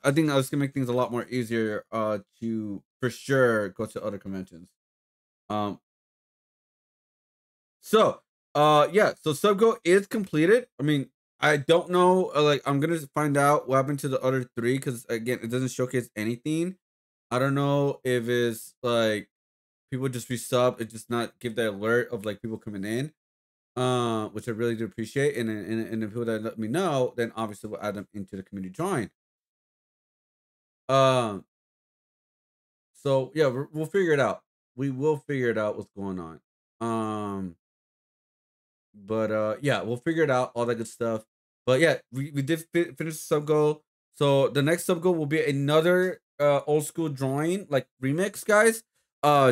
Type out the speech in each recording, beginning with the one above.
I think that's gonna make things a lot more easier to for sure go to other conventions. Um, so yeah, so sub goal is completed. I mean, I don't know, like I'm gonna find out what happened to the other three because again, it doesn't showcase anything. I don't know if it's like people just resub and just not give the alert of like people coming in, which I really do appreciate. And the people that let me know, then obviously we'll add them into the community drawing. Um, so yeah, we'll figure it out. We will figure it out what's going on. Um, but yeah, we'll figure it out, all that good stuff. But yeah, we did finish the sub goal. So the next sub goal will be another old school drawing like remix, guys.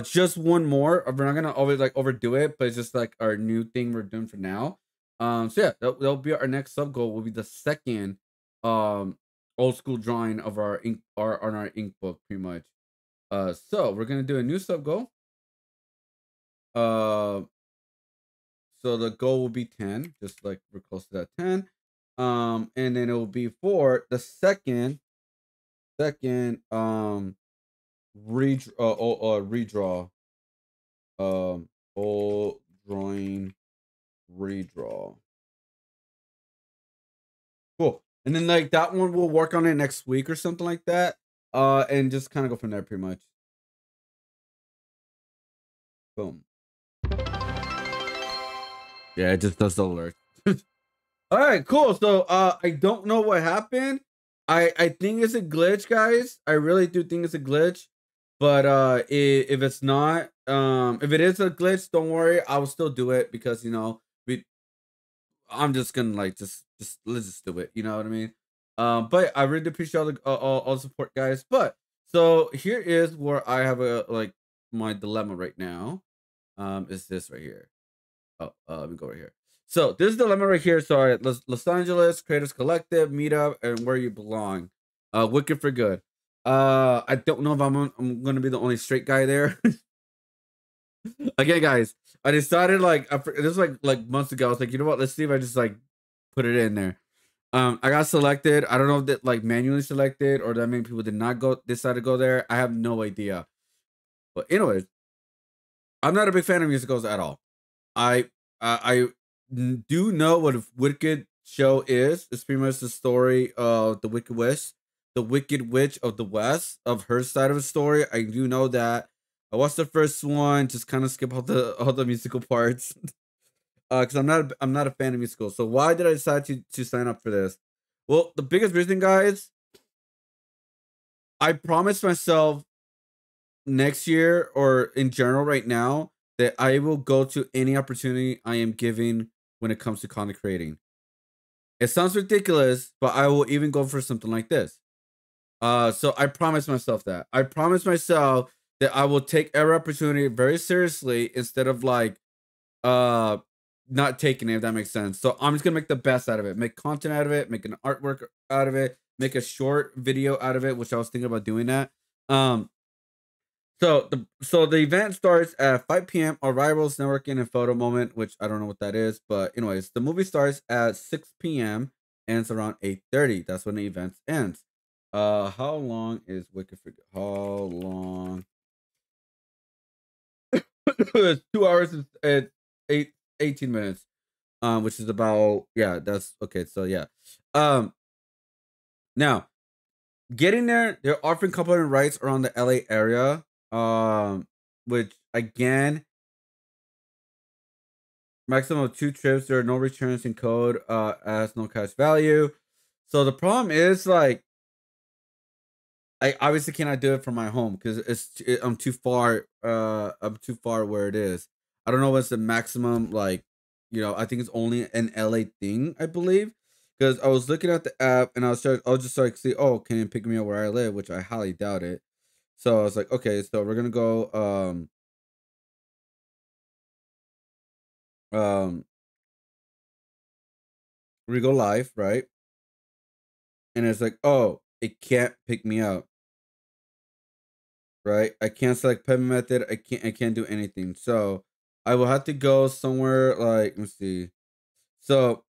Just one more. We're not gonna always like overdo it, but it's just like our new thing we're doing for now. So yeah, that'll be our next sub goal. Will be the second um old school drawing of our ink, our on our ink book, pretty much. So we're gonna do a new sub goal. Uh, so the goal will be 10, just like we're close to that 10. And then it will be for the second redraw old drawing redraw. Cool. And then like that one we'll work on it next week or something like that. And just kind of go from there pretty much. Boom. Yeah, it just does the alert. All right, cool. So I don't know what happened. I think it's a glitch, guys. I really do think it's a glitch. But if it's not, if it is a glitch, don't worry. I will still do it because we. I'm just gonna like just let's just do it. You know what I mean? But I really appreciate all the support, guys. But so here is where I have a like my dilemma right now. Is this right here? Oh, let me go right here. So this is the dilemma right here. Sorry, Los Angeles Creators Collective Meetup and Where You Belong. Wicked for Good. I don't know if I'm gonna be the only straight guy there. Again, guys, I decided like this was like months ago. I was like, you know what? Let's see if I just like put it in there. I got selected. I don't know if that like manually selected or that many people did not go decide to go there. I have no idea. But anyways, I'm not a big fan of musicals at all. I do know what a Wicked show is. It's pretty much the story of the Wicked Witch, the Wicked Witch of the West, of her side of the story. I do know that. I watched the first one, just kind of skip all the musical parts. Because I'm not a fan of musicals. So why did I decide to sign up for this? Well, the biggest reason, guys, I promised myself next year or in general right now that I will go to any opportunity I am given when it comes to content creating. It sounds ridiculous, but I will even go for something like this. So I promised myself that. I promised myself that I will take every opportunity very seriously instead of like uh not taking it, if that makes sense. So I'm just gonna make the best out of it, make content out of it, make an artwork out of it, make a short video out of it, which I was thinking about doing that. Um so the event starts at 5 p.m. Arrivals, networking, and photo moment, which I don't know what that is, but anyways, the movie starts at 6 p.m. and it's around 8:30. That's when the event ends. How long is Wicked for How long? It's 2 hours and 18 minutes. Which is about yeah, that's okay. So yeah. Um now getting there, they're offering complimentary rides around the LA area. Which again, maximum of 2 trips. There are no returns in code. As no cash value. So the problem is like I obviously cannot do it from my home because I'm too far. I'm too far where it is. I don't know what's the maximum like. I think it's only an LA thing. I believe because I was looking at the app and I was just like see, oh, can you pick me up where I live? Which I highly doubt it. So I was like, okay, so we're gonna go. Um, we go live, right? And it's like, oh, it can't pick me up, right? I can't select payment method. I can't do anything. So I will have to go somewhere like let me see. So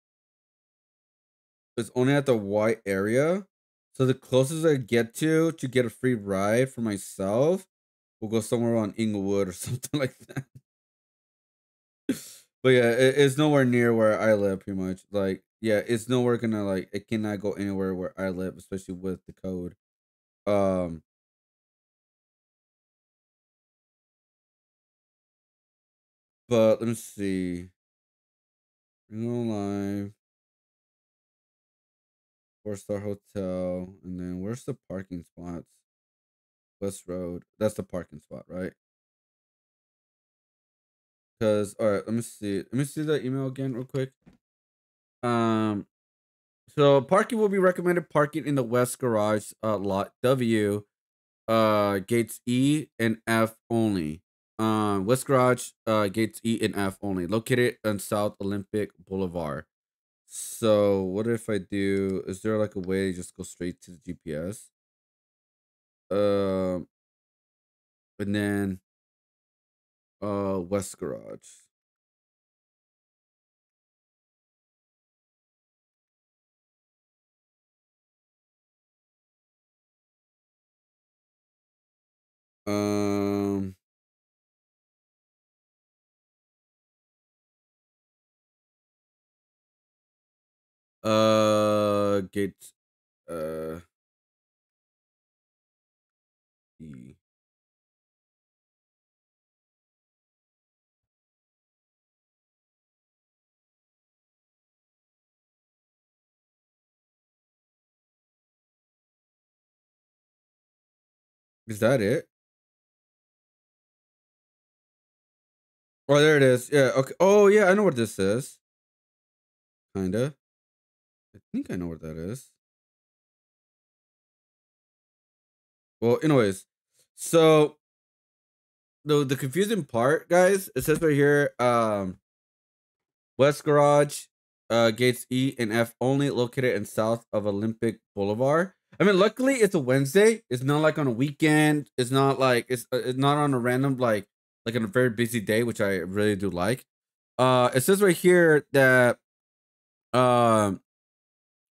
it's only at the white area. So the closest I get to get a free ride for myself, we'll go somewhere on Inglewood or something like that. But yeah, it's nowhere near where I live, pretty much. Like, yeah, it's nowhere gonna like it cannot go anywhere where I live, especially with the code. Um, but let me see. Ringo Live, 4-star hotel, and then where's the parking spots? West Road. That's the parking spot, right? Because all right, let me see. Let me see the email again real quick. Um, so parking will be recommended parking in the west garage lot W, gates E and F only. West garage gates E and F only, located on South Olympic Boulevard. So what if I do? Is there like a way to just go straight to the GPS? Um, and then west garage. Um, gates E. Is that it? Oh, there it is. Yeah. Okay. Oh, yeah. I know what this is. Kinda. I think I know what that is. Well, anyways, so the confusing part, guys, it says right here, West Garage, gates E and F only, located in south of Olympic Boulevard. I mean, luckily it's a Wednesday. It's not like on a weekend. It's not like it's not on a random like on a very busy day, which I really do like. It says right here that um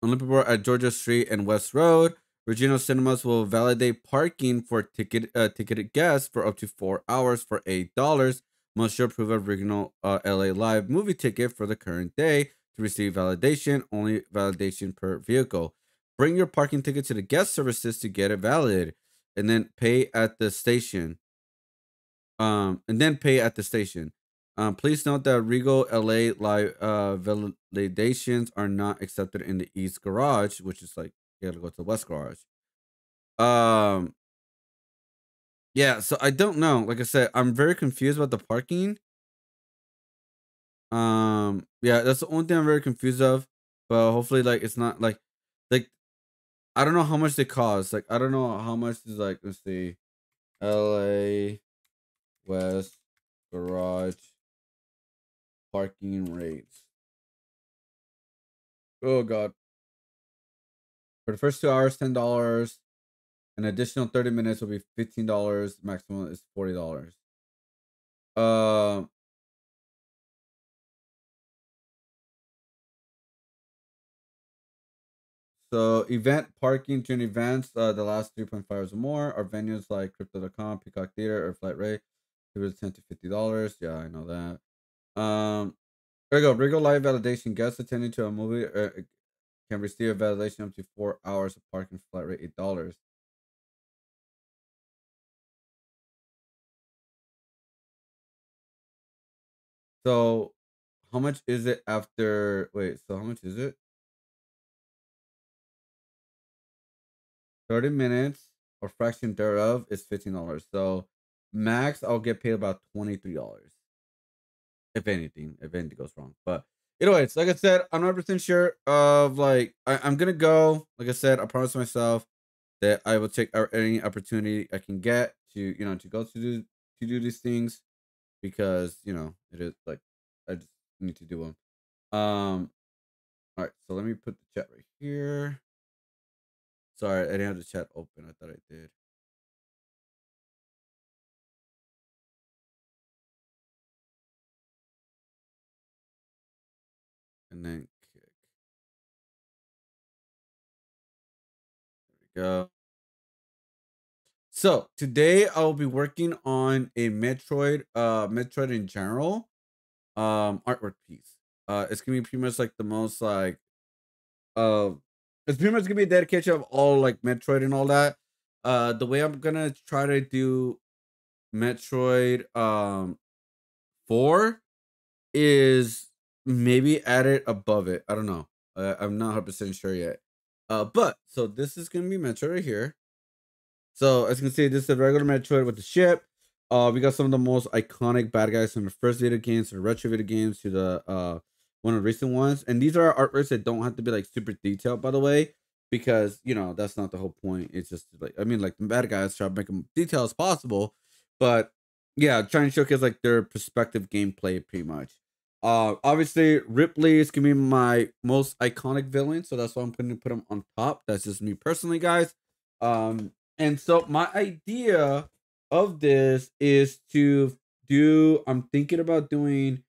Olympic Board at Georgia Street and West Road. Regino Cinemas will validate parking for ticketed guests for up to 4 hours for $8. Must show proof of original LA Live movie ticket for the current day to receive validation. Only validation per vehicle. Bring your parking ticket to the guest services to get it validated, and then pay at the station. Please note that Regal LA Live validations are not accepted in the East Garage, which is like you gotta go to the West Garage. Um, yeah, so I don't know. Like I said, I'm very confused about the parking. Yeah, that's the only thing I'm very confused of. But hopefully, like it's not like I don't know how much they cost. Like I don't know how much is like let's see, LA West Garage parking rates. Oh God. For the first 2 hours, $10. An additional 30 minutes will be $15. Maximum is $40. Um, so event parking during events, the last 3.5 hours or more, are venues like Crypto.com, Peacock Theater, or Flight Ray. It was $10 to $50. Yeah, I know that. There you go. Regal Live validation. Guests attending to a movie can receive a validation up to 4 hours of parking. Flight rate $8. So, how much is it after? Wait, so how much is it? 30 minutes or fraction thereof is $15. So max I'll get paid about $23. If anything goes wrong. But anyways, like I said, I'm not percent sure of like I'm gonna go. Like I said, I promised myself that I will take any opportunity I can get to, to go to do these things because, it is like I just need to do them. All right, so let me put the chat right here. Sorry, I didn't have the chat open. I thought I did. And then kick. Go. So today I'll be working on a Metroid in general, artwork piece. It's gonna be pretty much like the most like uh it's pretty much gonna be a dedication of all like Metroid and all that. The way I'm gonna try to do Metroid 4 is maybe add it above it. I don't know. I'm not 100% sure yet. But so this is gonna be Metroid right here. So as you can see, this is a regular Metroid with the ship. We got some of the most iconic bad guys from the first video games to the retro video games to the one of the recent ones. And these are artworks that don't have to be like super detailed, by the way, because you know that's not the whole point. It's just like I mean, like the bad guys try to make them detailed as possible, but yeah, trying to showcase like their perspective gameplay pretty much. Obviously Ripley is gonna be my most iconic villain, so that's why I'm put him on top. That's just me personally, guys. And so my idea of this is to do I'm thinking about doing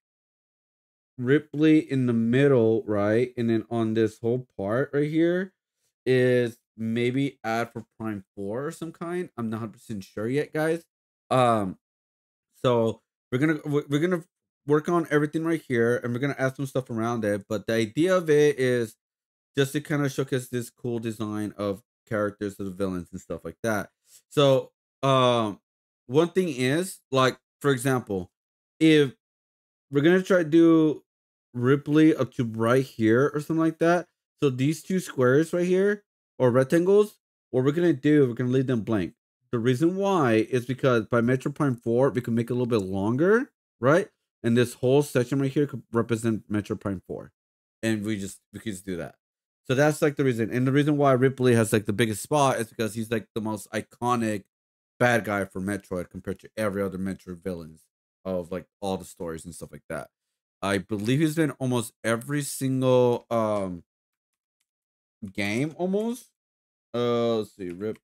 Ripley in the middle, right? And then on this whole part right here is maybe add for Prime 4 or some kind. I'm not 100% sure yet, guys. Um so we're gonna work on everything right here and we're gonna add some stuff around it. But the idea of it is just to kind of showcase this cool design of characters of the villains and stuff like that. So, one thing is like, for example, if we're gonna try to do Ripley up to right here or something like that. So these two squares right here or rectangles, what we're gonna do, we're gonna leave them blank. The reason why is because by Metro Prime 4, we can make it a little bit longer, right? And this whole section right here could represent Metro Prime 4. And we could just do that. So that's like the reason. And the reason why Ripley has like the biggest spot is because he's like the most iconic bad guy for Metroid compared to every other Metroid villains of like all the stories and stuff like that. I believe he's been almost every single game almost. Let's see, Ripley.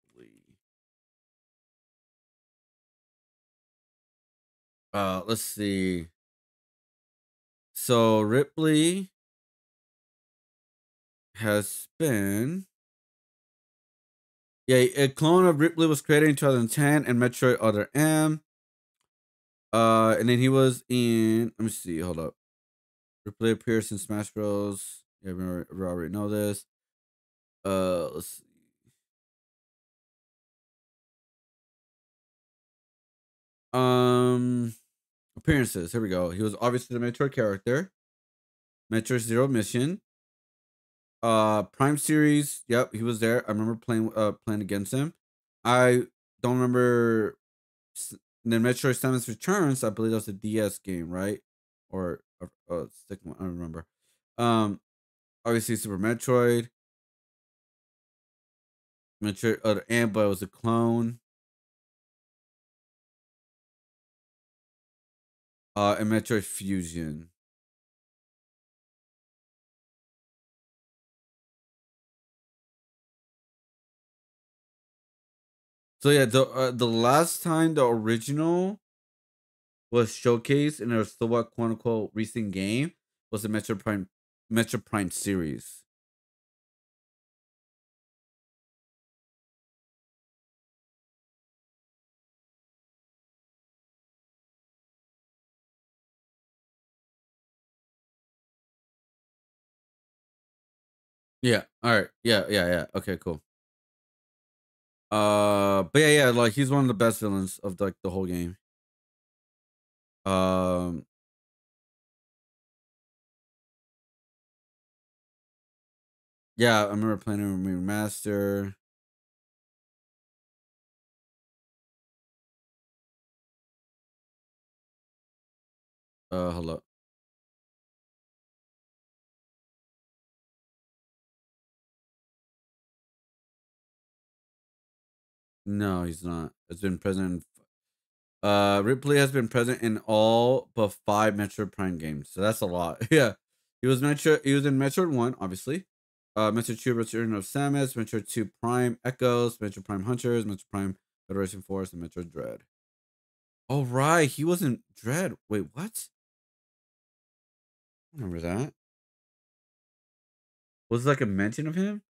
Let's see. So Ripley has been yeah, a clone of Ripley was created in 2010 and Metroid Other M. And then he was in let me see, hold up. Ripley appears in Smash Bros. Yeah, we already know this. Let's see. Um Appearances. Here we go. He was obviously the Metroid character. Metroid Zero Mission. Prime series. Yep, he was there. I remember playing against him. I don't remember the Metroid Samus Returns. I believe that was a DS game, right? Or second one. I don't remember. Um, Obviously Super Metroid. Metroid Other M, but it was a clone. And Metroid Fusion. So yeah, the last time the original was showcased in a somewhat quote unquote recent game was the Metro Prime series. Yeah. All right. Yeah. Yeah. Yeah. Okay. Cool. But yeah, yeah. Like he's one of the best villains of like the whole game. Um. Yeah, I remember playing him remaster. Hold up. No, he's not. It's been present. Ripley has been present in all but 5 Metroid Prime games, so that's a lot. Yeah, He was in Metroid One, obviously. Metroid Two: Return of Samus, Metroid Two: Prime Echoes, Metroid Prime Hunters, Metroid Prime Federation Force, and Metroid Dread. Oh right, he wasn't Dread. Wait, what? I remember that. Was it like a mention of him?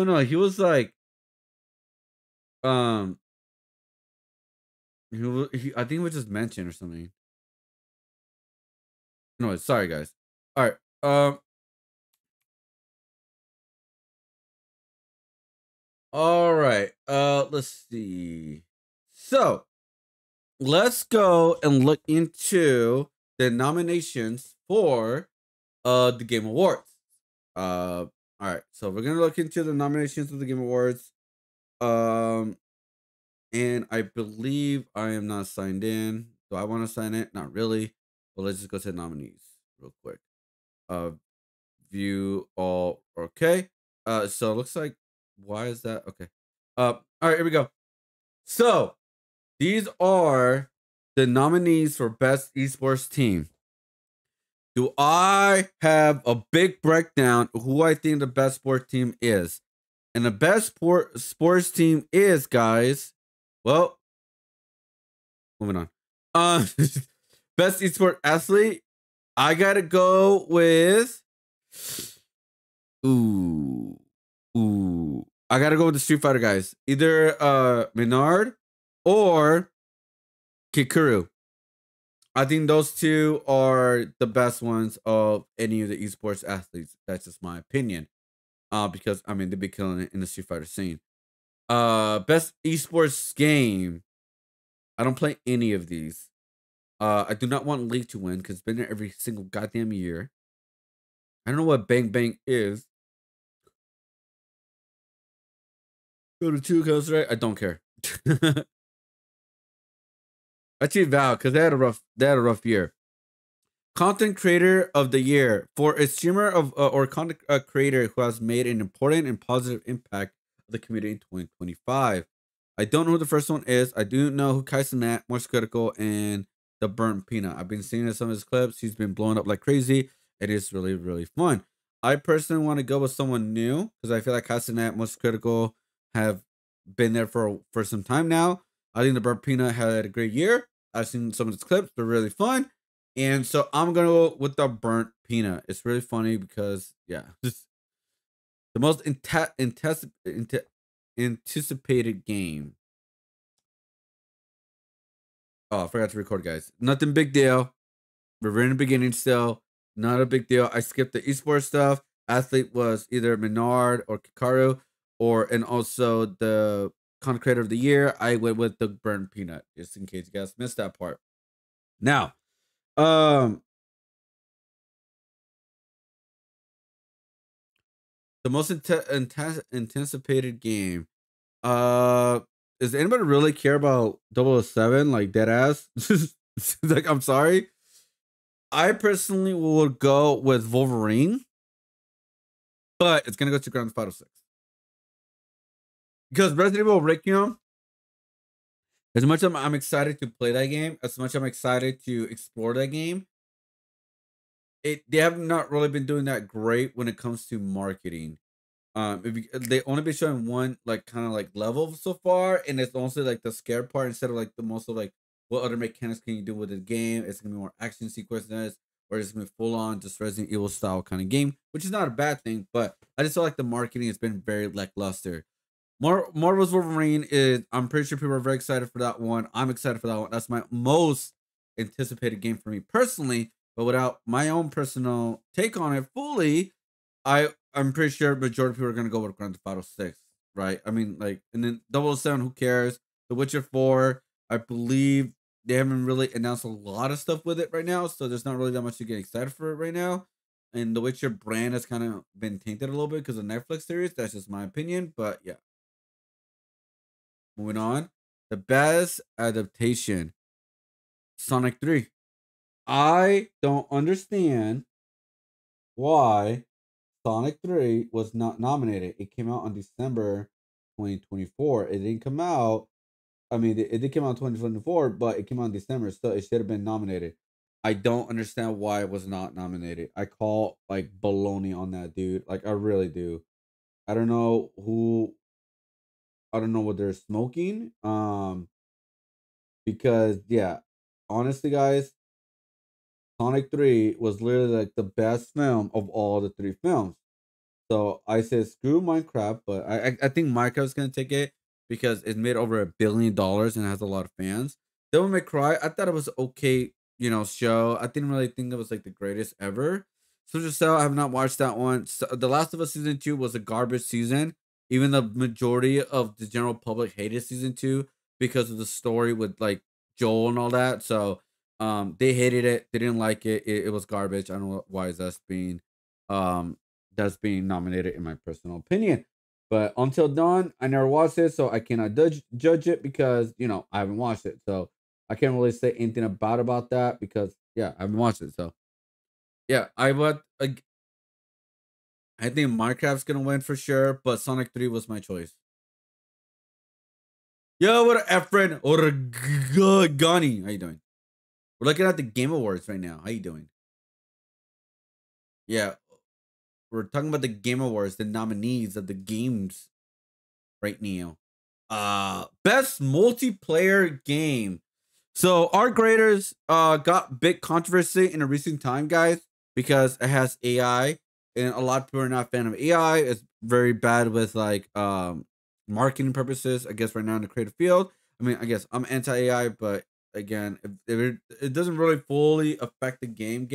No, he was like, um, I think it was just mentioned or something. No, sorry guys. All right. All right. Let's see. So let's go and look into the nominations for the Game Awards. All right. So we're gonna look into the nominations of the Game Awards. Um, and I believe I am not signed in. Do I want to sign in? Not really. But let's just go to the nominees real quick. Uh, view all. Okay. So it looks like, why is that? Okay. All right. Here we go. So these are the nominees for best esports team. Do I have a big breakdown of who I think the best sports team is? And the best sports team is, guys. Well, moving on. Uh, best esports athlete. I gotta go with. Ooh, ooh. I gotta go with the Street Fighter guys. Either Menard or Kikuru. I think those two are the best ones of any of the esports athletes. That's just my opinion. Because I mean they've been killing it in the Street Fighter scene. Best esports game. I don't play any of these. I do not want League to win because it's been there every single goddamn year. I don't know what Bang Bang is. Go to two codes, right? I don't care. I cheat Val because they had a rough year. Content creator of the year for a streamer of or content creator who has made an important and positive impact of the community in 2025. I don't know who the first one is. I do know who Kaisen Nat, Most Critical, and the Burnt Peanut. I've been seeing some of his clips. He's been blowing up like crazy. It is really, really fun. I personally want to go with someone new because I feel like Kaisen Nat, Most Critical have been there for some time now. I think the Burnt Peanut had a great year. I've seen some of his clips. They're really fun. And so I'm gonna go with the Burnt Peanut. It's really funny because yeah, just the most anticipated game. Oh, I forgot to record, guys. Nothing big deal. We're in the beginning still. Not a big deal. I skipped the esports stuff. Athlete was either Menard or Kikaru, and also the content creator of the year. I went with the Burnt Peanut, just in case you guys missed that part. Now, um, the most anticipated game. Does anybody really care about 007? Like dead ass? Like, I'm sorry. I personally would go with Wolverine, but it's gonna go to Grand Theft Auto 6 because Resident Evil Requiem. As much as I'm excited to play that game, as much as I'm excited to explore that game, they have not really been doing that great when it comes to marketing. If they only been showing one like kind of like level so far, and it's also like the scare part instead of like the most of like what other mechanics can you do with the game. It's gonna be more action sequences, or it's gonna be full on just Resident Evil style kind of game, which is not a bad thing. But I just feel like the marketing has been very lackluster. Marvel's Wolverine is, I'm pretty sure people are very excited for that one. I'm excited for that one. That's my most anticipated game for me personally. But without my own personal take on it fully, I'm pretty sure majority of people are gonna go with Grand Theft Auto 6, right? I mean, like, and then 007, who cares? The Witcher 4, I believe they haven't really announced a lot of stuff with it right now, so there's not really that much to get excited for it right now. And the Witcher brand has kind of been tainted a little bit because of Netflix series. That's just my opinion, but yeah. Moving on, the best adaptation, Sonic 3. I don't understand why Sonic 3 was not nominated. It came out on December 2024. It didn't come out. I mean, it did come out in 2024, but it came out in December, so it should have been nominated. I don't understand why it was not nominated. I call like baloney on that, dude. Like, I really do. I don't know who. I don't know what they're smoking. Because yeah, honestly, guys, Sonic 3 was literally like the best film of all the three films. So I said screw Minecraft, but I think Minecraft's gonna take it because it made over $1 billion and has a lot of fans. Devil May Cry, I thought it was okay, show. I didn't really think it was like the greatest ever. Splinter Cell, I have not watched that one. So, The Last of Us season 2 was a garbage season. Even the majority of the general public hated season 2 because of the story with like Joel and all that. So they hated it. They didn't like it. It was garbage. I don't know why is um that's being nominated in my personal opinion. But Until Dawn, I never watched it, so I cannot judge it because I haven't watched it. So I can't really say anything about that because yeah, I haven't watched it. So yeah, I think Minecraft's gonna win for sure, but Sonic 3 was my choice. Yo, what up, Efren or Gani? How you doing? We're looking at the Game Awards right now. How you doing? Yeah, we're talking about the Game Awards, the nominees of the games right now. Best multiplayer game. So our graders got big controversy in a recent time, guys, because it has AI, and a lot of people are not a fan of AI. It's very bad with like marketing purposes. I guess right now in the creative field. I mean, I guess I'm anti AI, but again, if it doesn't really fully affect the game,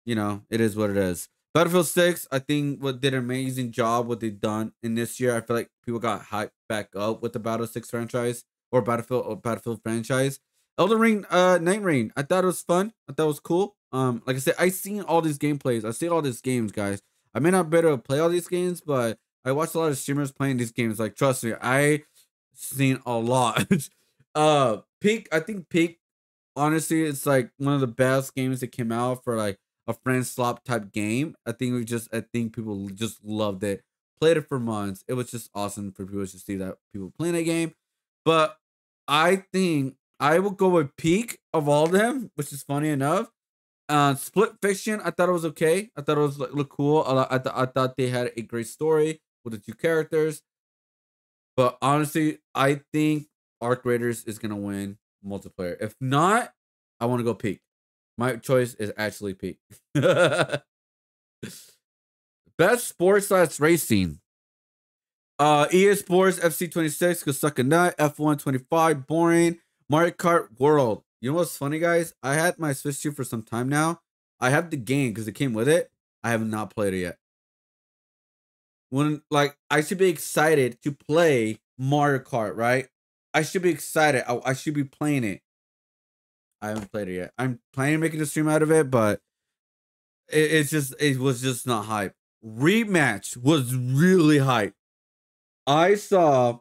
it is what it is. Battlefield 6, I think what did an amazing job what they've done in this year. I feel like people got hyped back up with the Battle 6 franchise or Battlefield franchise. Elden Ring, Night Rain. I thought it was fun. I thought it was cool. Like I said, I seen all these gameplays. I see all these games, guys. I may not be able to play all these games, but I watched a lot of streamers playing these games. Like, trust me, I seen a lot. Peak, I think Peak honestly, it's like one of the best games that came out for like a friend swap type game. I think people just loved it. Played it for months. It was just awesome for people to see that people playing a game. But I think I will go with peak of all of them, which is funny enough. Split Fiction, I thought it was okay. I thought it was like look cool. I thought they had a great story with the two characters. But honestly, I think Arc Raiders is gonna win multiplayer. If not, I want to go Peak. My choice is actually Peak. Best sports slash racing. EA Sports FC 26 could suck a nut. F1 25 boring. Mario Kart World. You know what's funny, guys? I had my Switch 2 for some time now. I have the game because it came with it. I have not played it yet. When like I should be excited to play Mario Kart, right? I should be excited. I should be playing it. I haven't played it yet. I'm planning on making a stream out of it, but it was just not hype. Rematch was really hype. I saw a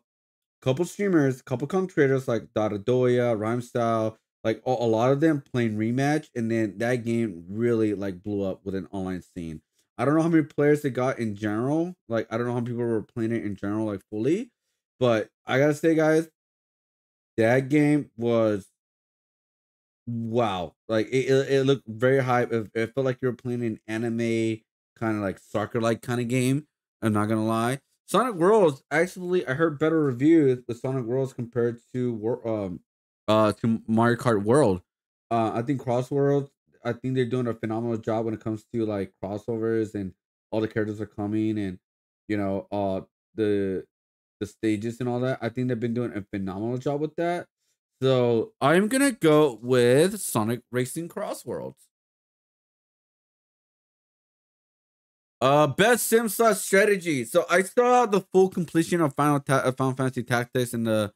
couple streamers, couple content creators like Dada Doya, Rhymestyle, like a lot of them playing rematch, and then that game really like blew up with an online scene. I don't know how many players they got in general. Like I don't know how many people were playing it in general, like fully. But I gotta say, guys, that game was wow. Like it looked very hype. It felt like you were playing an anime kind of like soccer like kind of game. I'm not gonna lie. Sonic Worlds actually I heard better reviews with Sonic Worlds compared to Mario Kart World. I think Cross Worlds, I think they're doing a phenomenal job when it comes to like crossovers and all the characters are coming and you know the the stages and all that. I think they've been doing a phenomenal job with that. So I'm gonna go with Sonic Racing Cross Worlds. Best sim slash strategy. So I saw the full completion of Final Fantasy Tactics and the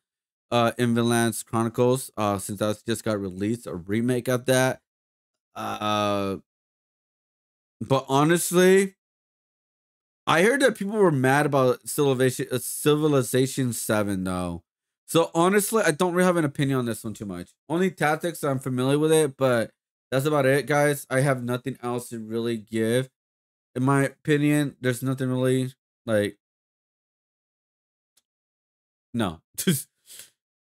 Inland Chronicles. Since that just got released, a remake of that. Uh, but honestly, I heard that people were mad about Civilization 7 though. So honestly, I don't really have an opinion on this one too much. Only Tactics, I'm familiar with it, but that's about it, guys. I have nothing else to really give. In my opinion, there's nothing really like no.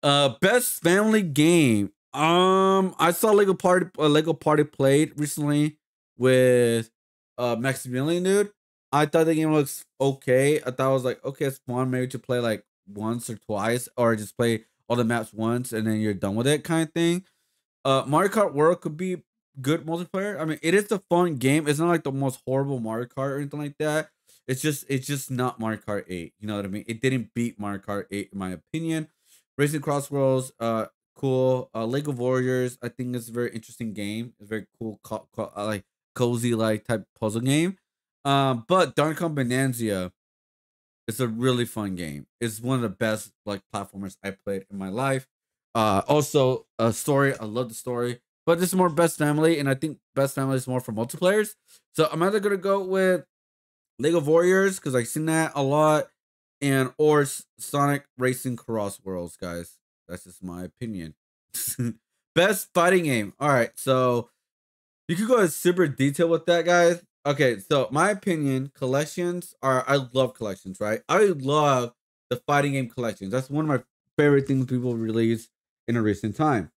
Best family game. I saw Lego Party played recently with Maximilian dude. I thought the game looks okay. I thought it was like okay, it's fun maybe to play like once or twice or just play all the maps once and then you're done with it kind of thing. Mario Kart World could be good multiplayer. I mean, it is a fun game. It's not like the most horrible Mario Kart or anything like that. it's just not Mario Kart 8. You know what I mean? It didn't beat Mario Kart 8 in my opinion. Racing Crossroads, cool. Lego Warriors, I think it's a very interesting game. It's very cool, like cozy like type puzzle game. But Donkey Kong Bonanza, it's a really fun game. It's one of the best like platformers I played in my life. Also a story. I love the story, but this is more best family, and I think best family is more for multiplayers. So I'm either gonna go with Lego Warriors because I've seen that a lot, and or Sonic Racing Cross Worlds, guys. That's just my opinion. Best fighting game. All right, so you could go in super detail with that, guys. Okay, so my opinion, collections are I love collections, right? I love the fighting game collections. That's one of my favorite things people release in a recent time.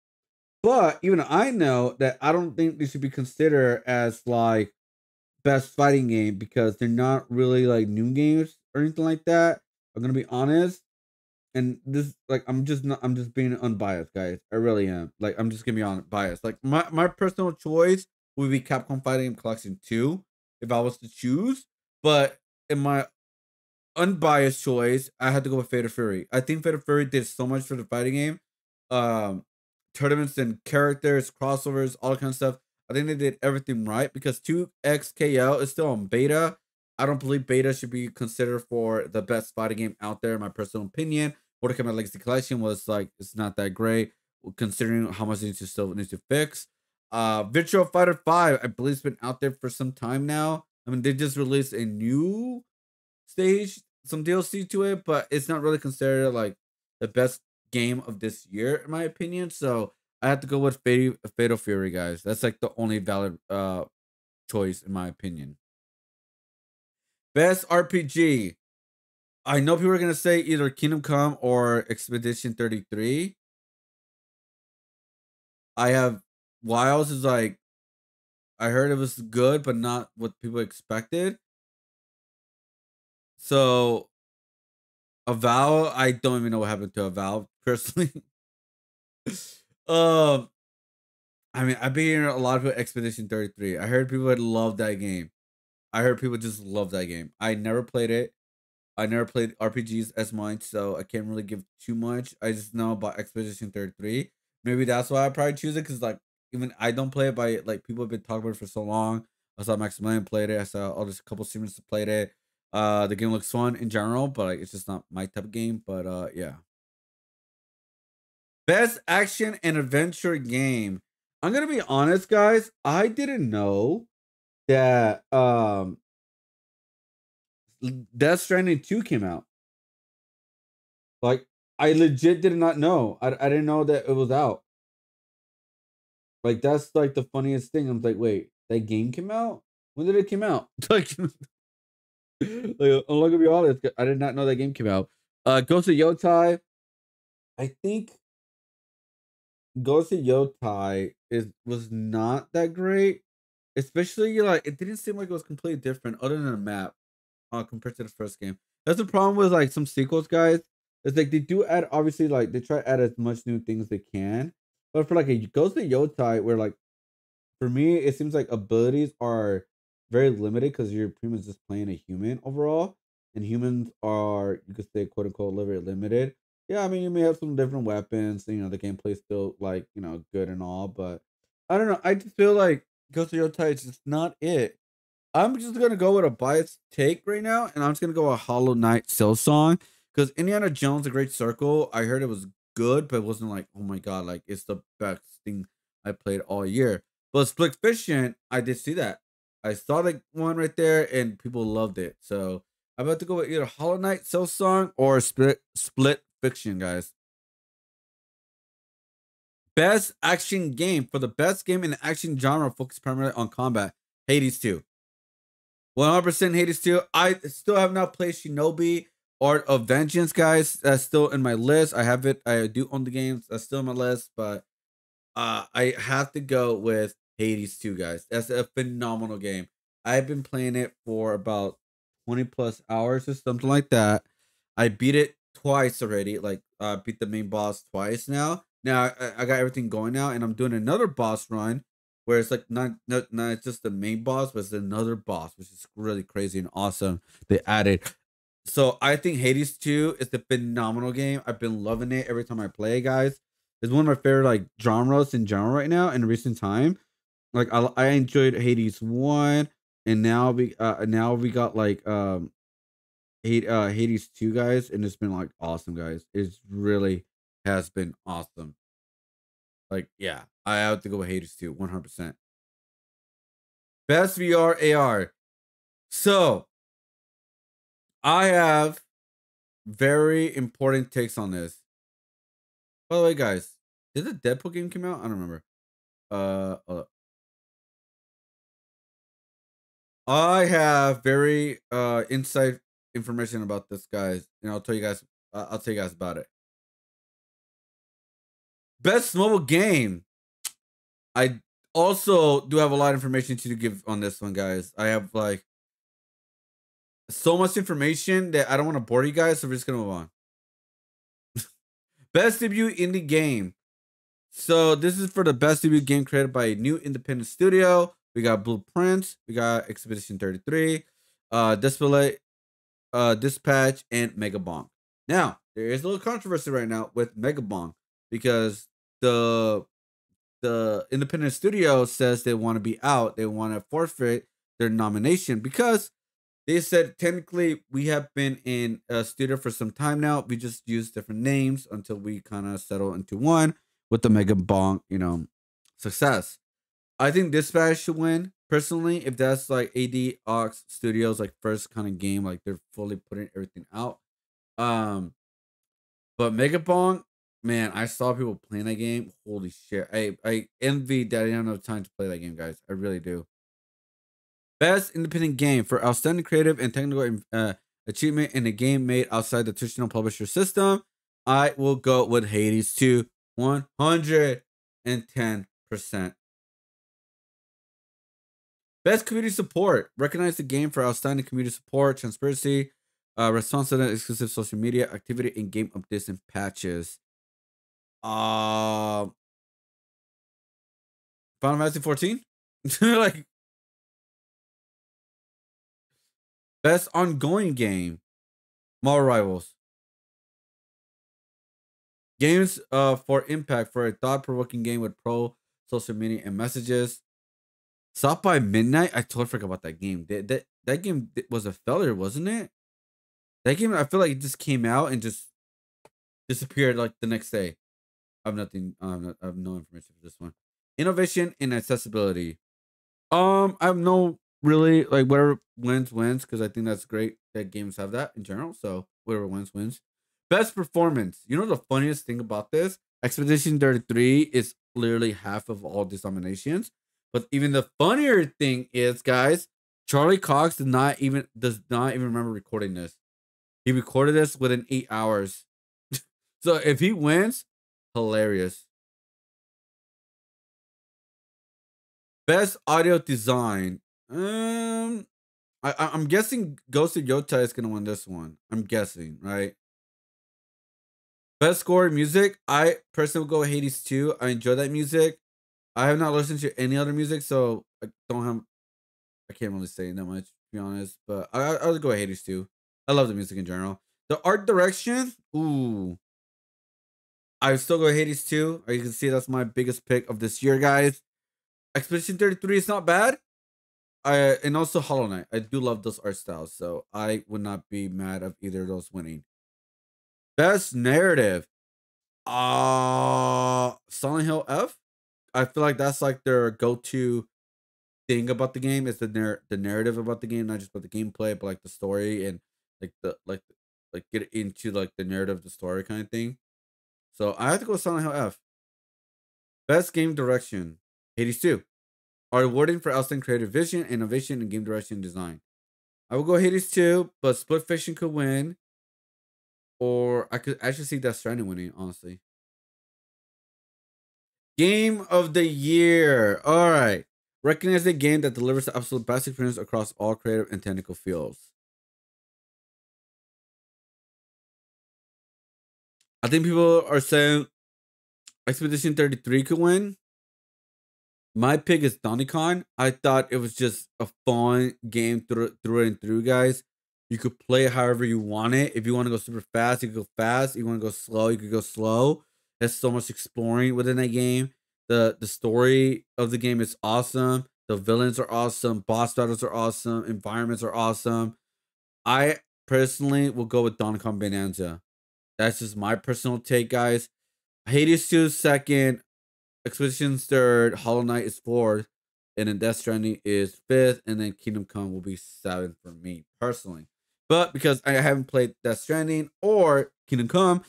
But even I know that I don't think they should be considered as like best fighting game because they're not really like new games or anything like that. I'm gonna be honest. And this like I'm just not I'm just being unbiased, guys. I really am. Like I'm just gonna be unbiased. Like my personal choice would be Capcom Fighting Game Collection 2 if I was to choose. But in my unbiased choice, I had to go with Fate of Fury. I think Fate of Fury did so much for the fighting game. Um, Tournaments and characters, crossovers, all that kind of stuff. I think they did everything right because 2XKL is still on beta. I don't believe beta should be considered for the best fighting game out there, in my personal opinion. Mortal Kombat Legacy Collection was like, it's not that great considering how much it needs to fix. Virtual Fighter 5, I believe it's been out there for some time now. I mean, they just released a new stage, some DLC to it, but it's not really considered like the best game of this year, in my opinion. So I have to go with Fatal Fury, guys. That's like the only valid choice, in my opinion. Best RPG. I know people are gonna say either Kingdom Come or Expedition 33. I have Wilds is like I heard it was good, but not what people expected. So Avowed, I don't even know what happened to Avowed personally. um, I mean, I've been hearing a lot about Expedition 33. I heard people would love that game. I heard people just love that game. I never played it. I never played RPGs as much, so I can't really give too much. I just know about Expedition 33. Maybe that's why I probably choose it, because like even I don't play it by like people have been talking about it for so long. I saw Maximilian played it. I saw all this couple streamers that played it. The game looks fun in general, but like it's just not my type of game. But yeah. Best action and adventure game. I'm gonna be honest, guys. I didn't know that Death Stranding 2 came out. Like I legit did not know. I didn't know that it was out. Like that's like the funniest thing. I'm like, wait, that game came out? When did it come out? Like I'm not gonna be honest. I did not know that game came out. Ghost of Yotai. I think Ghost of Yotai is was not that great. Especially like it didn't seem like it was completely different other than the map compared to the first game. That's the problem with like some sequels, guys. It's like they do add obviously like they try to add as much new things they can. But for like a Ghost of Yotai, where like for me, it seems like abilities are very limited because you're pretty much just playing a human overall, and humans are you could say quote unquote very limited. Yeah, I mean you may have some different weapons. You know the gameplay's still like good and all, but I don't know. I just feel like Ghost of Yotai is just not it. I'm just gonna go with a biased take right now, and I'm just gonna go a Hollow Knight Silk Song because Indiana Jones: The Great Circle. I heard it was good, but it wasn't like oh my god, like it's the best thing I played all year. But Split Fiction, I did see that. I saw the one right there, and people loved it. So I'm about to go with either Hollow Knight Silk Song or Split Fiction, guys. Best action game for the best game in the action genre focused primarily on combat. Hades 2. 100% Hades 2. I still have not played Shinobi Art of Vengeance, guys. That's still in my list. I have it. I do own the games. That's still on my list, but I have to go with Hades 2, guys. That's a phenomenal game. I've been playing it for about 20 plus hours or something like that. I beat it twice already. Like beat the main boss twice now. Now I got everything going now, and I'm doing another boss run where it's like not just the main boss, but it's another boss, which is really crazy and awesome. They added. So I think Hades 2 is a phenomenal game. I've been loving it every time I play, guys. It's one of my favorite like genres in general right now in recent time. Like I enjoyed Hades 1, and now we got like Hades 2, guys, and it's been like awesome, guys. It's really has been awesome. Like, yeah, I have to go with Hades 2, 100%. Best VR AR. So I have very important takes on this. By the way, guys, did the Deadpool game come out? I don't remember. I have very inside information about this, guys, and I'll tell you guys. I'll tell you guys about it. Best mobile game. I also do have a lot of information to give on this one, guys. I have like so much information that I don't want to bore you guys, so we're just gonna move on. Best debut indie game. So this is for the best debut game created by a new independent studio. We got Blueprints, we got Expedition 33, Display, Dispatch, and Megabonk. Now, there is a little controversy right now with Megabonk because the independent studio says they want to be out. They want to forfeit their nomination because they said technically we have been in a studio for some time now. We just use different names until we kind of settle into one with the Mega Bonk, success. I think Dispatch should win personally. If that's like AD Ox Studios like first kind of game, like they're fully putting everything out. But Mega Bonk, man, I saw people playing that game. Holy shit! I envy that I don't have time to play that game, guys. I really do. Best independent game for outstanding creative and technical achievement in a game made outside the traditional publisher system. I will go with Hades 2, 110%. Best community support. Recognize the game for outstanding community support, transparency, responsive exclusive social media activity, and game updates and patches. Uh, Final Fantasy 14. Like best ongoing game. Marvel Rivals. Games for impact for a thought-provoking game with pro social media and messages. South by Midnight. I totally forgot about that game. That game was a failure, wasn't it? That game, I feel like it just came out and just disappeared like the next day. I have nothing. I have no information for this one. Innovation and accessibility. I have no really like whatever wins because I think that's great that games have that in general. So whatever wins. Best performance. You know the funniest thing about this? Expedition 33 is literally half of all these nominations. But even the funnier thing is, guys, Charlie Cox does not even remember recording this. He recorded this within 8 hours. So if he wins, hilarious. Best audio design. I'm guessing Ghost of Yota is gonna win this one. I'm guessing, right? Best score in music. I personally will go with Hades 2. I enjoy that music. I have not listened to any other music, so I can't really say that much, to be honest. But I would go with Hades 2. I love the music in general. The art direction, ooh. I would still go with Hades 2. You can see that's my biggest pick of this year, guys. Expedition 33 is not bad. And also Hollow Knight. I do love those art styles, so I would not be mad of either of those winning. Best narrative. Silent Hill F. I feel like that's like their go-to thing about the game is the narrative about the game, not just about the gameplay, but like the story and like get into like the narrative of the story kind of thing. So I have to go with Silent Hill F. Best game direction. Hades 2. Are awarded for outstanding creative vision, innovation, and game direction and design. I will go Hades 2, but Split Fiction could win. Or I could actually see Death Stranding winning, honestly. Game of the year. All right. Recognize a game that delivers the absolute best experience across all creative and technical fields. I think people are saying Expedition 33 could win. My pick is Donkey Kong. I thought it was just a fun game through and through, guys. You could play it however you want it. If you want to go super fast, you could go fast. You want to go slow, you could go slow. There's so much exploring within that game. The story of the game is awesome. The villains are awesome. Boss battles are awesome. Environments are awesome. I personally will go with Donkey Kong Bonanza. That's just my personal take, guys. Hades 2 is second. Expedition's third, Hollow Knight is fourth, and then Death Stranding is fifth, and then Kingdom Come will be seventh for me personally. But because I haven't played Death Stranding or Kingdom Come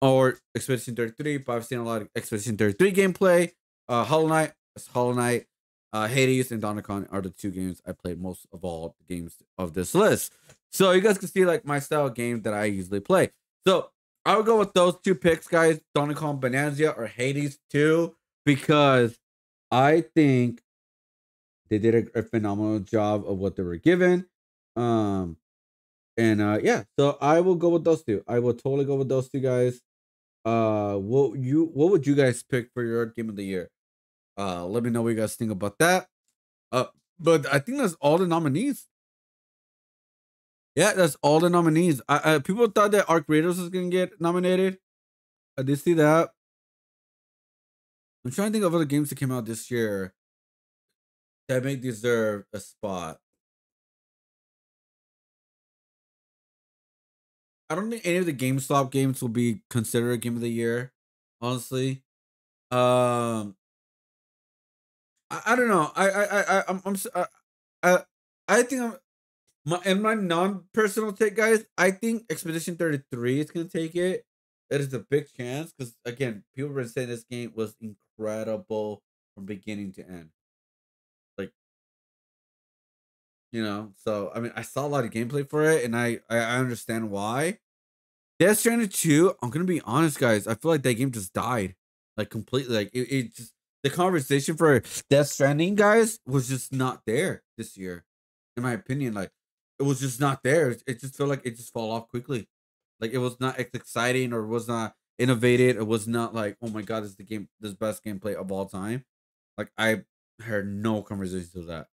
or Expedition 33, but I've seen a lot of Expedition 33 gameplay. Hollow Knight, Hades, and Donkey Kong are the two games I played most of all the games of this list. So you guys can see like my style of game that I usually play. So I would go with those two picks, guys. Donkey Kong Bonanza or Hades 2 because I think they did a phenomenal job of what they were given. Um, yeah, so I will go with those two. I will totally go with those two guys. What would you guys pick for your game of the year? Let me know what you guys think about that. Uh, but I think that's all the nominees. Yeah, that's all the nominees. People thought that Arc Raiders was gonna get nominated. I did see that. I'm trying to think of other games that came out this year that may deserve a spot. I don't think any of the GameStop games will be considered a game of the year. Honestly, um, I don't know. I think my non personal take, guys. I think Expedition 33 is gonna take it. It is a big chance because again, people were saying this game was incredible from beginning to end. Like so I mean, I saw a lot of gameplay for it, and I understand why. Death Stranding 2, I'm gonna be honest, guys. I feel like that game just died. Like completely. Like it just the conversation for Death Stranding, guys, was just not there this year. In my opinion. Like it was just not there. It just felt like it just fell off quickly. Like it was not exciting or was not innovative. It was not like, oh my god, this best gameplay of all time. Like I heard no conversations of that.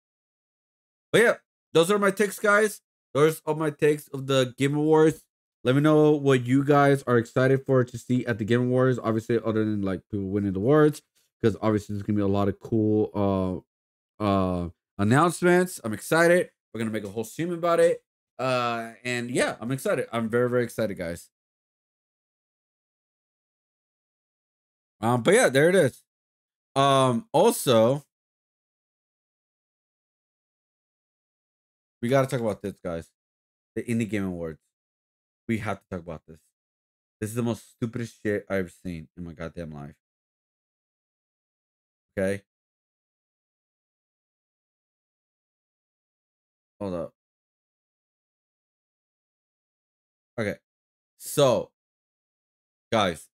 But yeah, those are my takes, guys. Those are my takes of the Game Awards. Let me know what you guys are excited for to see at the Game Awards. Obviously, other than like people winning the awards, because obviously there's gonna be a lot of cool announcements. I'm excited. We're gonna make a whole stream about it. And yeah, I'm excited. I'm very, very excited, guys. But yeah, there it is. Also, we gotta talk about this, guys. The Indie Game Awards. We have to talk about this. This is the most stupidest shit I've seen in my goddamn life. Okay? Hold up. Okay. So, guys,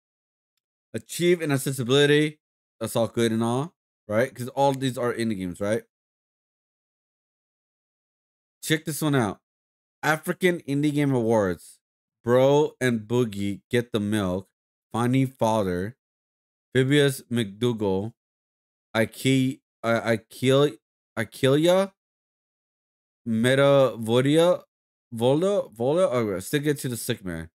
achieve in accessibility. That's all good and all, right? Because all these are indie games, right? Check this one out. African Indie Game Awards. Bro and Boogie Get the Milk. Finding Father. Phibius McDougal. Akilia. Meta Vola. Oh, Stick It to the Sick Man.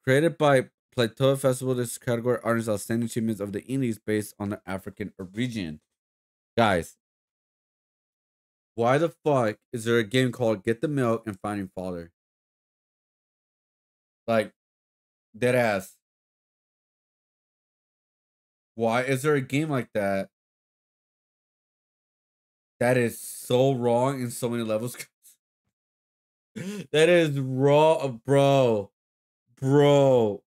Created by Plateau Festival, this category honors outstanding achievements of the indies based on the African origin. Guys, why the fuck is there a game called Get the Milk and Finding Father? Like, dead ass. Why is there a game like that that is so wrong in so many levels? That is raw, bro. Bro.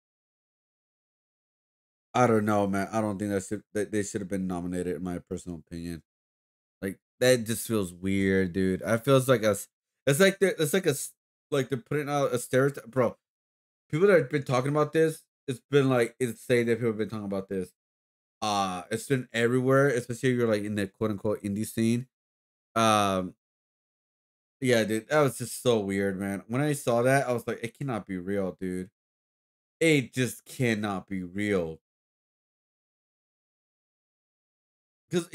I don't know, man. I don't think that they should have been nominated, in my personal opinion. Like that just feels weird, dude. I feels like like they're putting out a stereotype, bro. People that have been talking about this, it's been like it's saying that people have been talking about this. It's been everywhere, especially if you're like in the quote unquote indie scene. Um, yeah, dude, that was just so weird, man. When I saw that, I was like, it cannot be real, dude. It just cannot be real. because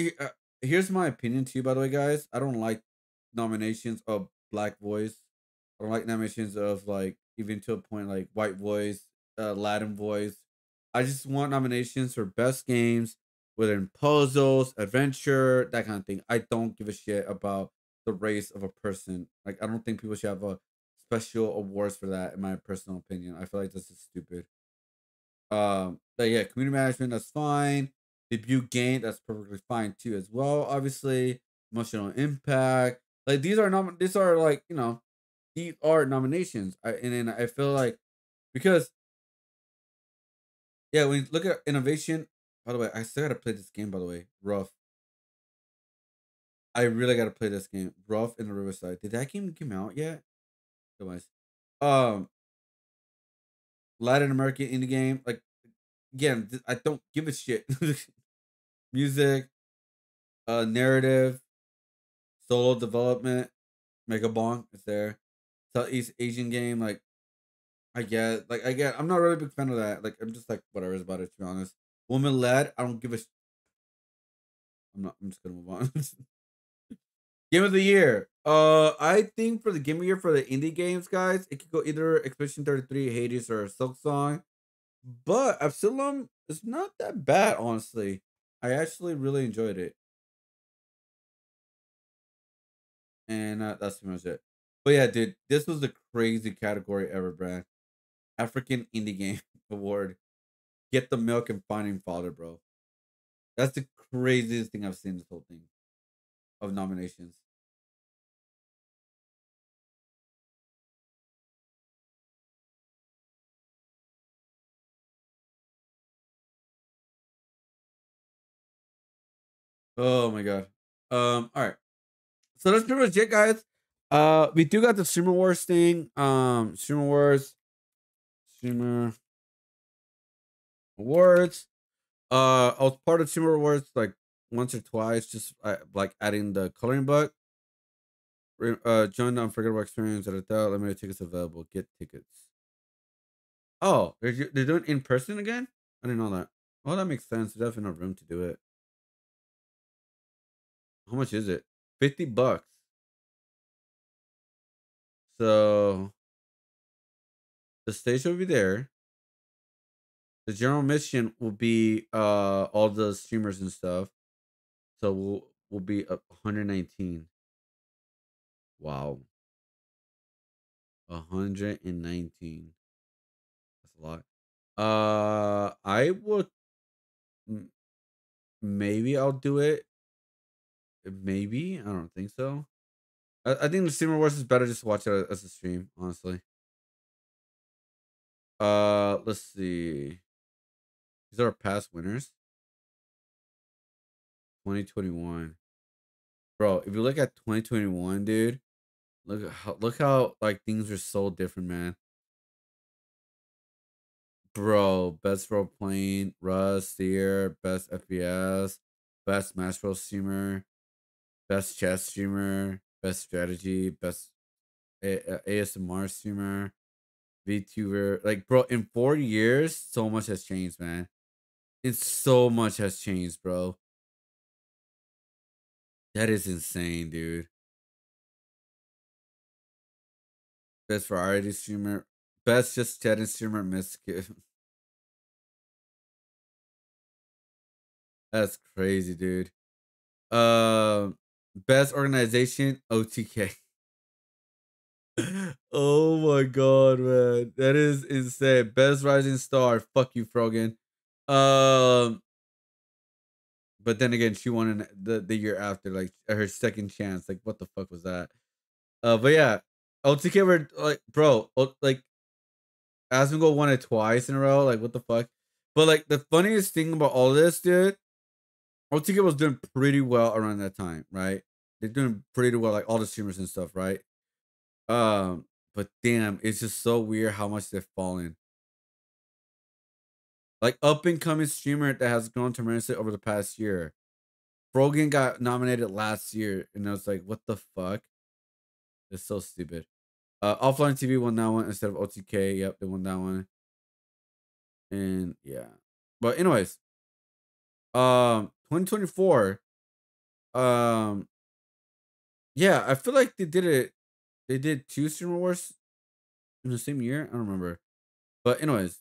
here's my opinion to you, by the way, guys. I don't like nominations of black voice. I don't like nominations of like even to a point like white voice, Latin voice. I just want nominations for best games, whether in puzzles, adventure, that kind of thing. I don't give a shit about the race of a person. Like I don't think people should have a special awards for that. In my personal opinion, I feel like this is stupid. But yeah, community management, that's fine. Debut game, that's perfectly fine too, as well. Obviously, emotional impact. Like these are like, these are nominations. And then I feel like because yeah, when you look at innovation, by the way, I still gotta play this game, by the way. Rough. I really gotta play this game. Rough in the Riverside. Did that game come out yet? Otherwise. Um, Latin American indie game. Like again, I don't give a shit. Music, narrative, solo development, Mega Bong is there. Southeast Asian game, like I get. I'm not really a big fan of that. Like I'm just like whatever is about it. To be honest, woman led. I don't give a. I'm not. I'm just gonna move on. Game of the year. I think for the game of the year for the indie games, guys, it could go either Expedition 33, Hades, or Silk Song. But Absalom is not that bad, honestly. I actually really enjoyed it, and that's pretty much it. But yeah, dude, this was the crazy category ever, Brad. African Indie Game Award. Get the Milk and Finding Father, bro. That's the craziest thing I've seen this whole thing of nominations. Oh my god. All right. So that's pretty much it, guys. We do got the Streamer Wars thing. Streamer Wars, Streamer Awards. I was part of Streamer Awards like once or twice, just like adding the coloring book. Join the unforgettable experience at a hotel. Limited tickets available. Get tickets. Oh, they're doing in person again? I didn't know that. Oh, that makes sense. There's definitely no room to do it. How much is it? $50. So the stage will be there. The general mission will be all the streamers and stuff. So we'll be up 119. Wow. 119. That's a lot. I would m- maybe I'll do it. Maybe. I don't think so. I think the streamer wars is better just watch it as a stream, honestly. Let's see. These are past winners. 2021. Bro, if you look at 2021, dude, look how like things are so different, man. Bro, best role playing, Rust, Seer, best FPS, best Smash Bros streamer, best chess streamer, best strategy, best ASMR streamer, VTuber. Like, bro, in 4 years, so much has changed, man. It's so much has changed, bro. That is insane, dude. Best variety streamer, best just chatting streamer, Miss Kid. That's crazy, dude. Best organization, OTK. Oh my god, man. That is insane. Best rising star. Fuck you, Frogan. Um, but then again, she won in the year after, like her second chance. Like, what the fuck was that? But yeah, OTK were like, bro, like Asmongold won it twice in a row. Like, what the fuck? But like the funniest thing about all this, dude, OTK was doing pretty well around that time, right? They're doing pretty well, like all the streamers and stuff, right? Um, but damn, it's just so weird how much they've fallen. Like up and coming streamer that has grown tremendously over the past year. Frogan got nominated last year, and I was like, what the fuck? It's so stupid. Offline TV won that one instead of OTK. Yep, they won that one. And yeah. But anyways, 2024. Um, yeah, I feel like they did it. They did two streamer awards in the same year. I don't remember, but anyways,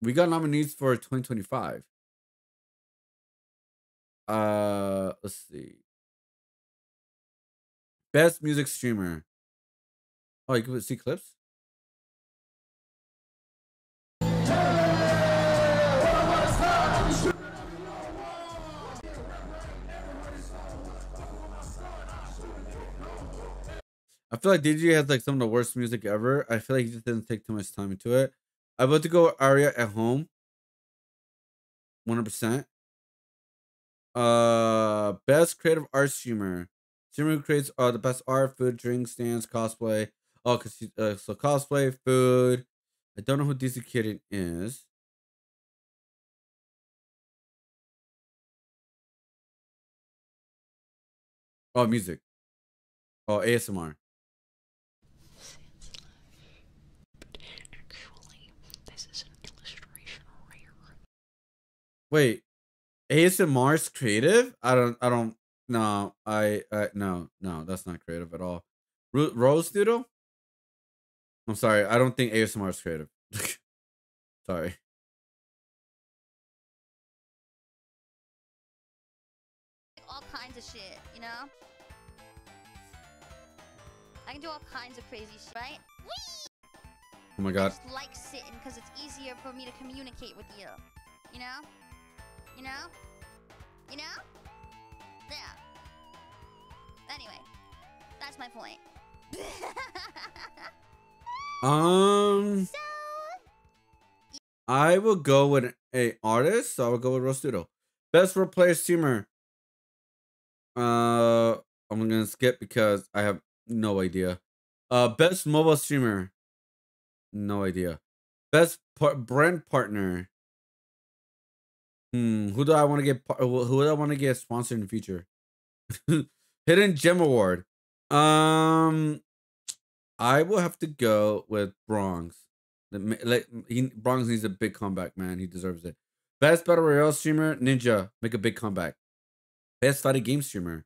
we got nominees for 2025. Let's see. Best music streamer. Oh, you can see clips. I feel like DJ has like some of the worst music ever. I feel like he just didn't take too much time into it. I'm about to go Aria at home. 100%. Best creative art streamer. Streamer who creates the best art, food, drinks, stands, cosplay. Oh, so cosplay, food. I don't know who DC Kid is. Oh, music. Oh, ASMR. Actually, this is an illustration rare. Wait, ASMR is creative? I don't no, no, that's not creative at all. Rose Doodle? I'm sorry, I don't think ASMR is creative. Sorry. All kinds of shit, you know? I can do all kinds of crazy shit, right? Oh my I god. just like sitting because it's easier for me to communicate with you. You know? You know? You know? Yeah. Anyway, that's my point. So, I will go with a artist, so I will go with Rose Doodle. Best role player streamer. I'm gonna skip because I have no idea. Best mobile streamer. No idea. Best brand partner. Who do I want to get? Who do I want to get sponsored in the future? Hidden Gem Award. I will have to go with Bronx. Bronx needs a big comeback, man. He deserves it. Best Battle Royale streamer, Ninja. Make a big comeback. Best fighting game streamer,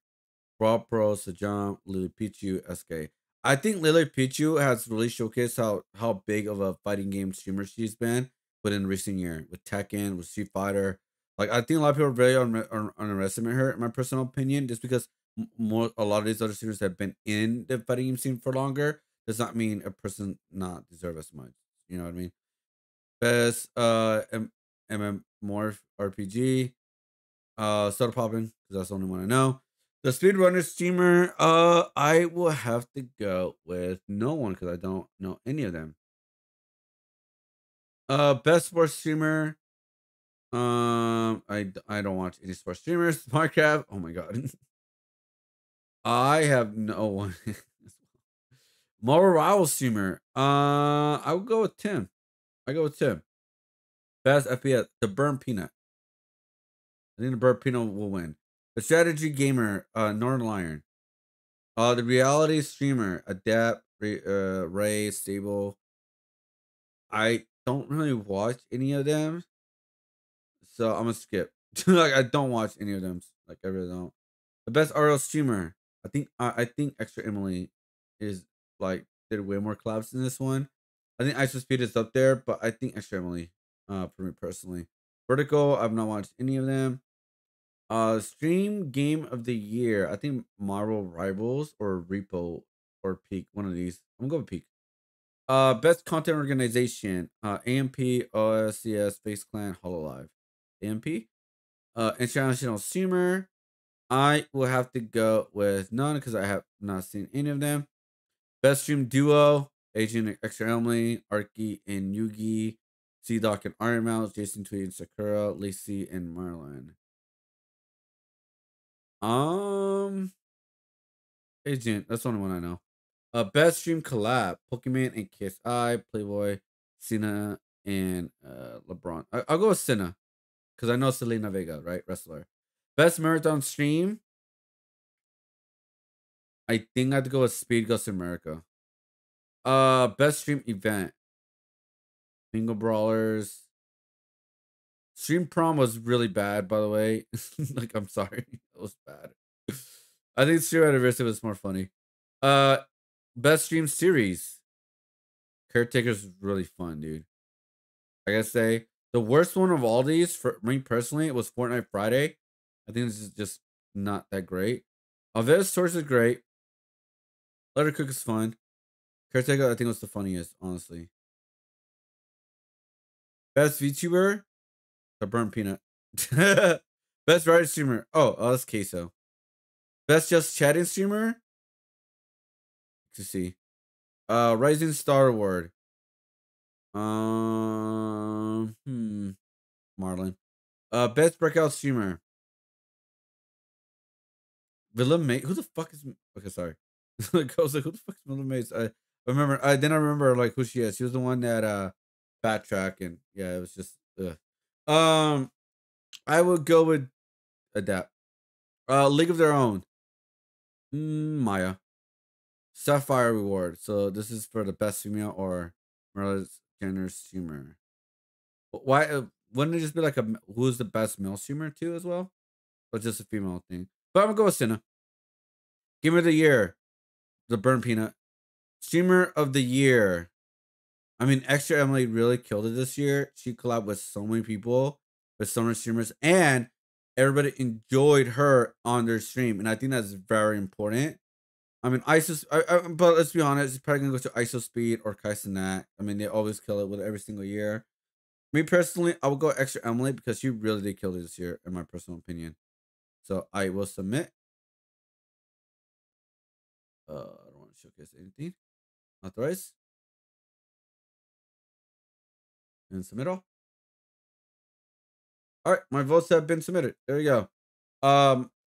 Brawl Pro, Sajam, Lily Pichu, SK. I think Lily Pichu has really showcased how big of a fighting game streamer she's been within recent year with Tekken, with Street Fighter. Like I think a lot of people are very underestimate her, in my personal opinion, just because a lot of these other streamers have been in the fighting game scene for longer. Does not mean a person not deserve as much. You know what I mean? Best MMORPG, RPG. Soda Poppin, because that's the only one I know. The speedrunner streamer, I will have to go with no one because I don't know any of them. Best sports streamer. I don't watch any sports streamers. Minecraft. Oh my god. I have no one. Marvel Rival streamer. I will go with Tim. I go with Tim. Best FPS. The Burn Peanut. I think the Burn Peanut will win. The strategy gamer. Northern Lion. The reality streamer, Adapt, Ray, Stable. I don't really watch any of them, so I'm gonna skip. Like I don't watch any of them. Like I really don't. The best RL streamer, I think Extra Emily is like did way more collabs than this one. I think Ice Speed is up there, but I think Extra Emily, for me personally. Vertical, I've not watched any of them. Stream game of the year. I think Marvel Rivals or Repo or Peak. One of these. I'm gonna go with Peak. Best content organization. AMP, OSCS, Face Clan, Hololive. AMP. International streamer. I will have to go with none because I have not seen any of them. Best stream duo. Agent Extra Emily, Arky and Yugi, C Doc and Iron Mouse, Jason Tweet and Sakura, Lacey and Marlon. Agent. That's the only one I know. Best stream collab: Pokemon and Kiss Eye, Playboy, Cena, and LeBron. I'll go with Cena because I know Selena Vega, right? Wrestler. Best marathon stream. I think I have to go with Speed Ghost America. Best stream event. Bingo Brawlers. Stream prom was really bad, by the way. Like, I'm sorry. It was bad. I think Stream Anniversary was more funny. Uh, best stream series. Caretaker's really fun, dude. I gotta say, the worst one of all these for me personally was Fortnite Friday. I think this is just not that great. Alves Source is great. Let Her Cook is fun. Caretaker, I think was the funniest, honestly. Best VTuber, the burnt peanut. Best writer streamer. Oh, that's Queso. Best just chatting streamer. To see. Rising Star Award. Marlon. Best breakout streamer. Villa May. Who the fuck is? Okay, sorry. I was like, who the fuck is Villa Mays? I remember. I remember like who she is. She was the one that backtrack and yeah, it was just. Ugh. I would go with Adapt. League of Their Own. Maya. Sapphire Reward. So this is for the best female or Marilla's gender streamer. Why? Wouldn't it just be like who's the best male streamer too as well, or just a female thing? But I'm gonna go with Cinna. Gamer of the year, the Burn Peanut. Streamer of the year. I mean, Extra Emily really killed it this year. She collabed with so many people, with so many streamers, and everybody enjoyed her on their stream, and I think that's very important. I mean, but let's be honest, it's probably gonna go to ISO Speed or Kaisenat. I mean, they always kill it with every single year. Me personally, I would go Extra Emily because she really did kill it this year, in my personal opinion. So I will submit. I don't want to showcase anything. Authorize. And submit all. All right, my votes have been submitted. There you go.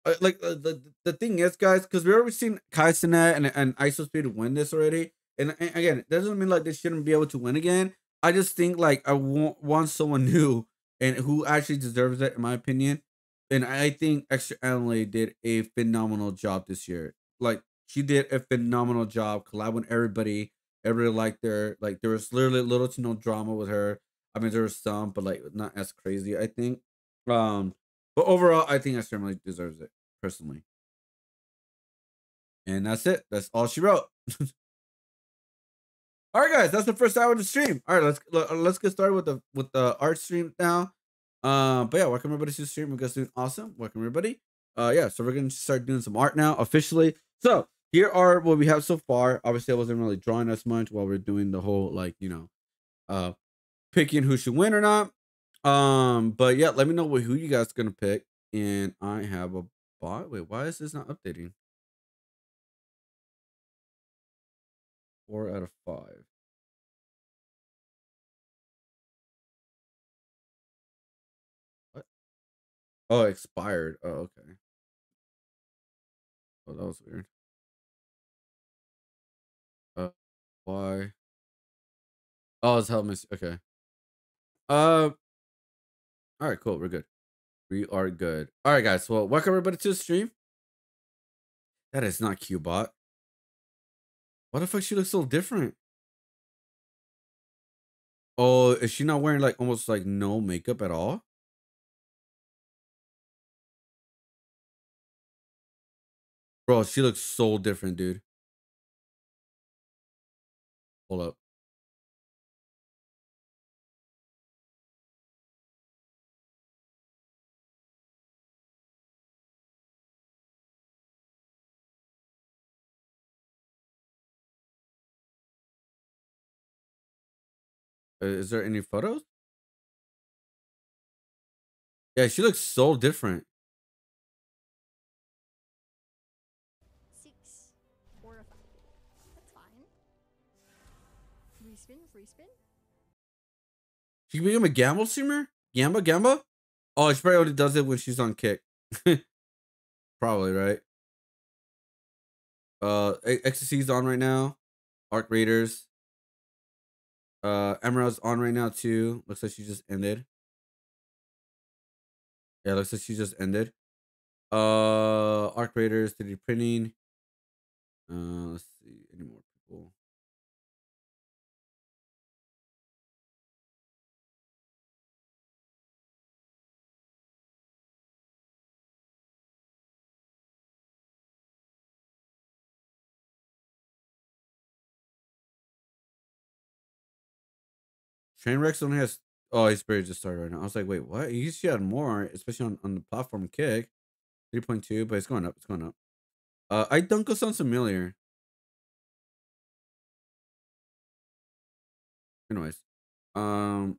The thing is, guys, because we already seen Kaisenet and ISO Speed win this already, and again, it doesn't mean like they shouldn't be able to win again. I just think like I want someone new and who actually deserves it, in my opinion. And I think Extra Emily did a phenomenal job this year. Like she did a phenomenal job collabing with everybody. Everybody liked her. Like there was literally little to no drama with her. I mean, there was some, but like not as crazy. I think. Um, but overall, I think Esther Emily deserves it personally. And that's it. That's all she wrote. All right, guys, that's the first hour of the stream. All right, let's get started with the art stream now. But yeah, welcome everybody to the stream. We're guys doing awesome. Welcome everybody. Yeah, so we're gonna start doing some art now officially. So here are what we have so far. Obviously, I wasn't really drawing as much while we're doing the whole like picking who should win or not. But yeah, let me know who you guys gonna pick. And I have a bot. Wait, why is this not updating? 4 out of 5. What? Oh, expired. Oh, okay. Oh, that was weird. Why? Oh, it's help me. Okay. All right, cool. We're good. We are good. All right, guys. Well, welcome everybody to the stream. That is not Qbot. Why the fuck she looks so different? Oh, is she not wearing like almost like no makeup at all? Bro, she looks so different, dude. Hold up. Is there any photos? Yeah, she looks so different. 6 or a 5. That's fine. Free spin, free spin. She can become a gamble streamer? Gamba? Oh, she probably only does it when she's on kick. Probably, right? Ecstasy's on right now. Arc Raiders. Emerald's on right now too. Looks like she just ended. Yeah, looks like she just ended. Arc Raiders, 3D printing. Let's see. Any more people? Trainwrecks only has. Oh, his spirit just started right now. I was like, wait, what? He should have more, especially on the platform kick. 3.2, but it's going up. It's going up. I Dunko sounds familiar. Anyways, um,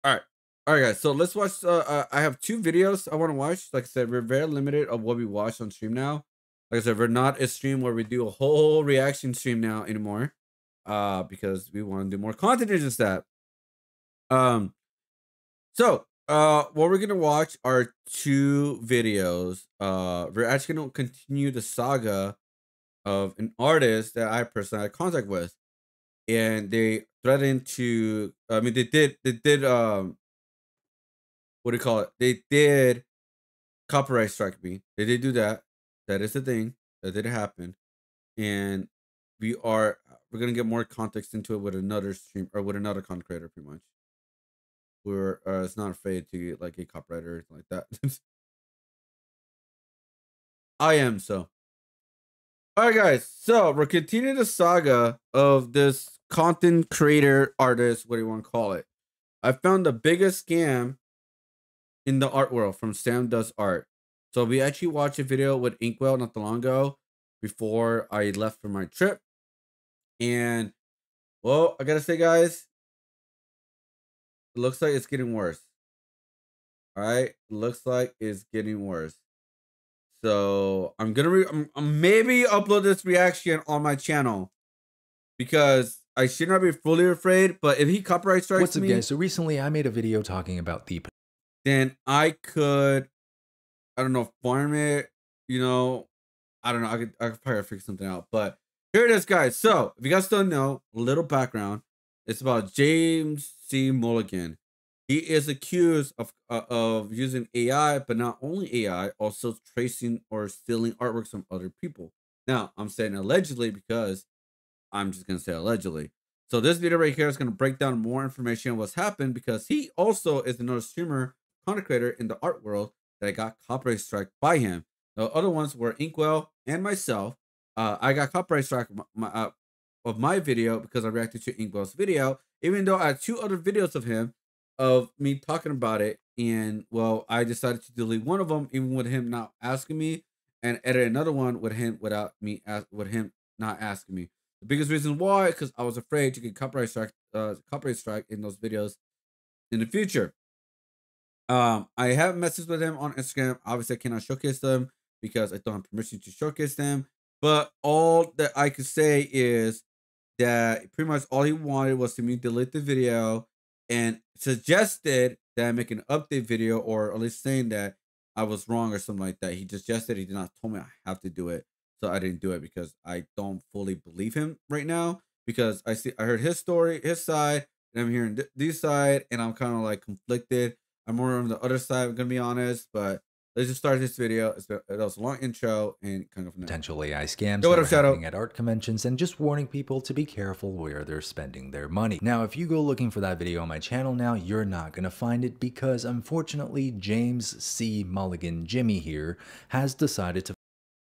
all right, all right, guys. So let's watch. I have 2 videos I want to watch. Like I said, we're very limited of what we watch on stream now. Like I said, we're not a stream where we do a whole reaction stream now anymore. Because we want to do more content than just that. So what we're gonna watch are 2 videos. We're actually gonna continue the saga of an artist that I personally had contact with, and they threatened to. I mean, they did. What do you call it? They did copyright strike me. They did do that. That is the thing that did happen, and we're gonna get more context into it with another stream or with another content creator, pretty much. We're it's not afraid to get like a copyright or anything like that. I am so. All right, guys. So we're continuing the saga of this content creator artist. What do you want to call it? I found the biggest scam in the art world from Sam Does Art. So we actually watched a video with Inkwell not too long ago before I left for my trip. And well, I gotta say, guys, it looks like it's getting worse. All right, looks like it's getting worse. So I'm gonna I'm maybe upload this reaction on my channel because I should not be fully afraid. But if he copyright strikes What's up, me, guys? So recently I made a video talking about the then I could, I don't know, farm it. You know, I don't know. I could probably figure something out. But here it is, guys. So if you guys don't know, a little background. It's about James C. Mulligan. He is accused of using AI, but not only AI, also tracing or stealing artworks from other people. Now, I'm saying allegedly because I'm just gonna say allegedly. So this video right here is gonna break down more information on what's happened because he also is another streamer, content creator in the art world that got copyright struck by him. The other ones were Inkwell and myself. I got copyright struck of my video because I reacted to Inkwell's video, even though I had 2 other videos of him of me talking about it. And well, I decided to delete one of them, even with him not asking me, and edit another one with him without me with him not asking me. The biggest reason why, because I was afraid to get copyright strike in those videos in the future. I have messages with him on Instagram. Obviously, I cannot showcase them because I don't have permission to showcase them. But all that I could say is that pretty much all he wanted was to me delete the video and suggested that I make an update video, or at least saying that I was wrong or something like that. He just suggested, he did not tell me I have to do it. So I didn't do it because I don't fully believe him right now, because I heard his story, his side, and I'm hearing this side, and I'm kind of like conflicted. I'm more on the other side, I'm gonna be honest, but let's just start this video. That was a long intro and kind of potential AI scams Yo, what that up, are Shadow? happening at art conventions, and just warning people to be careful where they're spending their money. Now, if you go looking for that video on my channel now, you're not going to find it because unfortunately James C. Mulligan, Jimmy here, has decided to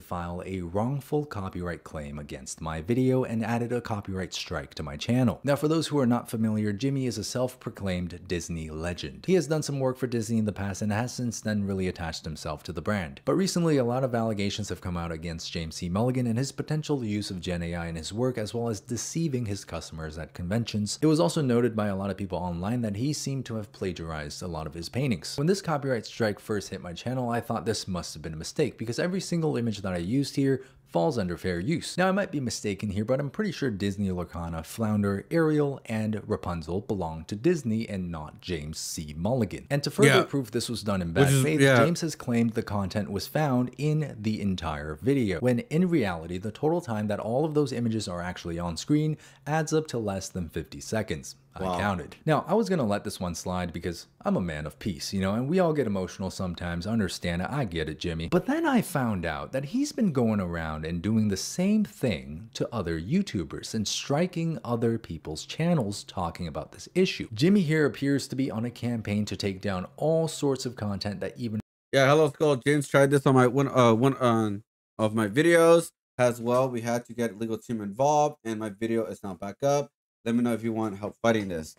file a wrongful copyright claim against my video and added a copyright strike to my channel. Now, for those who are not familiar, Jimmy is a self-proclaimed Disney legend. He has done some work for Disney in the past and has since then really attached himself to the brand. But recently, a lot of allegations have come out against James C. Mulligan and his potential use of Gen AI in his work, as well as deceiving his customers at conventions. It was also noted by a lot of people online that he seemed to have plagiarized a lot of his paintings. When this copyright strike first hit my channel, I thought this must have been a mistake because every single image that I used here falls under fair use. Now, I might be mistaken here, but I'm pretty sure Disney, Lorcana, Flounder, Ariel, and Rapunzel belong to Disney and not James C. Mulligan. And to further prove this was done in bad faith, James has claimed the content was found in the entire video, when in reality, the total time that all of those images are actually on screen adds up to less than 50 seconds. I counted. Now, I was gonna let this one slide because I'm a man of peace, you know, and we all get emotional sometimes. Understand it. I get it, Jimmy. But then I found out that he's been going around and doing the same thing to other YouTubers and striking other people's channels talking about this issue. Jimmy here appears to be on a campaign to take down all sorts of content that even... Yeah, hello, Skull. James tried this on my one of my videos. as well. We had to get legal team involved, and my video is now back up. Let me know if you want help fighting this.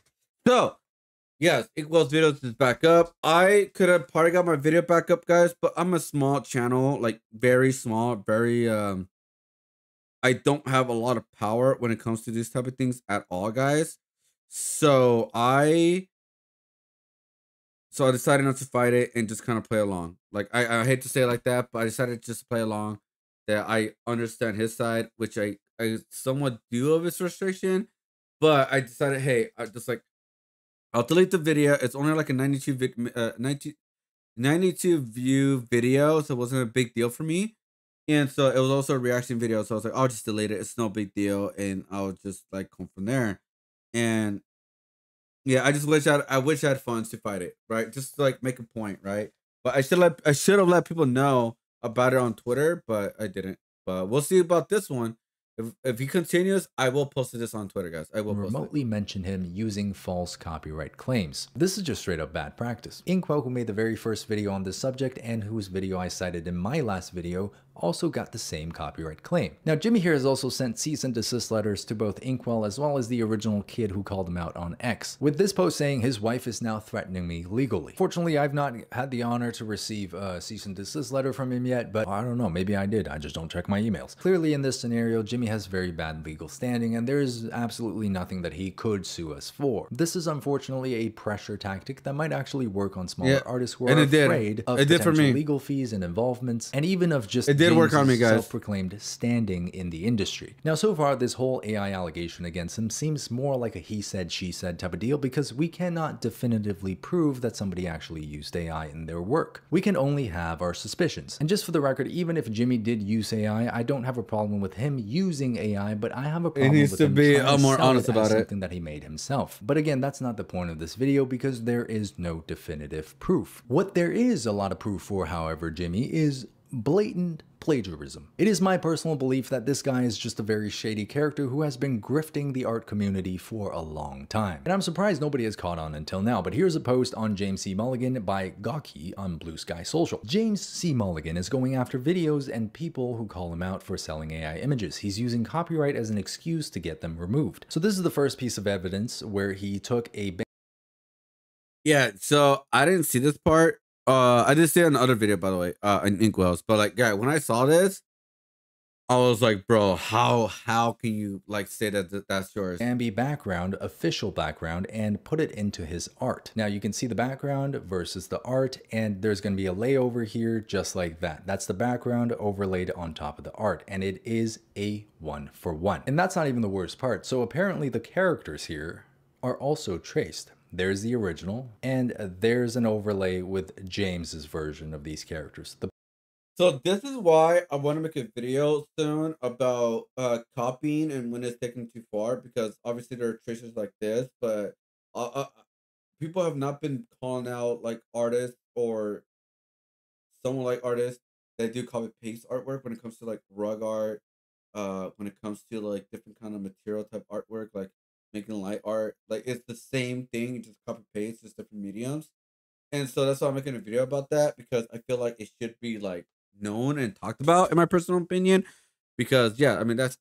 So, yes, Equals Videos is back up. I could have probably got my video back up, guys, but I'm a small channel, like very small, very I don't have a lot of power when it comes to these type of things at all, guys. So I decided not to fight it and just kind of play along. Like I hate to say it like that, but I decided just to play along. That I understand his side, which I somewhat do of his frustration, but I decided, hey, I just like I'll delete the video. It's only like a 92 view video, so it wasn't a big deal for me. And so it was also a reaction video, so I was like, I'll just delete it. It's no big deal, and I'll just like come from there. And yeah, I just wish I wish I had funds to fight it, right? Just to, like make a point, right? But I should have let people know about it on Twitter, but I didn't. But we'll see about this one. If he continues, I will post this on Twitter, guys. I will remotely mention him using false copyright claims. This is just straight up bad practice. Inkwell, who made the very first video on this subject and whose video I cited in my last video, also got the same copyright claim. Now, Jimmy here has also sent cease and desist letters to both Inkwell as well as the original kid who called him out on X, with this post saying his wife is now threatening me legally. Fortunately, I've not had the honor to receive a cease and desist letter from him yet, but I don't know, maybe I did. I just don't check my emails. Clearly, in this scenario, Jimmy has very bad legal standing, and there is absolutely nothing that he could sue us for. This is unfortunately a pressure tactic that might actually work on smaller artists who are afraid of potential legal fees and involvements, and even of just work on me, guys. Self-proclaimed standing in the industry. Now, so far, this whole AI allegation against him seems more like a he said, she said type of deal, because we cannot definitively prove that somebody actually used AI in their work. We can only have our suspicions. And just for the record, even if Jimmy did use AI, I don't have a problem with him using AI, but I have a problem with him trying to more honest about it. Something that he made himself. But again, that's not the point of this video because there is no definitive proof. What there is a lot of proof for, however, Jimmy, is blatant plagiarism. It is my personal belief that this guy is just a very shady character who has been grifting the art community for a long time. And I'm surprised nobody has caught on until now, but here's a post on James C. Mulligan by Gawky on Blue Sky Social. James C. Mulligan is going after videos and people who call him out for selling AI images. He's using copyright as an excuse to get them removed. So this is the first piece of evidence where he took a... Yeah, so I didn't see this part. I did see it in another video, by the way, in Inkwell's. But like, yeah, when I saw this, I was like, bro, how can you like say that that's yours? Bambi background, official background, and put it into his art. Now you can see the background versus the art, and there's going to be a layover here just like that. That's the background overlaid on top of the art, and it is a 1-for-1. And that's not even the worst part. So apparently the characters here are also traced. There's the original, and there's an overlay with James's version of these characters. So this is why I want to make a video soon about copying and when it's taken too far, because obviously there are traces like this, but people have not been calling out like artists or someone like artists that do copy paste artwork when it comes to like rug art, when it comes to like different kind of material type artwork, like making light art. Like it's the same thing, you just copy paste, just different mediums. And so that's why I'm making a video about that, because I feel like it should be like known and talked about, in my personal opinion. Because yeah, I mean, that's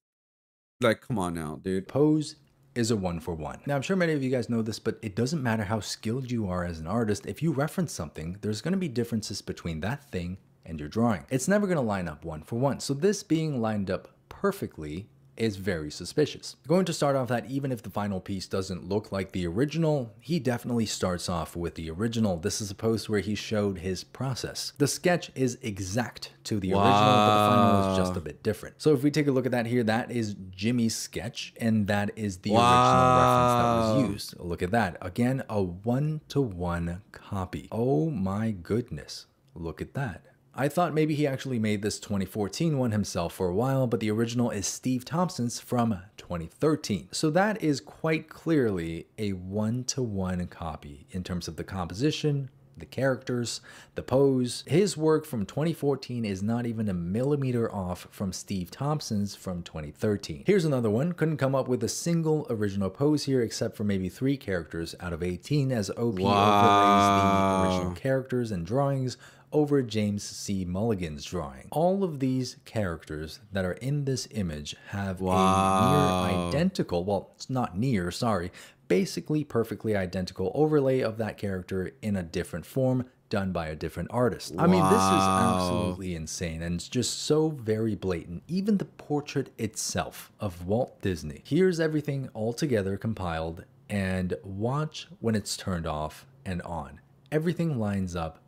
like, come on now, dude. Pose is a 1-for-1. Now I'm sure many of you guys know this, but it doesn't matter how skilled you are as an artist. If you reference something, there's going to be differences between that thing and your drawing. It's never going to line up 1-for-1. So this being lined up perfectly is very suspicious. Going to start off that even if the final piece doesn't look like the original, he definitely starts off with the original. This is a post where he showed his process. The sketch is exact to the original, but the final is just a bit different. So if we take a look at that here, that is Jimmy's sketch, and that is the original reference that was used. Look at that. Again, a 1-to-1 copy. Oh my goodness. Look at that. I thought maybe he actually made this 2014 one himself for a while, but the original is Steve Thompson's from 2013. So that is quite clearly a 1-to-1 copy in terms of the composition, the characters, the pose. His work from 2014 is not even a millimeter off from Steve Thompson's from 2013. Here's another one. Couldn't come up with a single original pose here except for maybe 3 characters out of 18, as OP overlays the original characters and drawings over James C. Mulligan's drawing. All of these characters that are in this image have a near identical, well, it's not near, sorry, basically perfectly identical overlay of that character in a different form, done by a different artist. I mean, this is absolutely insane, and it's just so very blatant. Even the portrait itself of Walt Disney. Here's everything all together compiled, and watch when it's turned off and on. Everything lines up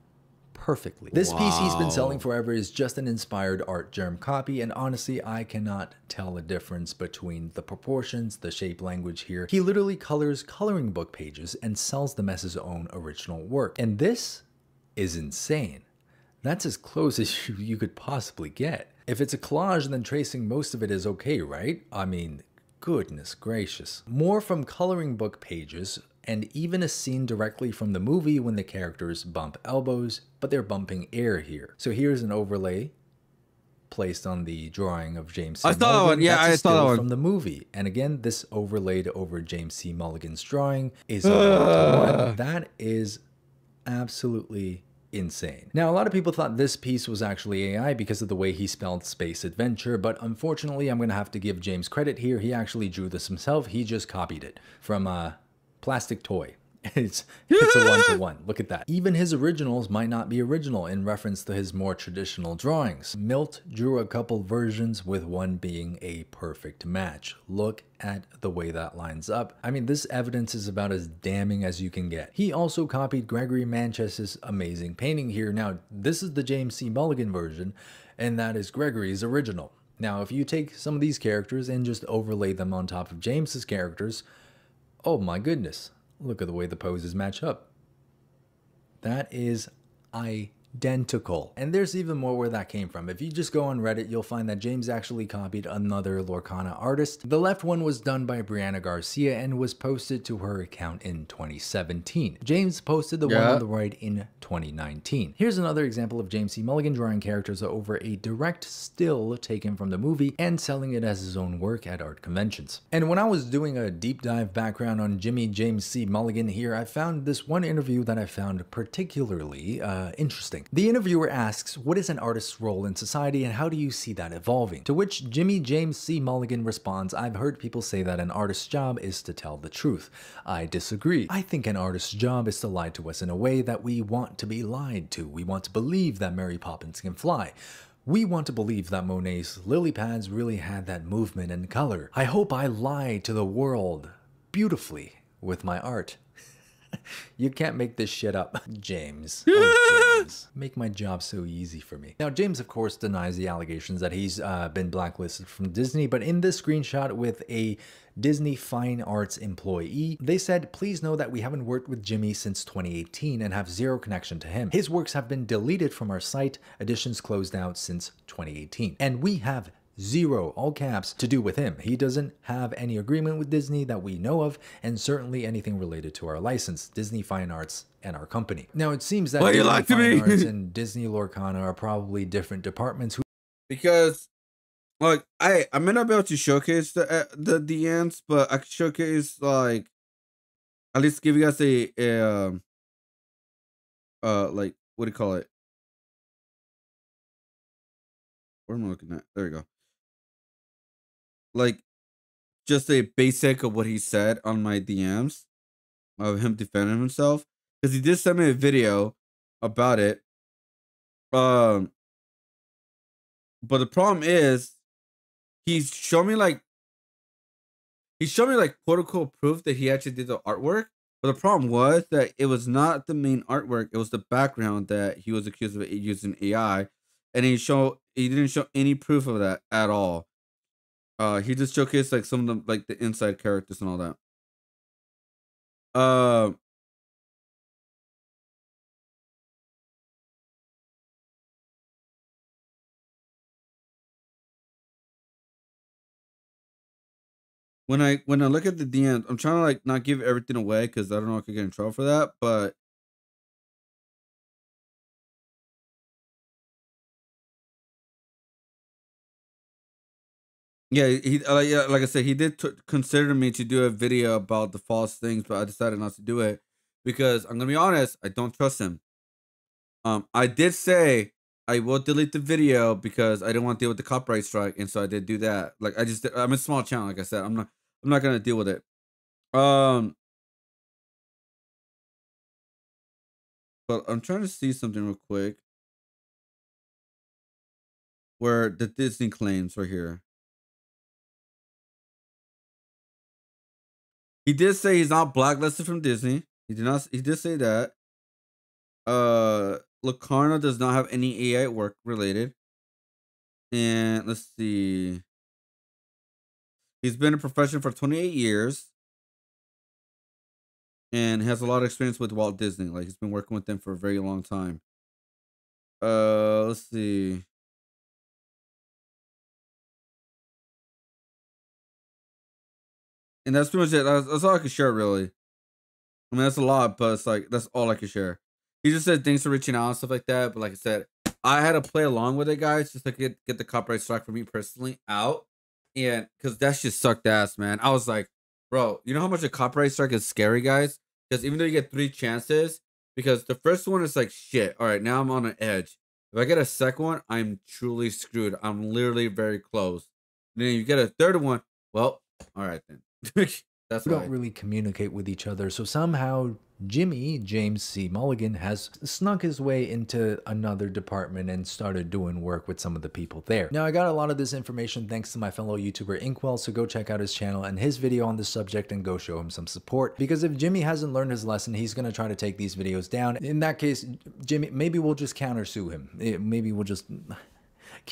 perfectly. This piece he's been selling forever is just an inspired art germ copy, and honestly, I cannot tell the difference between the proportions, the shape language here. He literally colors coloring book pages and sells them as his own original work. And this is insane. That's as close as you could possibly get. If it's a collage, then tracing most of it is okay, right? I mean, goodness gracious. More from coloring book pages, and even a scene directly from the movie when the characters bump elbows, but they're bumping air here. So here's an overlay placed on the drawing of James C. Mulligan. I saw that one. Yeah, I saw that one from the movie. And again, this overlaid over James C. Mulligan's drawing is a 1-to-1. That is absolutely insane. Now, a lot of people thought this piece was actually AI because of the way he spelled space adventure, but unfortunately, I'm going to have to give James credit here. He actually drew this himself. He just copied it from a plastic toy. It's a 1-to-1. Look at that. Even his originals might not be original in reference to his more traditional drawings. Milt drew a couple versions, with one being a perfect match. Look at the way that lines up. I mean, this evidence is about as damning as you can get. He also copied Gregory Manches's amazing painting here. Now, this is the James C. Mulligan version, and that is Gregory's original. Now, if you take some of these characters and just overlay them on top of James's characters, oh my goodness. Look at the way the poses match up. That is identical. And there's even more where that came from. If you just go on Reddit, you'll find that James actually copied another Lorcana artist. The left one was done by Brianna Garcia and was posted to her account in 2017. James posted the one on the right in 2019. Here's another example of James C. Mulligan drawing characters over a direct still taken from the movie and selling it as his own work at art conventions. And when I was doing a deep dive background on James C. Mulligan here, I found this one interview that I found particularly interesting. The interviewer asks, what is an artist's role in society and how do you see that evolving? To which James C. Mulligan responds, I've heard people say that an artist's job is to tell the truth. I disagree. I think an artist's job is to lie to us in a way that we want to be lied to. We want to believe that Mary Poppins can fly. We want to believe that Monet's lily pads really had that movement and color. I hope I lie to the world beautifully with my art. You can't make this shit up. James. Oh, James. Make my job so easy for me. Now, James, of course, denies the allegations that he's been blacklisted from Disney, but in this screenshot with a Disney Fine Arts employee, they said, please know that we haven't worked with Jimmy since 2018 and have zero connection to him. His works have been deleted from our site, editions closed out since 2018. And we have zero, all caps, to do with him. He doesn't have any agreement with Disney that we know of, and certainly anything related to our license, Disney Fine Arts, and our company. Now, it seems that Disney Fine Arts and Disney Lorcana are probably different departments. Because, like, I may not be able to showcase the DMs, but I can showcase, like, at least give you guys a like, what do you call it? Where am I looking at? There you go. Like, just a basic of what he said on my DMs of him defending himself, because he did send me a video about it. But the problem is, he showed me like quote unquote proof that he actually did the artwork. But the problem was that it was not the main artwork; it was the background that he was accused of using AI, and he didn't show any proof of that at all. He just showcased like some of the like the inside characters and all that. When I look at the DMs, I'm trying to like not give everything away because I don't know if I could get in trouble for that, but yeah, yeah, like I said, he did consider me to do a video about the false things, but I decided not to do it because I'm gonna be honest, I don't trust him. I did say I will delete the video because I didn't want to deal with the copyright strike, and so I did do that. Like I'm a small channel, like I said. I'm not gonna deal with it. But I'm trying to see something real quick. Where the Disney claims right here. He did say he's not blacklisted from Disney. He did not. He did say that. Locarno does not have any AI work related. And let's see. He's been a professional for 28 years. And has a lot of experience with Walt Disney. Like he's been working with them for a very long time. Let's see. And that's pretty much it. That's all I can share, really. I mean, that's a lot, but it's like that's all I can share. He just said thanks for reaching out and stuff like that. But like I said, I had to play along with it, guys, just to get the copyright strike for me personally out. And because that shit sucked ass, man. I was like, bro, you know how much a copyright strike is scary, guys? Because even though you get 3 chances, because the first one is like shit. All right, now I'm on an edge. If I get a second one, I'm truly screwed. I'm literally very close. And then you get a third one. Well, all right then. That's We why. don't really communicate with each other, so somehow Jimmy, James C. Mulligan, has snuck his way into another department and started doing work with some of the people there. Now, I got a lot of this information thanks to my fellow YouTuber Inkwell, so go check out his channel and his video on this subject and go show him some support. Because if Jimmy hasn't learned his lesson, he's going to try to take these videos down. In that case, Jimmy, maybe we'll just countersue him. Maybe we'll just...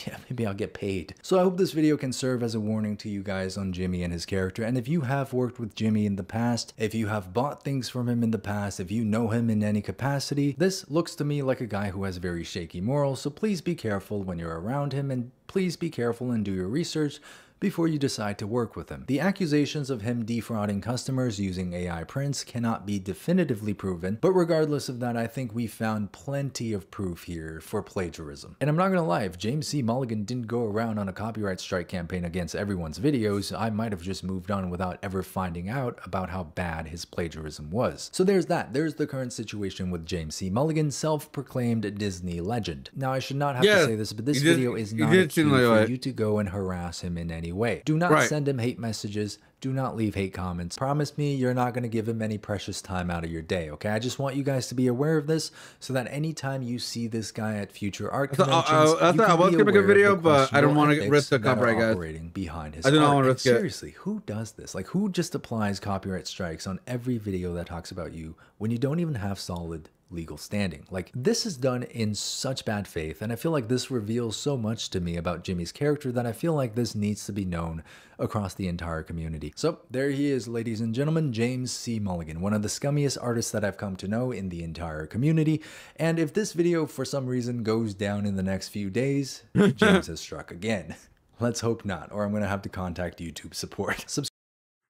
Yeah, maybe I'll get paid. So I hope this video can serve as a warning to you guys on Jimmy and his character. And if you have worked with Jimmy in the past, if you have bought things from him in the past, if you know him in any capacity, this looks to me like a guy who has very shaky morals. So please be careful when you're around him, and please be careful and do your research before you decide to work with him. The accusations of him defrauding customers using AI prints cannot be definitively proven, but regardless of that, I think we found plenty of proof here for plagiarism. And I'm not gonna lie, if James C. Mulligan didn't go around on a copyright strike campaign against everyone's videos, I might have just moved on without ever finding out about how bad his plagiarism was. So there's that. There's the current situation with James C. Mulligan, self-proclaimed Disney legend. Now, I should not have to say this, but this video is not a cue for you to go and harass him in any way. Do not send him hate messages. Do not leave hate comments. Promise me you're not going to give him any precious time out of your day, okay? I just want you guys to be aware of this so that anytime you see this guy at future art conventions, I thought I was going to make a video, but I don't want to risk the copyright, guys. Behind his I do not want to risk it. Seriously, who does this? Like, who just applies copyright strikes on every video that talks about you when you don't even have solid legal standing? Like, this is done in such bad faith, and I feel like this reveals so much to me about Jimmy's character that I feel like this needs to be known across the entire community. So there he is, ladies and gentlemen, James C. Mulligan, one of the scummiest artists that I've come to know in the entire community. And if this video for some reason goes down in the next few days, James has struck again. Let's hope not, or I'm gonna have to contact YouTube support.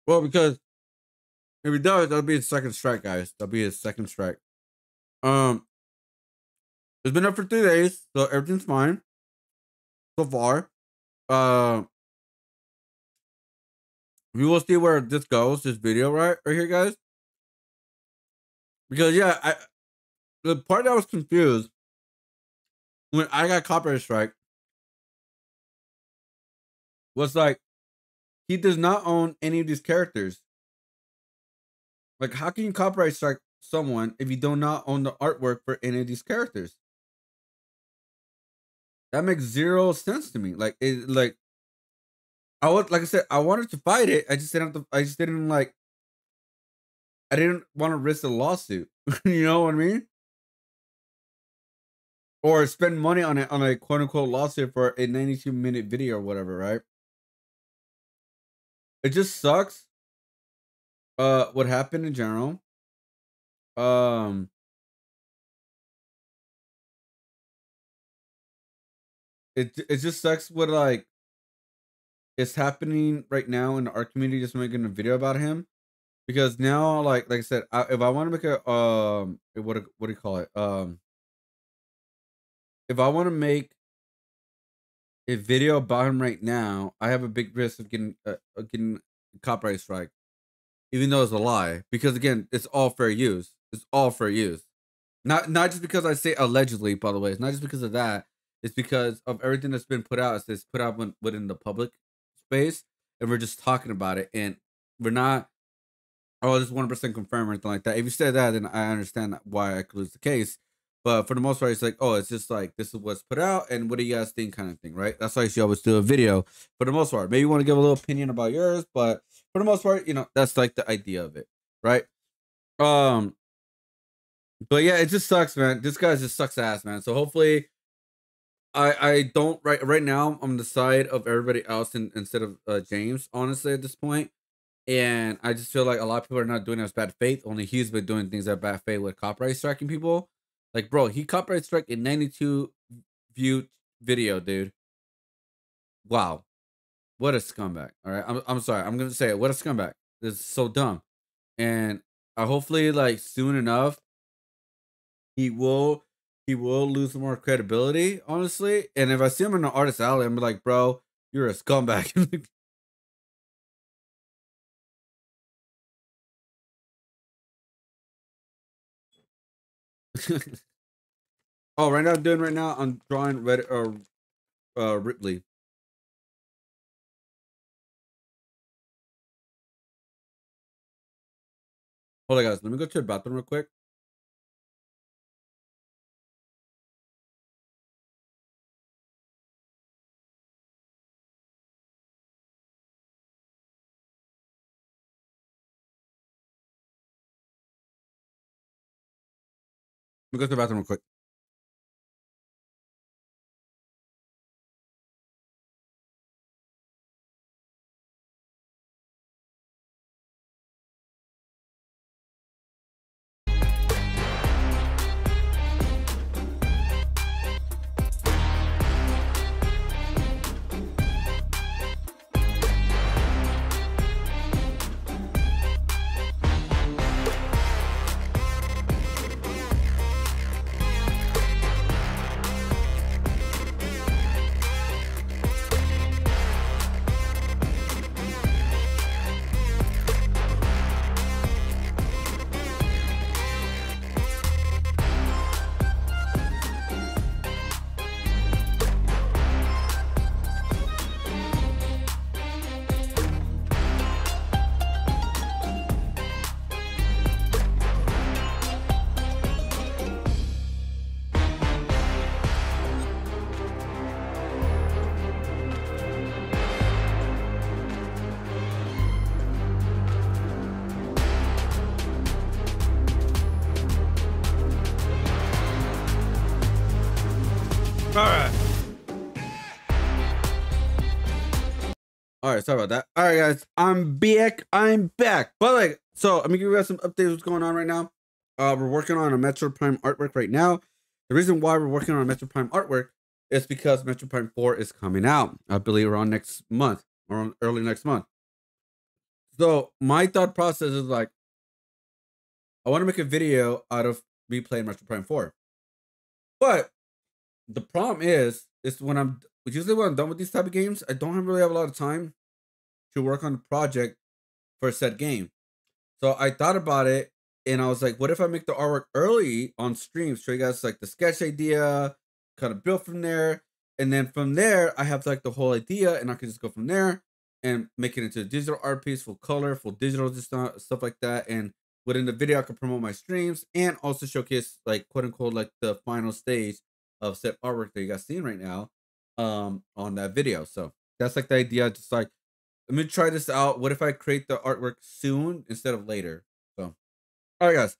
Well, because if he does, that'll be his second strike, guys. That'll be his second strike. It's been up for 3 days, so everything's fine so far. We will see where this goes, this video right here, guys. Because yeah, the part that I was confused when I got copyright strike was like, he does not own any of these characters. Like, how can you copyright strike someone if you do not own the artwork for any of these characters? That makes zero sense to me. Like, like I said, I wanted to fight it. I just didn't I didn't want to risk a lawsuit. You know what I mean? Or spend money on a quote unquote lawsuit for a 92-minute video or whatever, right? It just sucks. What happened in general. It just sucks what like it's happening right now in our community, just making a video about him. Because now, like I said, if I want to make a what do you call it? If I want to make a video about him right now, I have a big risk of getting copyright strike, even though it's a lie. Because again, it's all fair use. It's all fair use. Not just because I say allegedly, by the way. It's not just because of that. It's because of everything that's been put out. It's put out within the public space, and we're just talking about it, and we're not. Oh, this is 1% confirmed or anything like that. If you said that, then I understand why I could lose the case. But for the most part, it's like, oh, it's just like this is what's put out, and what do you guys think, kind of thing, right? That's why you should always do a video. For the most part, maybe you want to give a little opinion about yours, but for the most part, that's like the idea of it, right? Um, but yeah, it just sucks, man. This guy just sucks ass, man. So hopefully, I don't right now. I'm on the side of everybody else instead of James. Honestly, at this point, and I just feel like a lot of people are not doing it as bad faith. Only he's been doing things at bad faith with copyright striking people. Like, bro, he copyright struck a 92 view video, dude. Wow, what a scumbag. All right, I'm sorry. I'm gonna say it. What a scumbag. This is so dumb. And I hopefully, like, soon enough, he will lose more credibility, honestly. And if I see him in the artist alley, I'm like, bro, you're a scumbag. Oh, right now I'm drawing Red Ripley. Hold on, guys. Let me go to the bathroom real quick. Let me go to the bathroom real quick. All right, sorry about that. All right, guys, I'm back. But like, so I'm gonna give you guys some updates. What's going on right now? We're working on a Metro Prime artwork right now. The reason why we're working on a Metro Prime artwork is because Metro Prime 4 is coming out. I believe around next month or early next month. So my thought process is like, I want to make a video out of me playing Metro Prime 4. But the problem is when I'm done with these type of games, I don't really have a lot of time to work on the project for a set game. So I thought about it, and I was like, what if I make the artwork early on stream, show you guys like the sketch idea, kind of build from there, and then from there I have like the whole idea, and I can just go from there and make it into a digital art piece, full color, full digital, just stuff like that. And within the video, I can promote my streams and also showcase, like, quote unquote, like the final stage of set artwork that you guys seeing right now on that video. So that's like the idea. Just like, let me try this out. What if I create the artwork soon instead of later? So, all right, guys.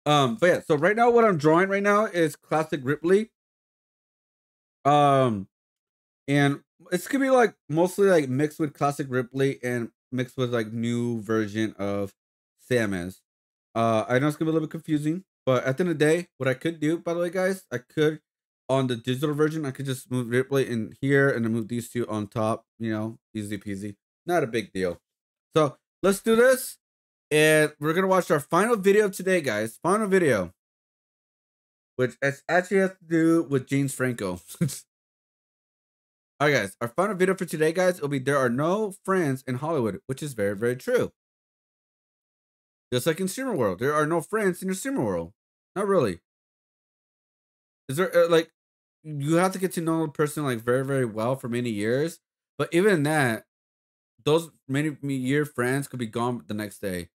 But yeah, so right now what I'm drawing right now is classic Ripley. And it's gonna be like mostly like mixed with classic Ripley and mixed with like new version of Samus. I know it's gonna be a little bit confusing, but at the end of the day, what I could do, by the way, guys, I could, on the digital version, I could just move Ripley in here and then move these two on top, easy peasy. Not a big deal. So let's do this. And we're going to watch our final video today, guys. Final video. Which actually has to do with James Franco. Alright, guys. Our final video for today, guys, will be there are no friends in Hollywood. Which is very, very true. Just like in streamer world. There are no friends in your streamer world. Not really. Is there like you have to get to know a person like very, very well for many years, but even that, those many year friends could be gone the next day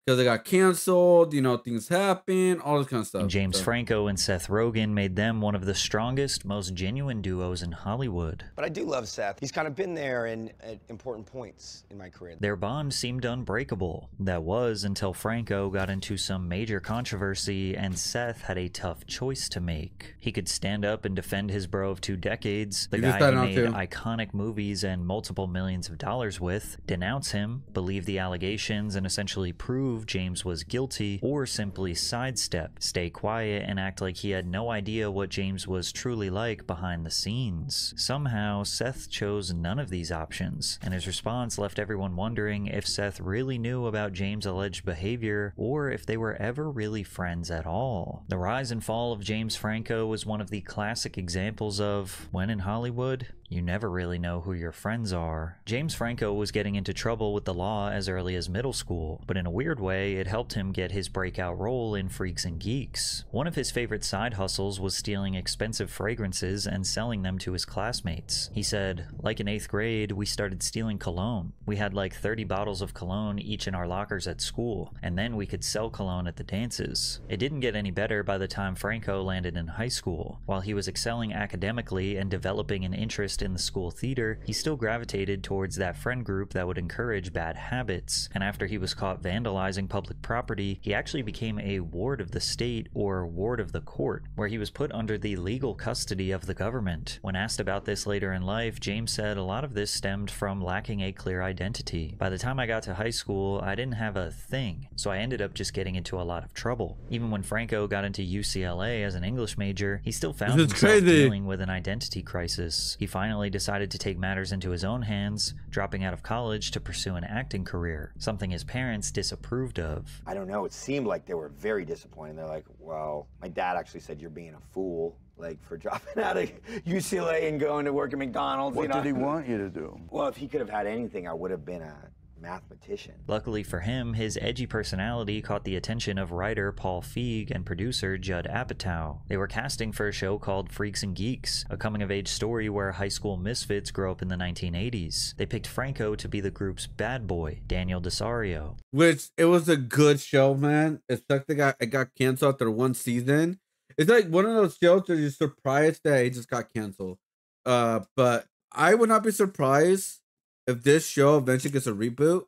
because they got canceled. You know, things happen, all this kind of stuff. And James So. Franco and Seth Rogen made them one of the strongest, most genuine duos in Hollywood. But I do love Seth. He's kind of been there at important points in my career. Their bond seemed unbreakable. That was until Franco got into some major controversy and Seth had a tough choice to make. He could stand up and defend his bro of 2 decades, the guy he made iconic movies and multiple millions of dollars with, denounce him, believe the allegations, and essentially prove James was guilty, or simply sidestep, stay quiet, and act like he had no idea what James was truly like behind the scenes. Somehow, Seth chose none of these options, and his response left everyone wondering if Seth really knew about James' alleged behavior, or if they were ever really friends at all. The rise and fall of James Franco was one of the classic examples of, when in Hollywood, you never really know who your friends are. James Franco was getting into trouble with the law as early as middle school, but in a weird way, it helped him get his breakout role in Freaks and Geeks. One of his favorite side hustles was stealing expensive fragrances and selling them to his classmates. He said, like in 8th grade, we started stealing cologne. We had like 30 bottles of cologne each in our lockers at school, and then we could sell cologne at the dances. It didn't get any better by the time Franco landed in high school. While he was excelling academically and developing an interest in the school theater, he still gravitated towards that friend group that would encourage bad habits, and after he was caught vandalizing public property, he actually became a ward of the state, or ward of the court, where he was put under the legal custody of the government. When asked about this later in life, James said a lot of this stemmed from lacking a clear identity. By the time I got to high school, I didn't have a thing, so I ended up just getting into a lot of trouble. Even when Franco got into UCLA as an English major, he still found himself dealing with an identity crisis. He finally decided to take matters into his own hands, dropping out of college to pursue an acting career, something his parents disapproved of. I don't know, it seemed like they were very disappointed. They're like, well, my dad actually said you're being a fool, like for dropping out of UCLA and going to work at McDonald's. What did he want you to do? Well, if he could have had anything, I would have been a mathematician. Luckily for him, his edgy personality caught the attention of writer Paul Feig and producer Judd Apatow. They were casting for a show called Freaks and Geeks, a coming-of-age story where high school misfits grow up in the 1980s. They picked Franco to be the group's bad boy, Daniel Desario. Which, it was a good show, man. It sucked it got canceled after 1 season. It's like one of those shows that you're surprised that it just got canceled. But I would not be surprised if this show eventually gets a reboot,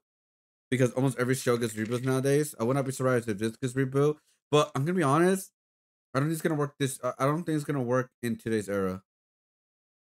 because almost every show gets reboots nowadays. I would not be surprised if this gets reboot. But I'm gonna be honest, I don't think it's gonna work I don't think it's gonna work in today's era.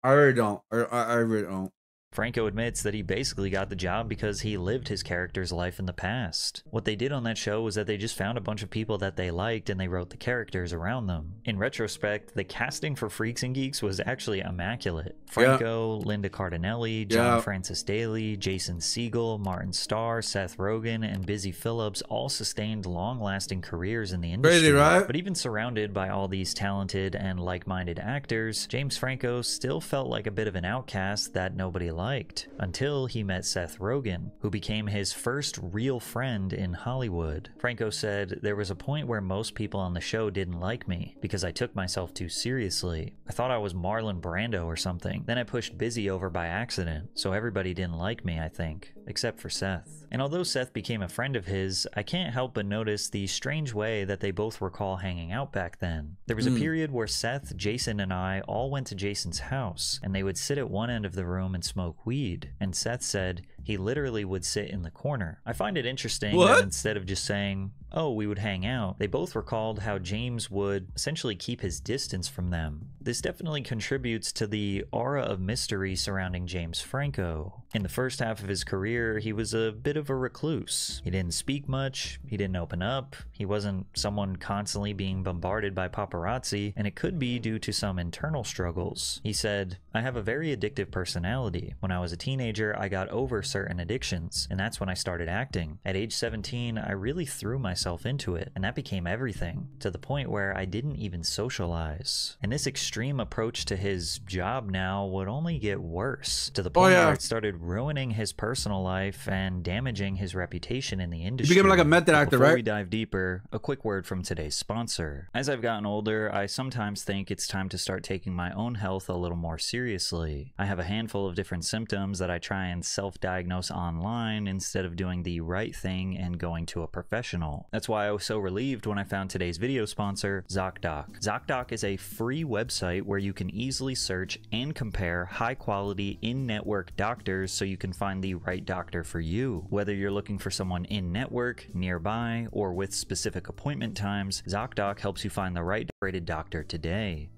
I really don't. I really don't. Franco admits that he basically got the job because he lived his character's life in the past. What they did on that show was that they just found a bunch of people that they liked and they wrote the characters around them. In retrospect, the casting for Freaks and Geeks was actually immaculate. Franco, Linda Cardinelli, John Francis Daly, Jason Segel, Martin Starr, Seth Rogen, and Busy Phillips all sustained long-lasting careers in the industry. Crazy, right? But even surrounded by all these talented and like-minded actors, James Franco still felt like a bit of an outcast that nobody liked, until he met Seth Rogen, who became his first real friend in Hollywood. Franco said, "There was a point where most people on the show didn't like me because I took myself too seriously. I thought I was Marlon Brando or something. Then I pushed Busy over by accident, so everybody didn't like me, I think, except for Seth." And although Seth became a friend of his, I can't help but notice the strange way that they both recall hanging out back then. There was a period where Seth, Jason, and I all went to Jason's house, and they would sit at one end of the room and smoke weed, and Seth said he literally would sit in the corner. I find it interesting that instead of just saying, "Oh, we would hang out," they both recalled how James would essentially keep his distance from them. This definitely contributes to the aura of mystery surrounding James Franco. In the first half of his career, he was a bit of a recluse. He didn't speak much, he didn't open up, he wasn't someone constantly being bombarded by paparazzi, and it could be due to some internal struggles. He said, "I have a very addictive personality. When I was a teenager, I got over certain certain addictions, and that's when I started acting. At age 17, I really threw myself into it, and that became everything, to the point where I didn't even socialize. And this extreme approach to his job now would only get worse, to the point where it started ruining his personal life and damaging his reputation in the industry. You became like a method actor, right? Before we dive deeper, a quick word from today's sponsor. As I've gotten older, I sometimes think it's time to start taking my own health a little more seriously. I have a handful of different symptoms that I try and self-diagnose online instead of doing the right thing and going to a professional. That's why I was so relieved when I found today's video sponsor, ZocDoc. ZocDoc is a free website where you can easily search and compare high-quality in-network doctors so you can find the right doctor for you. Whether you're looking for someone in-network, nearby, or with specific appointment times, ZocDoc helps you find the right rated doctor today.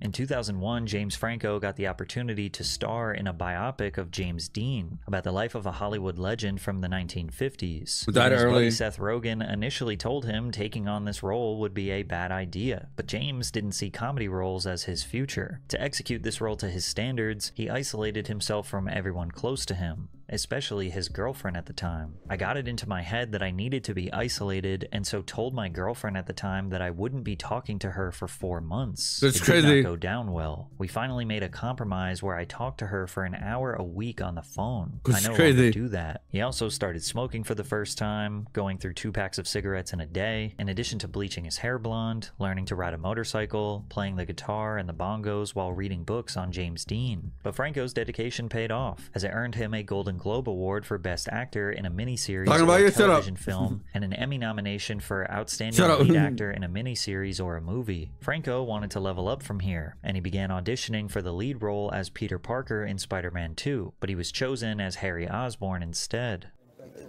In 2001, James Franco got the opportunity to star in a biopic of James Dean about the life of a Hollywood legend from the 1950s. His buddy Seth Rogen initially told him taking on this role would be a bad idea, but James didn't see comedy roles as his future. To execute this role to his standards, he isolated himself from everyone close to him, especially his girlfriend at the time. I got it into my head that I needed to be isolated, and so told my girlfriend at the time that I wouldn't be talking to her for 4 months. That's crazy. Did not go down well. We finally made a compromise where I talked to her for an hour a week on the phone. I no longer do that. He also started smoking for the first time, going through 2 packs of cigarettes in a day, in addition to bleaching his hair blonde, learning to ride a motorcycle, playing the guitar and the bongos while reading books on James Dean. But Franco's dedication paid off, as it earned him a Golden Globe Award for Best Actor in a miniseries or a television film, and an Emmy nomination for Outstanding Lead Actor in a miniseries or a movie. Franco wanted to level up from here, and he began auditioning for the lead role as Peter Parker in Spider-Man 2, but he was chosen as Harry Osborn instead.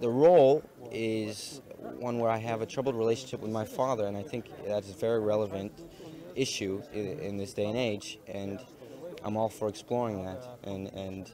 The role is one where I have a troubled relationship with my father, and I think that's a very relevant issue in this day and age, and I'm all for exploring that, and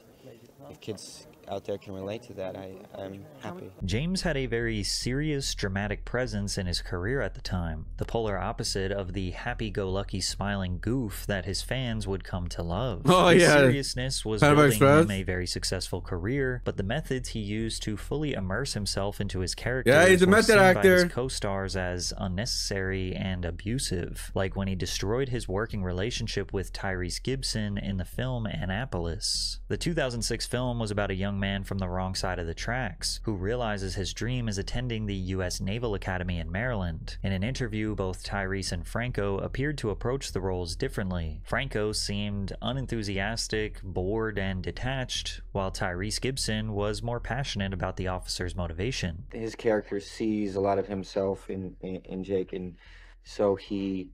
if kids out there can relate to that, I'm happy. James had a very serious, dramatic presence in his career at the time, the polar opposite of the happy-go-lucky smiling goof that his fans would come to love. His seriousness was building him a very successful career, but the methods he used to fully immerse himself into his character he's a method actor. By his co-stars as unnecessary and abusive, like when he destroyed his working relationship with Tyrese Gibson in the film Annapolis. The 2006 film was about a young man from the wrong side of the tracks who realizes his dream is attending the U.S. Naval Academy in Maryland. In an interview, both Tyrese and Franco appeared to approach the roles differently. Franco seemed unenthusiastic, bored, and detached, while Tyrese Gibson was more passionate about the officer's motivation. His character sees a lot of himself in Jake, and so he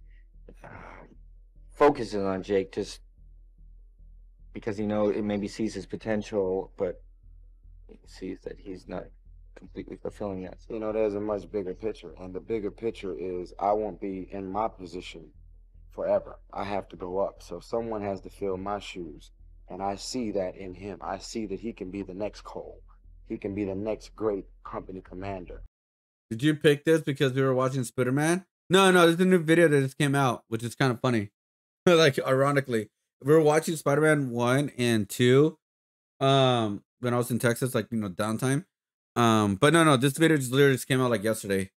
focuses on Jake just because he knows it maybe sees his potential, but he sees that he's not completely fulfilling that. You know, there's a much bigger picture, and the bigger picture is I won't be in my position forever. I have to go up, so someone has to fill my shoes, and I see that in him. I see that he can be the next Cole. He can be the next great company commander. Did you pick this because we were watching Spider-Man? No, this is a new video that just came out, which is kind of funny. Like, ironically, we were watching Spider-Man 1 and 2 when I was in Texas, like, you know, downtime. But no, this video just literally just came out like yesterday.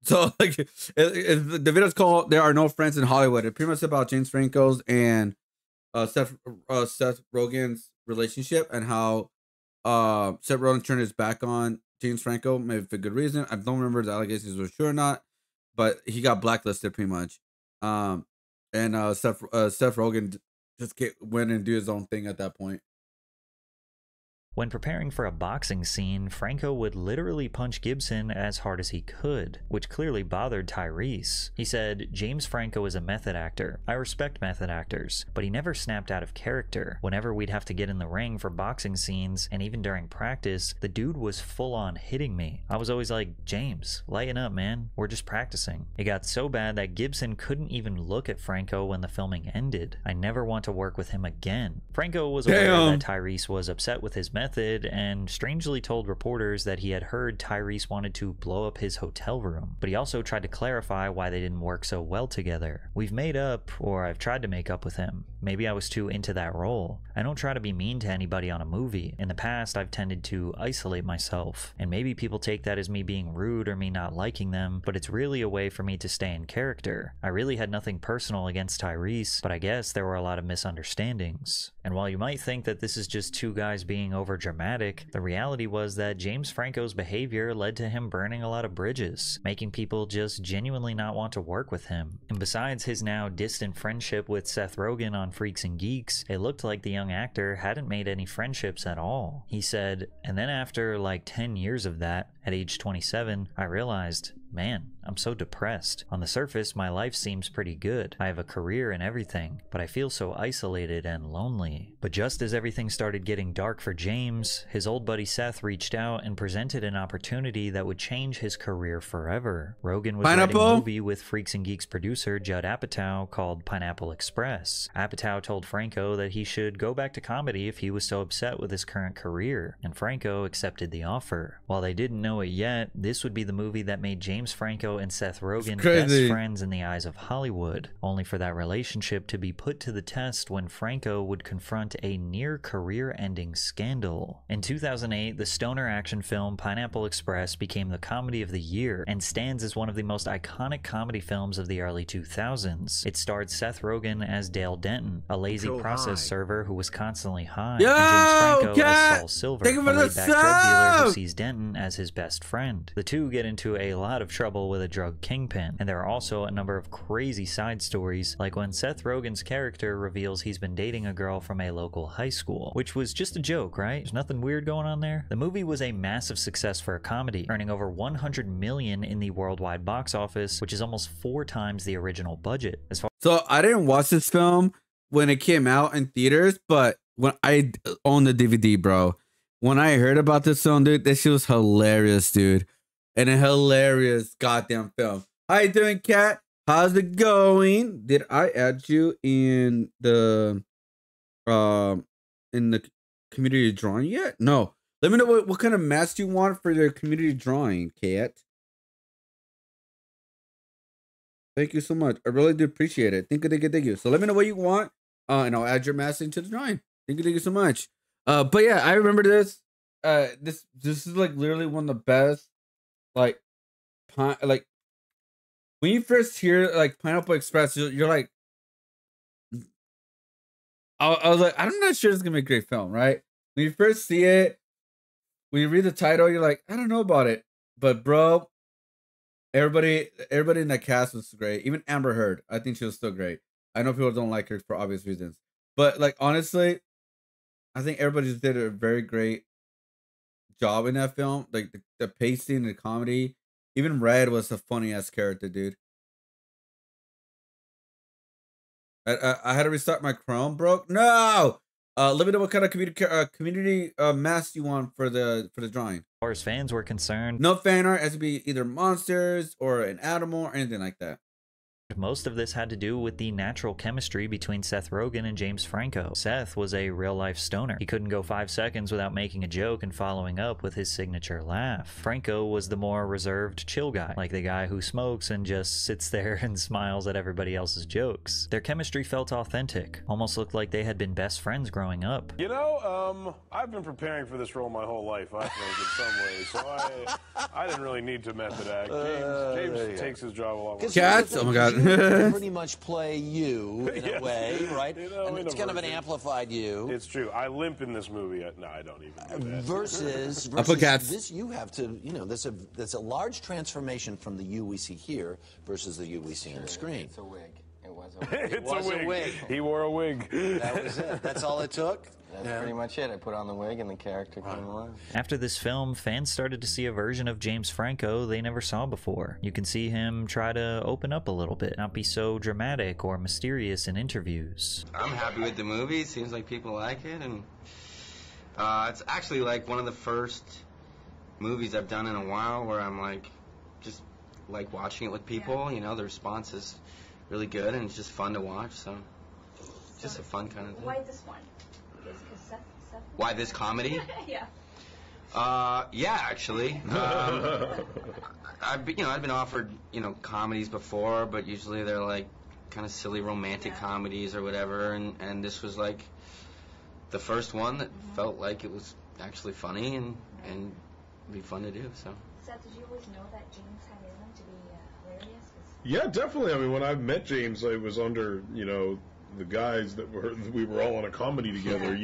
So like the video's called "There Are No Friends in Hollywood." It pretty much about James Franco's and Seth Rogen's relationship, and how Seth Rogen turned his back on James Franco, maybe for good reason. I don't remember if the allegations were true or not, but he got blacklisted pretty much. And Seth Rogen just went and do his own thing at that point. When preparing for a boxing scene, Franco would literally punch Gibson as hard as he could, which clearly bothered Tyrese. He said, "James Franco is a method actor. I respect method actors, but he never snapped out of character. Whenever we'd have to get in the ring for boxing scenes, and even during practice, the dude was full on hitting me. I was always like, James, lighten up, man. We're just practicing." It got so bad that Gibson couldn't even look at Franco when the filming ended. "I never want to work with him again." Franco was aware that Tyrese was upset with his method and strangely told reporters that he had heard Tyrese wanted to blow up his hotel room, but he also tried to clarify why they didn't work so well together. We've made up, or I've tried to make up with him. Maybe I was too into that role. I don't try to be mean to anybody on a movie. In the past, I've tended to isolate myself, and maybe people take that as me being rude or me not liking them, but it's really a way for me to stay in character. I really had nothing personal against Tyrese, but I guess there were a lot of misunderstandings. And while you might think that this is just two guys being over dramatic, the reality was that James Franco's behavior led to him burning a lot of bridges, making people just genuinely not want to work with him. And besides his now distant friendship with Seth Rogen on Freaks and Geeks, it looked like the young actor hadn't made any friendships at all. He said, and then after like 10 years of that, at age 27, I realized, man, I'm so depressed. On the surface, my life seems pretty good. I have a career and everything, but I feel so isolated and lonely. But just as everything started getting dark for James, his old buddy Seth reached out and presented an opportunity that would change his career forever. Rogen was writing a movie with Freaks and Geeks producer Judd Apatow called Pineapple Express. Apatow told Franco that he should go back to comedy if he was so upset with his current career, and Franco accepted the offer. While they didn't know it yet, this would be the movie that made James Franco and Seth Rogen best friends in the eyes of Hollywood, only for that relationship to be put to the test when Franco would confront a near career-ending scandal. In 2008, the stoner action film Pineapple Express became the comedy of the year and stands as one of the most iconic comedy films of the early 2000s. It starred Seth Rogen as Dale Denton, a lazy process server who was constantly high, and James Franco as Saul Silver, a laid-back drug dealer who sees Denton as his best friend. The two get into a lot of trouble with a drug kingpin, and there are also a number of crazy side stories, like when Seth Rogen's character reveals he's been dating a girl from a local high school, which was just a joke, right? There's nothing weird going on there. The movie was a massive success for a comedy, earning over $100 million in the worldwide box office, which is almost 4 times the original budget. So I didn't watch this film when it came out in theaters, but when I owned the DVD, bro, when I heard about this film, dude, this shit was hilarious, dude. And a hilarious goddamn film. How you doing, Kat? How's it going? Did I add you in the community drawing yet? No. Let me know what kind of mask you want for your community drawing, Kat. Thank you so much. I really do appreciate it. Thank you. So let me know what you want, and I'll add your mask into the drawing. Thank you so much. But yeah, I remember this. This is like literally one of the best. Like when you first hear like Pineapple Express, you're like, I was like, I'm not sure it's gonna be a great film, right? When you first see it, when you read the title, you're like, I don't know about it, but bro, everybody in that cast was great. Even Amber Heard, I think she was still great. I know people don't like her for obvious reasons, but like honestly, I think everybody just did a very great job in that film. Like the pacing, the comedy. Even Red was a funny ass character, dude. I had to restart my Chrome, bro. No. Let me know what kind of community mask you want for the drawing. As far as fans were concerned, no fan art. It has to be either monsters or an animal or anything like that. Most of this had to do with the natural chemistry between Seth Rogen and James Franco. Seth was a real-life stoner. He couldn't go 5 seconds without making a joke and following up with his signature laugh. Franco was the more reserved, chill guy, like the guy who smokes and just sits there and smiles at everybody else's jokes. Their chemistry felt authentic, almost looked like they had been best friends growing up. You know, I've been preparing for this role my whole life, I think, in some ways, so I didn't really need to method act. James takes his job a lot more. Cats? Oh my god. Pretty much play you in a way, right? You know, and it's kind of an amplified you. It's true. I limp in this movie. No, I don't even do that. Versus I put cats. This, you have to, you know, there's a large transformation from the you we see here versus the you we see on the screen. It's a wig. It was a wig. He wore a wig. That was it. That's all it took? That's pretty much it. I put on the wig and the character came alive. After this film, fans started to see a version of James Franco they never saw before. You can see him try to open up a little bit, not be so dramatic or mysterious in interviews. I'm happy with the movie. Seems like people like it, and it's actually like one of the first movies I've done in a while where I'm like, just like watching it with people. You know, the response is really good and it's just fun to watch. So, just a fun kind of thing. Why this one? Because Why this comedy? Yeah. Yeah, actually. I've been offered, comedies before, but usually they're like kind of silly romantic comedies or whatever, and this was like the first one that felt like it was actually funny and be fun to do. So. Seth, did you always know that James had in him to be hilarious? Yeah, definitely. I mean, when I met James, I was under, the guys we were all on a comedy together,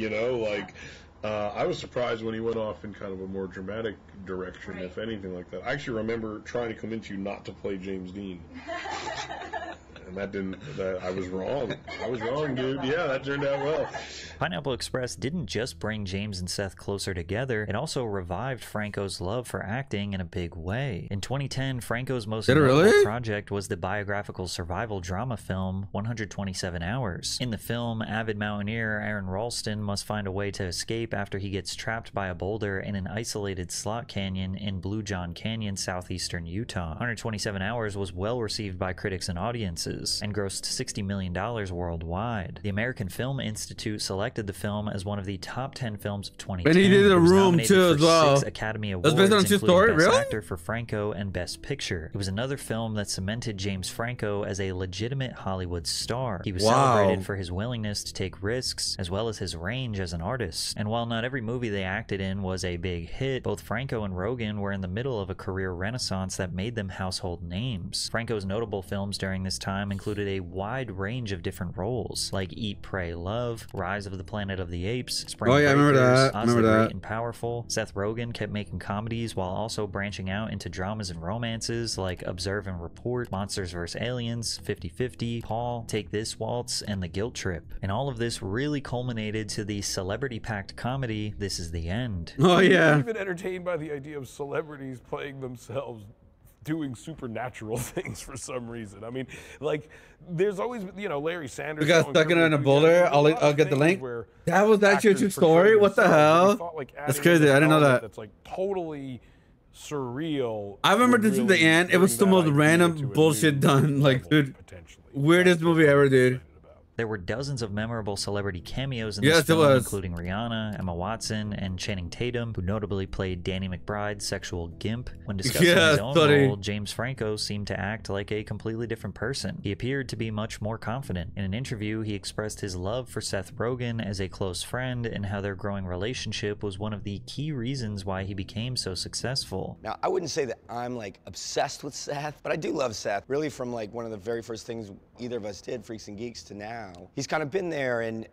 I was surprised when he went off in kind of a more dramatic direction, if anything like that. I actually remember trying to convince you not to play James Dean. And I was wrong. I was wrong, dude. Yeah, that turned out well. Pineapple Express didn't just bring James and Seth closer together, it also revived Franco's love for acting in a big way. In 2010, Franco's most notable project was the biographical survival drama film 127 Hours. In the film, avid mountaineer Aaron Ralston must find a way to escape after he gets trapped by a boulder in an isolated slot canyon in Blue John Canyon, southeastern Utah. 127 Hours was well received by critics and audiences, and grossed $60 million worldwide. The American Film Institute selected the film as one of the top 10 films of 2010. And he did The Room too as well. 6 Academy Awards, that's based on his story, Best really? Actor for Franco and Best Picture. It was another film that cemented James Franco as a legitimate Hollywood star. He was celebrated for his willingness to take risks, as well as his range as an artist. And while not every movie they acted in was a big hit, both Franco and Rogen were in the middle of a career renaissance that made them household names. Franco's notable films during this time included a wide range of different roles, like Eat, Pray, Love, Rise of the Planet of the Apes, Spring Breakers, I remember that. Oz the Great and Powerful. Seth Rogen kept making comedies while also branching out into dramas and romances like Observe and Report, Monsters vs. Aliens, 50-50, Paul, Take This Waltz, and The Guilt Trip. And all of this really culminated to the celebrity-packed comedy This Is the End. Oh yeah. I'm even entertained by the idea of celebrities playing themselves doing supernatural things for some reason. I mean, like, there's always, Larry Sanders. We got stuck in a boulder. I'll get the link. That was actually a true story? What the hell? That's crazy. I didn't know that. That's like totally surreal. I remember this is the end. It was the most random bullshit done. Like, dude, weirdest movie ever, dude. There were dozens of memorable celebrity cameos in this film, including Rihanna, Emma Watson, and Channing Tatum, who notably played Danny McBride's sexual gimp. When discussing his own role, James Franco seemed to act like a completely different person. He appeared to be much more confident. In an interview, he expressed his love for Seth Rogen as a close friend and how their growing relationship was one of the key reasons why he became so successful. Now, I wouldn't say that I'm like obsessed with Seth, but I do love Seth. Really, from like one of the very first things either of us did, Freaks and Geeks, to now. He's kind of been there and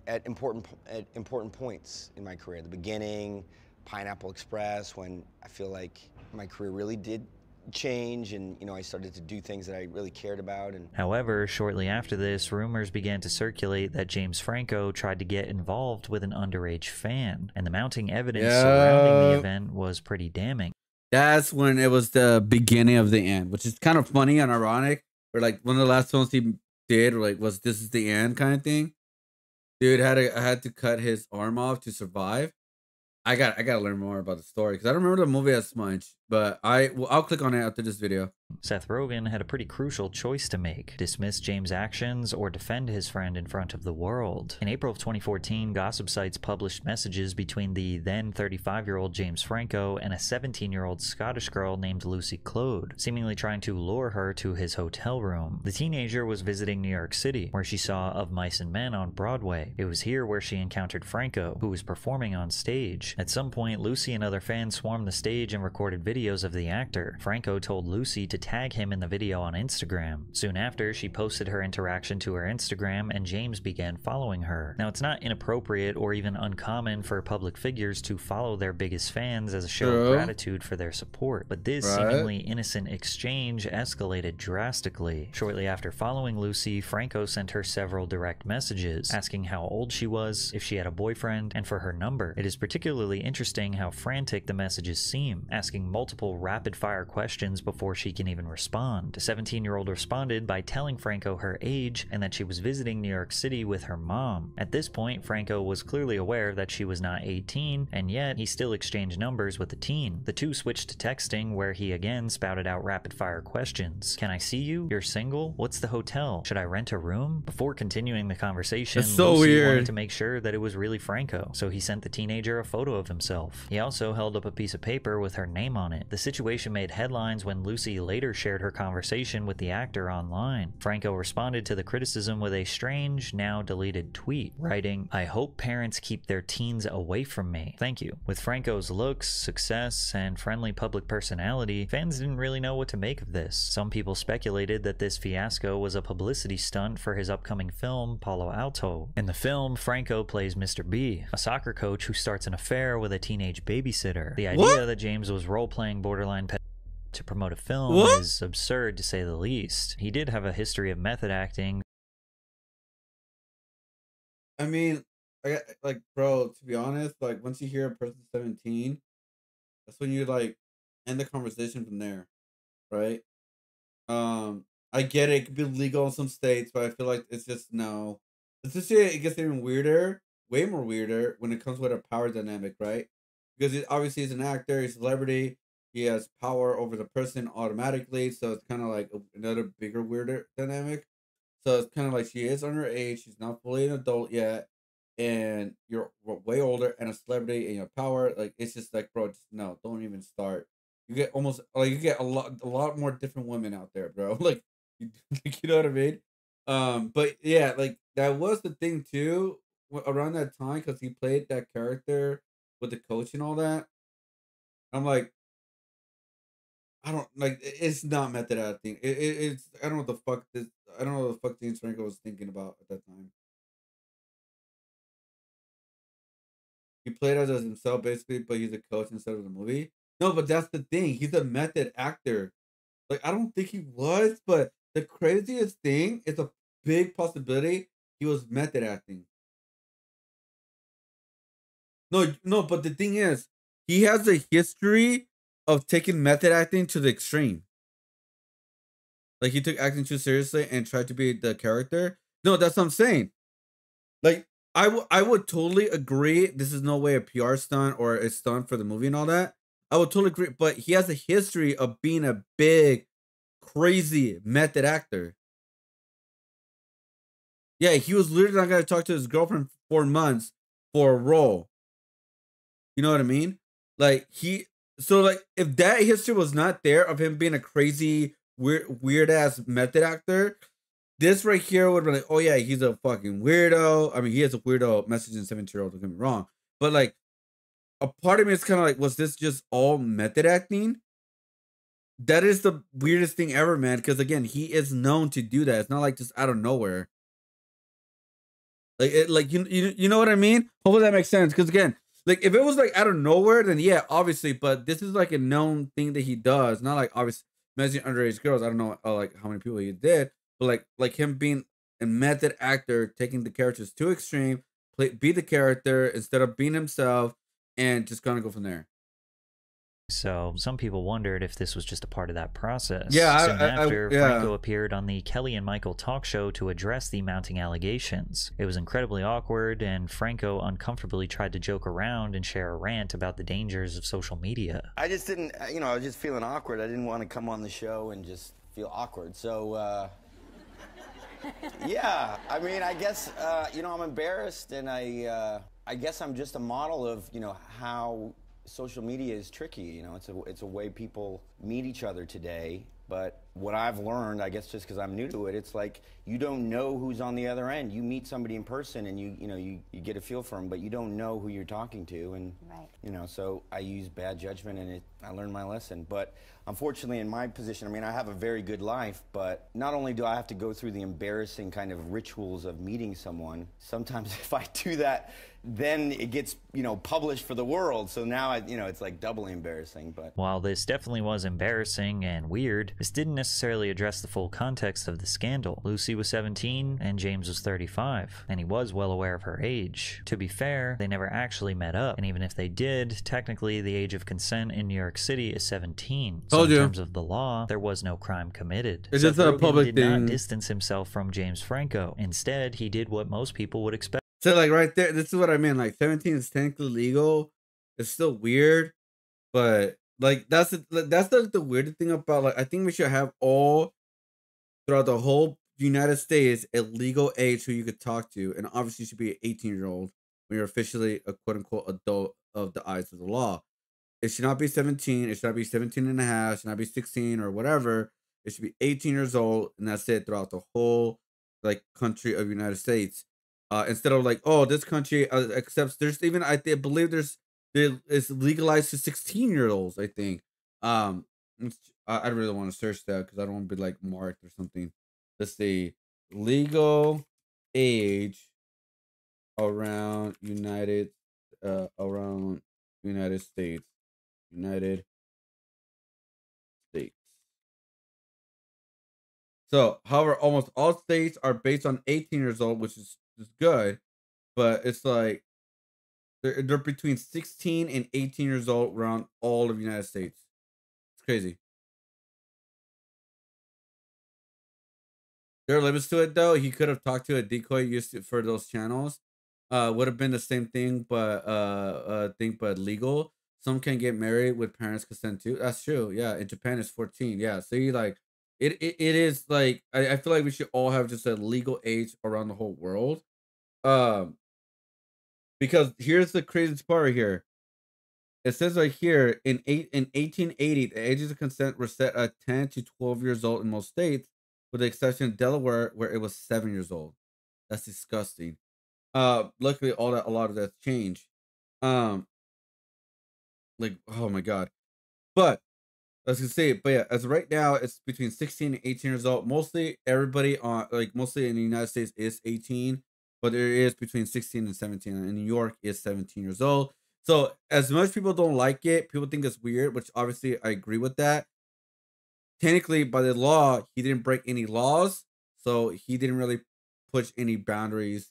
at important points in my career. The beginning, Pineapple Express, when I feel like my career really did change and I started to do things that I really cared about. And however, shortly after this, rumors began to circulate that James Franco tried to get involved with an underage fan, and the mounting evidence surrounding the event was pretty damning. That's when it was the beginning of the end, which is kind of funny and ironic. Or like one of the last films he did, like, was This Is the End kind of thing. Dude, I had to cut his arm off to survive. I gotta learn more about the story because I don't remember the movie as much, but I'll click on it after this video. Seth Rogen had a pretty crucial choice to make: dismiss James' actions or defend his friend in front of the world. In April of 2014, gossip sites published messages between the then 35-year-old James Franco and a 17-year-old Scottish girl named Lucy Claude, seemingly trying to lure her to his hotel room. The teenager was visiting New York City, where she saw Of Mice and Men on Broadway. It was here where she encountered Franco, who was performing on stage. At some point, Lucy and other fans swarmed the stage and recorded videos of the actor. Franco told Lucy to tag him in the video on Instagram. Soon after, she posted her interaction to her Instagram, and James began following her. Now, it's not inappropriate or even uncommon for public figures to follow their biggest fans as a show of gratitude for their support, but this seemingly innocent exchange escalated drastically. Shortly after following Lucy, Franco sent her several direct messages, asking how old she was, if she had a boyfriend, and for her number. It is particularly interesting how frantic the messages seem, asking multiple multiple rapid-fire questions before she can even respond. The 17-year-old responded by telling Franco her age and that she was visiting New York City with her mom. At this point, Franco was clearly aware that she was not 18, and yet he still exchanged numbers with the teen. The two switched to texting, where he again spouted out rapid-fire questions. Can I see you? You're single? What's the hotel? Should I rent a room? Before continuing the conversation, that's so Lucy weird. wanted to make sure that it was really Franco, so he sent the teenager a photo of himself. He also held up a piece of paper with her name on it. The situation made headlines when Lucy later shared her conversation with the actor online. Franco responded to the criticism with a strange, now deleted tweet, writing, "I hope parents keep their teens away from me. Thank you." With Franco's looks, success, and friendly public personality, fans didn't really know what to make of this. Some people speculated that this fiasco was a publicity stunt for his upcoming film, Palo Alto. In the film, Franco plays Mr. B, a soccer coach who starts an affair with a teenage babysitter. The idea that James was role-playing borderline to promote a film is absurd, to say the least. He did have a history of method acting. I mean, like, bro, to be honest, like, once you hear a person 17, that's when you, like, end the conversation from there, right? I get it. It could be legal in some states, but I feel like it's just, no. It's just, it gets even weirder, way more weirder, when it comes with a power dynamic, right? Because obviously he's an actor, he's a celebrity, he has power over the person automatically, so it's kind of like another bigger, weirder dynamic. So it's kind of like she is underage, she's not fully an adult yet, and you're way older and a celebrity and you have power. Like, it's just like, bro, just no, don't even start. You get almost like, you get a lot more different women out there, bro. Like, you know what I mean? But yeah, like, that was the thing too around that time, because he played that character with the coach and all that. I'm like, I don't like. It's not method acting. It's, I don't know what the fuck this. I don't know what the fuck James Franco was thinking about at that time. He played as himself basically, but he's a coach instead of the movie. No, but that's the thing. He's a method actor. Like, I don't think he was, but the craziest thing is a big possibility he was method acting. No, but the thing is, he has a history of taking method acting to the extreme. Like, he took acting too seriously and tried to be the character. No, that's what I'm saying. Like, I would totally agree. This is no way a PR stunt or a stunt for the movie and all that. I would totally agree. But he has a history of being a big, crazy method actor. Yeah, he was literally not going to talk to his girlfriend for 4 months for a role. You know what I mean? Like, so like, if that history was not there of him being a crazy, weird ass method actor, this right here would be like, oh yeah, he's a fucking weirdo. I mean, he has a weirdo messaging 17-year-old, don't get me wrong. But like, a part of me is kind of like, was this just all method acting? That is the weirdest thing ever, man. Because again, he is known to do that. It's not like just out of nowhere. Like, you know what I mean? Hopefully that makes sense. Because again, like, if it was like out of nowhere, then yeah, obviously. But this is like a known thing that he does. Not like obviously messaging underage girls. I don't know like how many people he did, but like him being a method actor, taking the characters to extreme, be the character instead of being himself, and just gonna go from there. So some people wondered if this was just a part of that process. Yeah, Soon after, Franco appeared on the Kelly and Michael talk show to address the mounting allegations. It was incredibly awkward, and Franco uncomfortably tried to joke around and share a rant about the dangers of social media. I just didn't, you know, I was just feeling awkward. I didn't want to come on the show and just feel awkward. So, yeah, I mean, I guess, you know, I'm embarrassed, and I guess I'm just a model of, you know, how social media is tricky. You know, it's a way people meet each other today. But what I've learned, I guess just because I'm new to it, it's like you don't know who's on the other end. You meet somebody in person and you get a feel for them, but you don't know who you're talking to. And you know, so I use bad judgment, and I learned my lesson. But unfortunately, in my position, I mean, I have a very good life, but not only do I have to go through the embarrassing kind of rituals of meeting someone, sometimes if I do that, then it gets, you know, published for the world. So now, you know, it's like doubly embarrassing. But while this definitely was embarrassing and weird, this didn't necessarily address the full context of the scandal. Lucy was 17 and James was 35, and he was well aware of her age. To be fair, they never actually met up, and even if they did, technically the age of consent in New York City is 17. So in terms of the law, there was no crime committed. It's just a public did thing. Not distance himself from James Franco. Instead, he did what most people would expect. So like right there, this is what I mean. Like 17 is technically legal. It's still weird, but like that's the weird thing about, like, I think we should have all throughout the whole United States a legal age who you could talk to, and obviously you should be an 18-year-old when you're officially a quote unquote adult of the eyes of the law. It should not be 17. It should not be 17 and a half. It should not be 16 or whatever. It should be 18 years old, and that's it throughout the whole like country of United States. Instead of like, oh, this country accepts. There's even believe it's legalized to 16-year-olds. I think. I really want to search that because I don't want to be like marked or something. Let's see, legal age around United States. United States. So, however, almost all states are based on 18 years old, which is good, but it's like they're between 16 and 18 years old around all of the United States. It's crazy. There are limits to it, though. He could have talked to a decoy used for those channels. Would have been the same thing, but legal. Some can get married with parents' consent too. That's true. Yeah, in Japan it's 14. Yeah, so you like it is like I feel like we should all have just a legal age around the whole world. Because here's the craziest part right here. It says right here in 1880, the ages of consent were set at 10 to 12 years old in most states, with the exception of Delaware, where it was 7 years old. That's disgusting. Luckily, a lot of that's changed. Like, oh my god. But I was gonna say, but yeah, as of right now, it's between 16 and 18 years old. Mostly everybody mostly in the United States is 18, but there is between 16 and 17. And New York is 17 years old. So as much people don't like it, people think it's weird, which obviously I agree with that. Technically, by the law, he didn't break any laws, so he didn't really push any boundaries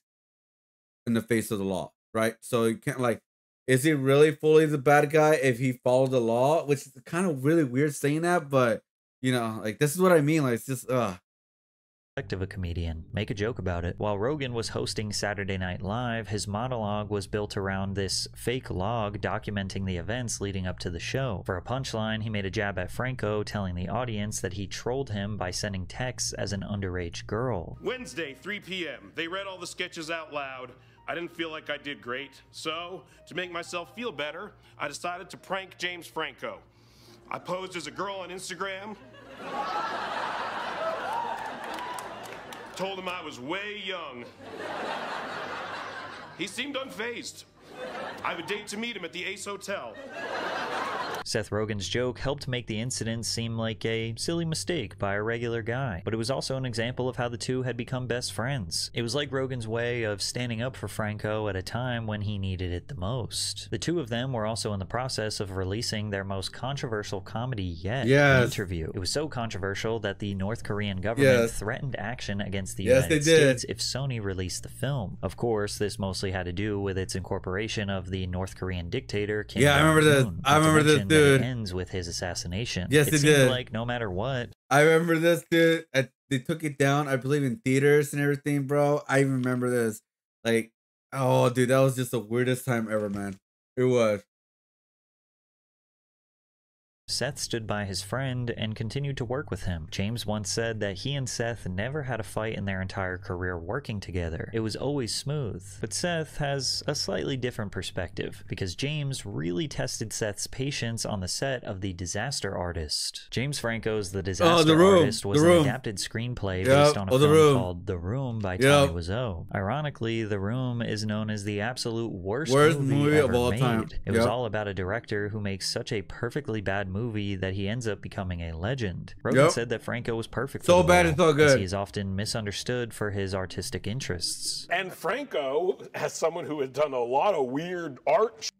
in the face of the law, right? So you can't like, is he really fully the bad guy if he followed the law? Which is kind of really weird saying that, but you know, like this is what I mean. Like it's just Of a comedian. Make a joke about it. While Rogan was hosting Saturday Night Live, his monologue was built around this fake log documenting the events leading up to the show. For a punchline, he made a jab at Franco, telling the audience that he trolled him by sending texts as an underage girl. Wednesday, 3 p.m. They read all the sketches out loud. I didn't feel like I did great, so to make myself feel better, I decided to prank James Franco. I posed as a girl on Instagram. Told him I was way young. He seemed unfazed. I have a date to meet him at the Ace Hotel. Seth Rogen's joke helped make the incident seem like a silly mistake by a regular guy, but it was also an example of how the two had become best friends. It was like Rogen's way of standing up for Franco at a time when he needed it the most. The two of them were also in the process of releasing their most controversial comedy yet, An Interview. It was so controversial that the North Korean government threatened action against the United States if Sony released the film. Of course, this mostly had to do with its incorporation of the North Korean dictator Kim Jong-un. I remember this. I remember this, dude. It ends with his assassination. Yes, it seemed like no matter what. I remember this, dude. They took it down, I believe, in theaters and everything, bro. I even remember this. Like, oh, dude, that was just the weirdest time ever, man. It was. Seth stood by his friend and continued to work with him. James once said that he and Seth never had a fight in their entire career working together. It was always smooth. But Seth has a slightly different perspective, because James really tested Seth's patience on the set of The Disaster Artist. James Franco's The Disaster Artist was an adapted screenplay based on a film called The Room by Tommy Wiseau. Ironically, The Room is known as the absolute worst movie ever of all time. It was all about a director who makes such a perfectly bad movie that he ends up becoming a legend. Rogen said that Franco was perfect for the bad role, it's all good. He is often misunderstood for his artistic interests. And Franco, as someone who has done a lot of weird art,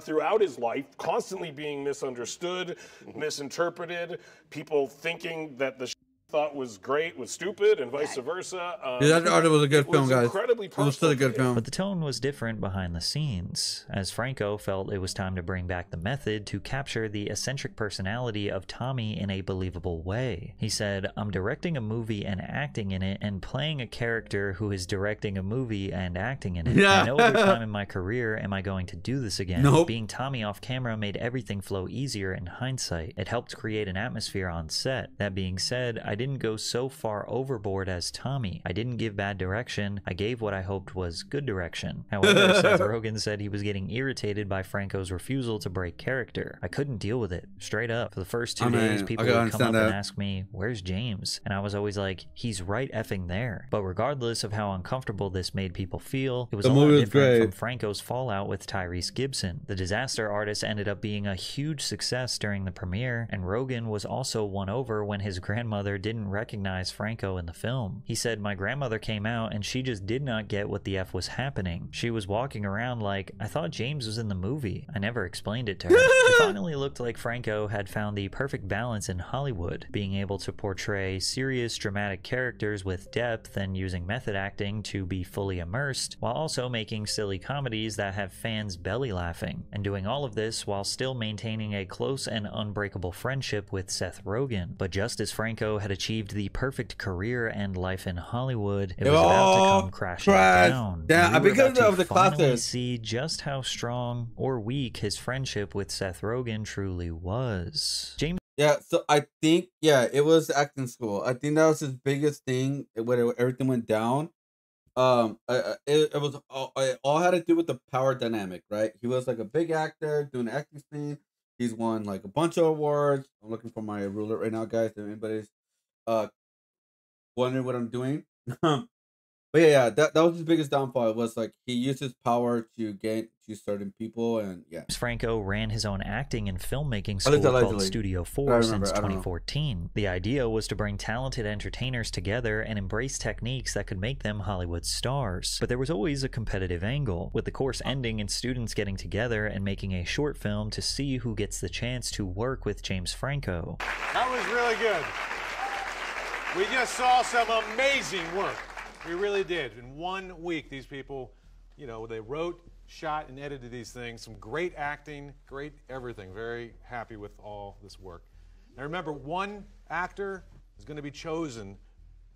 throughout his life, constantly being misunderstood, misinterpreted, people thinking that the thought was great was stupid, and vice versa. Yeah, that was a good film, guys. Incredibly it was still a good film. But the tone was different behind the scenes, as Franco felt it was time to bring back the method to capture the eccentric personality of Tommy in a believable way. He said, "I'm directing a movie and acting in it, and playing a character who is directing a movie and acting in it. Yeah. At no other time in my career am I going to do this again. Nope. Being Tommy off camera made everything flow easier in hindsight. It helped create an atmosphere on set. That being said, I didn't go so far overboard as Tommy. I didn't give bad direction. I gave what I hoped was good direction." However, Seth Rogen said he was getting irritated by Franco's refusal to break character. "I couldn't deal with it. Straight up. For the first 2 days, people would come up and ask me, 'Where's James?' And I was always like, 'He's right effing there.' But regardless of how uncomfortable this made people feel, it was a lot different from Franco's fallout with Tyrese Gibson. The Disaster Artist ended up being a huge success during the premiere, and Rogen was also won over when his grandmother didn't recognize Franco in the film. He said, "My grandmother came out and she just did not get what the F was happening. She was walking around like, I thought James was in the movie. I never explained it to her." It finally looked like Franco had found the perfect balance in Hollywood, being able to portray serious, dramatic characters with depth and using method acting to be fully immersed, while also making silly comedies that have fans belly laughing, and doing all of this while still maintaining a close and unbreakable friendship with Seth Rogen. But just as Franco had achieved the perfect career and life in Hollywood, it was about to come crashing down. Yeah, because of the classes. See just how strong or weak his friendship with Seth Rogen truly was. James. Yeah, so I think it was acting school. I think that was his biggest thing when everything went down. It was all had to do with the power dynamic, right? He was like a big actor doing the acting thing. He's won like a bunch of awards. I'm looking for my ruler right now, guys. If anybody's wondering what I'm doing. But that was his biggest downfall. It was like he used his power to get to certain people, and Franco ran his own acting and filmmaking school called Studio 4 since 2014. The idea was to bring talented entertainers together and embrace techniques that could make them Hollywood stars. But there was always a competitive angle, with the course ending and students getting together and making a short film to see who gets the chance to work with James Franco. That was really good. We just saw some amazing work. We really did. In 1 week, these people, they wrote, shot, and edited these things. Some great acting, great everything. Very happy with all this work. Now remember, one actor is going to be chosen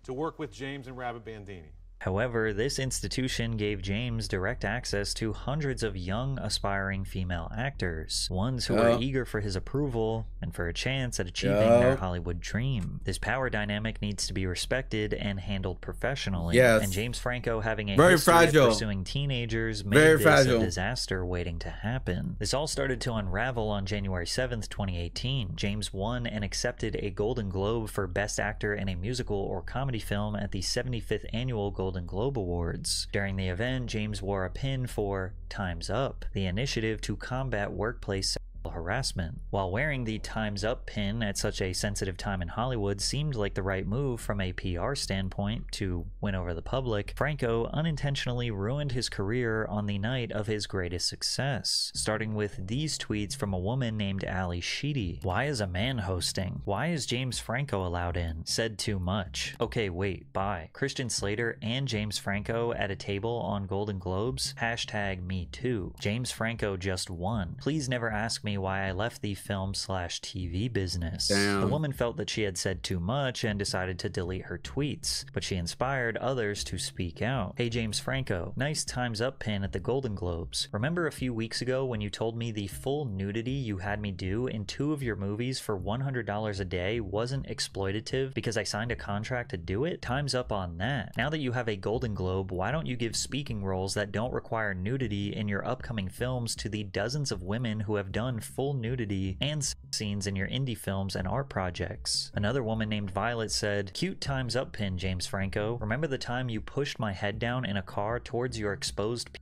to work with James and Rabbit Bandini. However, this institution gave James direct access to hundreds of young, aspiring female actors, ones who were eager for his approval and for a chance at achieving their Hollywood dream. This power dynamic needs to be respected and handled professionally. And James Franco having a history of pursuing teenagers made this a disaster waiting to happen. This all started to unravel on January 7th, 2018. James won and accepted a Golden Globe for Best Actor in a Musical or Comedy Film at the 75th Annual Golden Globe Awards. During the event, James wore a pin for Time's Up, the initiative to combat workplace harassment. While wearing the Time's Up pin at such a sensitive time in Hollywood seemed like the right move from a PR standpoint to win over the public, Franco unintentionally ruined his career on the night of his greatest success, starting with these tweets from a woman named Ali Sheedy. "Why is a man hosting? Why is James Franco allowed in? Said too much. Okay, wait, bye. Christian Slater and James Franco at a table on Golden Globes? Hashtag me too. James Franco just won. Please never ask me why I left the film/TV business." The woman felt that she had said too much and decided to delete her tweets, but she inspired others to speak out. "Hey James Franco, nice Time's Up pin at the Golden Globes. Remember a few weeks ago when you told me the full nudity you had me do in 2 of your movies for $100 a day wasn't exploitative because I signed a contract to do it? Time's up on that. Now that you have a Golden Globe, why don't you give speaking roles that don't require nudity in your upcoming films to the dozens of women who have done full nudity and scenes in your indie films and art projects?" Another woman named Violet said, "Cute Time's Up pin, James Franco. Remember the time you pushed my head down in a car towards your exposed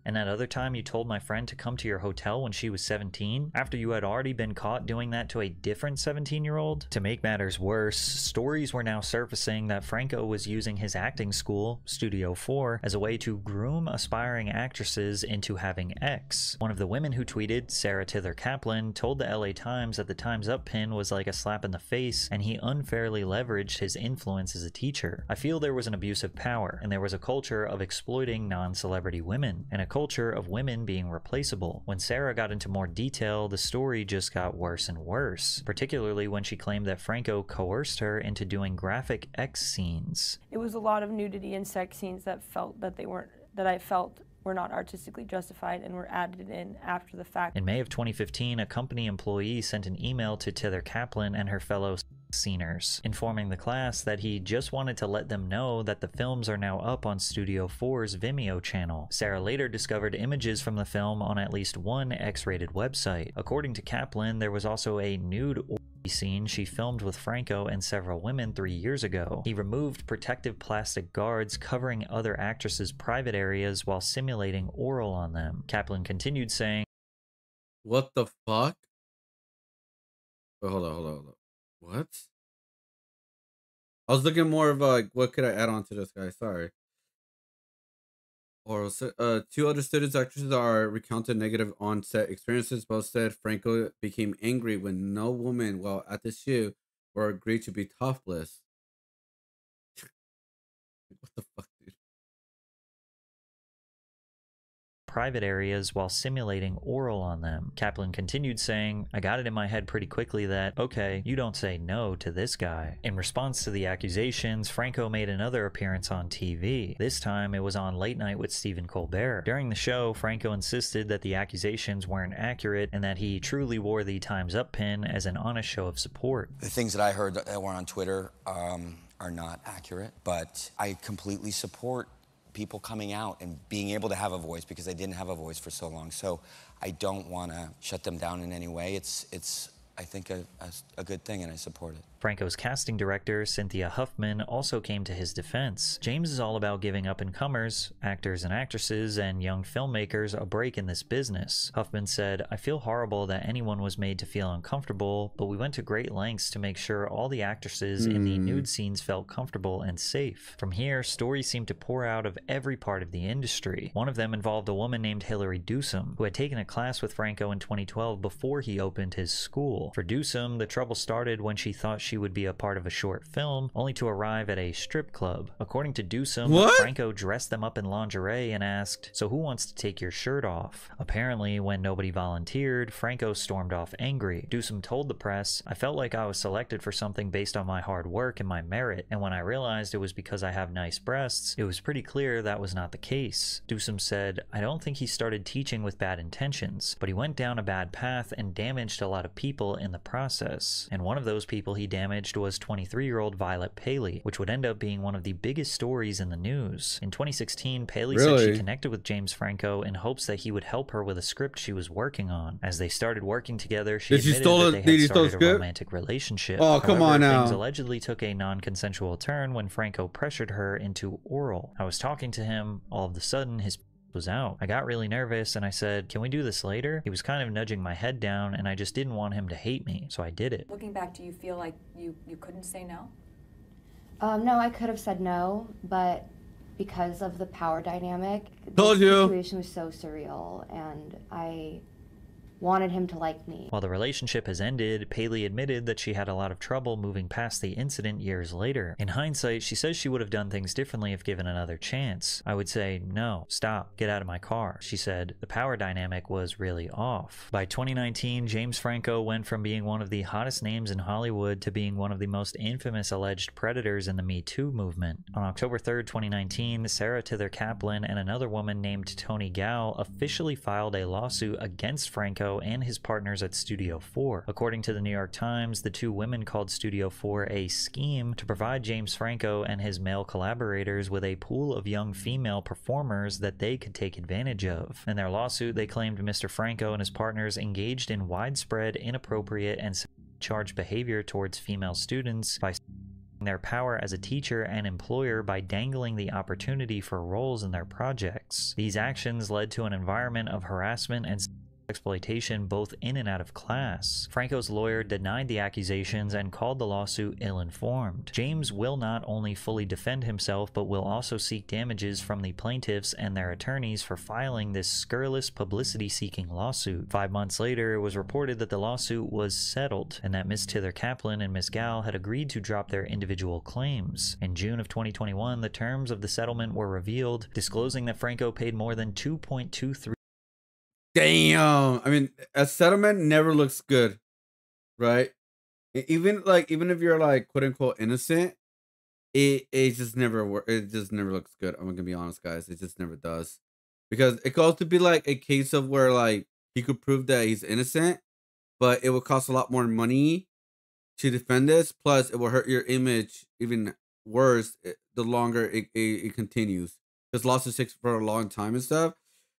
And that other time you told my friend to come to your hotel when she was 17, after you had already been caught doing that to a different 17-year-old? To make matters worse, stories were now surfacing that Franco was using his acting school, Studio 4, as a way to groom aspiring actresses into having X. One of the women who tweeted, Sarah Tither Kaplan, told the LA Times that the Time's Up pin was like a slap in the face and he unfairly leveraged his influence as a teacher. I feel there was an abuse of power, and there was a culture of exploiting non-celebrity women, and a culture of women being replaceable. When Sarah got into more detail, the story just got worse and worse, particularly when she claimed that Franco coerced her into doing graphic X scenes. It was a lot of nudity and sex scenes that I felt were not artistically justified and were added in after the fact. In May of 2015, a company employee sent an email to Tither Kaplan and her fellow sceners, informing the class that he just wanted to let them know that the films are now up on Studio 4's Vimeo channel. Sarah later discovered images from the film on at least one X-rated website. According to Kaplan, there was also a nude scene she filmed with Franco and several women 3 years ago. He removed protective plastic guards covering other actresses' private areas while simulating oral on them. Kaplan continued saying, "What the fuck?" Wait, hold on. What? I was looking more of like, what could I add on to this guy? Sorry. Or 2 other students actresses are recounted negative on-set experiences. Both said Franco became angry when no woman while at the shoot were agreed to be topless. What the fuck, dude? private areas while simulating oral on them. Kaplan continued saying, I got it in my head pretty quickly that, okay, you don't say no to this guy. In response to the accusations, Franco made another appearance on TV. This time it was on Late Night with Stephen Colbert. During the show, Franco insisted that the accusations weren't accurate and that he truly wore the Time's Up pin as an honest show of support. The things that I heard that were on Twitter are not accurate, but I completely support people coming out and being able to have a voice because they didn't have a voice for so long. So I don't want to shut them down in any way. It's I think, a good thing, and I support it. Franco's casting director, Cynthia Huffman, also came to his defense. James is all about giving up-and-comers, actors and actresses, and young filmmakers a break in this business. Huffman said, I feel horrible that anyone was made to feel uncomfortable, but we went to great lengths to make sure all the actresses in the nude scenes felt comfortable and safe. From here, stories seemed to pour out of every part of the industry. One of them involved a woman named Hilary Dusum, who had taken a class with Franco in 2012 before he opened his school. For Dusum, the trouble started when she thought she would be a part of a short film, only to arrive at a strip club. According to Dusum, Franco dressed them up in lingerie and asked, so who wants to take your shirt off? Apparently, when nobody volunteered, Franco stormed off angry. Dusum told the press, I felt like I was selected for something based on my hard work and my merit, and when I realized it was because I have nice breasts, it was pretty clear that was not the case. Dusum said, I don't think he started teaching with bad intentions, but he went down a bad path and damaged a lot of people in the process. And one of those people he damaged was 23-year-old Violet Paley, which would end up being one of the biggest stories in the news. In 2016, Paley said she connected with James Franco in hopes that he would help her with a script she was working on. As they started working together, she admitted that they had started a romantic relationship. Oh, come on now. Things allegedly took a non-consensual turn when Franco pressured her into oral. I was talking to him, all of a sudden his was out. I got really nervous and I said, can we do this later? He was kind of nudging my head down and I just didn't want him to hate me, so I did it. Looking back, do you feel like you couldn't say no? No, I could have said no, but because of the power dynamic, the situation was so surreal and I wanted him to like me. While the relationship has ended, Paley admitted that she had a lot of trouble moving past the incident years later. In hindsight, she says she would have done things differently if given another chance. I would say, no, stop, get out of my car. She said, the power dynamic was really off. By 2019, James Franco went from being one of the hottest names in Hollywood to being one of the most infamous alleged predators in the Me Too movement. On October 3rd, 2019, Sarah Tither Kaplan and another woman named Toni Gao officially filed a lawsuit against Franco and his partners at Studio 4. According to the New York Times, the two women called Studio 4 a scheme to provide James Franco and his male collaborators with a pool of young female performers that they could take advantage of. In their lawsuit, they claimed Mr. Franco and his partners engaged in widespread, inappropriate, and charged behavior towards female students by their power as a teacher and employer by dangling the opportunity for roles in their projects. These actions led to an environment of harassment and exploitation both in and out of class. Franco's lawyer denied the accusations and called the lawsuit ill-informed. James will not only fully defend himself, but will also seek damages from the plaintiffs and their attorneys for filing this scurrilous publicity-seeking lawsuit. 5 months later, it was reported that the lawsuit was settled, and that Ms. Tither Kaplan and Ms. Gal had agreed to drop their individual claims. In June of 2021, the terms of the settlement were revealed, disclosing that Franco paid more than $2.23 Damn. I mean, a settlement never looks good, right? Even if you're like quote unquote innocent, it just never works. It just never looks good. I'm gonna be honest, guys. It just never does, because it goes to be like a case of where like he could prove that he's innocent, but it would cost a lot more money to defend this. Plus, it will hurt your image even worse the longer it continues. Because lawsuits take for a long time and stuff.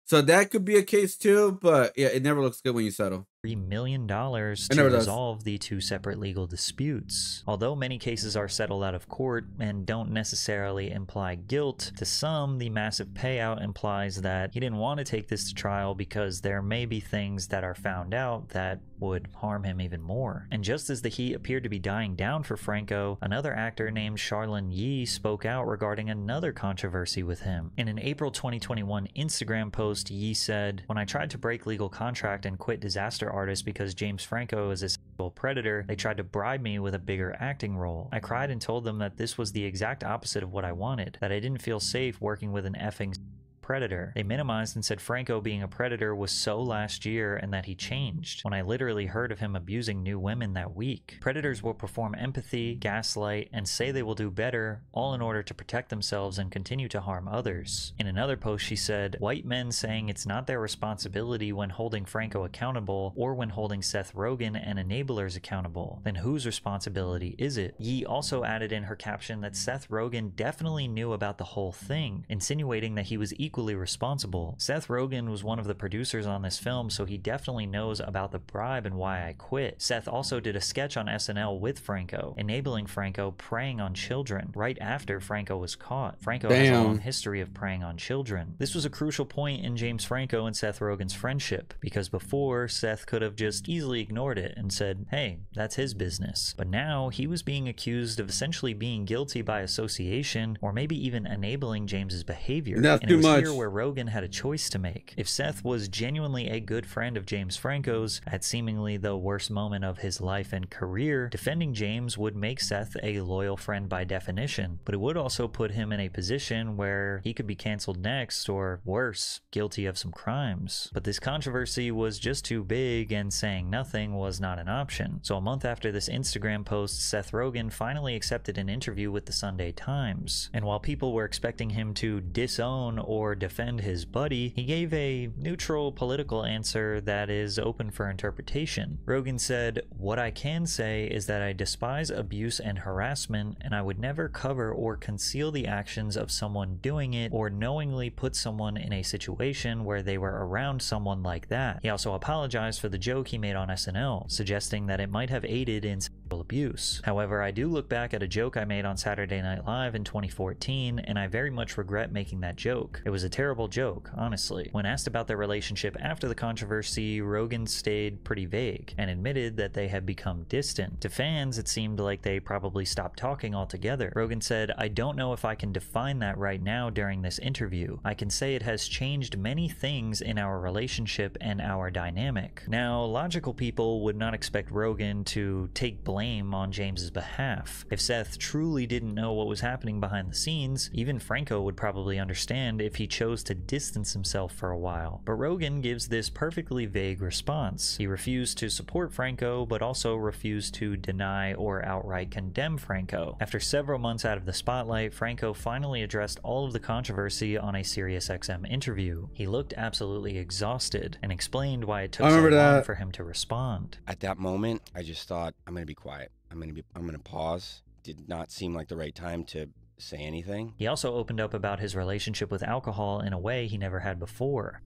So that could be a case too, but yeah, it never looks good when you settle. $3 million to resolve the two separate legal disputes. Although many cases are settled out of court and don't necessarily imply guilt, to some, the massive payout implies that he didn't want to take this to trial because there may be things that are found out that would harm him even more. And just as the heat appeared to be dying down for Franco, another actor named Charlene Yee spoke out regarding another controversy with him. In an April 2021 Instagram post, Yee said, "When I tried to break legal contract and quit Disaster Artist because James Franco is a sexual predator, they tried to bribe me with a bigger acting role. I cried and told them that this was the exact opposite of what I wanted, that I didn't feel safe working with an effing predator. They minimized and said Franco being a predator was so last year and that he changed, when I literally heard of him abusing new women that week. Predators will perform empathy, gaslight, and say they will do better, all in order to protect themselves and continue to harm others." In another post she said, "White men saying it's not their responsibility when holding Franco accountable or when holding Seth Rogen and enablers accountable. Then whose responsibility is it?" Yee also added in her caption that Seth Rogen definitely knew about the whole thing, insinuating that he was equally responsible. "Seth Rogen was one of the producers on this film, so he definitely knows about the bribe and why I quit." Seth also did a sketch on SNL with Franco, enabling Franco preying on children right after Franco was caught. Franco has a long history of preying on children. This was a crucial point in James Franco and Seth Rogen's friendship, because before, Seth could have just easily ignored it and said, hey, that's his business. But now, he was being accused of essentially being guilty by association, or maybe even enabling James's behavior. That's too much. Where Rogen had a choice to make. If Seth was genuinely a good friend of James Franco's at seemingly the worst moment of his life and career, defending James would make Seth a loyal friend by definition, but it would also put him in a position where he could be canceled next, or worse, guilty of some crimes. But this controversy was just too big, and saying nothing was not an option. So a month after this Instagram post, Seth Rogen finally accepted an interview with the Sunday Times. And while people were expecting him to disown or defend his buddy, he gave a neutral political answer that is open for interpretation. Rogen said, "What I can say is that I despise abuse and harassment, and I would never cover or conceal the actions of someone doing it or knowingly put someone in a situation where they were around someone like that." He also apologized for the joke he made on SNL, suggesting that it might have aided in sexual abuse. "However, I do look back at a joke I made on Saturday Night Live in 2014, and I very much regret making that joke. It was a terrible joke, honestly." When asked about their relationship after the controversy, Rogen stayed pretty vague and admitted that they had become distant. To fans, it seemed like they probably stopped talking altogether. Rogen said, "I don't know if I can define that right now during this interview. I can say it has changed many things in our relationship and our dynamic." Now, logical people would not expect Rogen to take blame on James's behalf. If Seth truly didn't know what was happening behind the scenes, even Franco would probably understand if he chose to distance himself for a while. But Rogen gives this perfectly vague response. He refused to support Franco, but also refused to deny or outright condemn Franco. After several months out of the spotlight, Franco finally addressed all of the controversy on a SiriusXM interview. He looked absolutely exhausted and explained why it took so long for him to respond. At that moment, I just thought, I'm going to be quiet. I'm going to pause. Did not seem like the right time to say anything. He also opened up about his relationship with alcohol in a way he never had before.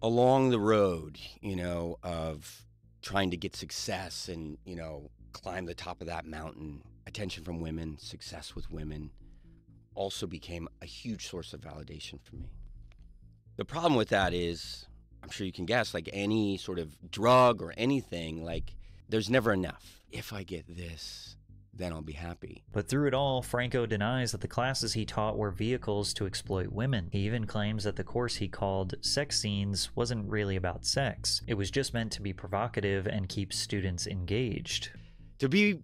Along the road, of trying to get success and, climb the top of that mountain, I attention from women, success with women, also became a huge source of validation for me. The problem with that is, I'm sure you can guess, like any sort of drug or anything, like there's never enough. If I get this, then I'll be happy. But through it all, Franco denies that the classes he taught were vehicles to exploit women. He even claims that the course he called Sex Scenes wasn't really about sex. It was just meant to be provocative and keep students engaged. To be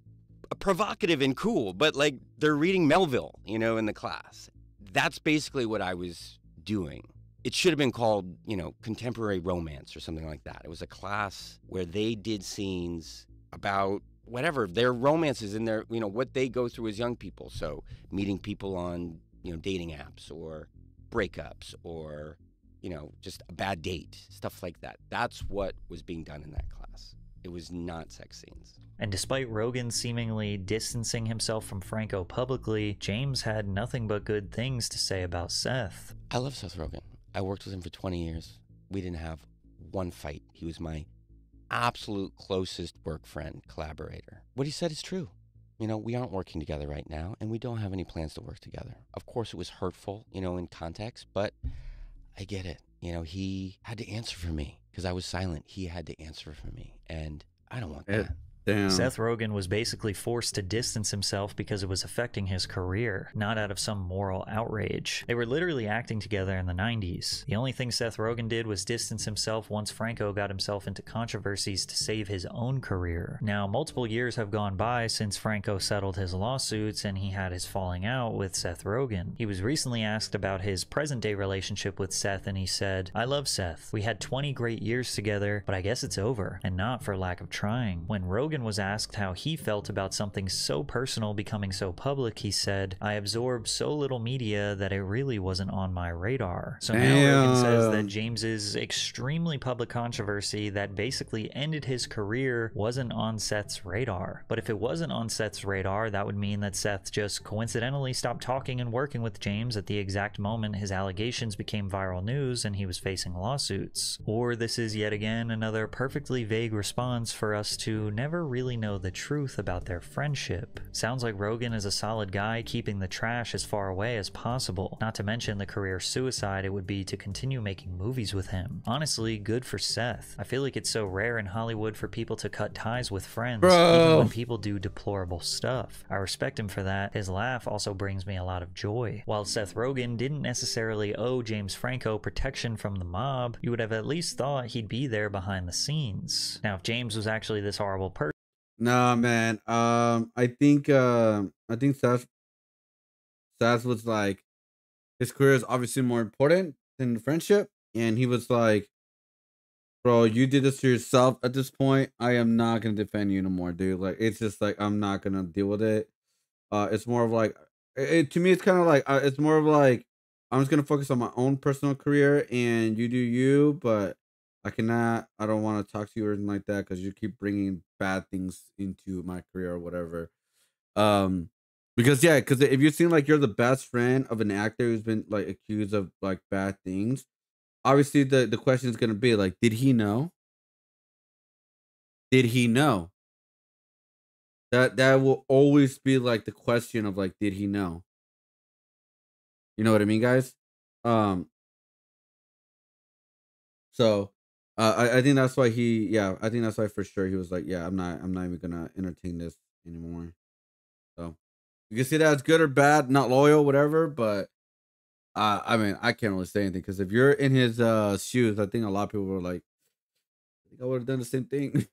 provocative and cool, but like they're reading Melville, you know, in the class. That's basically what I was doing. It should have been called, you know, contemporary romance or something like that. It was a class where they did scenes about whatever, their romances and their, you know, what they go through as young people. So meeting people on, you know, dating apps or breakups or, you know, just a bad date, stuff like that. That's what was being done in that class. It was not sex scenes. And despite Rogan seemingly distancing himself from Franco publicly, James had nothing but good things to say about Seth. I love Seth Rogen. I worked with him for 20 years. We didn't have one fight. He was my absolute closest work friend, collaborator. What he said is true. You know, we aren't working together right now, and we don't have any plans to work together. Of course, it was hurtful, you know, in context, but I get it. You know, he had to answer for me because I was silent. He had to answer for me, and I don't want that. Damn. Seth Rogen was basically forced to distance himself because it was affecting his career, not out of some moral outrage. They were literally acting together in the 90s. The only thing Seth Rogen did was distance himself once Franco got himself into controversies to save his own career. Now, multiple years have gone by since Franco settled his lawsuits and he had his falling out with Seth Rogen. He was recently asked about his present-day relationship with Seth, and he said, "I love Seth. We had 20 great years together, but I guess it's over, and not for lack of trying." When Rogen was asked how he felt about something so personal becoming so public, he said, "I absorbed so little media that it really wasn't on my radar." So now Rogan says that James's extremely public controversy that basically ended his career wasn't on Seth's radar. But if it wasn't on Seth's radar, that would mean that Seth just coincidentally stopped talking and working with James at the exact moment his allegations became viral news and he was facing lawsuits. Or this is yet again another perfectly vague response for us to never really know the truth about their friendship. Sounds like Rogan is a solid guy keeping the trash as far away as possible, not to mention the career suicide it would be to continue making movies with him. Honestly, good for Seth. I feel like it's so rare in Hollywood for people to cut ties with friends, even when people do deplorable stuff. I respect him for that. His laugh also brings me a lot of joy. While Seth Rogen didn't necessarily owe James Franco protection from the mob, you would have at least thought he'd be there behind the scenes. Now, if James was actually this horrible person, nah, man. I think Seth was like, his career is obviously more important than the friendship, and he was like, "Bro, you did this to yourself. At this point, I am not gonna defend you no more, dude. Like, it's just like I'm not gonna deal with it. It's more of like, to me, it's kind of like, it's more of like, I'm just gonna focus on my own personal career, and you do you, but." I don't want to talk to you or anything like that because you keep bringing bad things into my career or whatever. Because if you seem like you're the best friend of an actor who's been like accused of like bad things, obviously the question is gonna be like, did he know? Did he know? That will always be like the question of like, did he know? You know what I mean, guys? So. I think that's why I think that's why for sure he was like, yeah, I'm not even gonna entertain this anymore. So you can see that it's good or bad, not loyal, whatever. But I mean, I can't really say anything because if you're in his shoes, I think a lot of people were like, I think I would have done the same thing.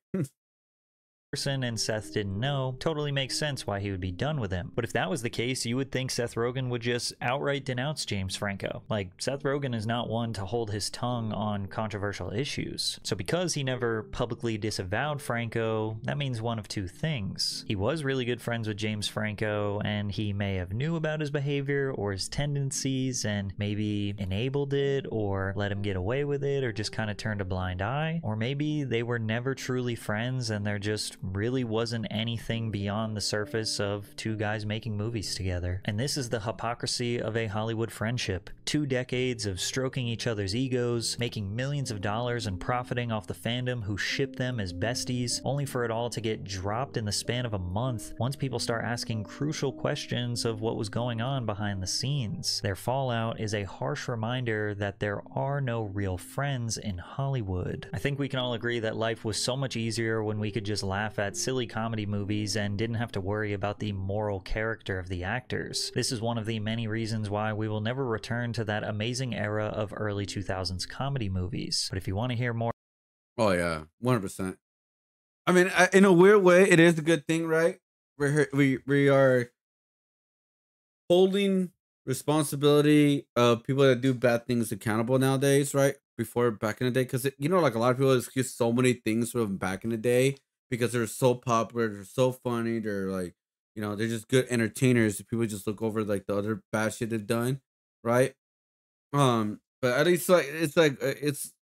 and Seth didn't know, totally makes sense why he would be done with him. But if that was the case, you would think Seth Rogen would just outright denounce James Franco. Like, Seth Rogen is not one to hold his tongue on controversial issues. So because he never publicly disavowed Franco, that means one of two things. He was really good friends with James Franco, and he may have knew about his behavior or his tendencies and maybe enabled it or let him get away with it or just kind of turned a blind eye. Or maybe they were never truly friends and they're just really wasn't anything beyond the surface of two guys making movies together. And this is the hypocrisy of a Hollywood friendship. 2 decades of stroking each other's egos, making millions of dollars and profiting off the fandom who ship them as besties, only for it all to get dropped in the span of a month once people start asking crucial questions of what was going on behind the scenes. Their fallout is a harsh reminder that there are no real friends in Hollywood. I think we can all agree that life was so much easier when we could just laugh at silly comedy movies and didn't have to worry about the moral character of the actors. This is one of the many reasons why we will never return to that amazing era of early 2000s comedy movies. But if you want to hear more... Oh yeah, 100%. I mean, in a weird way, it is a good thing, right? We are holding responsibility of people that do bad things accountable nowadays, right? Before back in the day, because like a lot of people excuse so many things from back in the day because they're so popular, they're so funny, they're like, they're just good entertainers. People just look over like the other bad shit they've done, right? But at least it's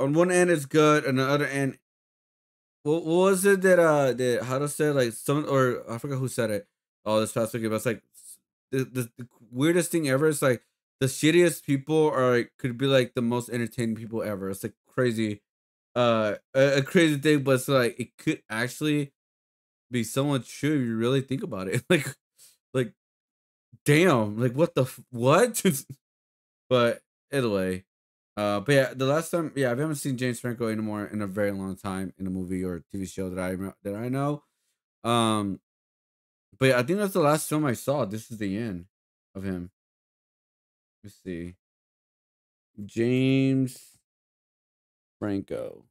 on one end it's good, and the other end, what was it that how to say, like, some, or I forgot who said it. Oh, this past weekend, but it's like the weirdest thing ever. It's like the shittiest people are could be like the most entertaining people ever. It's like crazy, a crazy thing, but it's like it could actually be somewhat true if you really think about it. Like damn, like what? But anyway, but yeah, the last time, yeah, I haven't seen James Franco anymore in a very long time in a movie or TV show that I know. Um, but yeah, I think that's the last film I saw. This is the end of him. Let's see, James Franco.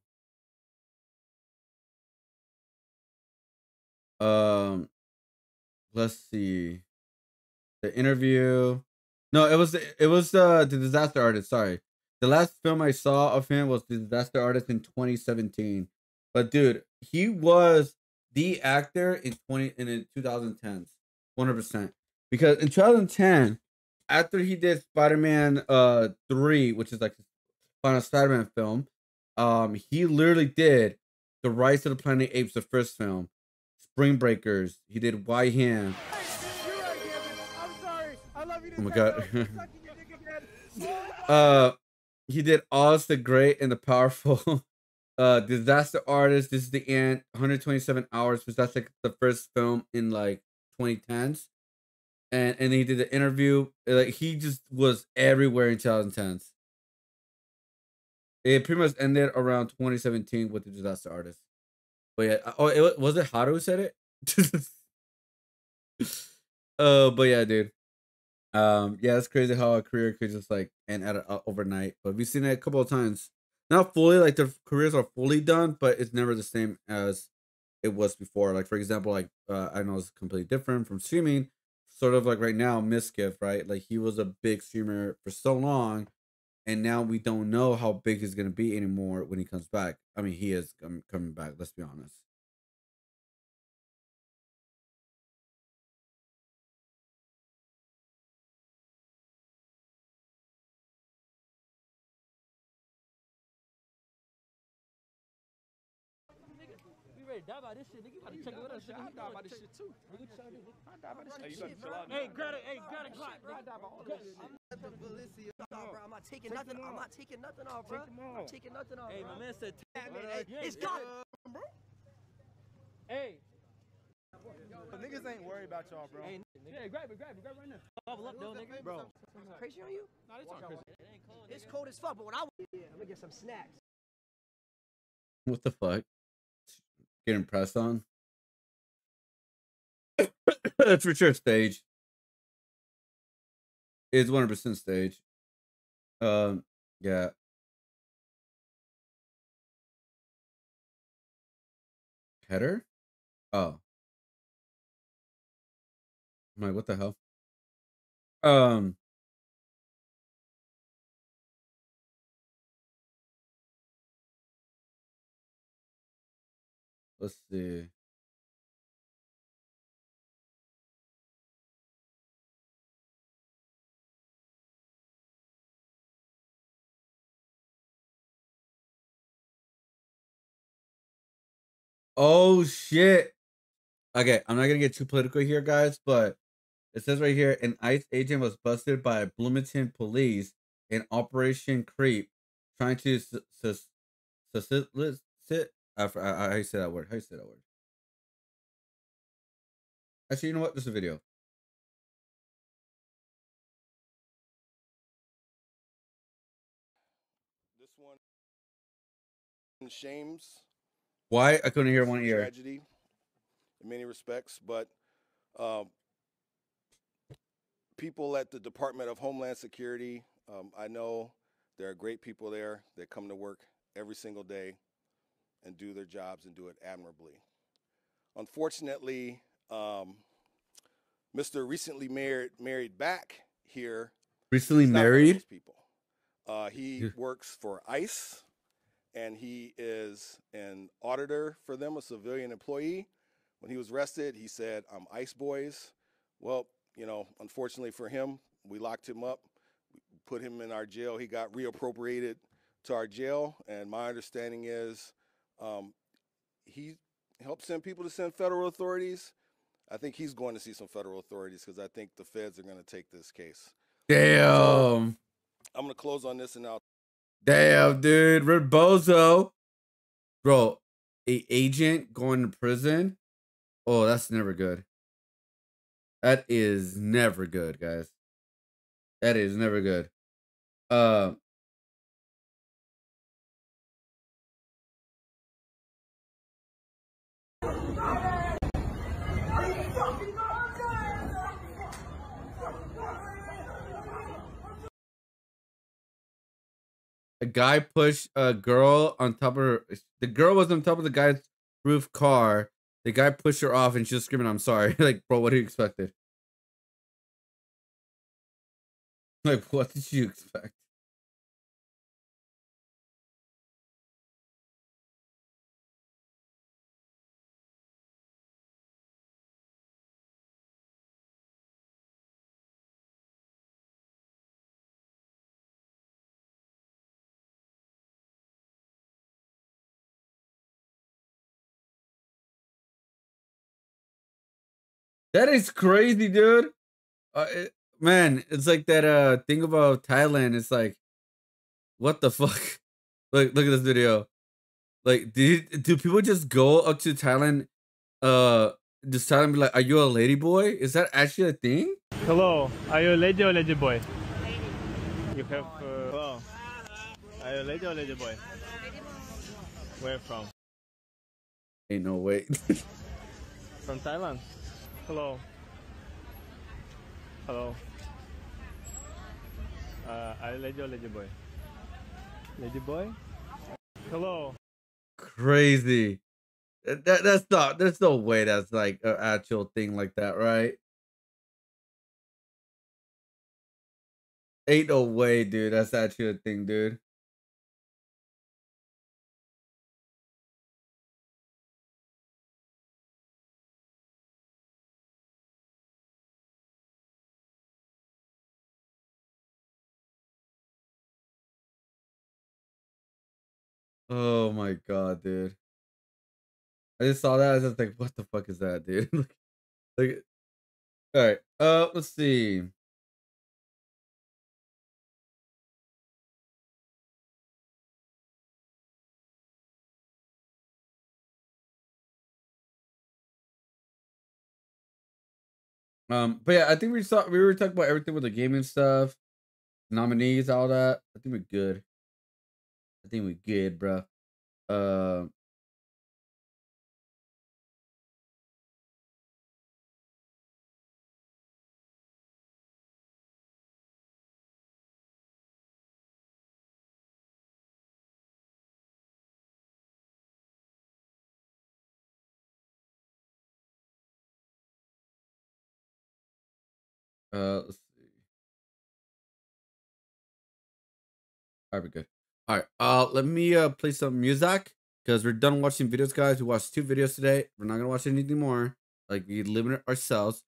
Um, let's see, the interview. No, it was the Disaster Artist. Sorry, the last film I saw of him was the Disaster Artist in 2017. But dude, he was the actor in the 2010s, 100%. Because in 2010, after he did Spider-Man 3, which is like his final Spider-Man film, he literally did The Rise of the Planet of the Apes, the first film, Spring Breakers. He did Why Him. Oh my god. He did Oz the Great and the Powerful. Disaster Artist. This is the end. 127 hours, because that's like the first film in like 2010s. And he did the interview. Like he just was everywhere in 2010s. It pretty much ended around 2017 with the Disaster Artist. But yeah, was it Haru who said it? But yeah, dude. Yeah, it's crazy how a career could just like end at overnight. But we've seen it a couple of times. Not fully, like their careers are fully done, but it's never the same as it was before. Like for example, like I know it's completely different from streaming. Sort of like right now, Miskiff, right? Like he was a big streamer for so long, and now we don't know how big he's gonna be anymore when he comes back. I mean, he is coming back. Let's be honest. ready to die by this shit, nigga. You about to check it with us, nigga. I die by this shit too. I die by this shit. Hey, grab it, Glock. I die by all this shit. I'm not taking nothing. I'm not taking nothing off, bro. I'm taking nothing off. Hey, my man said, it's got, bro. Hey. Niggas ain't worried about y'all, bro. Hey, yeah, grab it right now. Bubble up, though, nigga. Bro. Crazy on you? Nah, it's not crazy. It's cold as fuck, but when I'm gonna get some snacks. What the fuck? Getting pressed on? That's for sure stage. It's 100% stage. Yeah. Header? Oh. I'm like, what the hell? Let's see. Oh shit. Okay, I'm not gonna get too political here, guys, but it says right here an ICE agent was busted by Bloomington police in Operation Creep, trying to solicit. How you say that word? How you say that word? Actually, you know what? There's a video. This one shames. Why? I couldn't hear one ear. Tragedy, in many respects, but people at the Department of Homeland Security, I know there are great people there that come to work every single day and do their jobs and do it admirably. Unfortunately, Mr. recently married back here. Recently He's not one of married? those people. He works for ICE, and he is an auditor for them, a civilian employee. When he was arrested, he said, "I'm ICE boys." Well, you know, unfortunately for him, we locked him up, put him in our jail. He got reappropriated to our jail, and my understanding is he helped send people to send federal authorities. I think he's going to see some federal authorities because I think the feds are going to take this case. Damn. So, I'm going to close on this and I'll. Damn, dude. Rebozo. Bro, a agent going to prison? Oh, that's never good. That is never good, guys. That is never good. A guy pushed a girl on top of her. The girl was on top of the guy's roof car. The guy pushed her off and she was screaming, "I'm sorry." Like, bro, what do you expected? Like, what did you expect? That is crazy, dude. Man, it's like that thing about Thailand. It's like, what the fuck? Look at this video. Like, do people just go up to Thailand, just tell them like, "Are you a lady boy?" Is that actually a thing? Hello, are you a lady or lady boy? You have, hello. Are you a lady or lady boy? Where from? Ain't no way. From Thailand. Hello. Hello. Are you lady or lady boy? Lady boy? Hello. Crazy. That's not. There's no way that's like an actual thing like that, right? Ain't no way, dude. That's actually a thing, dude. Oh my god, dude. I just saw that. I was just like, what the fuck is that, dude? Like, all right. Let's see. But yeah, I think we were talking about everything with the gaming stuff, nominees, all that. I think we're good. I think we're good, bro. Uh, let's see. All right, we're good. All right. Let me play some music because we're done watching videos, guys. We watched 2 videos today. We're not gonna watch anything more. Like, we limit ourselves.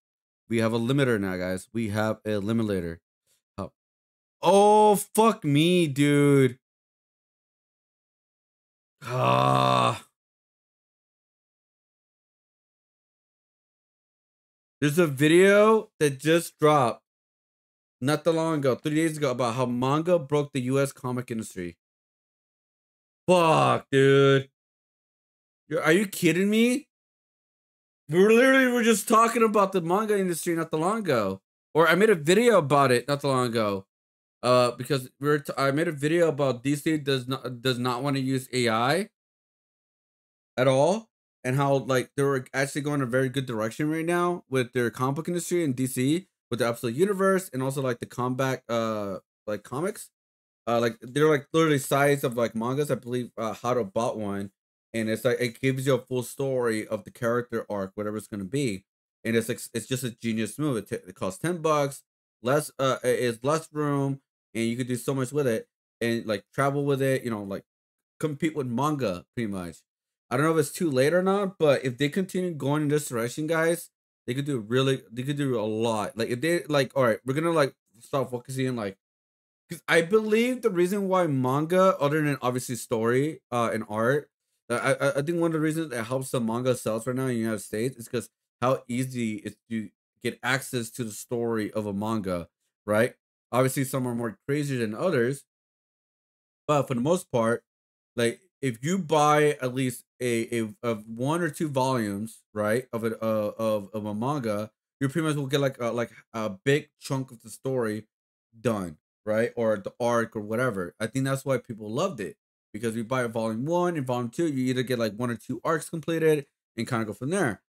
We have a limiter now, guys. We have a limiter. Oh, fuck me, dude. Ah. There's a video that just dropped not that long ago, 3 days ago, about how manga broke the U.S. comic industry. Fuck, dude. Are you kidding me? We're just talking about the manga industry not that long ago. Or I made a video about it not that long ago. Because I made a video about DC does not want to use AI at all, and how like they're actually going a very good direction right now with their comic book industry in DC with the Absolute Universe and also like the combat like comics. Like they're like literally size of like mangas. I believe How to bought one, and it's like it gives you a full story of the character arc, whatever it's gonna be, and it's like it's just a genius move. It costs $10, less is less room, and you could do so much with it, and like travel with it. You know, like compete with manga pretty much. I don't know if it's too late or not, but if they continue going in this direction, guys, they could do a lot. Like if they like, all right, we're gonna like start focusing like. Because I believe the reason why manga, other than obviously story and art, I think one of the reasons that helps the manga sales right now in the United States is because how easy it's to get access to the story of a manga, right? Obviously, some are more crazier than others, but for the most part, like if you buy at least a of 1 or 2 volumes, right, of it of a manga, you pretty much will get like a big chunk of the story done, right? Or the arc or whatever. I think that's why people loved it, because we buy volume 1 and volume 2, you either get like 1 or 2 arcs completed and kind of go from there.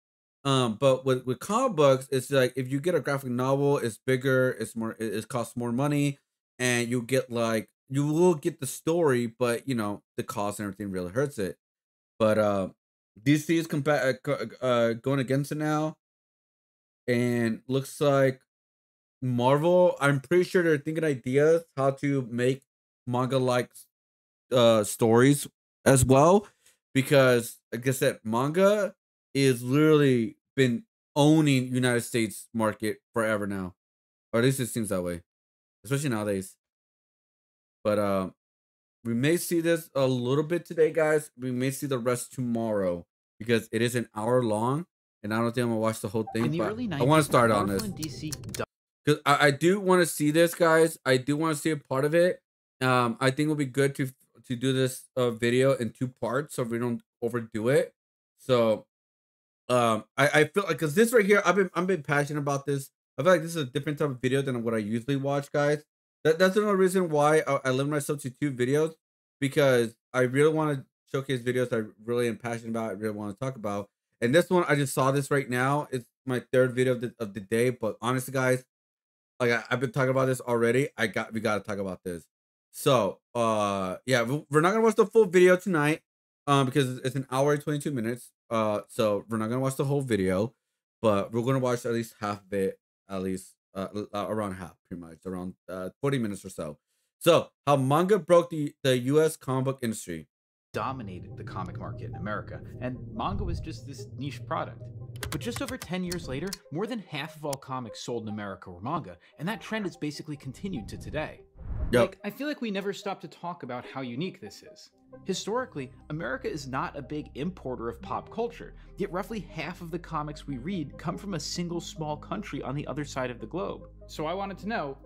But with comic books, it's like if you get a graphic novel, it's bigger, it costs more money, and you get like you will get the story, but you know the cost and everything really hurts it. But DC is going against it now, and looks like Marvel, I'm pretty sure they're thinking ideas how to make manga like stories as well, because like I said, manga is literally been owning United States market forever now, or at least it seems that way, especially nowadays. But we may see this a little bit today, guys. We may see the rest tomorrow because it is an hour long, and I don't think I'm gonna watch the whole thing. But I want to start on this. Because I do want to see this, guys. I do want to see a part of it. I think it'll be good to do this video in 2 parts so we don't overdo it. So I feel like because this right here, I'm been passionate about this. I feel like this is a different type of video than what I usually watch, guys. That's another reason why I limit myself to 2 videos, because I really want to showcase videos I really am passionate about. I really want to talk about. And this one, I just saw this right now. It's my 3rd video of the day. But honestly, guys, like I've been talking about this already. We gotta talk about this. So yeah, we're not gonna watch the full video tonight, because it's an hour and 22 minutes. So we're not gonna watch the whole video, but we're gonna watch at least half of it, at least around half, pretty much around 40 minutes or so. So how manga broke the U.S. comic book industry. Dominated the comic market in America, and manga was just this niche product. But just over 10 years later, more than half of all comics sold in America were manga, and that trend has basically continued to today. Yep. Like, I feel like we never stop to talk about how unique this is. Historically, America is not a big importer of pop culture, yet roughly half of the comics we read come from a single small country on the other side of the globe. So I wanted to know,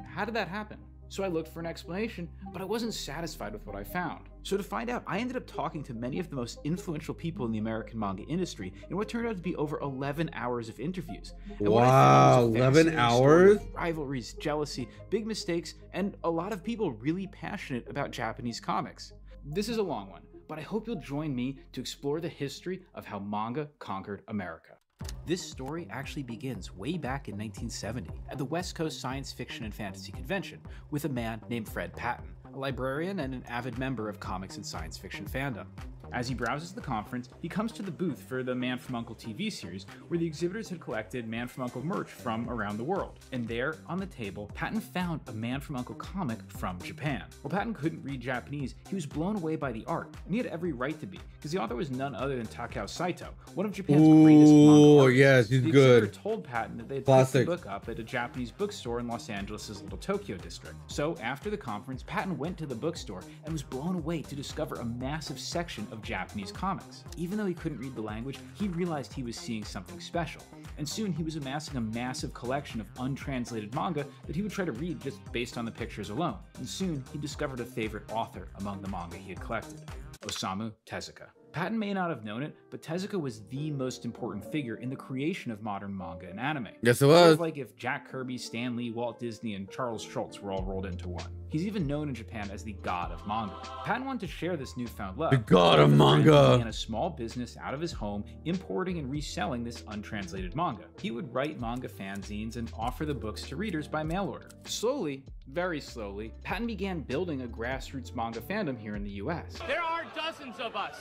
how did that happen? So I looked for an explanation, but I wasn't satisfied with what I found. So to find out, I ended up talking to many of the most influential people in the American manga industry in what turned out to be over 11 hours of interviews. And wow, 11 hours? Rivalries, jealousy, big mistakes, and a lot of people really passionate about Japanese comics. This is a long one, but I hope you'll join me to explore the history of how manga conquered America. This story actually begins way back in 1970 at the West Coast Science Fiction and Fantasy Convention with a man named Fred Patton, a librarian and an avid member of comics and science fiction fandom. As he browses the conference, he comes to the booth for the Man from U.N.C.L.E. TV series, where the exhibitors had collected Man from U.N.C.L.E. merch from around the world. And there, on the table, Patton found a Man from U.N.C.L.E. comic from Japan. While Patton couldn't read Japanese, he was blown away by the art, and he had every right to be, because the author was none other than Takao Saito, one of Japan's greatest manga artists. Yes, he's the good. exhibitor told Patton that they had picked the book up at a Japanese bookstore in Los Angeles' Little Tokyo district. So after the conference, Patton went to the bookstore and was blown away to discover a massive section of Japanese comics. Even though he couldn't read the language, he realized he was seeing something special. and soon he was amassing a massive collection of untranslated manga that he would try to read just based on the pictures alone. And soon he discovered a favorite author among the manga he had collected, Osamu Tezuka. Patton may not have known it, but Tezuka was the most important figure in the creation of modern manga and anime. Yes, it was. Sort of like if Jack Kirby, Stan Lee, Walt Disney, and Charles Schultz were all rolled into one. He's even known in Japan as the god of manga. Patton wanted to share this newfound love. The god of manga. He began a small business out of his home, importing and reselling this untranslated manga. He would write manga fanzines and offer the books to readers by mail order. Slowly, very slowly, Patton began building a grassroots manga fandom here in the US. There are dozens of us.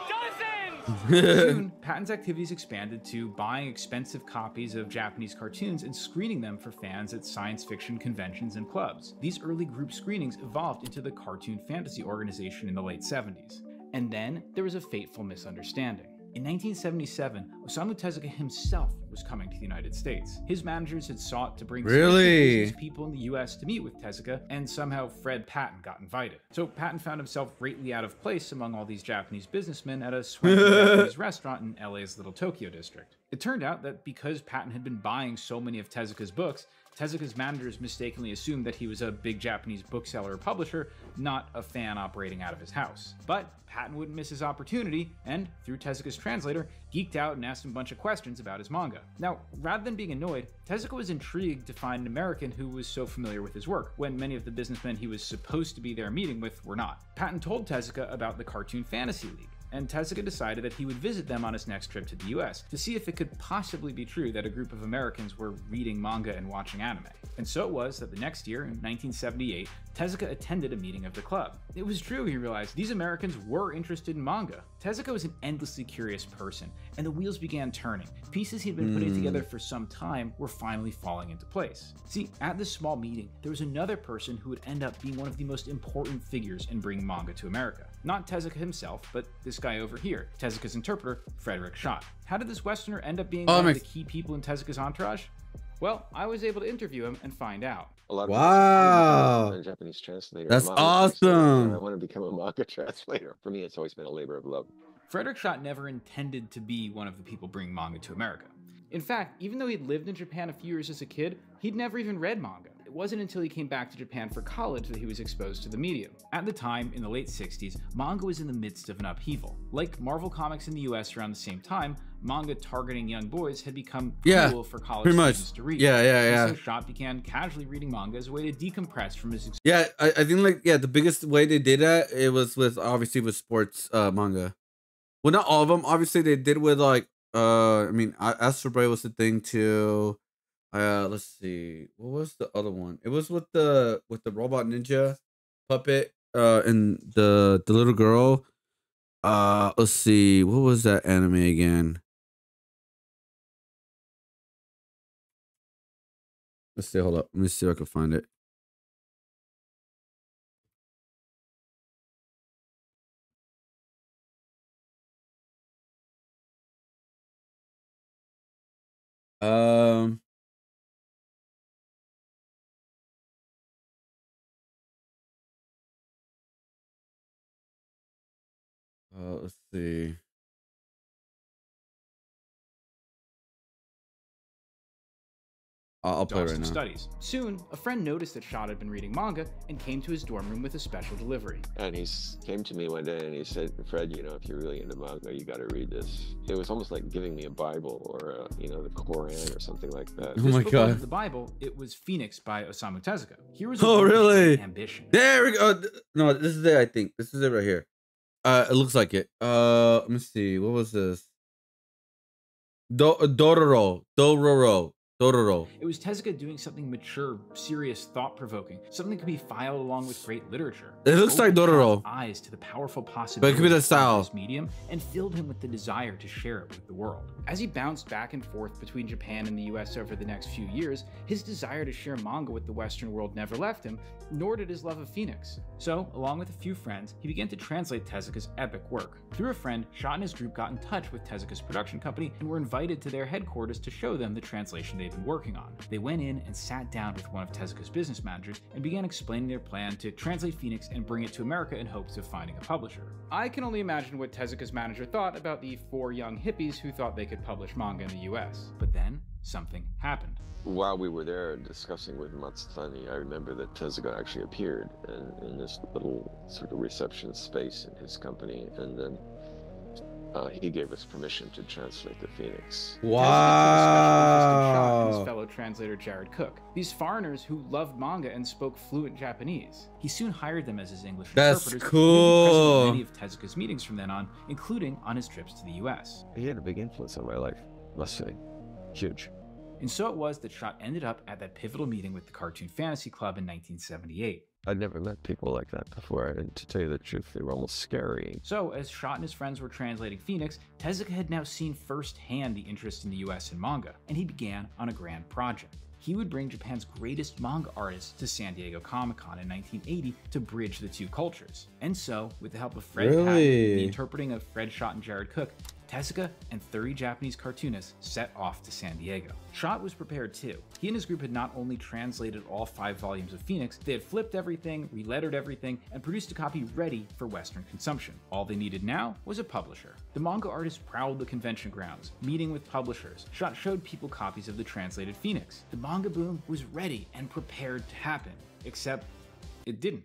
Dozens! Soon, Patton's activities expanded to buying expensive copies of Japanese cartoons and screening them for fans at science fiction conventions and clubs. These early group screenings evolved into the Cartoon Fantasy Organization in the late 70s. And then there was a fateful misunderstanding. In 1977, Osamu Tezuka himself was coming to the United States. His managers had sought to bring business people in the US to meet with Tezuka, and somehow Fred Patton got invited. So Patton found himself greatly out of place among all these Japanese businessmen at a swanky Japanese restaurant in LA's Little Tokyo district. It turned out that because Patton had been buying so many of Tezuka's books, Tezuka's managers mistakenly assumed that he was a big Japanese bookseller or publisher, not a fan operating out of his house. But Patton wouldn't miss his opportunity, and through Tezuka's translator, geeked out and asked him a bunch of questions about his manga. Now, rather than being annoyed, Tezuka was intrigued to find an American who was so familiar with his work, when many of the businessmen he was supposed to be there meeting with were not. Patton told Tezuka about the Cartoon Fantasy League, and Tezuka decided that he would visit them on his next trip to the US to see if it could possibly be true that a group of Americans were reading manga and watching anime. And so it was that the next year, in 1978, Tezuka attended a meeting of the club. It was true, he realized, these Americans were interested in manga. Tezuka was an endlessly curious person, and the wheels began turning. Pieces he'd been putting together for some time were finally falling into place. See, at this small meeting, there was another person who would end up being one of the most important figures in bringing manga to America. Not Tezuka himself, but this guy over here, Tezuka's interpreter, Frederick Schott. How did this Westerner end up being one of the key people in Tezuka's entourage? Well, I was able to interview him and find out. Wow. I'm a Japanese translator. That's awesome. I want to become a manga translator. For me, it's always been a labor of love. Frederick Schott never intended to be one of the people bringing manga to America. In fact, even though he'd lived in Japan a few years as a kid, he'd never even read manga. It wasn't until he came back to Japan for college that he was exposed to the medium. At the time, in the late 60s, manga was in the midst of an upheaval. Like Marvel Comics in the US around the same time, manga targeting young boys had become cool for college students to read. And so Schott began casually reading manga as a way to decompress from his experience. I think the biggest way they did that, it was with sports manga. Well, not all of them. Obviously, they did with I mean, Astro Boy was the thing too. Let's see, what was the other one? It was with the robot ninja puppet and the little girl. Let's see, what was that anime again? Let's see, hold up, let me see if I can find it. Let's see. I'll play right now. Studies. Soon, a friend noticed that Schott had been reading manga and came to his dorm room with a special delivery. And he came to me one day and he said, Fred, you know, if you're really into manga, you got to read this. It was almost like giving me a Bible or, you know, the Quran or something like that. Oh my God. The Bible, it was Phoenix by Osamu Tezuka. Here was really? Ambition. There we go. No, this is it, I think. This is it right here. It looks like it. Let me see. What was this? Dororo. It was Tezuka doing something mature, serious, thought-provoking, something that could be filed along with great literature. It looks like Dororo. Eyes to the powerful possibilities but it could be the style. Of this medium and filled him with the desire to share it with the world. As he bounced back and forth between Japan and the US over the next few years, his desire to share manga with the Western world never left him, nor did his love of Phoenix. So, along with a few friends, he began to translate Tezuka's epic work. Through a friend, Schott and his group got in touch with Tezuka's production company and were invited to their headquarters to show them the translation they they'd been working on. They went in and sat down with one of Tezuka's business managers and began explaining their plan to translate Phoenix and bring it to America in hopes of finding a publisher. I can only imagine what Tezuka's manager thought about the 4 young hippies who thought they could publish manga in the US. But then, something happened. While we were there discussing with Matsutani, I remember that Tezuka actually appeared in this little sort of reception space in his company, and then he gave us permission to translate the Phoenix. Wow! His fellow translator Jared Cook. These foreigners who loved manga and spoke fluent Japanese. He soon hired them as his English interpreters. That's cool. Many of Tezuka's meetings from then on, including on his trips to the US. He had a big influence on my life, must say. Huge. And so it was that Schott ended up at that pivotal meeting with the Cartoon Fantasy Club in 1978. I'd never met people like that before, and to tell you the truth, they were almost scary. So, as Schott and his friends were translating Phoenix, Tezuka had now seen firsthand the interest in the US in manga, and he began on a grand project. He would bring Japan's greatest manga artists to San Diego Comic-Con in 1980 to bridge the two cultures. And so, with the help of Fred Patton, the interpreting of Fred Schott and Jared Cook, Tezuka and 30 Japanese cartoonists set off to San Diego. Schott was prepared too. He and his group had not only translated all 5 volumes of Phoenix, they had flipped everything, relettered everything, and produced a copy ready for Western consumption. All they needed now was a publisher. The manga artists prowled the convention grounds, meeting with publishers. Schott showed people copies of the translated Phoenix. The manga boom was ready and prepared to happen, except it didn't.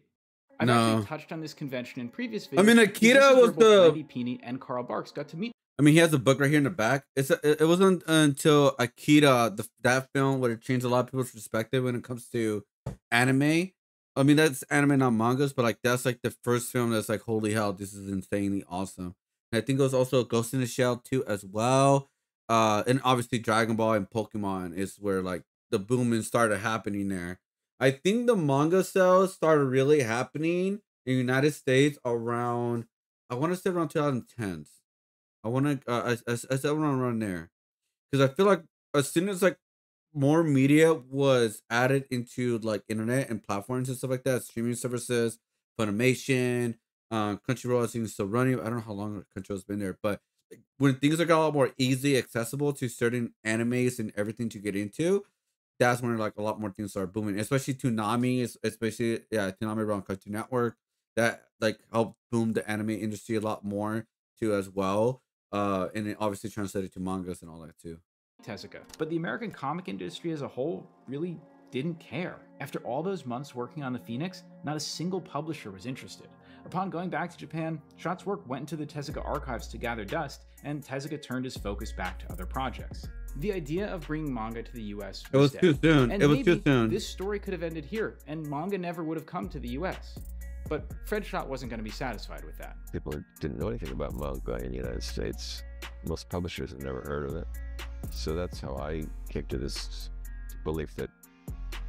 I've actually touched on this convention in previous videos. I mean, Akira was the... Randy Pini and Carl Barks got to meet. I mean, he has a book right here in the back. It wasn't until Akira, that film, would have changed a lot of people's perspective when it comes to anime. I mean, that's anime, not mangas, but like that's like the first film that's like, holy hell, this is insanely awesome. And I think it was also Ghost in the Shell too, as well. And obviously Dragon Ball and Pokemon is where like the booming started happening there. I think the manga sales started really happening in the United States around, I want to say around 2010s. I want to, I said around there, because I feel like as soon as like more media was added into like internet and platforms and stuff like that, streaming services, Funimation, Crunchyroll, I think still running. I don't know how long Crunchyroll's been there, but when things got a lot more easily accessible to certain animes and everything to get into, that's when like a lot more things started booming, especially Toonami, especially Toonami around Cartoon Network, that like helped boom the anime industry a lot more too as well. And it obviously translated to mangas and all that too. Tezuka. But the American comic industry as a whole really didn't care. After all those months working on the Phoenix, not a single publisher was interested. Upon going back to Japan, Schott's work went into the Tezuka archives to gather dust, and Tezuka turned his focus back to other projects. The idea of bringing manga to the US was too soon. And it was too soon. This story could have ended here, and manga never would have come to the US. But Fred Schott wasn't going to be satisfied with that. People didn't know anything about manga in the United States. Most publishers had never heard of it. So that's how I kicked to this belief that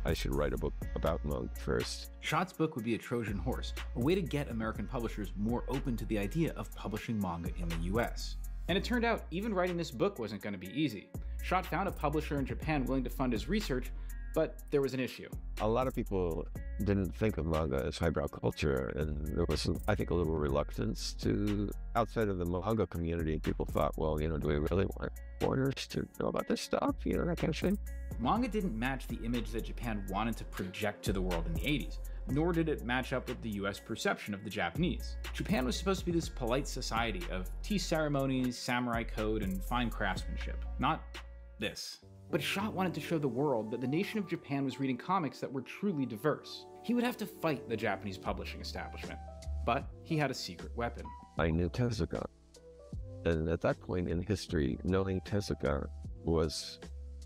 I should write a book about manga first. Schott's book would be a Trojan horse, a way to get American publishers more open to the idea of publishing manga in the US. And it turned out even writing this book wasn't going to be easy. Schott found a publisher in Japan willing to fund his research, but there was an issue. A lot of people didn't think of manga as highbrow culture, and there was, I think, a little reluctance to, outside of the manga community, people thought, well, you know, do we really want foreigners to know about this stuff? You know, that kind of thing. Manga didn't match the image that Japan wanted to project to the world in the 80s, nor did it match up with the US perception of the Japanese. Japan was supposed to be this polite society of tea ceremonies, samurai code, and fine craftsmanship, not this. But Schott wanted to show the world that the nation of Japan was reading comics that were truly diverse. He would have to fight the Japanese publishing establishment, but he had a secret weapon. I knew Tezuka, and at that point in history, knowing Tezuka was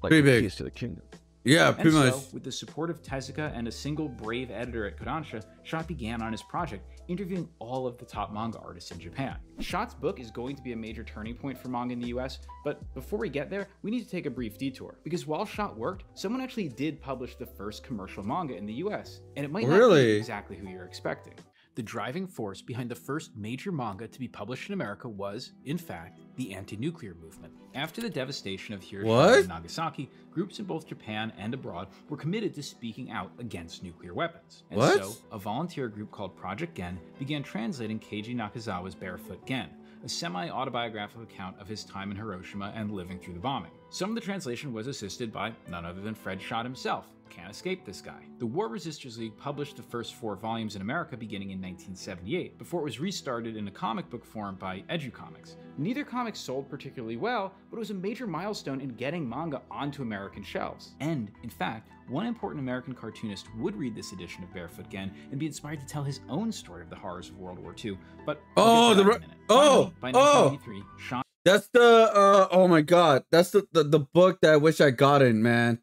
like the keys to the kingdom. Yeah, pretty much. So, with the support of Tezuka and a single brave editor at Kodansha, Schott began on his project, interviewing all of the top manga artists in Japan. Schott's book is going to be a major turning point for manga in the US, but before we get there, we need to take a brief detour. Because while Schott worked, someone actually did publish the first commercial manga in the US, and it might not be exactly who you're expecting. The driving force behind the first major manga to be published in America was, in fact, the anti-nuclear movement. After the devastation of Hiroshima and Nagasaki, groups in both Japan and abroad were committed to speaking out against nuclear weapons. And so, a volunteer group called Project Gen began translating Keiji Nakazawa's Barefoot Gen, a semi-autobiographical account of his time in Hiroshima and living through the bombing. Some of the translation was assisted by none other than Fred Schott himself. Can't escape this guy. The War Resisters League published the first 4 volumes in America beginning in 1978, before it was restarted in a comic book form by EduComics. Neither comic sold particularly well, but it was a major milestone in getting manga onto American shelves. And, in fact, one important American cartoonist would read this edition of Barefoot Gen and be inspired to tell his own story of the horrors of World War II. But by 1993, Sean. That's the oh my god, that's the book that I wish I got in, man.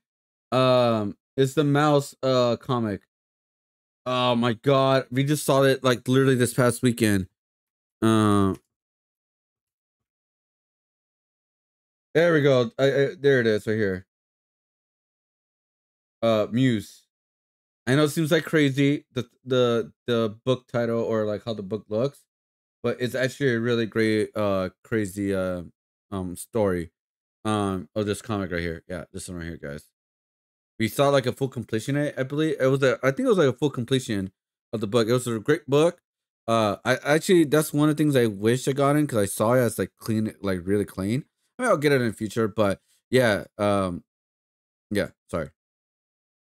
It's the Mouse comic. Oh my god, we just saw it like literally this past weekend. There we go. There it is right here. Muse. I know it seems like crazy the book title or like how the book looks, but it's actually a really great crazy story of this comic right here. Yeah, this one right here, guys. We saw like a full completion. I believe it was I think it was like a full completion of the book. It was a great book. I actually, that's one of the things I wish I got in because I saw it as like clean, like really clean. I mean, I'll get it in the future, but yeah, yeah. Sorry.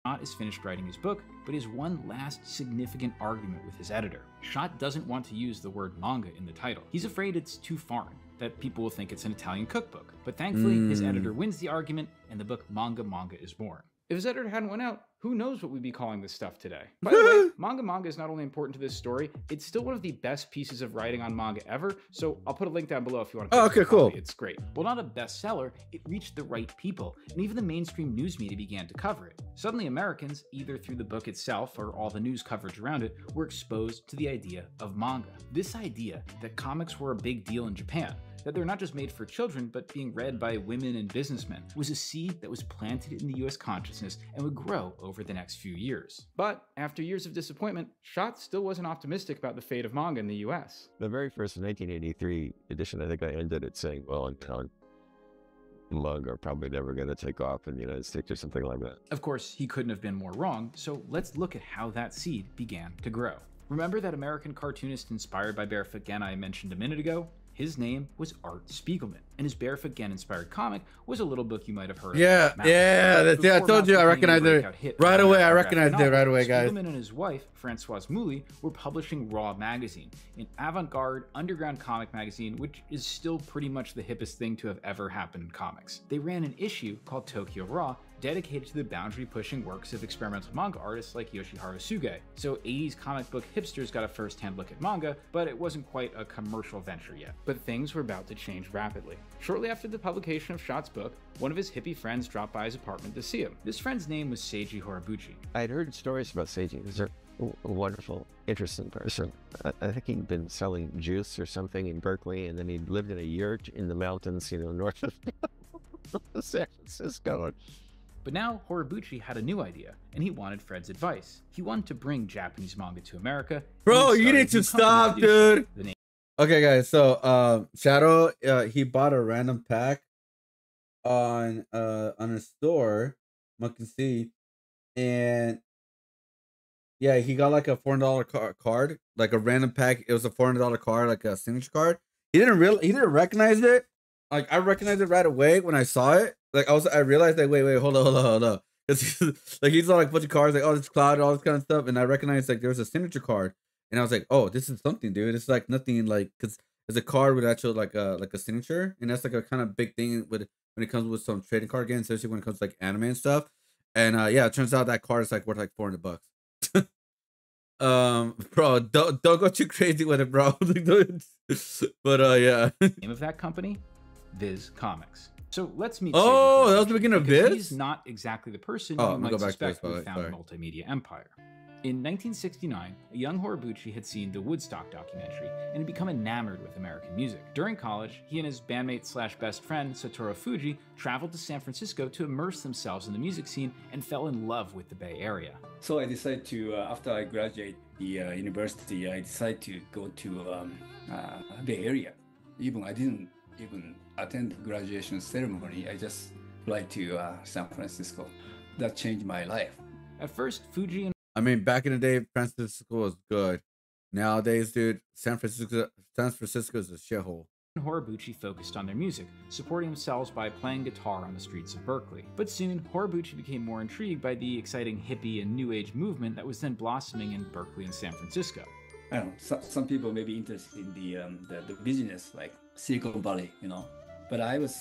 Schott is finished writing his book, but he has one last significant argument with his editor. Schott doesn't want to use the word manga in the title. He's afraid it's too foreign, that people will think it's an Italian cookbook. But thankfully, his editor wins the argument, and the book Manga is born. If his editor hadn't went out, who knows what we'd be calling this stuff today. By the way, Manga is not only important to this story, it's still one of the best pieces of writing on manga ever, so I'll put a link down below if you want to pick okay, cool. It's great. While not a bestseller, it reached the right people, and even the mainstream news media began to cover it. Suddenly Americans, either through the book itself or all the news coverage around it, were exposed to the idea of manga. This idea that comics were a big deal in Japan, that they're not just made for children, but being read by women and businessmen, was a seed that was planted in the US consciousness and would grow over the next few years. But after years of disappointment, Schott still wasn't optimistic about the fate of manga in the US. The very first 1983 edition, I think I ended it saying, well, manga are probably never going to take off in the United States or something like that. Of course, he couldn't have been more wrong, so let's look at how that seed began to grow. Remember that American cartoonist inspired by Barefoot Gen I mentioned a minute ago? His name was Art Spiegelman, and his Barefoot Gen inspired comic was a little book you might have heard of. Yeah, I told you I recognized it right away. I recognized it right away, guys. Spiegelman and his wife, Françoise Mouly, were publishing Raw magazine, an avant-garde underground comic magazine which is still pretty much the hippest thing to have ever happened in comics. They ran an issue called Tokyo Raw, dedicated to the boundary-pushing works of experimental manga artists like Yoshihiro Suge. So 80s comic book hipsters got a first-hand look at manga, but it wasn't quite a commercial venture yet. But things were about to change rapidly. Shortly after the publication of Schott's book, one of his hippie friends dropped by his apartment to see him. This friend's name was Seiji Horibuchi. I'd heard stories about Seiji. He's a wonderful, interesting person. I think he'd been selling juice or something in Berkeley, and then he'd lived in a yurt in the mountains, north of San Francisco. But now Horibuchi had a new idea, and he wanted Fred's advice. He wanted to bring Japanese manga to America. Bro, you need to stop, dude. Okay, guys. So, Shadow, he bought a random pack on a store, Monkey See, and yeah, he got like a $400 card, like a random pack. It was a $400 card, like a signature card. He didn't recognize it. Like I recognized it right away when I saw it. Like I realized like wait, hold on. Because he saw like a bunch of cards, like oh, this cloud, all this kind of stuff, and I recognized like there was a signature card, and I was like, oh, this is something, dude. It's like nothing like because it's a card with actual like a signature, and that's like a kind of big thing when it comes with some trading card games, especially when it comes to like anime and stuff. And yeah, it turns out that card is like worth like $400. Bro, don't go too crazy with it, bro. But yeah. Name of that company, Viz Comics. So let's meet. Oh, that was the beginning of Viz? He's not exactly the person you might suspect who found a multimedia empire. In 1969, a young Horibuchi had seen the Woodstock documentary and had become enamored with American music. During college, he and his bandmate/best friend, Satoru Fuji, traveled to San Francisco to immerse themselves in the music scene and fell in love with the Bay Area. So I decided to, after I graduate the university, I decided to go to Bay Area. I didn't even attend the graduation ceremony. I just fly to San Francisco. That changed my life. At first, Fuji and I mean, back in the day, San Francisco was good. Nowadays, dude, San Francisco is a shithole. Horibuchi focused on their music, supporting themselves by playing guitar on the streets of Berkeley. But soon, Horibuchi became more intrigued by the exciting hippie and new age movement that was then blossoming in Berkeley and San Francisco. I don't know, some people may be interested in the business, like Silicon Valley, but I was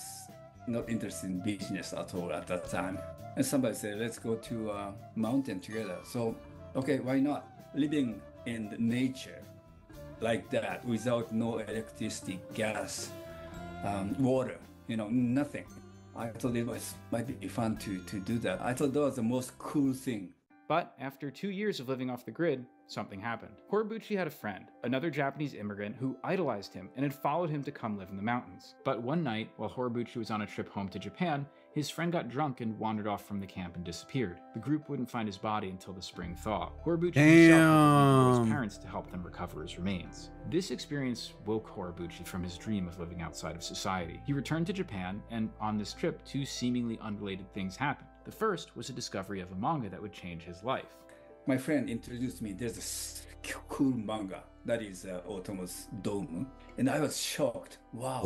not interested in business at all at that time. And somebody said, let's go to a mountain together. So, okay, why not? Living in nature like that without no electricity, gas, water, nothing. I thought it might be fun to do that. I thought that was the most cool thing. But after 2 years of living off the grid, something happened. Horibuchi had a friend, another Japanese immigrant who idolized him and had followed him to come live in the mountains. But one night, while Horibuchi was on a trip home to Japan, his friend got drunk and wandered off from the camp and disappeared. The group wouldn't find his body until the spring thaw. Horibuchi himself went to his parents to help them recover his remains. This experience woke Horibuchi from his dream of living outside of society. He returned to Japan, and on this trip, 2 seemingly unrelated things happened. The first was a discovery of a manga that would change his life. My friend introduced me, there's a cool manga that is Otomo's Dome, and I was shocked. Wow.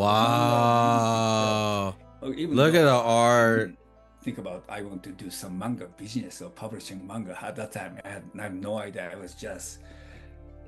Look at the art. Think about, I want to do some manga business or publishing manga. At that time, I had no idea. I was just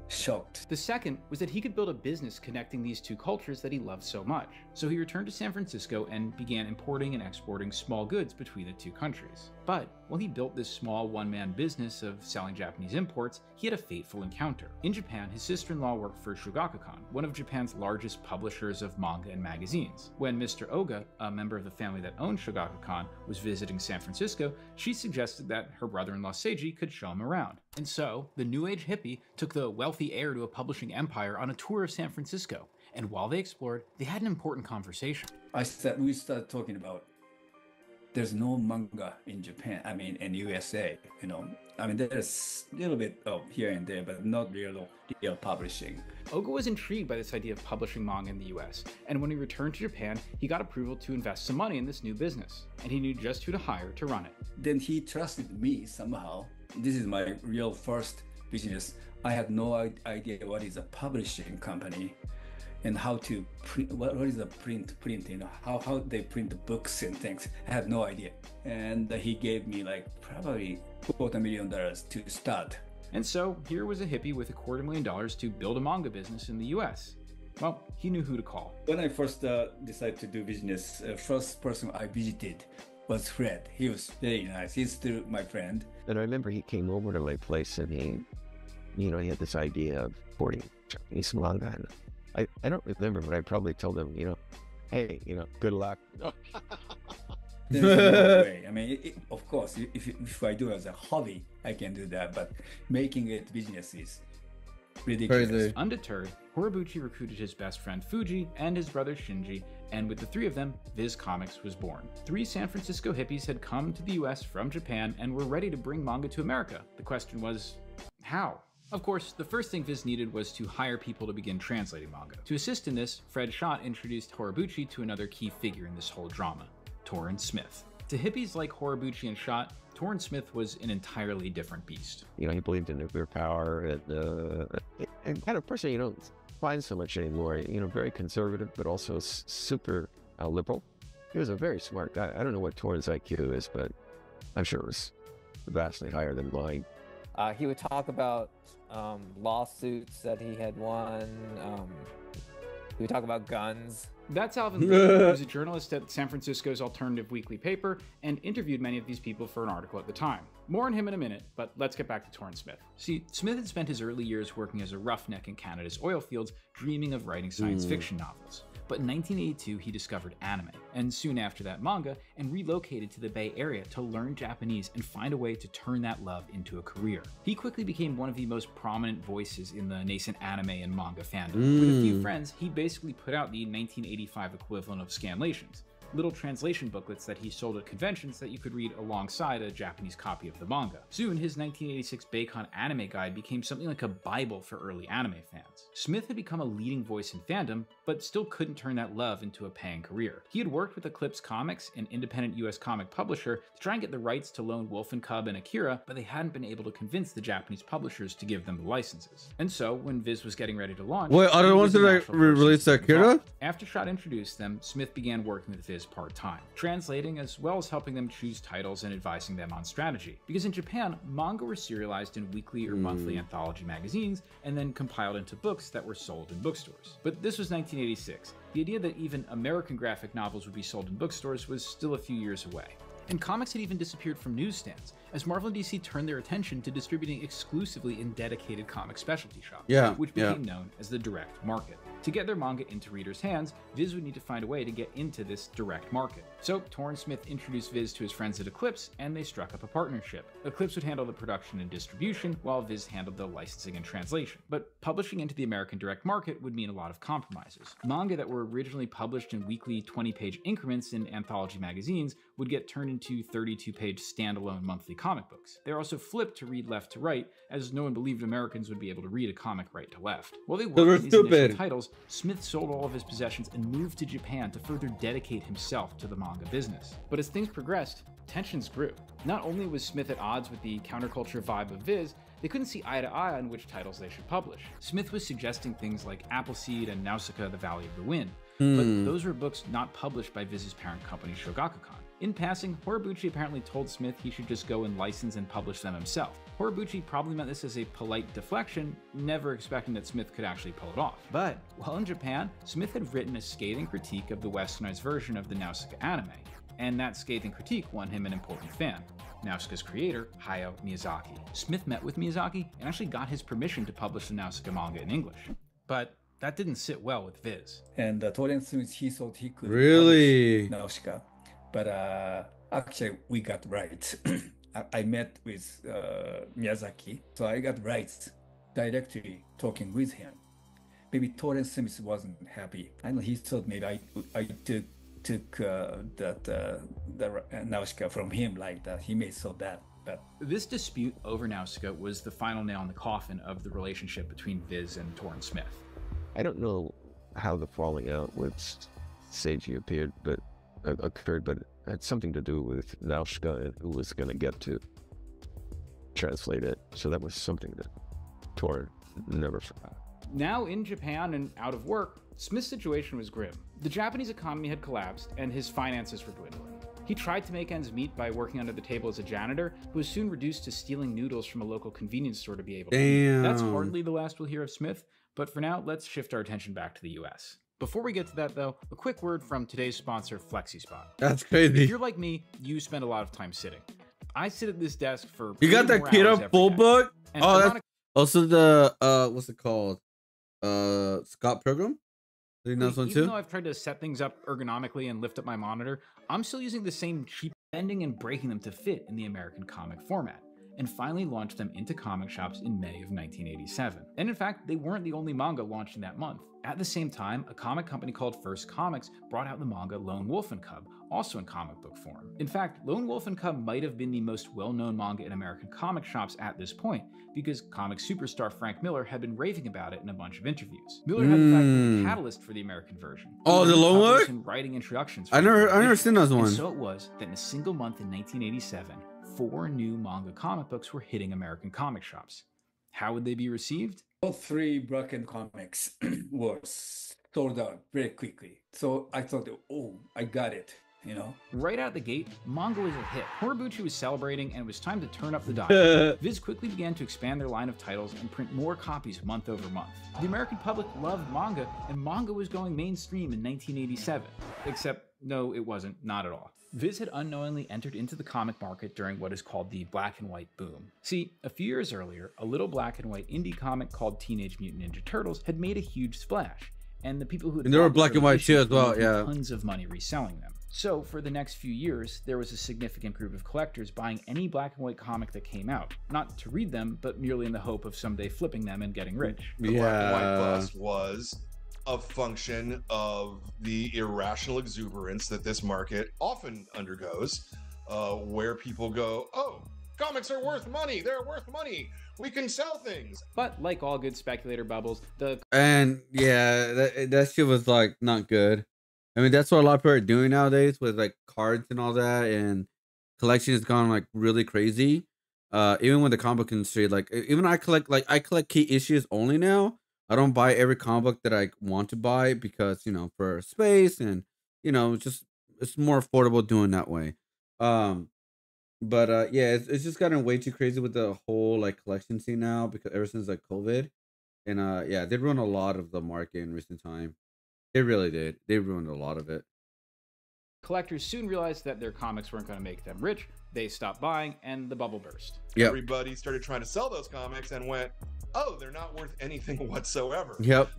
shocked. The second was that he could build a business connecting these 2 cultures that he loved so much. So he returned to San Francisco and began importing and exporting small goods between the 2 countries. But while he built this small one-man business of selling Japanese imports, he had a fateful encounter. In Japan, his sister-in-law worked for Shogakukan, one of Japan's largest publishers of manga and magazines. When Mr. Oga, a member of the family that owned Shogakukan, was visiting San Francisco, she suggested that her brother-in-law Seiji could show him around. And so, the New Age hippie took the wealthy heir to a publishing empire on a tour of San Francisco. And while they explored, they had an important conversation. We started talking about there's no manga in Japan, in USA, there's a little bit of here and there, but not real publishing. Oga was intrigued by this idea of publishing manga in the US, and when he returned to Japan, he got approval to invest some money in this new business, and he knew just who to hire to run it. Then he trusted me somehow. This is my real first business. I had no idea what is a publishing company and how to print, what is a print, how they print the books and things. I had no idea. And he gave me probably $250,000 to start. And so here was a hippie with $250,000 to build a manga business in the US. Well, he knew who to call. When I first decided to do business, first person I visited was Fred. He was very nice. He's still my friend. And I remember he came over to my place and he had this idea of importing Japanese manga. And I don't remember, but I probably told him, hey, good luck. There's no way. Of course, if I do it as a hobby, I can do that. But making it business is ridiculous. Crazy. Undeterred, Horibuchi recruited his best friend Fuji and his brother Shinji, and with the 3 of them, Viz Comics was born. 3 San Francisco hippies had come to the US from Japan and were ready to bring manga to America. The question was, how? Of course, the first thing Viz needed was to hire people to begin translating manga. To assist in this, Fred Schott introduced Horibuchi to another key figure in this whole drama, Torrance Smith. To hippies like Horibuchi and Schott, Torrance Smith was an entirely different beast. He believed in nuclear power and kind of person you don't find so much anymore. Very conservative, but also super liberal. He was a very smart guy. I don't know what Torrance's IQ is, but I'm sure it was vastly higher than mine. He would talk about lawsuits that he had won. He would talk about guns. That's Alvin Lee, who was a journalist at San Francisco's alternative weekly paper and interviewed many of these people for an article at the time. More on him in a minute, but let's get back to Torrance Smith. See, Smith had spent his early years working as a roughneck in Canada's oil fields, dreaming of writing science fiction novels. But in 1982, he discovered anime, and soon after that manga, and relocated to the Bay Area to learn Japanese and find a way to turn that love into a career. He quickly became one of the most prominent voices in the nascent anime and manga fandom. With a few friends, he basically put out the 1985 equivalent of Scanlations, little translation booklets that he sold at conventions that you could read alongside a Japanese copy of the manga. Soon, his 1986 Bacon Anime Guide became something like a Bible for early anime fans. Smith had become a leading voice in fandom, but still couldn't turn that love into a paying career. He had worked with Eclipse Comics, an independent US comic publisher, to try and get the rights to Lone Wolf and Cub and Akira, but they hadn't been able to convince the Japanese publishers to give them the licenses. And so, when Viz was getting ready to launch... Wait, are the ones that like released Akira? Aftershock introduced them, Smith began working with Viz part-time, translating as well as helping them choose titles and advising them on strategy. Because in Japan, manga were serialized in weekly or monthly anthology magazines and then compiled into books that were sold in bookstores. But this was 1986. The idea that even American graphic novels would be sold in bookstores was still a few years away. And comics had even disappeared from newsstands, as Marvel and DC turned their attention to distributing exclusively in dedicated comic specialty shops, which became known as the direct market. To get their manga into readers' hands, Viz would need to find a way to get into this direct market. So Torrance Smith introduced Viz to his friends at Eclipse, and they struck up a partnership. Eclipse would handle the production and distribution, while Viz handled the licensing and translation. But publishing into the American direct market would mean a lot of compromises. Manga that were originally published in weekly 20-page increments in anthology magazines would get turned into 32-page standalone monthly comic books. They were also flipped to read left to right, as no one believed Americans would be able to read a comic right to left. While they worked on these initial titles, Smith sold all of his possessions and moved to Japan to further dedicate himself to the manga business. But as things progressed, tensions grew. Not only was Smith at odds with the counterculture vibe of Viz, they couldn't see eye to eye on which titles they should publish. Smith was suggesting things like Appleseed and Nausicaa, The Valley of the Wind, but those were books not published by Viz's parent company, Shogakukan. In passing, Horibuchi apparently told Smith he should just go and license and publish them himself. Horibuchi probably meant this as a polite deflection, never expecting that Smith could actually pull it off. But while in Japan, Smith had written a scathing critique of the westernized version of the Nausicaa anime, and that scathing critique won him an important fan, Nausicaa's creator, Hayao Miyazaki. Smith met with Miyazaki and actually got his permission to publish the Nausicaa manga in English. But that didn't sit well with Viz. And Torrance Smith, he thought he could really Nausicaa, but actually we got right. I met with Miyazaki, so I got rights directly talking with him. Maybe Torrance Smith wasn't happy. I know he thought maybe I took the Nausicaa from him like that. He made so bad. But this dispute over Nausicaa was the final nail in the coffin of the relationship between Viz and Torrance Smith. I don't know how the falling out with Seiji occurred, but it had something to do with Nausicaa and who was going to get to translate it. So that was something that Torrance never forgot. Now in Japan and out of work, Smith's situation was grim. The Japanese economy had collapsed and his finances were dwindling. He tried to make ends meet by working under the table as a janitor, but was soon reduced to stealing noodles from a local convenience store to be able to eat. That's hardly the last we'll hear of Smith, but for now, let's shift our attention back to the US. Before we get to that though, a quick word from today's sponsor, FlexiSpot. That's crazy. If you're like me, you spend a lot of time sitting. I sit at this desk for You got that kid up full book? Oh, that's also the what's it called? Scott Pilgrim? Even though I've tried to set things up ergonomically and lift up my monitor, I'm still using the same cheap bending and breaking them to fit in the American comic format, and finally launched them into comic shops in May of 1987. And in fact, they weren't the only manga launched in that month. At the same time, a comic company called First Comics brought out the manga Lone Wolf and Cub, also in comic book form. In fact, Lone Wolf and Cub might have been the most well-known manga in American comic shops at this point, because comic superstar Frank Miller had been raving about it in a bunch of interviews. Miller had in fact been the catalyst for the American version. Oh, the Lone Wolf? And writing introductions. I never seen those ones. And so it was that in a single month in 1987, 4 new manga comic books were hitting American comic shops. How would they be received? all 3 Bracken comics was sold out very quickly. So I thought, oh, I got it. You know? Right out the gate, manga was a hit. Horibuchi was celebrating, and it was time to turn up the dial. Viz quickly began to expand their line of titles and print more copies month over month. The American public loved manga, and manga was going mainstream in 1987. Except, no, it wasn't. Not at all. Viz had unknowingly entered into the comic market during what is called the black and white boom. See, a few years earlier, a little black and white indie comic called Teenage Mutant Ninja Turtles had made a huge splash, and the people who had they were black and white too as well, yeah. Tons of money reselling them. So for the next few years, there was a significant group of collectors buying any black and white comic that came out, not to read them, but merely in the hope of someday flipping them and getting rich. The black and white bust was a function of the irrational exuberance that this market often undergoes, where people go, oh, comics are worth money, they're worth money, we can sell things. But like all good speculator bubbles, And yeah, that shit was like not good. I mean, that's what a lot of people are doing nowadays with like cards and all that, and collection has gone like really crazy. Even with the comic book industry, like even I collect key issues only now. I don't buy every comic book that I want to buy because for space and it's more affordable doing that way. But yeah, it's just gotten way too crazy with the whole like collection scene now because ever since like COVID, and yeah, they ruined a lot of the market in recent time. They really did. They ruined a lot of it. collectors soon realized that their comics weren't going to make them rich. They stopped buying, and the bubble burst. Yep. Everybody started trying to sell those comics and went, oh, they're not worth anything whatsoever. Yep.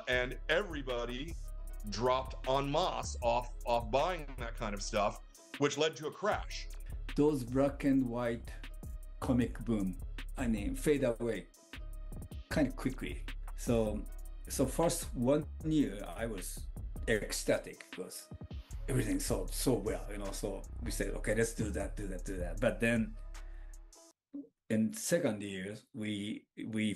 And everybody dropped en masse off buying that kind of stuff, which led to a crash. Those black and white comic boom, fade away kind of quickly. So first 1 year I was ecstatic because everything sold so well, so we said, okay, let's do that. But then in second year, we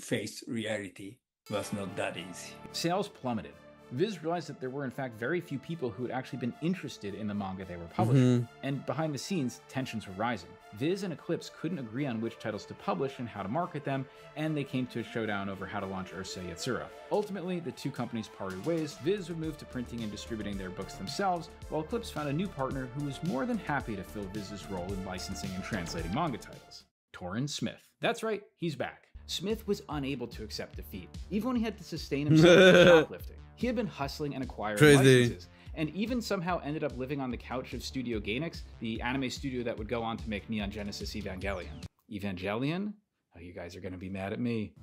faced reality. It was not that easy. Sales plummeted. Viz realized that there were in fact very few people who had actually been interested in the manga they were publishing, and behind the scenes, tensions were rising. Viz and Eclipse couldn't agree on which titles to publish and how to market them, and they came to a showdown over how to launch Urusei Yatsura. Ultimately, the two companies parted ways. Viz would move to printing and distributing their books themselves, while Eclipse found a new partner who was more than happy to fill Viz's role in licensing and translating manga titles. Torrin Smith. That's right, he's back. Smith was unable to accept defeat, even when he had to sustain himself with shoplifting. He had been hustling and acquiring licenses, and even somehow ended up living on the couch of Studio Gainax, the anime studio that would go on to make Neon Genesis Evangelion. Evangelion? Oh, you guys are gonna be mad at me.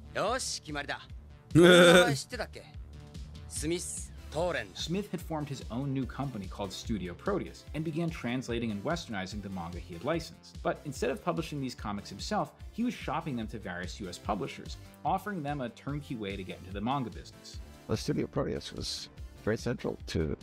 Smith had formed his own new company called Studio Proteus and began translating and westernizing the manga he had licensed. But instead of publishing these comics himself, he was shopping them to various US publishers, offering them a turnkey way to get into the manga business. The Studio Proteus was very central to,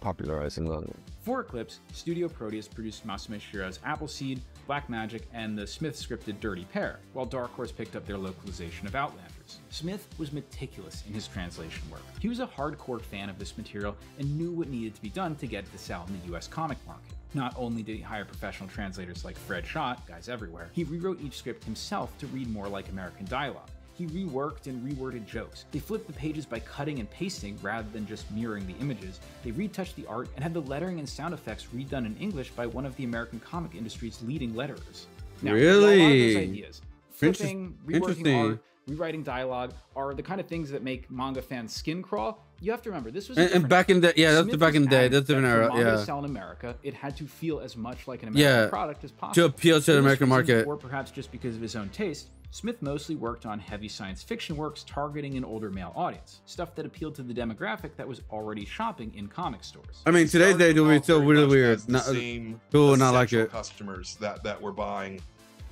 popularizing manga. For Eclipse, Studio Proteus produced Masume Shira's Appleseed, Black Magic, and the Smith scripted Dirty Pair, while Dark Horse picked up their localization of Outlanders. Smith was meticulous in his translation work. He was a hardcore fan of this material and knew what needed to be done to get it to sell in the US comic market. Not only did he hire professional translators like Fred Schott, guys everywhere, he rewrote each script himself to read more like American dialogue. He reworked and reworded jokes. They flipped the pages by cutting and pasting rather than just mirroring the images. They retouched the art and had the lettering and sound effects redone in English by one of the American comic industry's leading letterers. Now, really? A lot of those ideas, flipping, reworking art, rewriting dialogue, are the kind of things that make manga fans skin crawl. You have to remember, this was and back in the that's the back in the day. That's different era. For manga to sell in America, it had to feel as much like an American product as possible. To appeal to the American market. Or perhaps just because of his own taste, Smith mostly worked on heavy science fiction works targeting an older male audience, stuff that appealed to the demographic that was already shopping in comic stores. I mean, today's day, it would be still really weird. People would not like it. Customers that were buying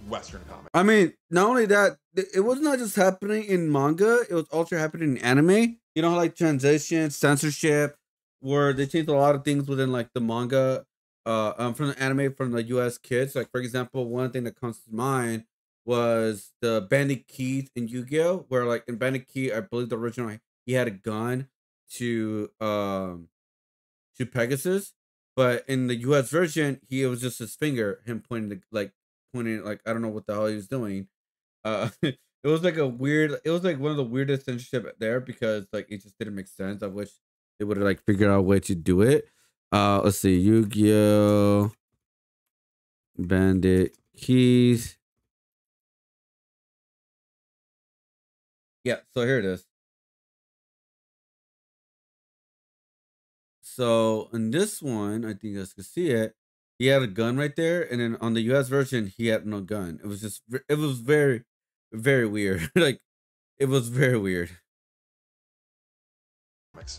Western comics. I mean, not only that, it was not just happening in manga, it was also happening in anime. You know, like translation, censorship, where they changed a lot of things within like the manga from the anime from the US kids. Like, for example, one thing that comes to mind was the Bandit Keith in Yu-Gi-Oh! Where like in Bandit Keith, I believe the original, he had a gun to Pegasus, but in the US version, it was just his finger, him pointing like I don't know what the hell he was doing. It was like one of the weirdest censorship there because like it just didn't make sense. I wish they would have like figured out a way to do it. Let's see, Yu-Gi-Oh! Bandit Keys. Yeah, so here it is. So in this one, I think you guys can see it. He had a gun right there, and then on the US version, he had no gun. It was very, very weird. Like, it was very weird.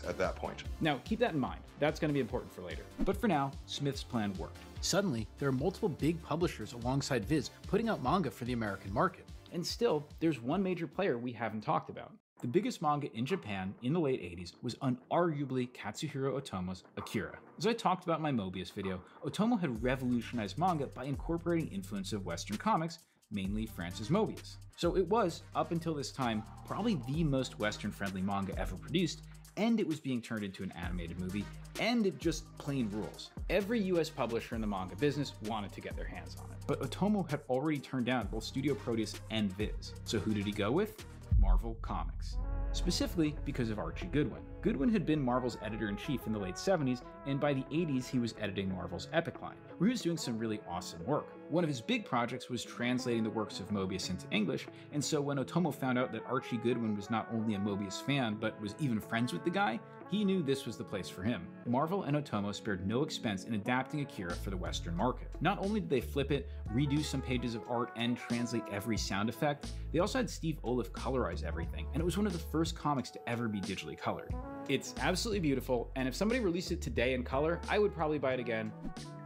At that point. Now, keep that in mind. That's going to be important for later. But for now, Smith's plan worked. Suddenly, there are multiple big publishers alongside Viz putting out manga for the American market. And still, there's one major player we haven't talked about. The biggest manga in Japan in the late 80s was unarguably Katsuhiro Otomo's Akira. As I talked about in my Mobius video, Otomo had revolutionized manga by incorporating influence of Western comics, mainly Francis Mobius. So it was, up until this time, probably the most Western-friendly manga ever produced, and it was being turned into an animated movie, and it just plain rules. Every US publisher in the manga business wanted to get their hands on it, but Otomo had already turned down both Studio Proteus and Viz. So who did he go with? Marvel Comics. Specifically because of Archie Goodwin. Goodwin had been Marvel's editor-in-chief in the late 70s, and by the 80s he was editing Marvel's Epic line, where he was doing some really awesome work. One of his big projects was translating the works of Mobius into English, and so when Otomo found out that Archie Goodwin was not only a Mobius fan, but was even friends with the guy, he knew this was the place for him. Marvel and Otomo spared no expense in adapting Akira for the Western market. Not only did they flip it, redo some pages of art, and translate every sound effect, they also had Steve Oliff colorize everything, and it was one of the first comics to ever be digitally colored. It's absolutely beautiful, and if somebody released it today in color, I would probably buy it again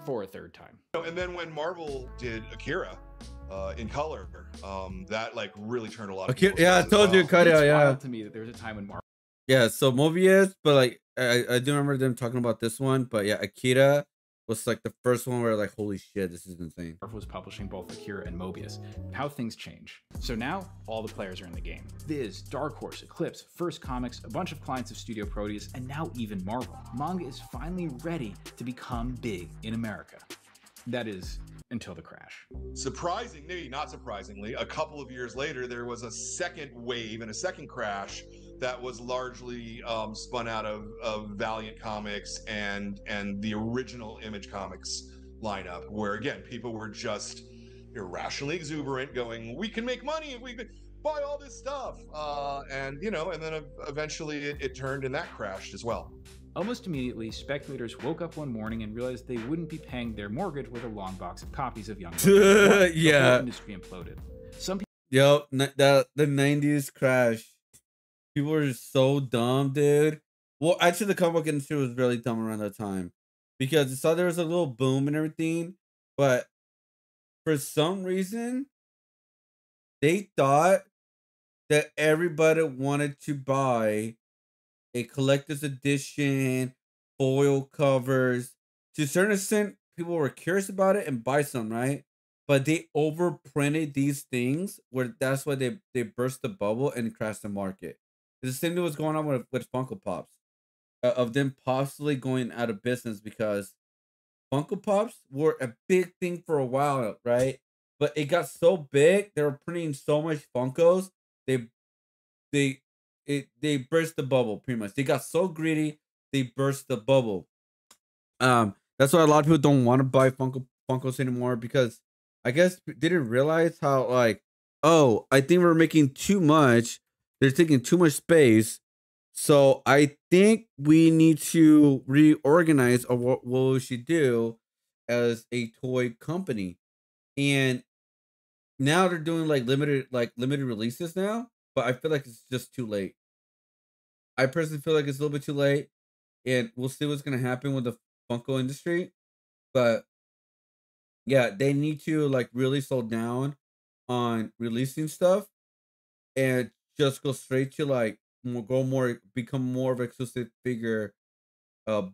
for a third time. And then when Marvel did Akira in color, that like really turned a lot of people. Yeah, I told you, cut It's out. Yeah, wild to me that there was a time when Marvel. Yeah, so Mobius, but like I do remember them talking about this one, but yeah, Akira was like the first one where like, holy shit, this is insane. Marvel was publishing both Akira and Mobius. How things change. So now, all the players are in the game. Viz, Dark Horse, Eclipse, First Comics, a bunch of clients of Studio Proteus, and now even Marvel. Manga is finally ready to become big in America. That is, until the crash. Surprisingly, not surprisingly, a couple of years later, there was a second wave and a second crash that was largely spun out of Valiant Comics and the original Image Comics lineup, where again, people were just irrationally exuberant, going, "We can make money if we could buy all this stuff," and you know, and then eventually it turned and that crashed as well. Almost immediately, speculators woke up one morning and realized they wouldn't be paying their mortgage with a long box of copies of Young Blood. The Yeah. whole industry imploded. Some people. Yo, the 90s crash. People were so dumb, dude. Well, actually, the comic book industry was really dumb around that time because they saw there was a little boom and everything, but for some reason, they thought that everybody wanted to buy a collector's edition, foil covers. To a certain extent, people were curious about it and buy some, right? But they overprinted these things where that's why they burst the bubble and crashed the market. The same thing was going on with Funko Pops, of them possibly going out of business because Funko Pops were a big thing for a while, right? But it got so big, they were printing so much Funkos, they burst the bubble pretty much. They got so greedy, they burst the bubble. That's why a lot of people don't want to buy Funkos anymore because I guess they didn't realize how like, oh, I think we're making too much. They're taking too much space. So I think we need to reorganize of what we should do as a toy company. And now they're doing like limited releases now, but I feel like it's just too late. I personally feel like it's a little bit too late, and we'll see what's gonna happen with the Funko industry. But yeah, they need to like really slow down on releasing stuff and just go straight to like become more of an exclusive figure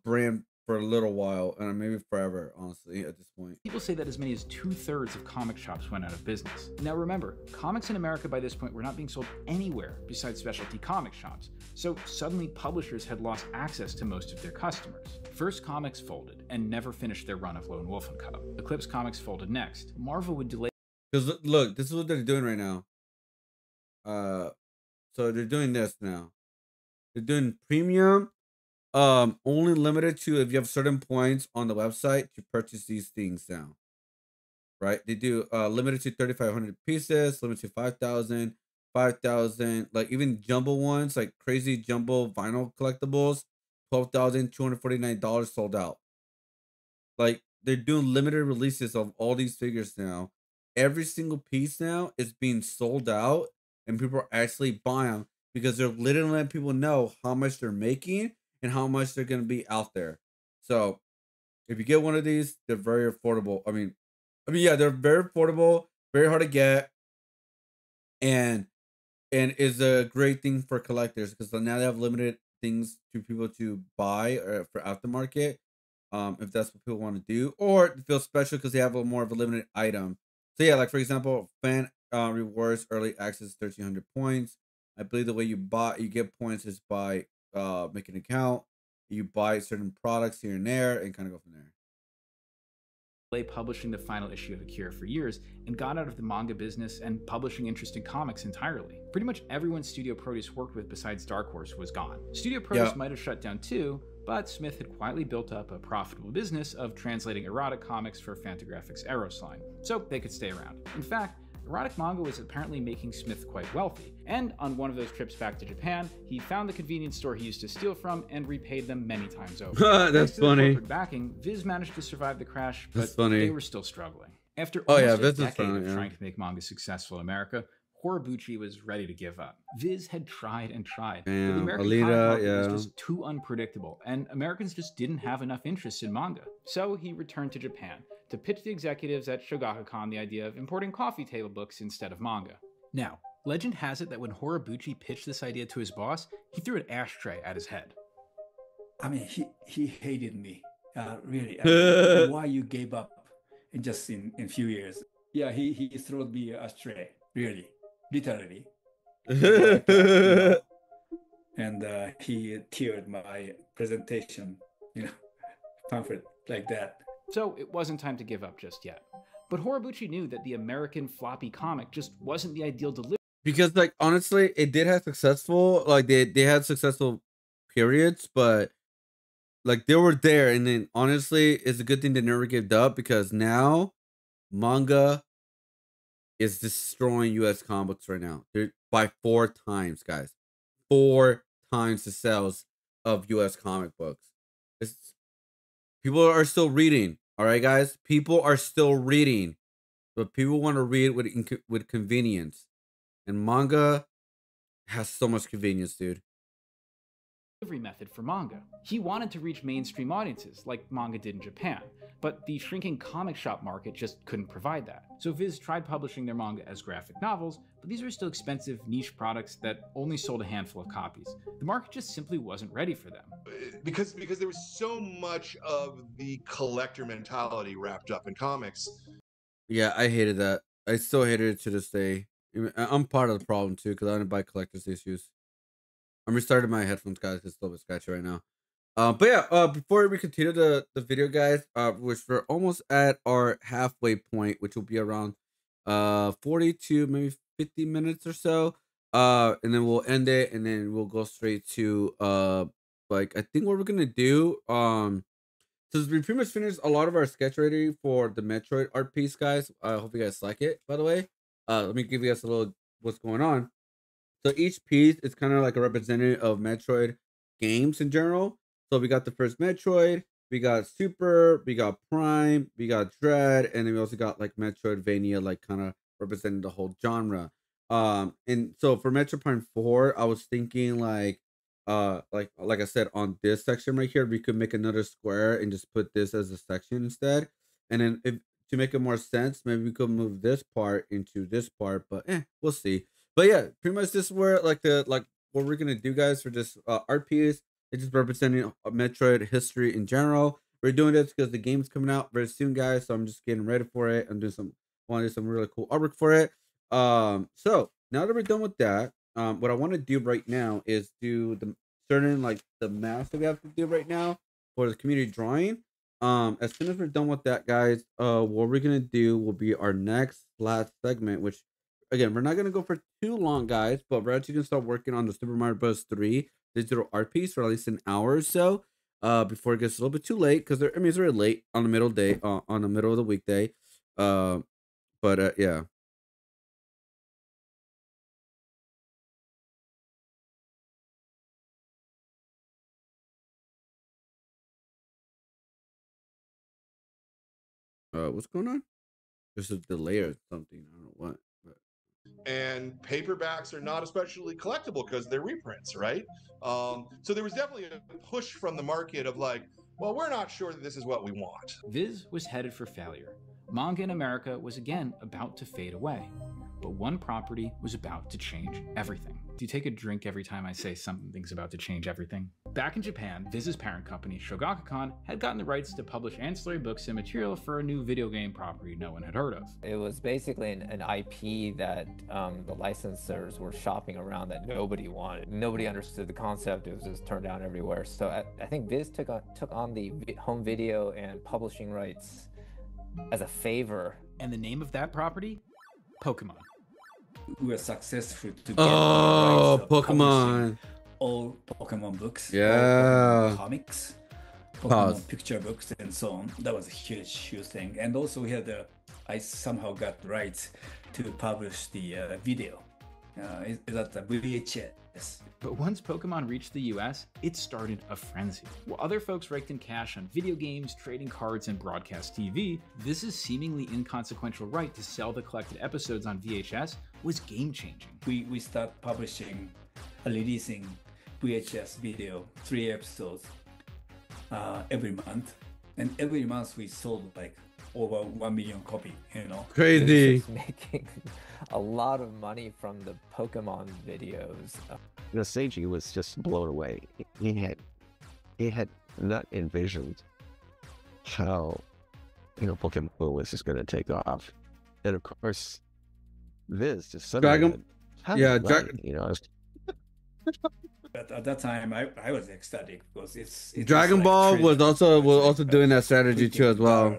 brand for a little while and maybe forever, honestly, at this point. People say that as many as 2/3 of comic shops went out of business. Now remember, comics in America by this point were not being sold anywhere besides specialty comic shops, so suddenly publishers had lost access to most of their customers. First Comics folded and never finished their run of Lone Wolf and Co. Eclipse Comics folded next. Marvel would delay. Because look, this is what they're doing right now. So they're doing this now. They're doing premium, only limited to if you have certain points on the website to purchase these things now. Right? They do limited to 3,500 pieces, limited to 5,000, 5,000, like even jumbo ones, like crazy jumbo vinyl collectibles, $12,249 sold out. Like they're doing limited releases of all these figures now. Every single piece now is being sold out, and people are actually buying them because they're literally letting people know how much they're making and how much they're going to be out there. So if you get one of these, they're very affordable. I mean, yeah, they're very affordable, very hard to get, and and is a great thing for collectors because now they have limited things to people to buy or for aftermarket. If that's what people want to do, or it feels special because they have a more of a limited item. So yeah, like for example, fan rewards early access 1,300 points. I believe the way you get points is by making an account. You buy certain products here and there, and kind of go from there. Lay publishing the final issue of Akira for years and got out of the manga business and publishing interesting comics entirely. Pretty much everyone Studio Produce worked with besides Dark Horse was gone. Studio Produce might have shut down too, but Smith had quietly built up a profitable business of translating erotic comics for Fantagraphics Eros line, so they could stay around. In fact, erotic manga was apparently making Smith quite wealthy, and on one of those trips back to Japan, he found the convenience store he used to steal from and repaid them many times over. That's funny. Backing, Viz managed to survive the crash, but they were still struggling. After almost a decade of trying to make manga successful in America, Horobuchi was ready to give up. Viz had tried and tried, but the American comic market was just too unpredictable, and Americans just didn't have enough interest in manga. So he returned to Japan to pitch the executives at Shogakukan the idea of importing coffee table books instead of manga. Now, legend has it that when Horobuchi pitched this idea to his boss, he threw an ashtray at his head. I mean, he hated me, really. I mean, why you gave up in just in a few years? Yeah, he threw me ashtray, really, literally. And he teared my presentation, pamphlet like that. So it wasn't time to give up just yet. But Horobuchi knew that the American floppy comic just wasn't the ideal delivery. Because like honestly, it did have successful, like they had successful periods, but like they were there, and then honestly, it's a good thing they never gave up because now manga is destroying US comics right now. They're by 4 times, guys. 4 times the sales of US comic books. People are still reading. All right, guys. People are still reading, but people want to read with convenience, and manga has so much convenience, dude. Delivery method for manga. He wanted to reach mainstream audiences like manga did in Japan, but the shrinking comic shop market just couldn't provide that. So Viz tried publishing their manga as graphic novels, but these were still expensive niche products that only sold a handful of copies. The market just simply wasn't ready for them. Because there was so much of the collector mentality wrapped up in comics. Yeah, I hated that. I still hated it to this day. I'm part of the problem too because I don't buy collector's issues. I'm restarting my headphones, guys. It's a little bit scratchy right now. But yeah, before we continue the video, guys, which we're almost at our halfway point, which will be around 42, maybe 50 minutes or so. And then we'll end it, and then we'll go straight to like I think what we're gonna do. So we pretty much finished a lot of our sketch ready for the Metroid art piece, guys. I hope you guys like it. By the way, let me give you guys a little what's going on. So each piece is kind of like a representative of Metroid games in general. So we got the first Metroid, we got Super, we got Prime, we got Dread, and then we also got like Metroidvania, like kind of representing the whole genre. And so for Metroid Prime 4, I was thinking like I said, on this section right here, we could make another square and just put this as a section instead. And then if to make it more sense, maybe we could move this part into this part, but we'll see. But yeah, pretty much this is where like what we're gonna do, guys, for this art piece. It's just representing Metroid history in general. We're doing this because the game's coming out very soon, guys. So I'm just getting ready for it. I'm doing want to do some really cool artwork for it. So now that we're done with that, what I want to do right now is do the certain like the math that we have to do right now for the community drawing. As soon as we're done with that, guys, what we're gonna do will be our last segment, which again, we're not gonna go for too long, guys, but we're actually gonna start working on the Super Mario Bros. 3 digital art piece for at least an hour or so, before it gets a little bit too late, because it's very late on the middle of the weekday. But yeah. What's going on? There's a delay or something. I don't know what. But... And paperbacks are not especially collectible because they're reprints, right? So there was definitely a push from the market of like, well, we're not sure that this is what we want. Viz was headed for failure. Manga in America was again about to fade away. but one property was about to change everything. Do you take a drink every time I say something's about to change everything? Back in Japan, Viz's parent company, Shogakukan, had gotten the rights to publish ancillary books and material for a new video game property no one had heard of. It was basically an IP that the licensors were shopping around that nobody wanted. Nobody understood the concept. It was just turned down everywhere. So I think Viz took on the home video and publishing rights as a favor. And the name of that property? Pokemon. We were successful to get Pokemon. All Pokemon books, Yeah. all Pokemon comics, Pokemon Pause. picture books, and so on. That was a huge thing. And also we had I somehow got the rights to publish the video. That's a VHS. But once Pokemon reached the US, it started a frenzy. While other folks raked in cash on video games, trading cards, and broadcast TV, Viz's seemingly inconsequential right to sell the collected episodes on VHS was game-changing. We start publishing, releasing VHS video, 3 episodes every month. And every month we sold like over 1 million copy, you know. Crazy. It was making a lot of money from the Pokemon videos. Seiji was just blown away. He had not envisioned how, Pokemon was just going to take off. And of course, Viz just suddenly At that time, I was ecstatic because it's Dragon like Ball trading. was also doing that strategy too as well.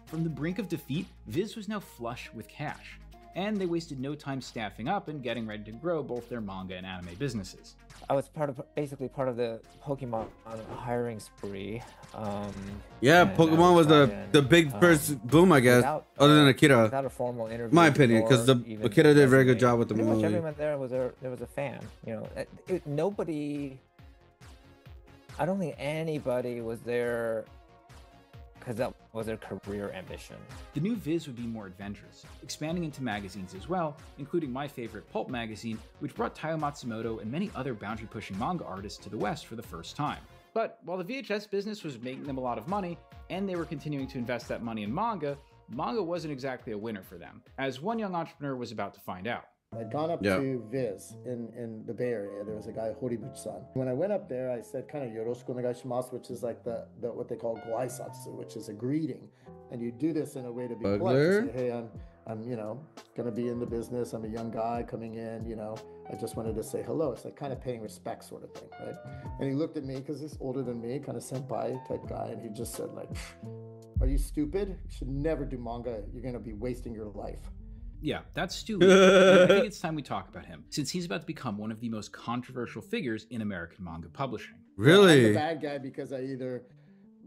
From the brink of defeat, Viz was now flush with cash, and they wasted no time staffing up and getting ready to grow both their manga and anime businesses. I was basically part of the Pokemon hiring spree. Pokemon was the big first boom, I guess, other than Akira. Without a formal interview, my opinion, because Akira did a very good job with the pretty movie. much everyone there was a fan. Nobody. I don't think anybody was there because that was their career ambition. The new Viz would be more adventurous, expanding into magazines as well, including my favorite Pulp magazine, which brought Taiyo Matsumoto and many other boundary-pushing manga artists to the West for the first time. But while the VHS business was making them a lot of money, and they were continuing to invest that money in manga wasn't exactly a winner for them, as one young entrepreneur was about to find out. I'd gone up to Viz in the Bay Area. There was a guy, Horibuchi-san. When I went up there, I said kind of yoroshiku onegaishimasu, which is like the what they call goaisatsu, which is a greeting. And you do this in a way to be polite. You say, hey, I'm going to be in the business. I'm a young guy coming in, I just wanted to say hello. It's like kind of paying respect sort of thing, right? And he looked at me because he's older than me, kind of senpai type guy. And he just said like, are you stupid? You should never do manga. You're going to be wasting your life. Yeah, that's Stu Lee. I think it's time we talk about him, since he's about to become one of the most controversial figures in American manga publishing. Really? I'm the bad guy because I either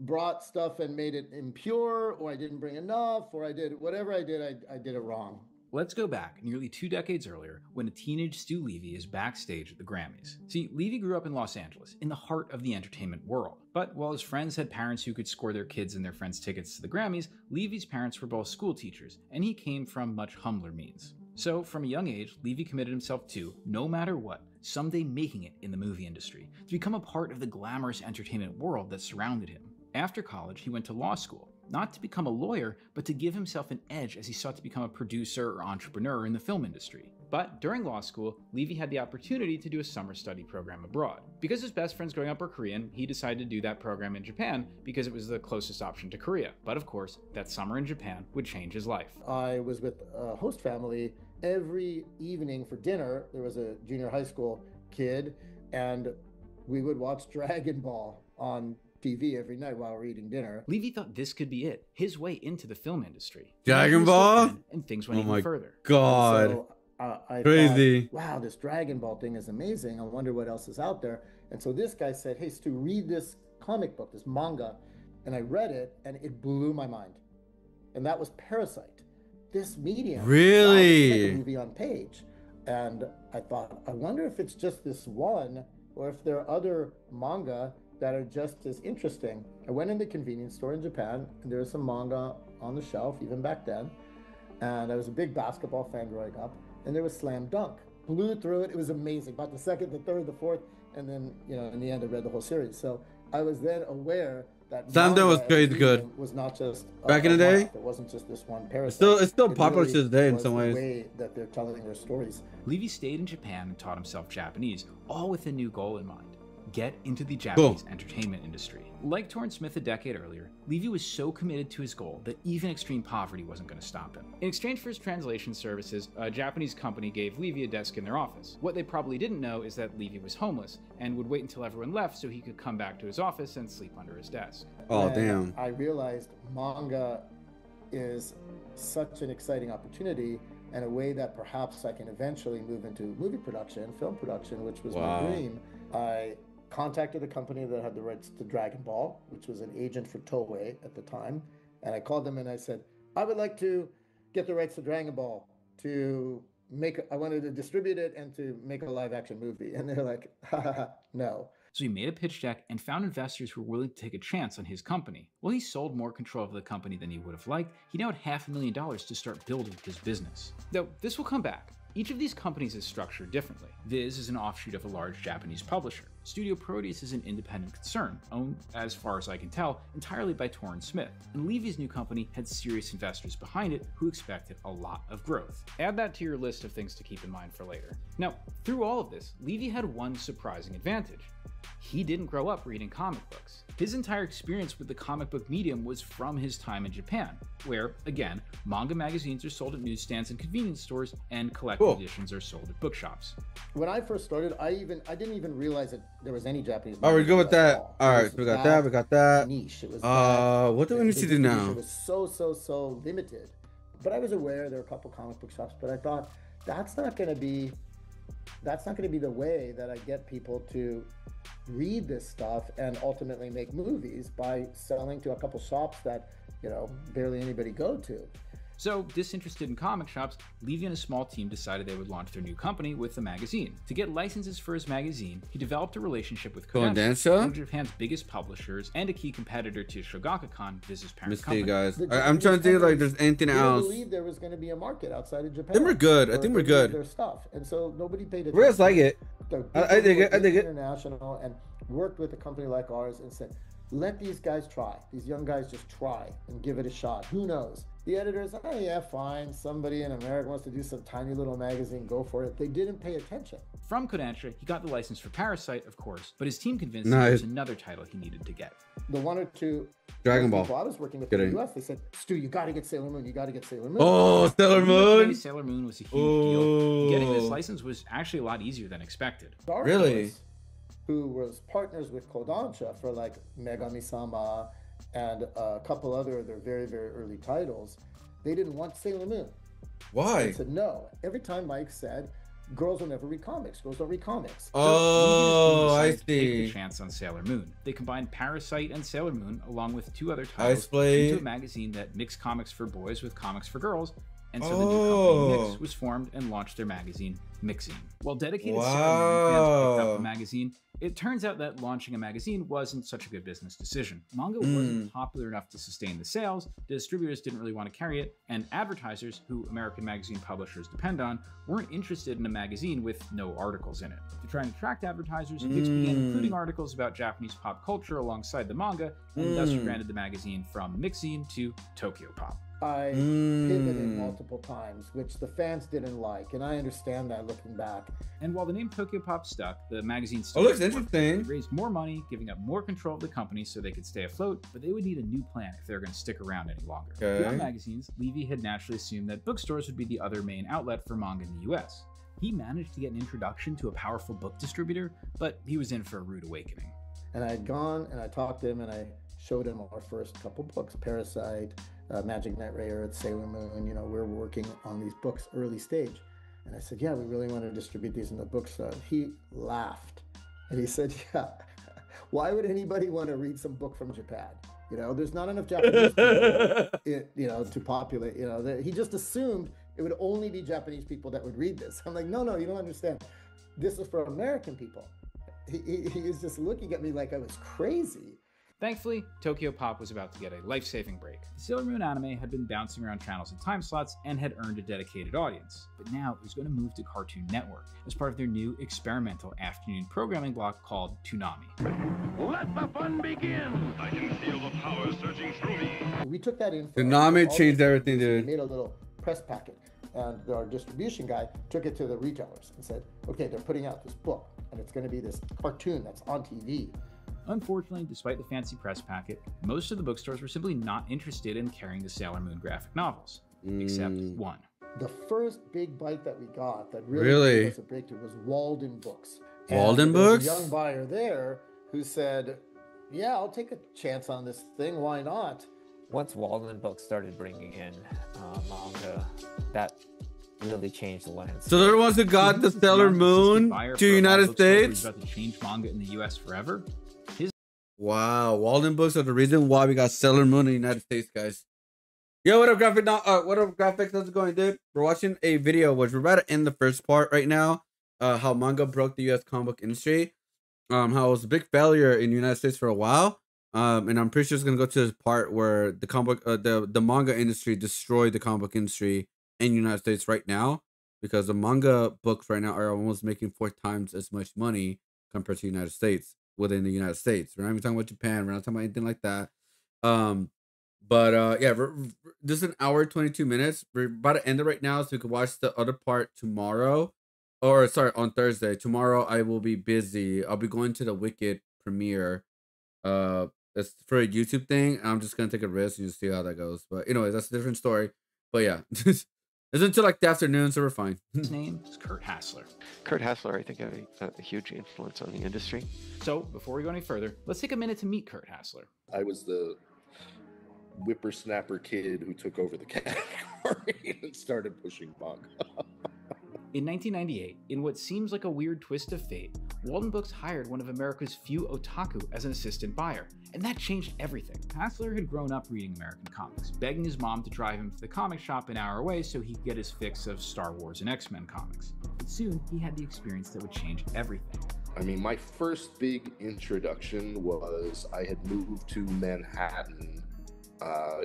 brought stuff and made it impure, or I didn't bring enough, or I did whatever I did, I did it wrong. Let's go back nearly 2 decades earlier when a teenage Stu Levy is backstage at the Grammys. See, Levy grew up in Los Angeles, in the heart of the entertainment world. But while his friends had parents who could score their kids and their friends tickets to the Grammys, Levy's parents were both school teachers, and he came from much humbler means. So, from a young age, Levy committed himself to, no matter what, someday making it in the movie industry, to become a part of the glamorous entertainment world that surrounded him. After college, he went to law school, not to become a lawyer, but to give himself an edge as he sought to become a producer or entrepreneur in the film industry. But during law school, Levy had the opportunity to do a summer study program abroad. Because his best friends growing up were Korean, he decided to do that program in Japan because it was the closest option to Korea. But of course, that summer in Japan would change his life. I was with a host family every evening for dinner. There was a junior high school kid, and we would watch Dragon Ball on TV every night while we're eating dinner. Levy thought this could be it, his way into the film industry. Dragon Ball? And things went even further. God. So, I crazy. Thought, wow, this Dragon Ball thing is amazing. I wonder what else is out there. And so this guy said, hey, Stu, read this comic book, this manga. And I read it, and it blew my mind. And that was Parasite. This medium. Really? Like a movie on page. And I thought, I wonder if it's just this one, or if there are other manga that are just as interesting. I went in the convenience store in Japan, and there was some manga on the shelf, even back then. And I was a big basketball fan growing up, and there was Slam Dunk. Blew through it. It was amazing. About the second, the third, the fourth, and then, in the end, I read the whole series. So I was then aware that Slam was manga as crazy good. medium was not just Back in the day. It wasn't just this one parasite. It's still popular really to this day in was some the ways. way that they're telling their stories. Levy stayed in Japan and taught himself Japanese, all with a new goal in mind: get into the Japanese entertainment industry. Like Torrance Smith a decade earlier, Levy was so committed to his goal that even extreme poverty wasn't going to stop him. In exchange for his translation services, a Japanese company gave Levy a desk in their office. What they probably didn't know is that Levy was homeless and would wait until everyone left so he could come back to his office and sleep under his desk. Oh, And damn. I realized manga is such an exciting opportunity and a way that perhaps I can eventually move into movie production, film production, which was Wow. my dream. I contacted the company that had the rights to Dragon Ball, which was an agent for Toei at the time. And I called them and I said, I would like to get the rights to Dragon Ball I wanted to distribute it and to make a live action movie. And they're like, no. So he made a pitch deck and found investors who were willing to take a chance on his company. While he sold more control of the company than he would have liked, he now had $500,000 to start building his business. Though this will come back. Each of these companies is structured differently. Viz is an offshoot of a large Japanese publisher. Studio Proteus is an independent concern, owned, as far as I can tell, entirely by Torrance Smith. And Levy's new company had serious investors behind it who expected a lot of growth. Add that to your list of things to keep in mind for later. Now, through all of this, Levy had one surprising advantage. He didn't grow up reading comic books. His entire experience with the comic book medium was from his time in Japan, where, again, manga magazines are sold at newsstands and convenience stores, and collected editions are sold at bookshops. When I first started, I didn't even realize that there was any Japanese. Oh, we're good with that. All right, so we got that. We got that. Niche. It was what do we need to do now? It was so limited. But I was aware there were a couple comic book shops, but I thought that's not going to be the way that I get people to read this stuff and ultimately make movies, by selling to a couple shops that, barely anybody go to. So, disinterested in comic shops, Levy and a small team decided they would launch their new company with a magazine. To get licenses for his magazine, he developed a relationship with Kodansha, one of Japan's biggest publishers and a key competitor to Shogakukan, Viz's parent company. Guys, I'm trying to think like there's anything else. I believe there was going to be a market outside of Japan. I think we're good. I think we're good. Their stuff, and so nobody paid attention. We just like it. I dig it. I dig it. International, and worked with a company like ours and said, let these guys try. These young guys just try and give it a shot. Who knows? The editors, oh yeah, fine. Somebody in America wants to do some tiny little magazine, go for it. They didn't pay attention. From Kodansha, he got the license for Parasite, of course, but his team convinced him there was another title he needed to get. The one or two Dragon Ball people I was working with in the US, they said, Stu, you got to get Sailor Moon. You got to get Sailor Moon. Oh, Sailor Moon. Sailor Moon was a huge deal. Getting this license was actually a lot easier than expected. Really? Who was partners with Kodansha for like Megami-sama and a couple other of their very, very early titles, they didn't want Sailor Moon. Why? They said no. Every time Mike said, girls will never read comics. Girls don't read comics. Oh, I see. Take the chance on Sailor Moon. They combined Parasite and Sailor Moon, along with two other titles, into a magazine that mixed comics for boys with comics for girls. And so the new company Mix was formed and launched their magazine, Mixine. While dedicated Sailor Moon fans picked up the magazine, it turns out that launching a magazine wasn't such a good business decision. Manga wasn't popular enough to sustain the sales, the distributors didn't really want to carry it, and advertisers, who American magazine publishers depend on, weren't interested in a magazine with no articles in it. To try and attract advertisers, Mix began including articles about Japanese pop culture alongside the manga, and thus rebranded the magazine from Mixine to Tokyo Pop. I pivoted multiple times, which the fans didn't like, and I understand that looking back. And while the name Tokyo Pop stuck, the magazine still looks interesting. They raised more money, giving up more control of the company so they could stay afloat, but they would need a new plan if they were going to stick around any longer. Beyond magazines, Levy had naturally assumed that bookstores would be the other main outlet for manga in the US. He managed to get an introduction to a powerful book distributor, but he was in for a rude awakening. And I had gone and I talked to him and I showed him our first couple books, Parasite, Magic Knight Rayer, Sailor Moon. We're working on these books early stage. And I said, yeah, we really want to distribute these in the bookstore. He laughed and he said, yeah, why would anybody want to read some book from Japan? There's not enough Japanese people, to populate, he just assumed it would only be Japanese people that would read this. I'm like, no, you don't understand. This is for American people. He was just looking at me like I was crazy. Thankfully, Tokyo Pop was about to get a life-saving break. The Sailor Moon anime had been bouncing around channels and time slots and had earned a dedicated audience, but now it was going to move to Cartoon Network as part of their new experimental afternoon programming block called Toonami. Let the fun begin! I can feel the took that info. The Nami changed everything, We dude. made a little press packet, and our distribution guy took it to the retailers and said, okay, they're putting out this book, and it's going to be this cartoon that's on TV. Unfortunately, despite the fancy press packet, most of the bookstores were simply not interested in carrying the Sailor Moon graphic novels, except one. The first big bite that we got that really Really? gave us a breakthrough was Walden Books. Walden and there was Books? a young buyer there who said, yeah, I'll take a chance on this thing. Why not? Once Walden Books started bringing in manga, that really changed the landscape. So they're the ones who got the Sailor Moon to United States? About to change manga in the U.S. forever. Wow, Walden Books are the reason why we got Sailor Moon in the United States, guys. Yo, what up, graphic? What up, graphics? How's it going, dude? We're watching a video, which we're about to end the first part right now. How manga broke the U.S. comic book industry. How it was a big failure in the United States for a while. And I'm pretty sure it's gonna go to this part where the comic, the manga industry destroyed the comic book industry in the United States right now, because the manga books right now are almost making 4 times as much money compared to the United States within the United States. We're not even talking about Japan. We're not talking about anything like that. Yeah, this is an hour 22 minutes. We're about to end it right now, so we can watch the other part tomorrow, or sorry, on Thursday. Tomorrow I will be busy. I'll be going to the Wicked premiere. It's for a YouTube thing, and I'm just gonna take a risk and just see how that goes. But anyway, that's a different story. But yeah, it's until like the afternoon, so we're fine. His name is Kurt Hassler. Kurt Hassler, I think, had a huge influence on the industry. So before we go any further, let's take a minute to meet Kurt Hassler. I was the whippersnapper kid who took over the category and started pushing manga. In 1998, in what seems like a weird twist of fate, Walden Books hired one of America's few otaku as an assistant buyer, and that changed everything. Hassler had grown up reading American comics, begging his mom to drive him to the comic shop an hour away so he could get his fix of Star Wars and X-Men comics. But soon, he had the experience that would change everything. I mean, my first big introduction was I had moved to Manhattan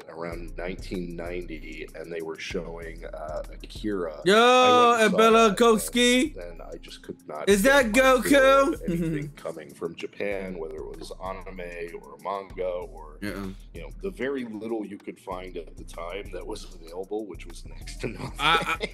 around 1990, and they were showing Akira. Yo, and Bella Koski. Then I just could not. Is that Goku? Anything coming from Japan, whether it was anime or manga or you know, the very little you could find at the time that was available, which was next to nothing.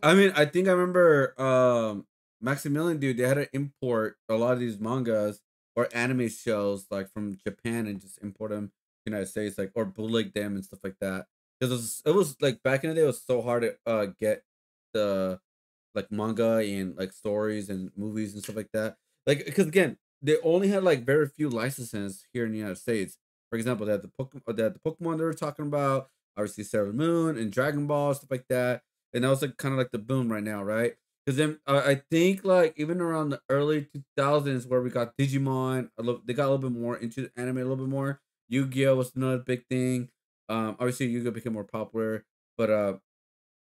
I mean, I think I remember Maximilian, dude. They had to import a lot of these mangas or anime shows like from Japan and just import them to the United States, like, or bootleg them and stuff like that. Because it was like back in the day, it was so hard to get the like manga and like stories and movies and stuff like that. Like, because again, they only had like very few licenses here in the United States. For example, they had the Pokemon they were talking about, obviously Sailor Moon and Dragon Ball, stuff like that. And that was like kind of like the boom right now, right? Because then I think like even around the early 2000s where we got Digimon, they got a little bit more into anime, a little bit more. Yu-Gi-Oh was another big thing. Obviously Yu-Gi-Oh became more popular, but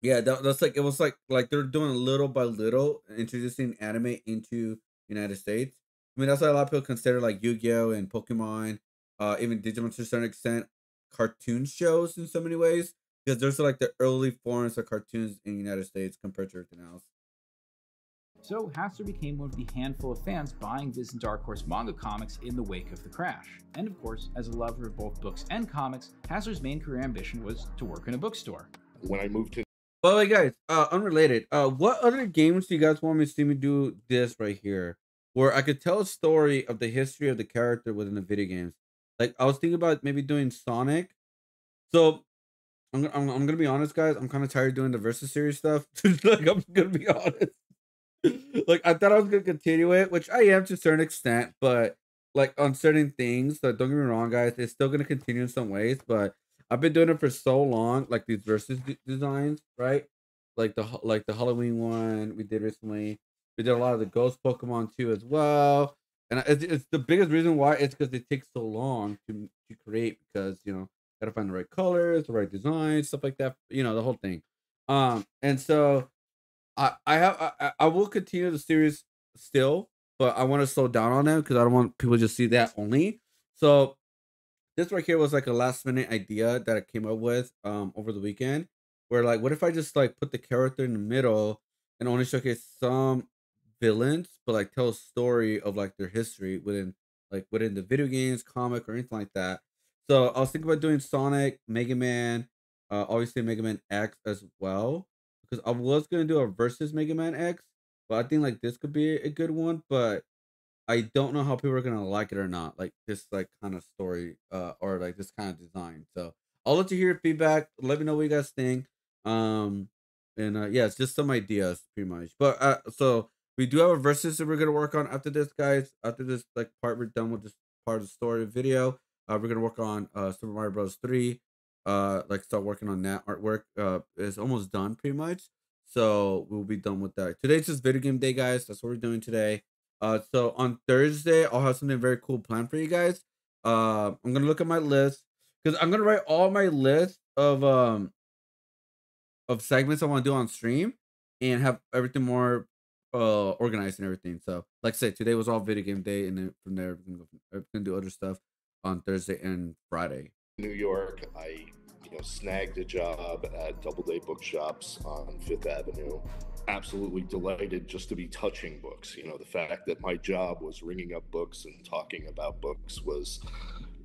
yeah, that's like it was like they're doing little by little introducing anime into United States. I mean, that's why a lot of people consider like Yu-Gi-Oh and Pokemon, even Digimon to a certain extent, cartoon shows in so many ways, because there's like the early forms of cartoons in the United States compared to everything else. So Hassler became one of the handful of fans buying Viz and Dark Horse manga comics in the wake of the crash. And of course, as a lover of both books and comics, Hassler's main career ambition was to work in a bookstore. When I moved to Well, hey guys, unrelated. What other games do you guys want me to see me do this right here, where I could tell a story of the history of the character within the video games? Like I was thinking about maybe doing Sonic. So I'm gonna be honest, guys. I'm kind of tired of doing the Versus series stuff. Like I'm gonna be honest. Like I thought I was gonna continue it, which I am to a certain extent, but like on certain things. So don't get me wrong, guys. It's still gonna continue in some ways, but I've been doing it for so long. Like these Versus designs, right? Like the Halloween one we did recently. We did a lot of the Ghost Pokemon too as well. And it's the biggest reason why it's because it takes so long to create, because you know gotta find the right colors, the right designs, stuff like that. You know the whole thing. And so I will continue the series still, but I want to slow down on them because I don't want people to just see that only. So this right here was like a last minute idea that I came up with over the weekend, where like what if I just like put the character in the middle and only showcase some villains, but like tell a story of like their history within the video games, comic, or anything like that. So I was thinking about doing Sonic, Mega Man, obviously Mega Man X as well, because I was gonna do a versus Mega Man X, but I think like this could be a good one, but I don't know how people are gonna like it or not, like this like kind of story, or like this kind of design. So I'll let you hear your feedback. Let me know what you guys think. Um, and yeah, it's just some ideas pretty much. But so we do have a versus that we're gonna work on after this, guys. After this like part, we're done with this part of the story video. We're gonna work on Super Mario Bros. 3. Like start working on that artwork. It's almost done pretty much. So we'll be done with that. Today's just video game day, guys. That's what we're doing today. So on Thursday, I'll have something very cool planned for you guys. I'm gonna look at my list because I'm gonna write all my list of segments I want to do on stream and have everything more organized and everything. So, like I said, today was all video game day, and then from there, we're gonna do other stuff on Thursday and Friday. New York, I snagged a job at Doubleday Bookshops on Fifth Avenue. Absolutely delighted just to be touching books. The fact that my job was ringing up books and talking about books was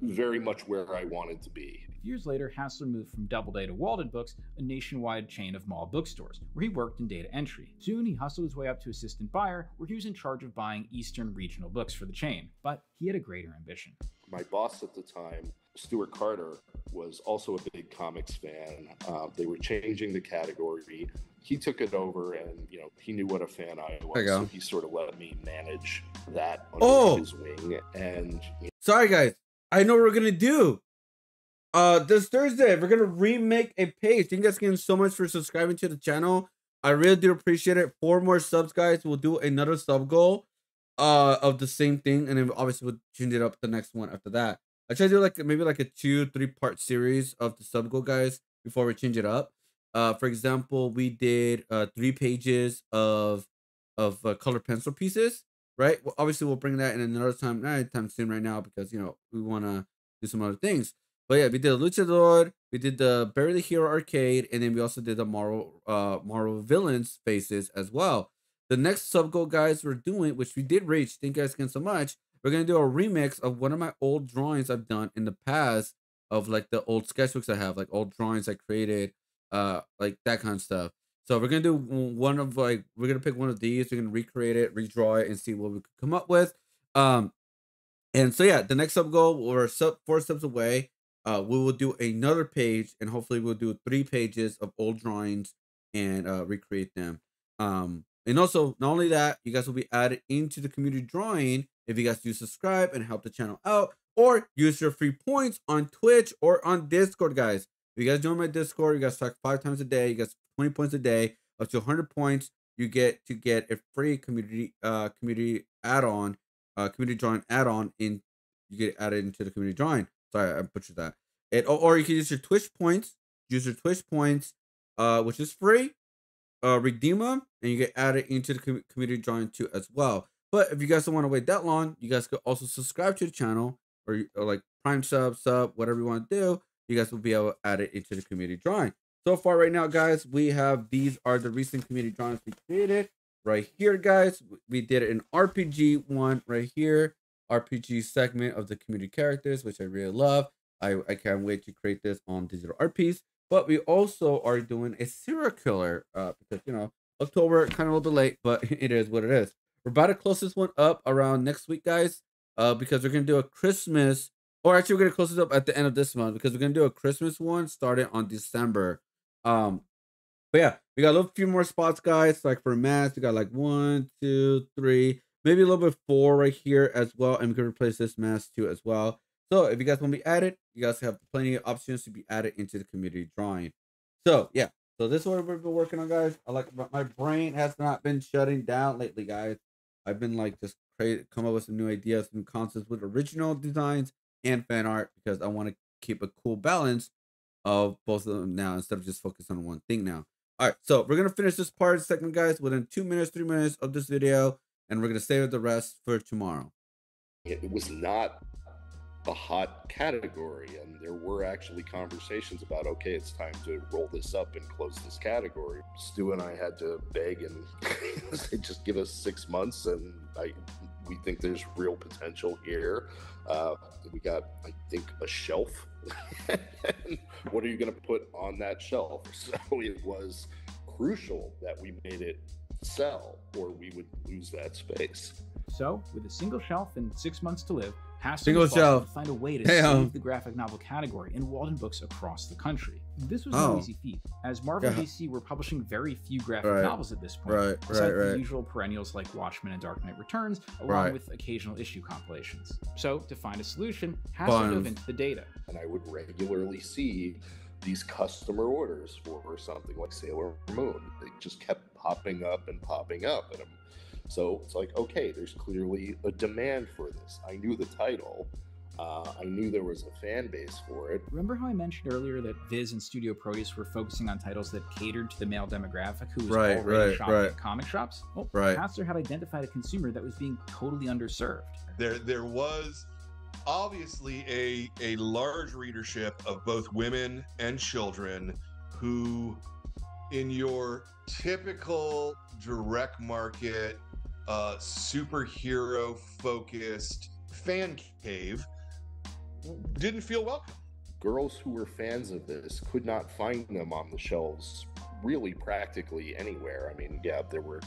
very much where I wanted to be. Years later, Hassler moved from Doubleday to Walden Books, a nationwide chain of mall bookstores, where he worked in data entry. Soon, he hustled his way up to assistant buyer, where he was in charge of buying Eastern regional books for the chain. But he had a greater ambition. My boss at the time, Stuart Carter, was also a big comics fan. They were changing the category. He took it over, and he knew what a fan I was. So he sort of let me manage that under his wing. And sorry, guys, I know what we're gonna do. This Thursday, we're gonna remake a page. Thank you guys again so much for subscribing to the channel. I really do appreciate it. 4 more subs, guys. We'll do another sub goal of the same thing, and then obviously we'll change it up the next one after that. I try to do like maybe like a 2-3 part series of the sub goal, guys, before we change it up. For example, we did 3 pages of color pencil pieces, right? Well, obviously we'll bring that in another time, not anytime soon right now, because we want to do some other things. But yeah, we did a Luchador, we did the Barely Hero Arcade, and then we also did the Marvel Villains faces as well. The next sub goal, guys, we're doing, which we did reach, thank you guys again so much. We're gonna do a remix of one of my old drawings I've done in the past of like the old sketchbooks I have, like old drawings I created, like that kind of stuff. So we're gonna do one of we're gonna pick one of these, we're gonna recreate it, redraw it, and see what we could come up with. And so yeah, the next sub goal, we're 4 steps away. We will do another page, and hopefully we'll do 3 pages of old drawings and recreate them. And also, not only that, you guys will be added into the community drawing if you guys do subscribe and help the channel out, or use your free points on Twitch or on Discord, guys. If you guys join my Discord, you guys talk 5 times a day, you guys 20 points a day, up to 100 points, you get a free community add-on, community drawing add-on in. You get added into the community drawing. Sorry, I butchered that. Or you can use your Twitch points. Use your Twitch points, which is free. Redeem them, and you get added into the community drawing too as well. But if you guys don't want to wait that long, you guys could also subscribe to the channel, or like Prime sub, whatever you want to do. You guys will be able to add it into the community drawing. So far, right now, guys, we have these are the recent community drawings we created right here, guys. We did an RPG one right here. RPG segment of the community characters, which I really love. I can't wait to create this on digital art piece. But we also are doing a serial killer because October kind of a little bit late, but it is what it is. We're about to close this one up around next week, guys, because we're gonna do a Christmas, or actually we're gonna close this up at the end of this month because we're gonna do a Christmas one starting on December. But yeah, we got a little few more spots, guys. Like for mass, we got like 1, 2, 3. Maybe a little bit 4 right here as well, and we can replace this mask too as well. So if you guys want to be added, you guys have plenty of options to be added into the community drawing. So yeah, so this is what we've been working on, guys. My brain has not been shutting down lately, guys. I've been like just come up with some new ideas, new concepts with original designs and fan art because I want to keep a cool balance of both of them now instead of just focus on one thing now. All right, so we're gonna finish this part of the segment, guys, within 2 minutes, 3 minutes of this video. And we're going to save the rest for tomorrow. It was not a hot category, and there were actually conversations about, okay, it's time to roll this up and close this category. Stu and I had to beg and say, just give us 6 months, and we think there's real potential here. We got, I think, a shelf What are you going to put on that shelf? So it was crucial that we made it sell, or we would lose that space. So, with a single shelf and 6 months to live, Hassler Single was bossed shelf. to find a way to Damn. save the graphic novel category in Walden Books across the country. This was Oh. no easy feat, as Marvel and Yeah. DC were publishing very few graphic Right. novels at this point, Right, aside right, from the right. usual perennials like Watchmen and Dark Knight Returns, along Right. with occasional issue compilations. So, to find a solution, Hassler dove into the data. And I would regularly see these customer orders for something like Sailor Moon. They just kept popping up and popping up. And so it's like, okay, there's clearly a demand for this. I knew the title. I knew there was a fan base for it. Remember how I mentioned earlier that Viz and Studio Proteus were focusing on titles that catered to the male demographic who was Right, already shopping right. at comic shops? Well, Right. Hassler had identified a consumer that was being totally underserved. There was obviously a large readership of both women and children who, in your typical direct market superhero focused fan cave, didn't feel welcome. Girls who were fans of this could not find them on the shelves really practically anywhere. I mean, yeah, there were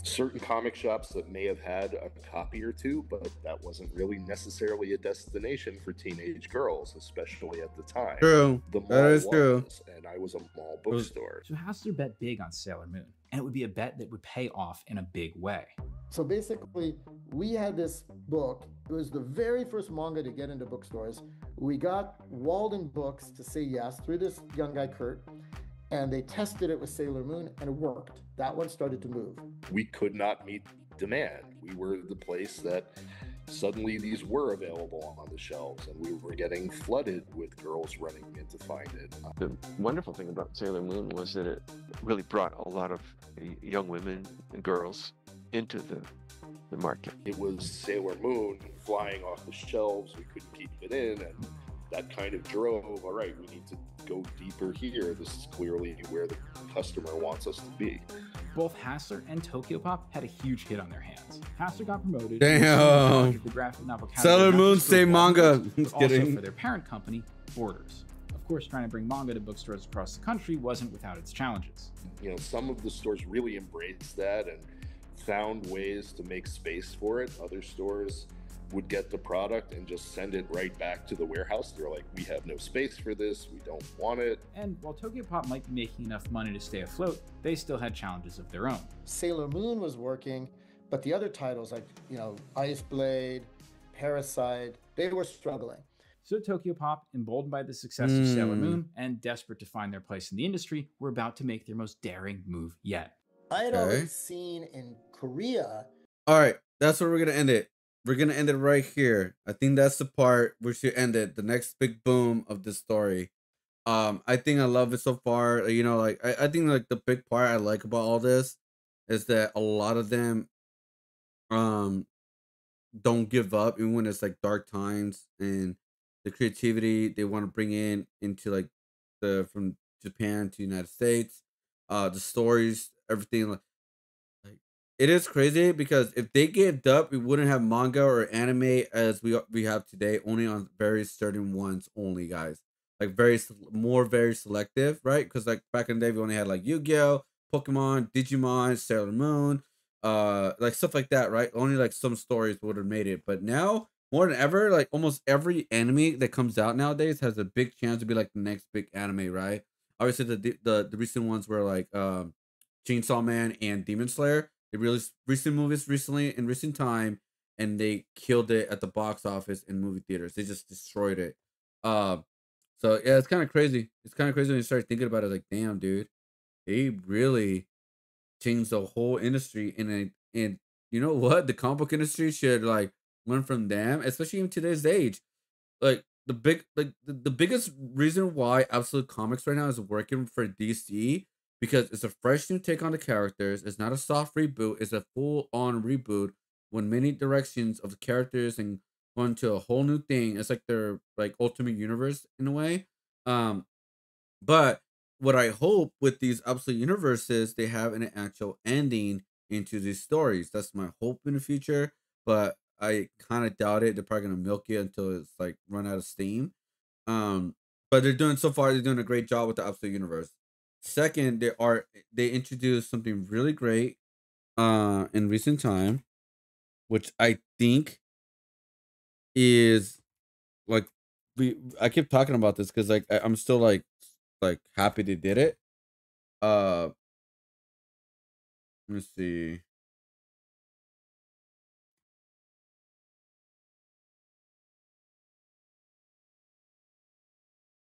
certain comic shops that may have had a copy or two, but that wasn't really necessarily a destination for teenage girls, especially at the time. True. The mall That is true. was, and I was a mall bookstore. So Hassler bet big on Sailor Moon, and it would be a bet that would pay off in a big way. So basically, we had this book. It was the very first manga to get into bookstores. We got Walden Books to say yes through this young guy, Kurt, and they tested it with Sailor Moon, and it worked. That one started to move. We could not meet demand. We were the place that suddenly these were available on the shelves, and we were getting flooded with girls running in to find it. The wonderful thing about Sailor Moon was that it really brought a lot of young women and girls into the market. It was Sailor Moon flying off the shelves. We couldn't keep it in, and that kind of drove, all right, we need to go deeper here. This is clearly where the customer wants us to be. Both Hassler and Tokyopop had a huge hit on their hands. Hassler got promoted. Damn. To the graphic novel category, Sailor not Moon just for say Walden manga. Books, Just but also kidding. for their parent company, Borders. Of course, trying to bring manga to bookstores across the country wasn't without its challenges. You know, some of the stores really embraced that and found ways to make space for it. Other stores would get the product and just send it right back to the warehouse. They're like, we have no space for this, we don't want it. And while Tokyopop might be making enough money to stay afloat, they still had challenges of their own. Sailor Moon was working, but the other titles like, Ice Blade, Parasite, they were struggling. So Tokyopop, emboldened by the success of Sailor Moon and desperate to find their place in the industry, were about to make their most daring move yet. I had already seen in Korea. All right, that's where we're gonna end it. We're gonna end it right here. I think that's the part we should end it. The next big boom of this story. I think I love it so far. I think like the big part I like about all this is that a lot of them don't give up even when it's like dark times, and the creativity they want to bring into like from Japan to United States, the stories, everything like it is crazy because if they gave up, we wouldn't have manga or anime as we have today, only on very certain ones only, guys. Like very selective, right? Because like back in the day, we only had like Yu-Gi-Oh, Pokemon, Digimon, Sailor Moon, like stuff like that, right? Only like some stories would have made it. But now, more than ever, like almost every anime that comes out nowadays has a big chance to be like the next big anime, right? Obviously, the recent ones were like Chainsaw Man and Demon Slayer. They released recent movies recently in recent time, and they killed it at the box office in movie theaters. They just destroyed it. So yeah, it's kind of crazy. It's kind of crazy when you start thinking about it. Like, damn, dude, they really changed the whole industry. And you know what? The comic book industry should like learn from them, especially in today's age. Like the biggest reason why Absolute Comics right now is working for DC, because it's a fresh new take on the characters. It's not a soft reboot. It's a full-on reboot with many directions of the characters and going to a whole new thing. It's like their like ultimate universe in a way. But what I hope with these Absolute Universes, they have an actual ending into these stories. That's my hope in the future. But I kind of doubt it. They're probably gonna milk it until it's like run out of steam. But they're doing so far. They're doing a great job with the Absolute Universe. Second, they introduced something really great in recent time, which I think is like I keep talking about this because like I'm still like happy they did it. Let me see.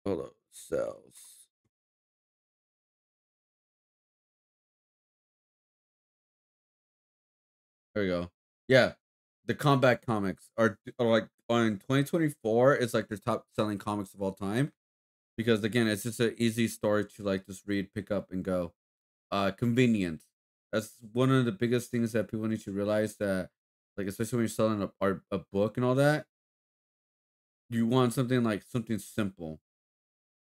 Hold up, cells. There we go. Yeah, the Combat Comics are like on 2024. It's like their top selling comics of all time because again, it's just an easy story to like just read, pick up, and go. Convenience. That's one of the biggest things that people need to realize that, like, especially when you're selling a book and all that, you want something like something simple,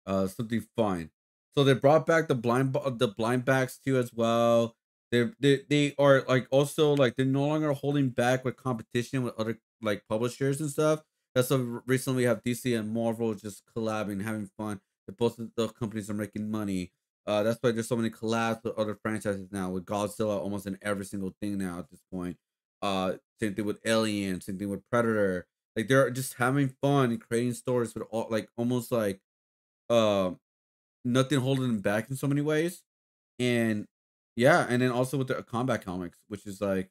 something fun. So they brought back the blind backs too as well. They are like also like they're no longer holding back with competition with other like publishers and stuff. That's so recently we have DC and Marvel just collabing, having fun. Both of the companies are making money. That's why there's so many collabs with other franchises now, with Godzilla almost in every single thing now at this point. Same thing with Alien, same thing with Predator. Like they're just having fun and creating stories with all like almost like um nothing holding them back in so many ways. And yeah, and then also with the combat comics, which is like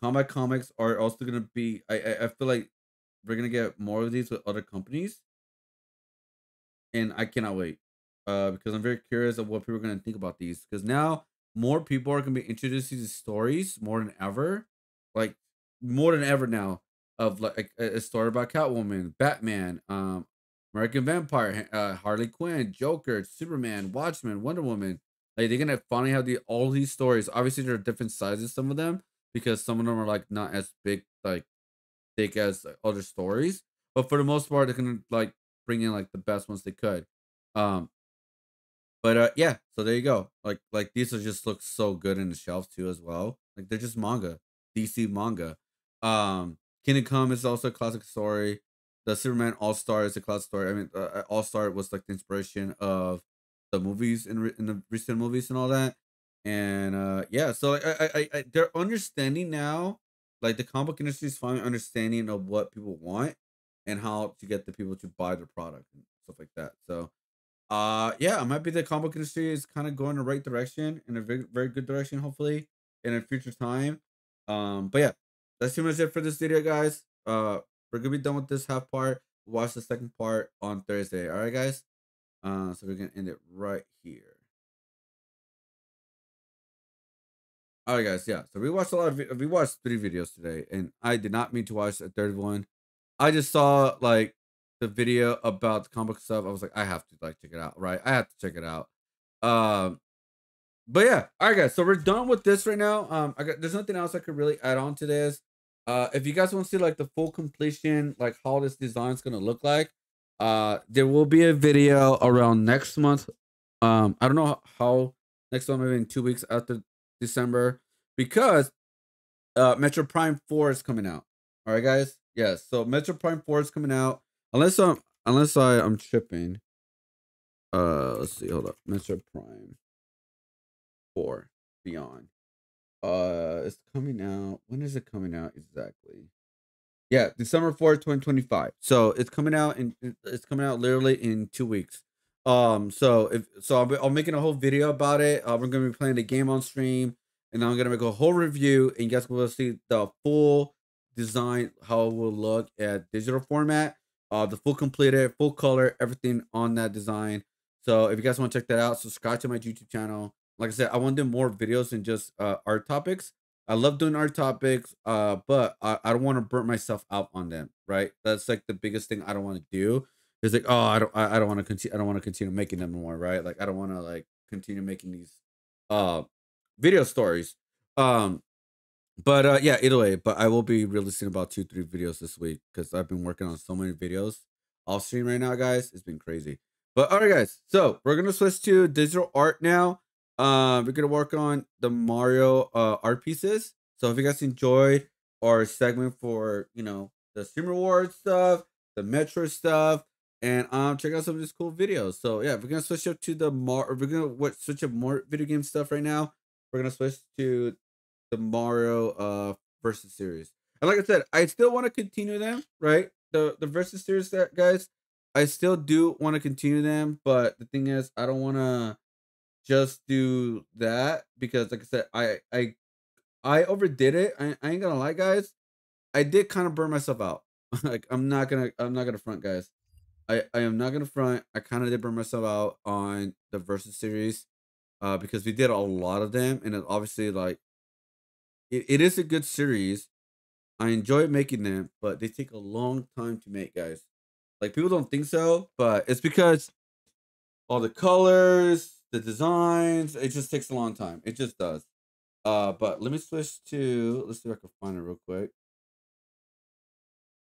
combat comics are also gonna be. I feel like we're gonna get more of these with other companies, and I cannot wait. Because I'm very curious of what people are gonna think about these. Because now more people are gonna be introduced to these stories more than ever, like more than ever now. Of like a story about Catwoman, Batman, American Vampire, Harley Quinn, Joker, Superman, Watchmen, Wonder Woman. Like they're gonna finally have all these stories. Obviously, there are different sizes, some of them, because some of them are like not as big, like thick as other stories. But for the most part, they're gonna like bring in like the best ones they could. Um, but yeah, so there you go. Like these are just look so good in the shelves too as well. Like they're just manga, DC manga. Kingdom Come is also a classic story. The Superman All Star is a classic story. I mean, All Star was like the inspiration of the movies in the recent movies and all that. And yeah, so like, they're understanding now. Like the comic book industry is finally understanding of what people want and how to get the people to buy their product and stuff like that. So yeah, I'm happy the comic book industry is kind of going in the right direction, in a very, very good direction, hopefully, in a future time. But yeah, that's pretty much it for this video, guys. We're gonna be done with this half part. Watch the second part on Thursday. All right, guys. So we're gonna end it right here. All right, guys. Yeah. So we watched a lot of we watched 3 videos today, and I did not mean to watch a third one. I just saw like the video about the comic book stuff. I was like, I have to like check it out, right? I have to check it out. Um, but yeah, all right, guys. So we're done with this right now. There's nothing else I could really add on to this. If you guys want to see like the full completion, like how this design is gonna look like, there will be a video around next month. I don't know how next month, maybe in 2 weeks after December, because Metro Prime 4 is coming out. All right, guys. Yes. So Metro Prime 4 is coming out. I'm tripping. Let's see. Hold up. Metro Prime 4 Beyond. It's coming out. When is it coming out exactly? Yeah, December 4th, 2025. So it's coming out literally in 2 weeks. I'm making a whole video about it. We're gonna be playing the game on stream, and I'm gonna make a whole review, and you guys will see the full design, how it will look at digital format, the full completed, full color, everything on that design. So if you guys want to check that out, subscribe to my YouTube channel. Like I said, I want to do more videos than just art topics. I love doing art topics, but I don't want to burn myself out on them. Right, that's like the biggest thing I don't want to do. It's like, oh, I don't want to continue. I don't want to continue making them more. Right, like I don't want to like continue making these uh video stories. Um, but yeah, either way, but I will be releasing about 2, 3 videos this week because I've been working on so many videos off stream right now, guys. It's been crazy. But all right, guys. So we're gonna switch to digital art now. We're gonna work on the Mario art pieces. So if you guys enjoyed our segment for the Stream Rewards stuff, the Metro stuff, and check out some of these cool videos. So yeah, we're gonna switch up to switch up more video game stuff right now. We're gonna switch to the Mario versus series. And like I said, I still want to continue them, right? The versus series guys. I still do want to continue them, but the thing is, I don't want to just do that because, like I said, I overdid it. I ain't gonna lie, guys. I did kind of burn myself out. Like I'm not gonna front, guys. I am not gonna front. I kind of did burn myself out on the versus series, because we did a lot of them, and it obviously like it is a good series. I enjoy making them, but they take a long time to make, guys. Like people don't think so, but it's because all the colors, the designs, it just takes a long time. It just does. But let me switch to, let's see if I can find it real quick.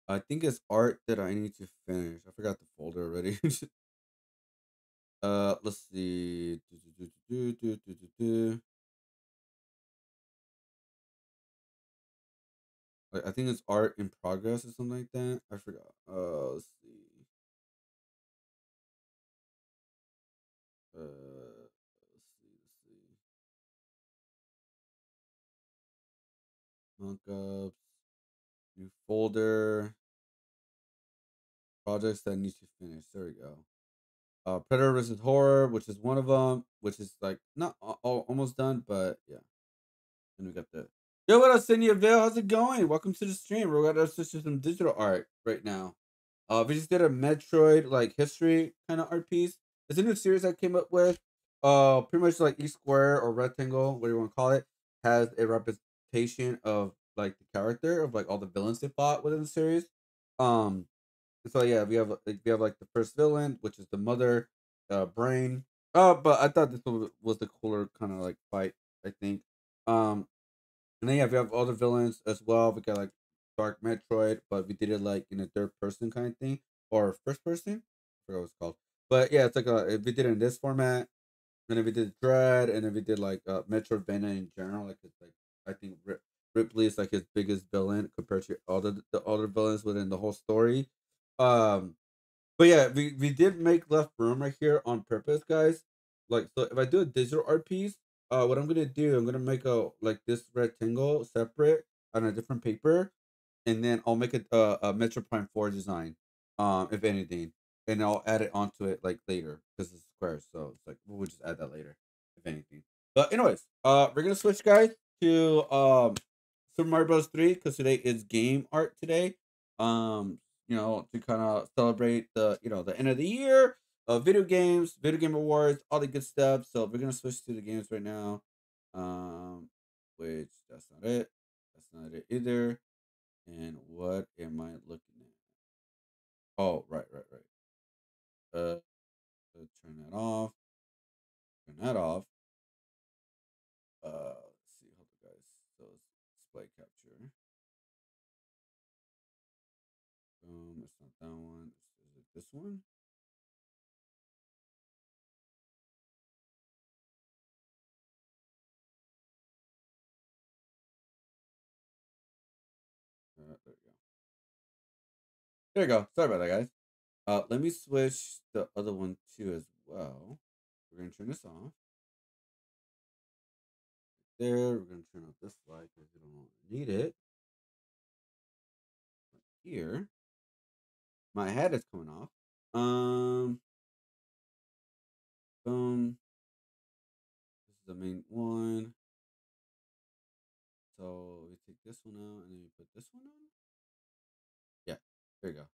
I think it's art that I need to finish. I forgot the folder already. Let's see. I think it's art in progress or something like that. I forgot. Let's see. Let's see. Mockups. New folder. Projects that need to finish. There we go. Predator vs. Horror, which is one of them, which is like not almost done, but yeah. And we got the yo, what up, Cindy Vale? How's it going? Welcome to the stream. We're gonna switch to some digital art right now. We just did a Metroid like history kind of art piece. It's a new series I came up with. Pretty much like each square or rectangle, whatever you want to call it, has a representation of like the character of like all the villains they fought within the series. Um, so yeah, we have like the first villain, which is the mother, brain. But I thought this one was the cooler kind of like fight. I think. And then yeah, we have other villains as well. We got like Dark Metroid, but we did it like in a third person kind of thing or first person. I forgot what it's called. But yeah, it's like we did it in this format, and then we did Dread, and then we did like Metroidvania in general. Like it's like I think Ripley is like his biggest villain compared to all the other villains within the whole story. Um, but yeah, we did make left room right here on purpose, guys. Like so, if I do a digital art piece, what I'm gonna do, I'm gonna make a like this rectangle separate on a different paper, and then I'll make a Metro Prime 4 design, if anything, and I'll add it onto it like later because it's square, so it's like we'll just add that later, if anything. But anyways, we're gonna switch, guys, to Super Mario Bros. 3 because today is game art today. To kind of celebrate the end of the year of video games, video game awards, all the good stuff. So we're gonna switch to the games right now. Which that's not it. That's not it either. And what am I looking at? Oh, right. Turn that off. Turn that off. Let's see, hold on, guys. So it's display capture. It's not that one. Is it this one? There we go. There you go. Sorry about that, guys. Let me switch the other one too as well. We're gonna turn this off. There, we're gonna turn off this light because we don't need it. Here, my head is coming off. Boom. This is the main one. So we take this one out and then we put this one on. Yeah, there you go.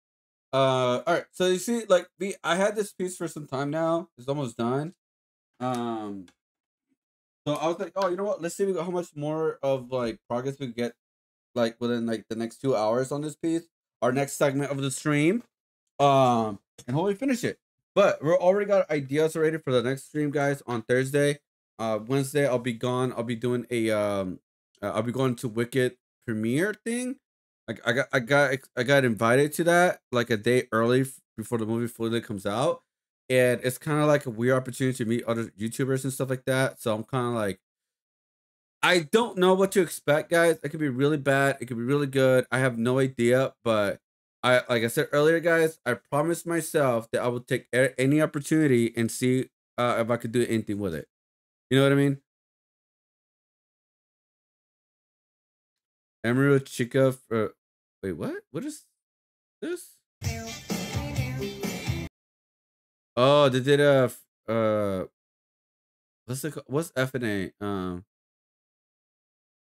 All right. So you see, like I had this piece for some time now. It's almost done. So I was like, oh, you know what? Let's see how much more of like progress we get like within like the next 2 hours on this piece. Our next segment of the stream. And hopefully finish it. But we're already got ideas already for the next stream, guys, on Thursday. Wednesday I'll be gone. I'll be doing I'll be going to Wicked premiere thing. Like I got invited to that like a day early before the movie fully comes out. And it's kind of like a weird opportunity to meet other YouTubers and stuff like that. So I'm kind of like, I don't know what to expect, guys. It could be really bad. It could be really good. I have no idea, but I like I said earlier, guys. I promised myself that I would take any opportunity and see if I could do anything with it. You know what I mean? Emerald Chica. Wait, what? What is this? Oh, they did a what's F and A?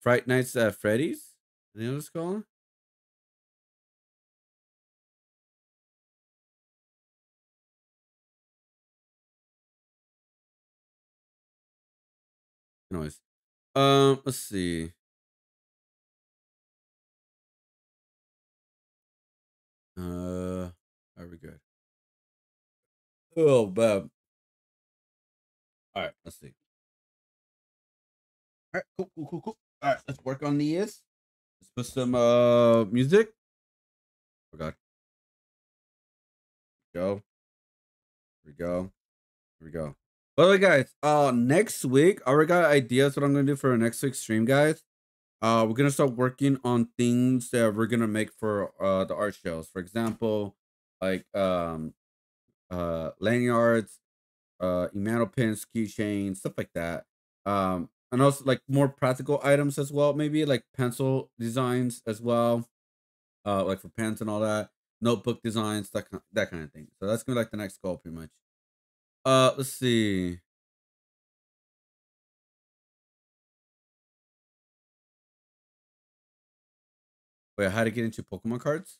Fright Nights at Freddy's. You know what it's called? Anyways, let's see. Are we good? Oh, bad. All right, let's see. All right, cool. All right, let's work on these. Let's put some music. Oh God. Go. Here we go. Here we go. By the way, guys, next week I already got ideas what I'm gonna do for next week's stream, guys. We're gonna start working on things that we're gonna make for the art shows. For example, like lanyards, enamel pins, keychains, stuff like that. And also like more practical items as well, maybe like pencil designs as well, like for pens and all that, notebook designs, that kind of thing. So that's gonna be like the next goal, pretty much. Let's see. Wait, how to get into Pokemon cards?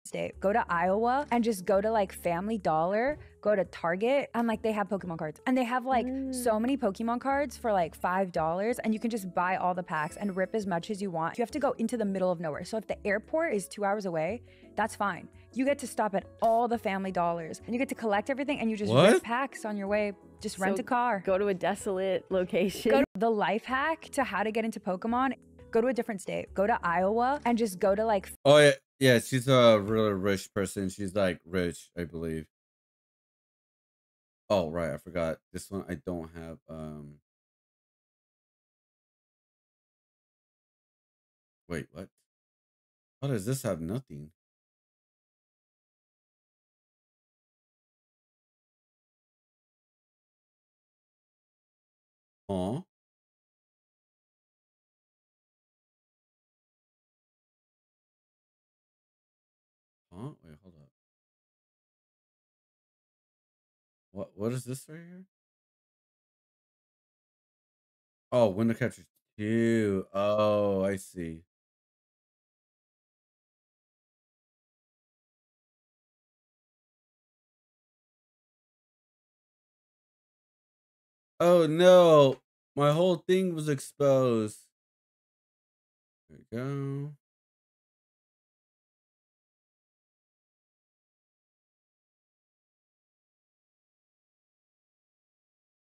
State. Go to Iowa and just go to like Family Dollar, go to Target, and like they have Pokemon cards. And they have like so many Pokemon cards for like $5, and you can just buy all the packs and rip as much as you want. You have to go into the middle of nowhere. So if the airport is 2 hours away, that's fine. You get to stop at all the Family Dollars and you get to collect everything and you just rip packs on your way. Just rent a car. Go to a desolate location. Go to the life hack to how to get into Pokemon. Go to a different state. Go to Iowa and just go to like Oh yeah, yeah. She's a really rich person. She's like rich, I believe. Oh right, I forgot this one. I don't have. Wait, what? How does this have nothing? Huh? Huh? Wait, hold up. What is this right here? Oh, window catcher 2. Oh, I see. Oh no, my whole thing was exposed. There we go.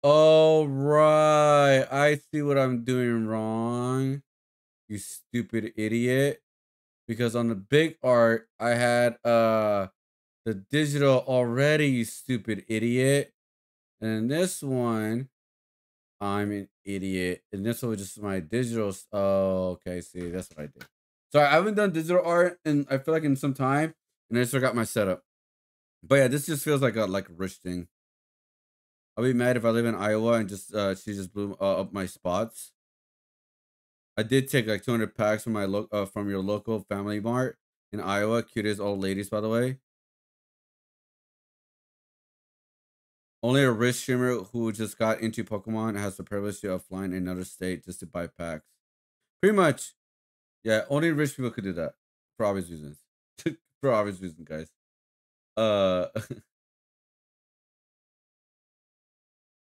Oh right, I see what I'm doing wrong. You stupid idiot. Because on the big art, I had the digital already, you stupid idiot. And this one, I'm an idiot. And this one was just my digital. Oh, okay. See, that's what I did. So I haven't done digital art and I feel like in some time, and I just forgot my setup. But yeah, this just feels like a rich thing. I'll be mad if I live in Iowa and just she just blew up my spots. I did take like 200 packs from my from your local Family Mart in Iowa. Cutest old ladies, by the way. Only a rich streamer who just got into Pokemon has the privilege of flying in another state just to buy packs. Pretty much. Yeah, only rich people could do that. For obvious reasons. For obvious reasons, guys.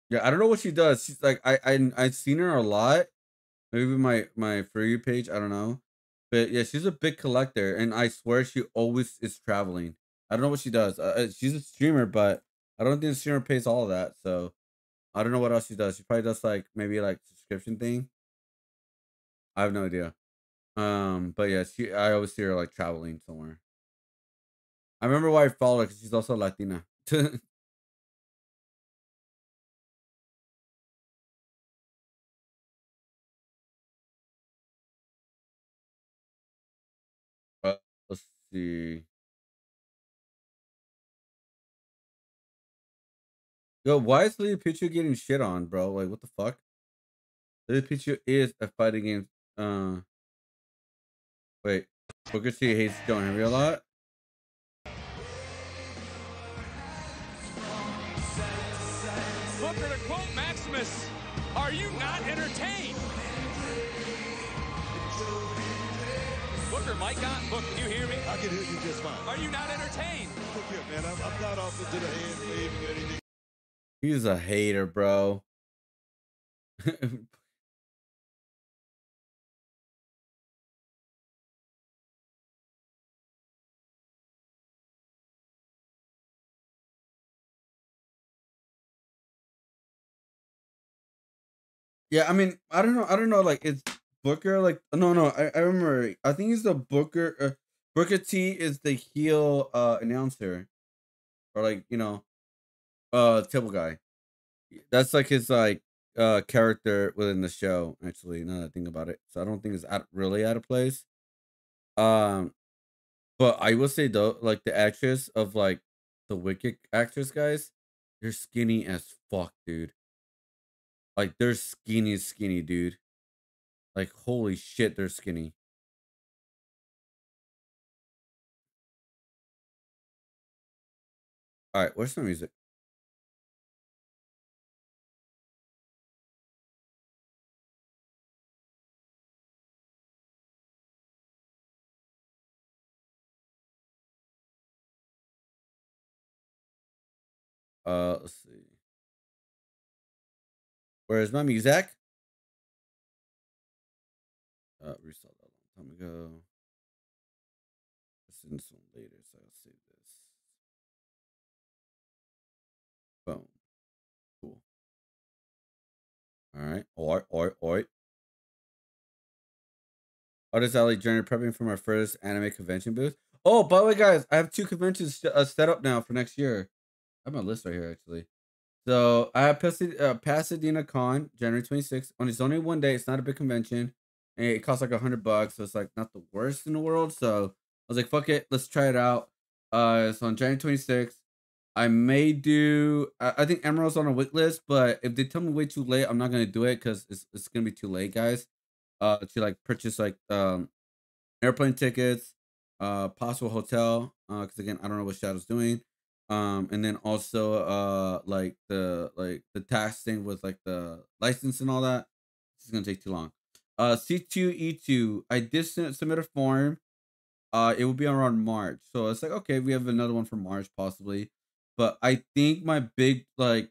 Yeah, I don't know what she does. She's like I've seen her a lot. Maybe my For You page, I don't know. But yeah, she's a big collector and I swear she always is traveling. I don't know what she does. She's a streamer, but I don't think the streamer pays all of that. So I don't know what else she does. She probably does like maybe like subscription thing. I have no idea. But yeah, I always see her like traveling somewhere. I remember why I follow her because she's also Latina. see. Yo, why is Lily Pichu getting shit on, bro? Like, what the fuck? Lily Pichu is a fighting game. Wait. Booker T hates Joe Henry a lot. Booker, to quote Maximus, are you not entertained? Booker, mic on. Book, can you hear me? I can hear you just fine. Are you not entertained? Look here, man. I'm not off into the hand waving or anything. He's a hater, bro. Yeah, I mean, I don't know. Like, it's Booker. Like, no. I remember. I think he's the Booker. Booker T is the heel announcer, or like table guy. That's like his character within the show. Actually, now that I think about it, so I don't think it's really out of place. Um, but I will say though, like the actress of like the Wicked actress guys, they're skinny as fuck, dude. Like they're skinny, dude. Like holy shit, they're skinny. All right, where's the music? Let's see. Where's my music? Restart that a long time ago. Let's send this one later, so I'll save this. Boom. Cool. All right. Oi. Artist Alley Journey prepping for my first anime convention booth. Oh, by the way, guys, I have 2 conventions set up now for next year. I have my list right here, actually. So I have Pasadena Con, January 26th. It's only one day. It's not a big convention. And it costs like $100, so it's like not the worst in the world. So I was like, fuck it, let's try it out. So on January 26th, I may do. I think Emerald's on a wait list, but if they tell me way too late, I'm not gonna do it because it's gonna be too late, guys. To like purchase like airplane tickets, possible hotel, because again, I don't know what Shadow's doing. And then also like the tax thing with like the license and all that. This is gonna take too long. C2E2, I did submit a form. It will be around March. So it's like, okay, we have another one for March possibly. But I think my big like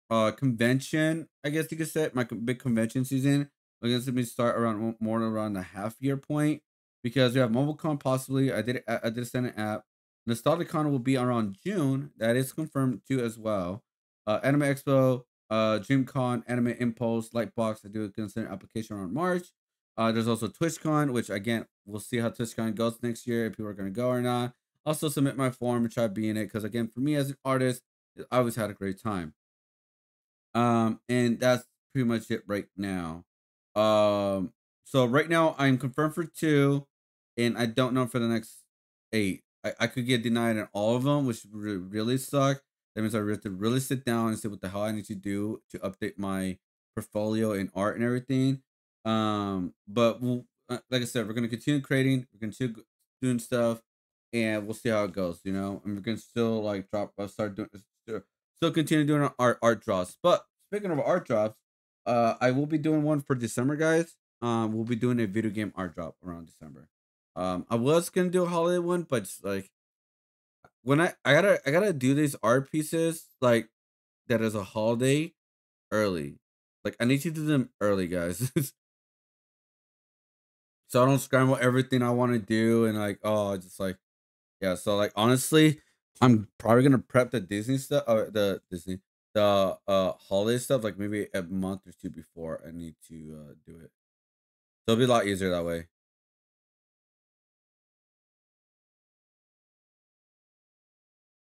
convention, I guess you could say, my big convention season, I guess let me start around more around the half year point, because we have MobileCon possibly. I did send an app. NostalgiaCon will be around June. That is confirmed too as well. Anime Expo, DreamCon, Anime Impulse, Lightbox. I do consider application around March. There's also TwitchCon, which again we'll see how TwitchCon goes next year, if people are gonna go or not. Also submit my form and try being it, because again, for me as an artist, I always had a great time. And that's pretty much it right now. So right now I'm confirmed for 2, and I don't know for the next 8. I could get denied in all of them, which really suck. That means I have to really sit down and see what the hell I need to do to update my portfolio and art and everything. But like I said, we're gonna continue creating, we're gonna continue doing stuff, and we'll see how it goes. And we're gonna still like start doing. Still continue doing art drops. But speaking of art drops, I will be doing one for December, guys. We'll be doing a video game art drop around December. I was gonna do a holiday one, but just, like when I gotta do these art pieces like that as a holiday early. Like I need to do them early, guys. So I don't scramble everything I want to do and like just like yeah. So like honestly, I'm probably gonna prep the Disney stuff, the holiday stuff like maybe a month or 2 before I need to do it. So it'll be a lot easier that way.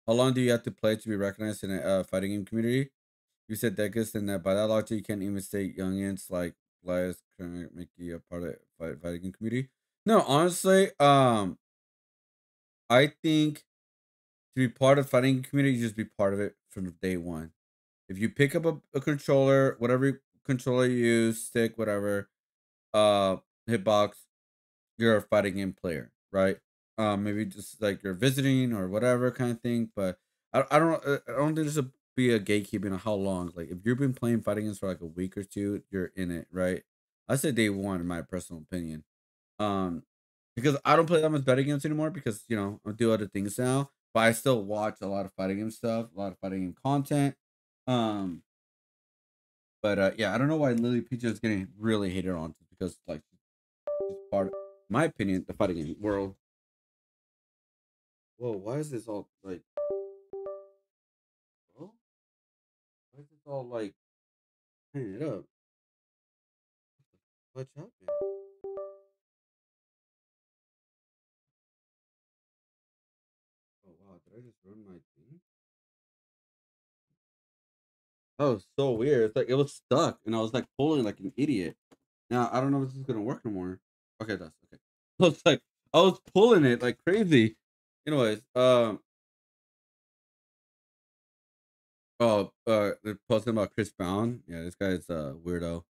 How long do you have to play to be recognized in a fighting game community? You said decades, and that by that logic, you can't even say youngins like Elias can make you a part of fighting game community. No, honestly, I think to be part of the fighting community, you just be part of it from day one. If you pick up a controller, whatever controller you use, stick, whatever, hitbox, you're a fighting game player, right? Maybe just like you're visiting or whatever kind of thing. But I don't think this will be a gatekeeping on how long. Like if you've been playing fighting games for like a week or two, you're in it, right? I say day one, in my personal opinion. Um, because I don't play that much fighting games anymore because I do other things now. But I still watch a lot of fighting game stuff, a lot of fighting game content. Um, but yeah, I don't know why Lily Peach is getting really hated on just because like she's part of, in my opinion, the fighting game world. Whoa, why is this all like bro? Why is this all like hang it up? What's happening? Oh wow, did I just run my thing? That was so weird. It's like it was stuck and I was like pulling like an idiot. Now I don't know if this is gonna work anymore. Okay, that's okay. I was like I was pulling it like crazy. Anyways, they're posting about Chris Brown. Yeah, this guy's a weirdo.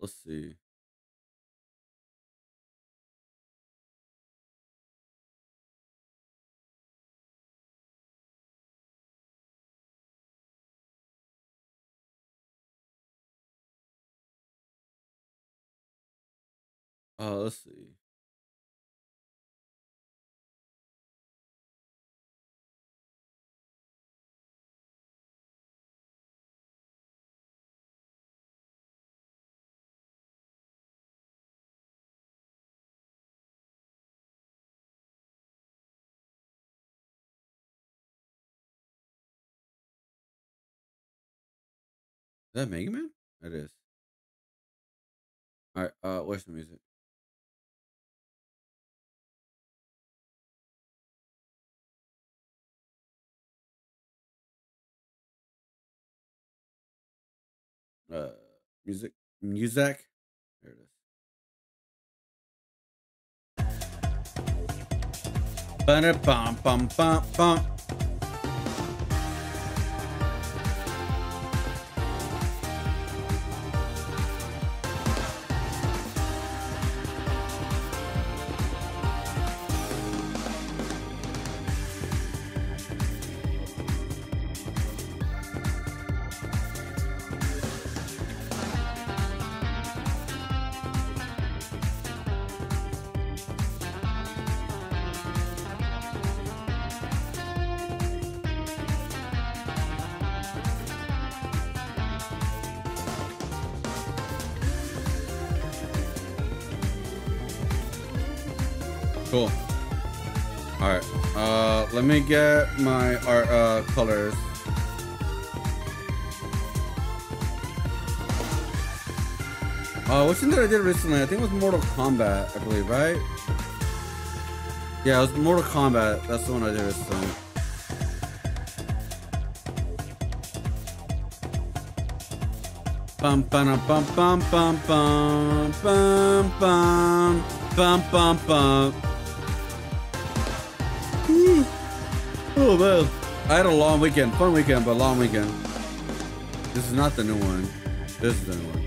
Let's see. Let's see. Is that Mega Man? It is. All right. Where's the music? Uh, music. There it is. Ba-da-bum, bum, bum, bum. Cool. All right. Let me get my art colors. Which one did I did recently? I think it was Mortal Kombat, I believe, right? Yeah, it was Mortal Kombat. That's the one I did recently. Bum bum bum bum bum bum bum bum bum bum bum. Oh man, I had a long weekend, fun weekend, but long weekend. This is not the new one. This is the new one.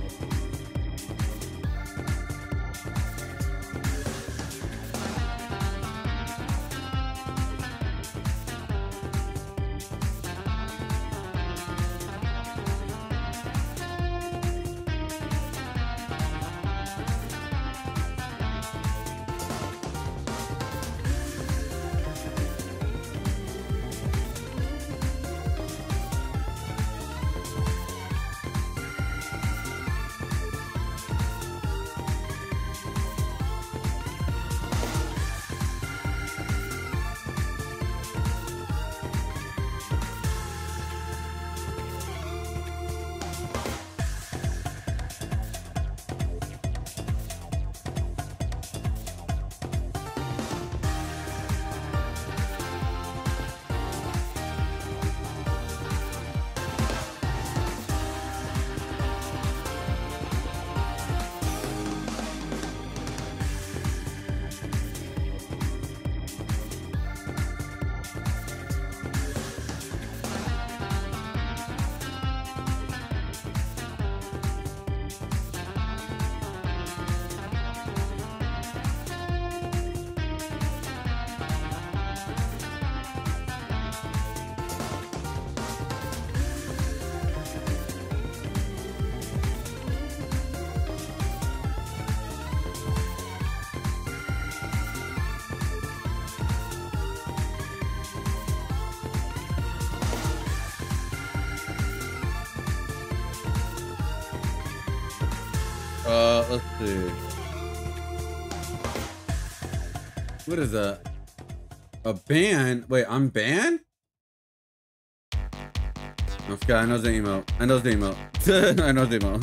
Let's see. What is that? A ban? Wait, I'm banned? Okay, I know the email. I know the email. I know the email.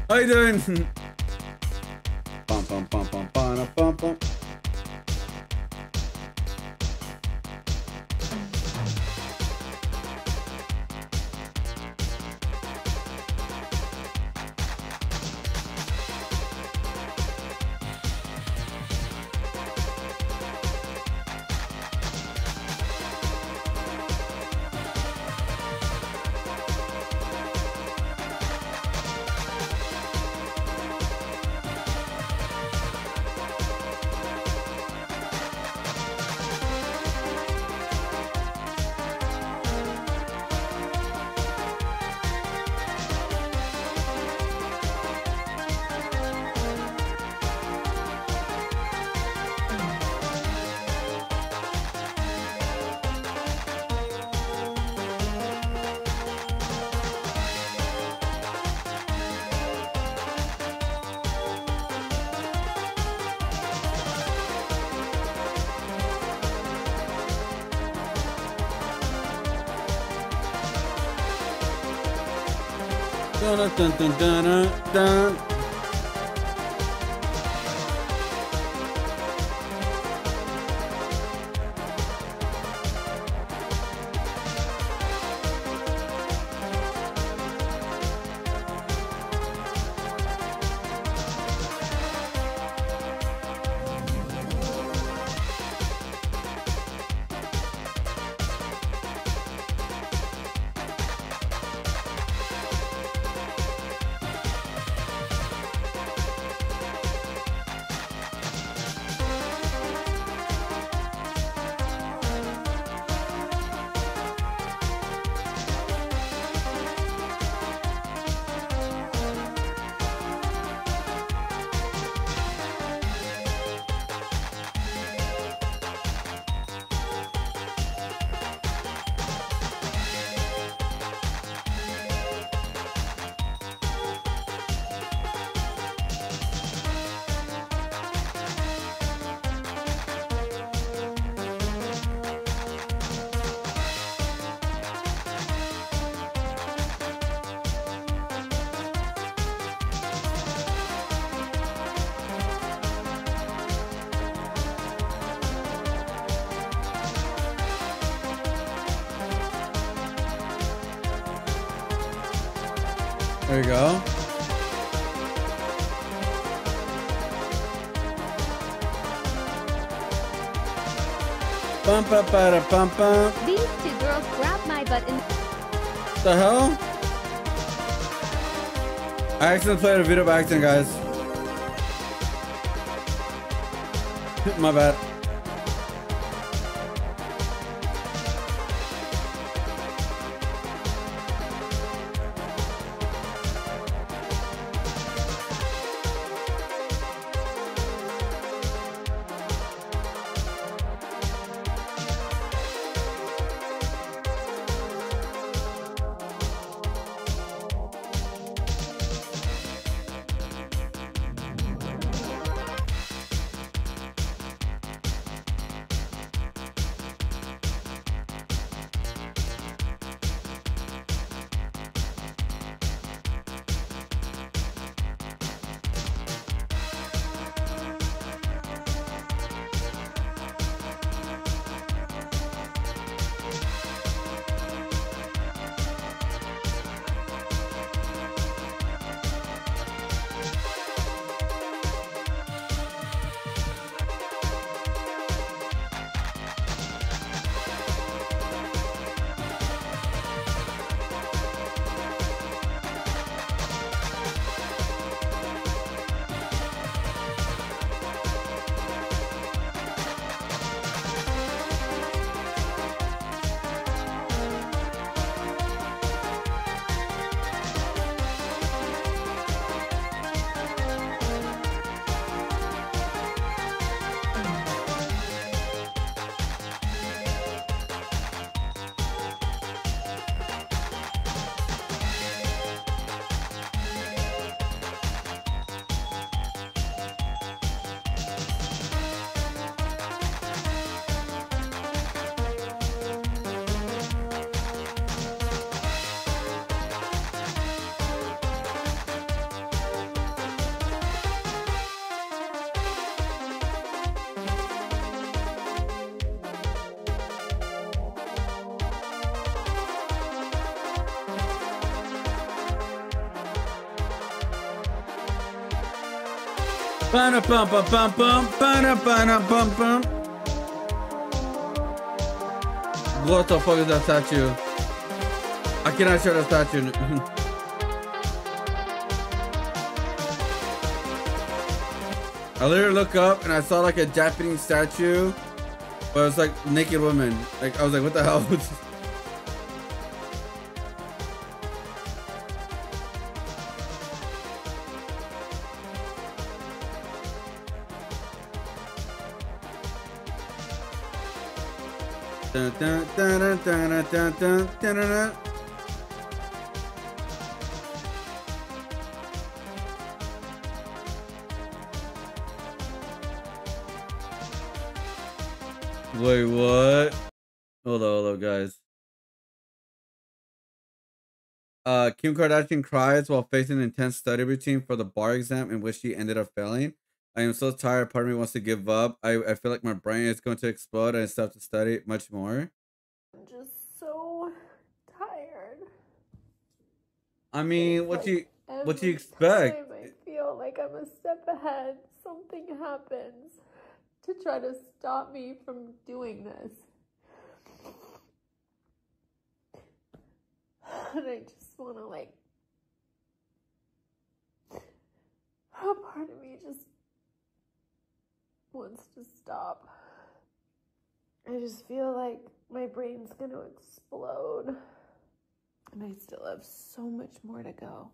How you doing? Bum, bum, bum, bum, bum, bum, bum. Dun, dun, dun, dun, dun, dun. There you go. Bum, ba, ba, da, bum, bum. These two girls grabbed my butt in The hell? I accidentally played a video by accident, guys. My bad. What the fuck is that statue? I cannot show that statue. I literally look up and I saw like a Japanese statue, but it's like naked women. Like I was like, what the hell? Dun, dun, dun, dun, dun, dun, dun, dun, dun. Wait, what? Hold on, guys. Kim Kardashian cries while facing an intense study routine for the bar exam in which she ended up failing. I am so tired. Part of me wants to give up. I feel like my brain is going to explode and I still have to study much more. I'm just so tired. I mean, what you expect? Every time I feel like I'm a step ahead, something happens to try to stop me from doing this. And I just want to a part of me just wants to stop. I just feel like my brain's going to explode. And I still have so much more to go.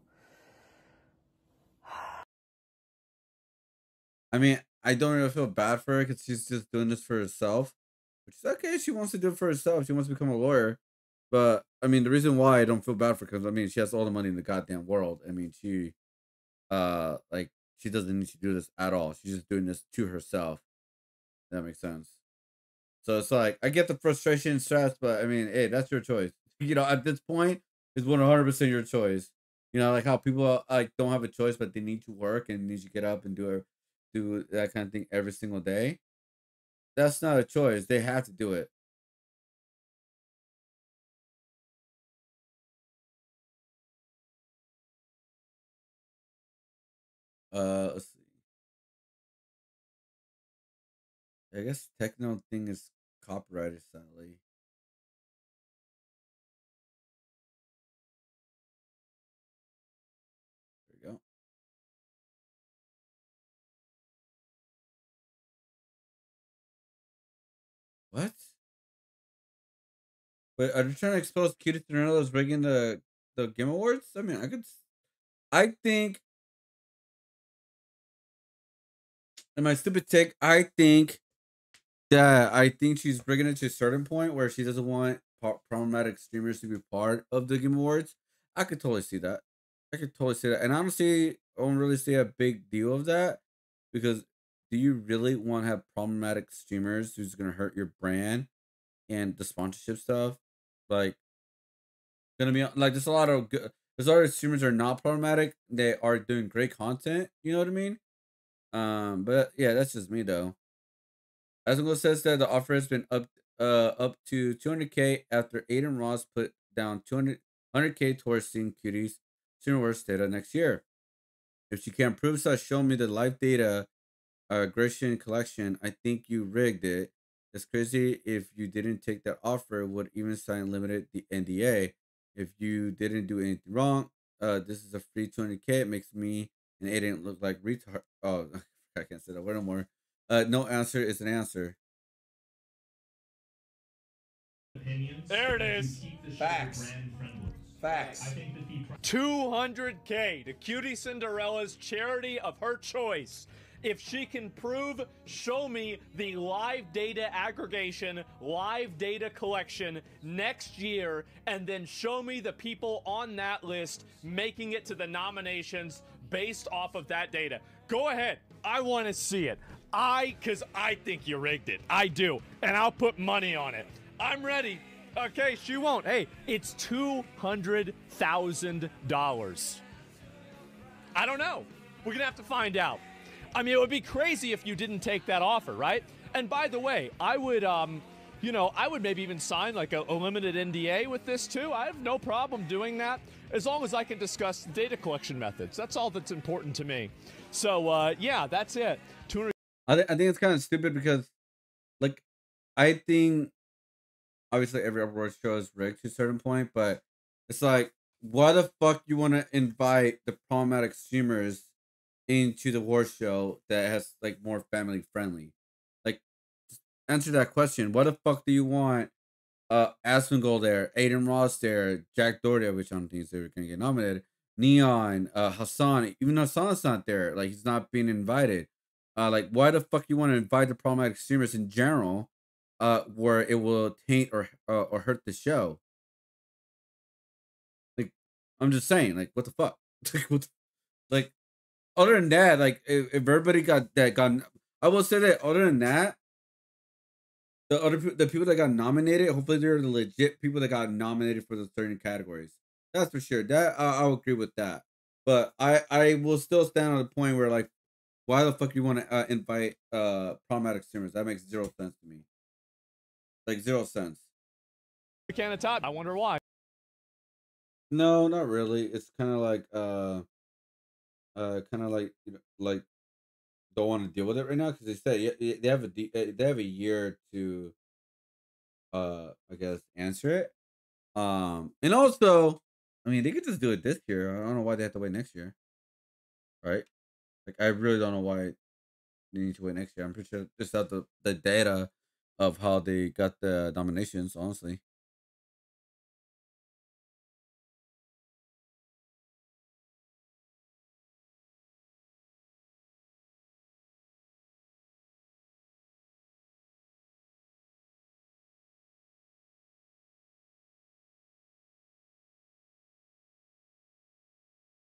I mean, I don't really feel bad for her because she's just doing this for herself, which is okay. She wants to do it for herself. She wants to become a lawyer. But I mean, the reason why I don't feel bad for her, because I mean, she has all the money in the goddamn world. I mean, she doesn't need to do this at all. She's just doing this to herself. That makes sense. So it's like, I get the frustration and stress, but I mean, hey, that's your choice. You know, at this point, it's 100% your choice. You know, like how people like don't have a choice, but they need to work and need to get up and do that kind of thing every single day. That's not a choice. They have to do it. Let's see. I guess techno thing is copyrighted, sadly. There we go. What? Wait, are you trying to expose Cutie Tornado as rigging the Game Awards? I mean, I think, in my stupid take, I think she's rigging it to a certain point where she doesn't want problematic streamers to be part of the Game Awards. I could totally see that. And honestly, I don't really see a big deal of that, because do you really want to have problematic streamers who's going to hurt your brand and the sponsorship stuff? Like, gonna be like, there's a lot of streamers that are not problematic. They are doing great content. You know what I mean? But yeah, that's just me though. Asingo says that the offer has been up to 200K after Aiden Ross put down 100K towards seeing Cutie's Cineverse data next year. If she can't prove such, show me the live data Grecian collection. I think you rigged it. It's crazy if you didn't take that offer, would even sign limited the NDA. If you didn't do anything wrong, this is a free 200K. It makes me and Aiden look like retard. Oh, I can't say that word no more. No answer is an answer. There it is. Facts. Facts. 200K to Cutie Cinderella's charity of her choice. If she can prove, show me the live data aggregation, live data collection next year, and then show me the people on that list making it to the nominations based off of that data. Go ahead. I want to see it. Because I think you rigged it. I do. And I'll put money on it. I'm ready. Okay, she won't. Hey, it's $200,000. I don't know. We're going to have to find out. I mean, it would be crazy if you didn't take that offer, right? And by the way, I would you know, I would maybe even sign like a limited NDA with this too. I have no problem doing that as long as I can discuss data collection methods. That's all that's important to me. So yeah, that's it. I think it's kind of stupid because, like, I think obviously every award show is rigged to a certain point, but it's like, why the fuck you want to invite the problematic streamers into the award show that has like more family friendly? Like, just answer that question. Why the fuck do you want Asmongold there, Aiden Ross there, Jack Doherty, which I don't think they're gonna get nominated, Neon, Hassan, even Hassan's not there, like he's not being invited. Like, why the fuck you want to invite the problematic streamers in general, where it will taint or hurt the show? Like, I'm just saying, like, what the fuck? Like, other than that, like, if everybody got, I will say that other than that, the people that got nominated, hopefully they're the legit people that got nominated for the certain categories. That's for sure. That I'll agree with that. But I will still stand on the point where, like, why the fuck you want to invite problematic streamers? That makes zero sense to me. Like, zero sense. Can of Todd. I wonder why. No, not really. It's kind of like you know, like, don't want to deal with it right now because they say they have they have a year to I guess answer it. And also, I mean, they could just do it this year. I don't know why they have to wait next year, right? Like, I really don't know why they need to wait next year. I'm pretty sure just out the data of how they got the nominations. Honestly,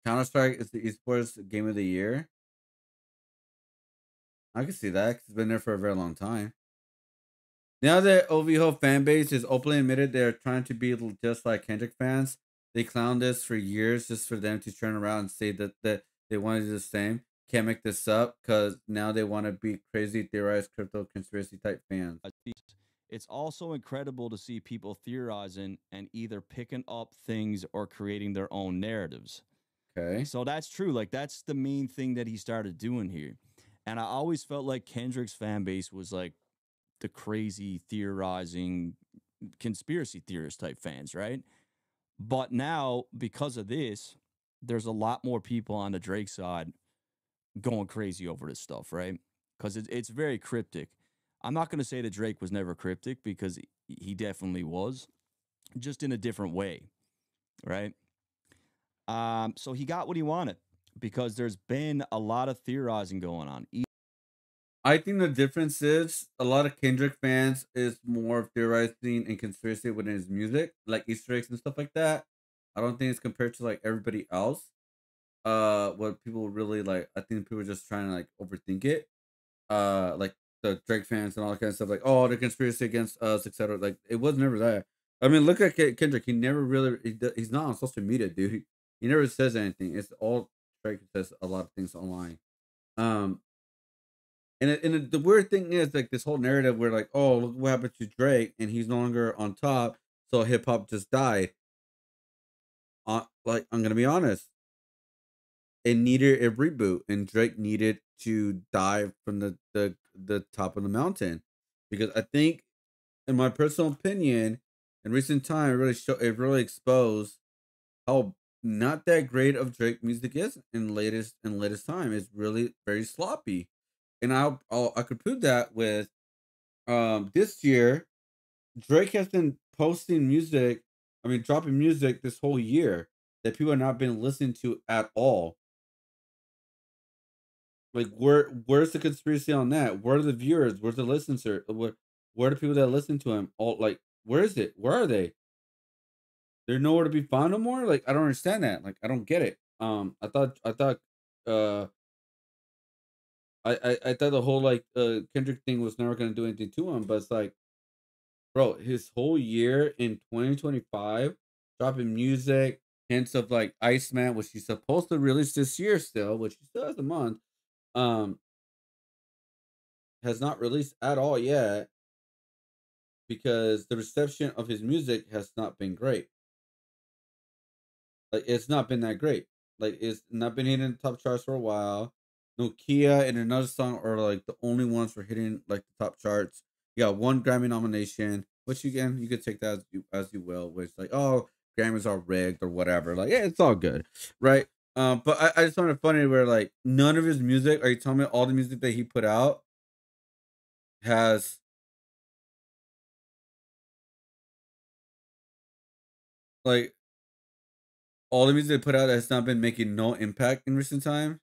Counter Strike is the esports game of the year. I can see that 'cause it's been there for a very long time. Now that OVO fan base is openly admitted they're trying to be just like Kendrick fans, they clowned this for years just for them to turn around and say that they want to do the same. Can't make this up because now they want to be crazy theorized crypto conspiracy type fans. It's also incredible to see people theorizing and either picking up things or creating their own narratives. Okay. So that's true. Like, that's the main thing that he started doing here. And I always felt like Kendrick's fan base was like the crazy theorizing conspiracy theorist type fans, right? But now, because of this, there's a lot more people on the Drake side going crazy over this stuff, right? Because it's very cryptic. I'm not going to say that Drake was never cryptic because he definitely was, just in a different way, right? So he got what he wanted because there's been a lot of theorizing going on. I think the difference is a lot of Kendrick fans is more theorizing and conspiracy within his music, like Easter eggs and stuff like that. I don't think it's compared to like everybody else. What people really like, I think people are just trying to like overthink it. Like the Drake fans and all that kind of stuff, like, oh, the conspiracy against us, etc. Like, it was never that. I mean, look at Kendrick. He never really he's not on social media, dude. He never says anything. It's all Drake says a lot of things online. Um, the weird thing is, like, this whole narrative where, like, oh, look what happened to Drake and he's no longer on top, so hip hop just died. Like, I'm gonna be honest, it needed a reboot, and Drake needed to die from the top of the mountain, because I think, in my personal opinion, in recent time, it really exposed how not that great of Drake music is in latest time. It's really very sloppy, and I could prove that with this year Drake has been posting music. I mean, dropping music this whole year that people have not been listening to at all. Like, where's the conspiracy on that? Where are the viewers? Where's the listeners? Where are the people that listen to him? All, like, where is it? Where are they? They're nowhere to be found no more. Like, I don't understand that. Like, I don't get it. I thought uh I thought the whole like Kendrick thing was never gonna do anything to him, but it's like, bro, his whole year in 2025, dropping music, hints of like Iceman, which he's supposed to release this year still, which he still has a month, um, has not released at all yet. because the reception of his music has not been great. Like it's not been that great. Like it's not been hitting the top charts for a while. Nokia and another song are like the only ones for hitting like the top charts. You got one Grammy nomination, which again you could take that as you will, which like oh Grammys are rigged or whatever. Like yeah, it's all good, right? But I just found it funny where like none of his music. Are you telling me all the music that he put out has like all the music they put out has not been making no impact in recent time?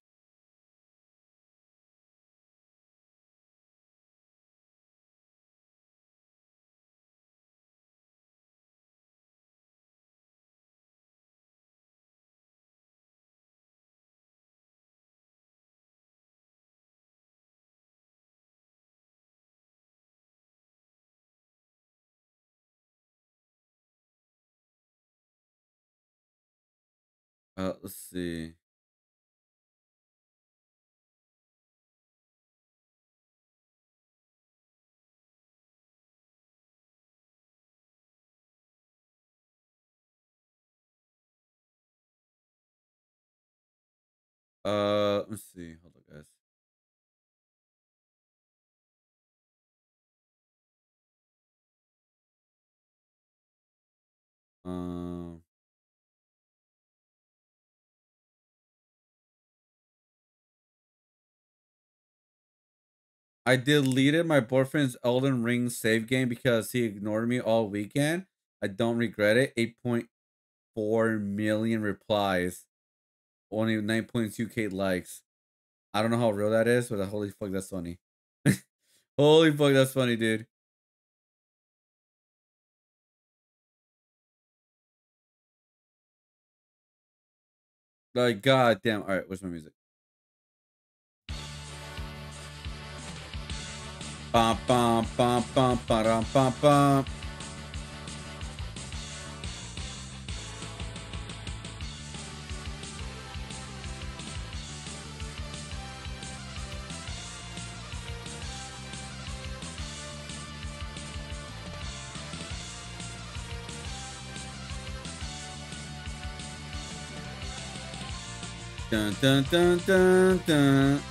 Let's see. Let's see. Hold on, guys. Um, I deleted my boyfriend's Elden Ring save game because he ignored me all weekend. I don't regret it. 8.4 million replies, only 9.2K likes. I don't know how real that is, but holy fuck, that's funny. Holy fuck, that's funny, dude. Like, god damn. All right, where's my music? Bum, bum, bum, bum, ba-dum, bum, bum. Dun, dun, dun, dun, dun.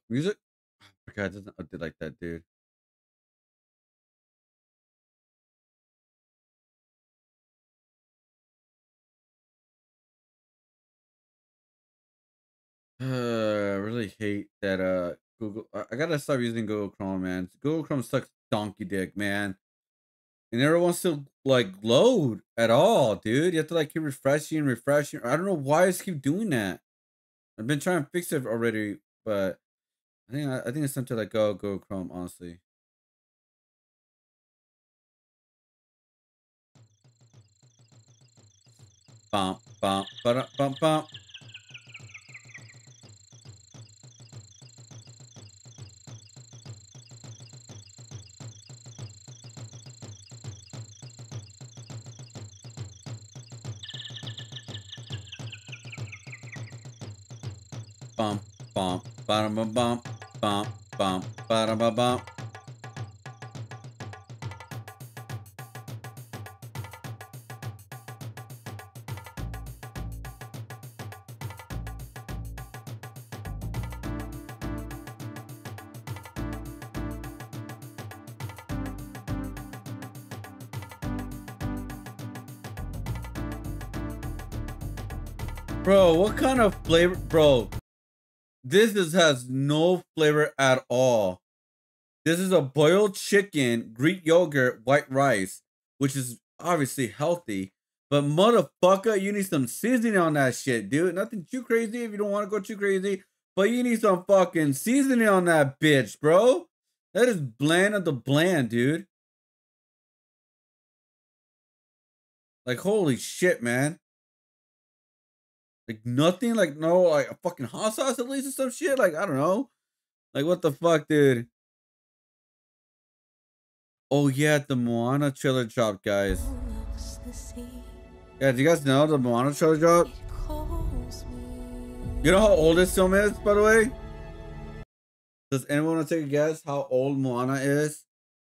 Music? Oh, God, it doesn't update like that, dude. I really hate that Google I gotta stop using Google Chrome, man. Google Chrome sucks donkey dick, man. It never wants to like load at all, dude. You have to like keep refreshing, refreshing. I don't know why it's keep doing that. I've been trying to fix it already, but I think it's time to like go Chrome, honestly. Bump, bump, bump, bump, bump. Bump, bump, bottom, bump, bump, bump, bump, bottom, bump, bump. Bro, what kind of flavor? Bro, this has no flavor at all. This is a boiled chicken, Greek yogurt, white rice, which is obviously healthy. But motherfucker, you need some seasoning on that shit, dude. Nothing too crazy if you don't want to go too crazy. But you need some fucking seasoning on that bitch, bro. That is bland of the bland, dude. Like, holy shit, man. Like, nothing? Like, no, like, a fucking hot sauce at least or some shit? Like, I don't know. Like, what the fuck, dude? Oh, yeah, the Moana trailer dropped, guys. Yeah, do you guys know the Moana trailer dropped? You know how old this film is, by the way? Does anyone want to take a guess how old Moana is?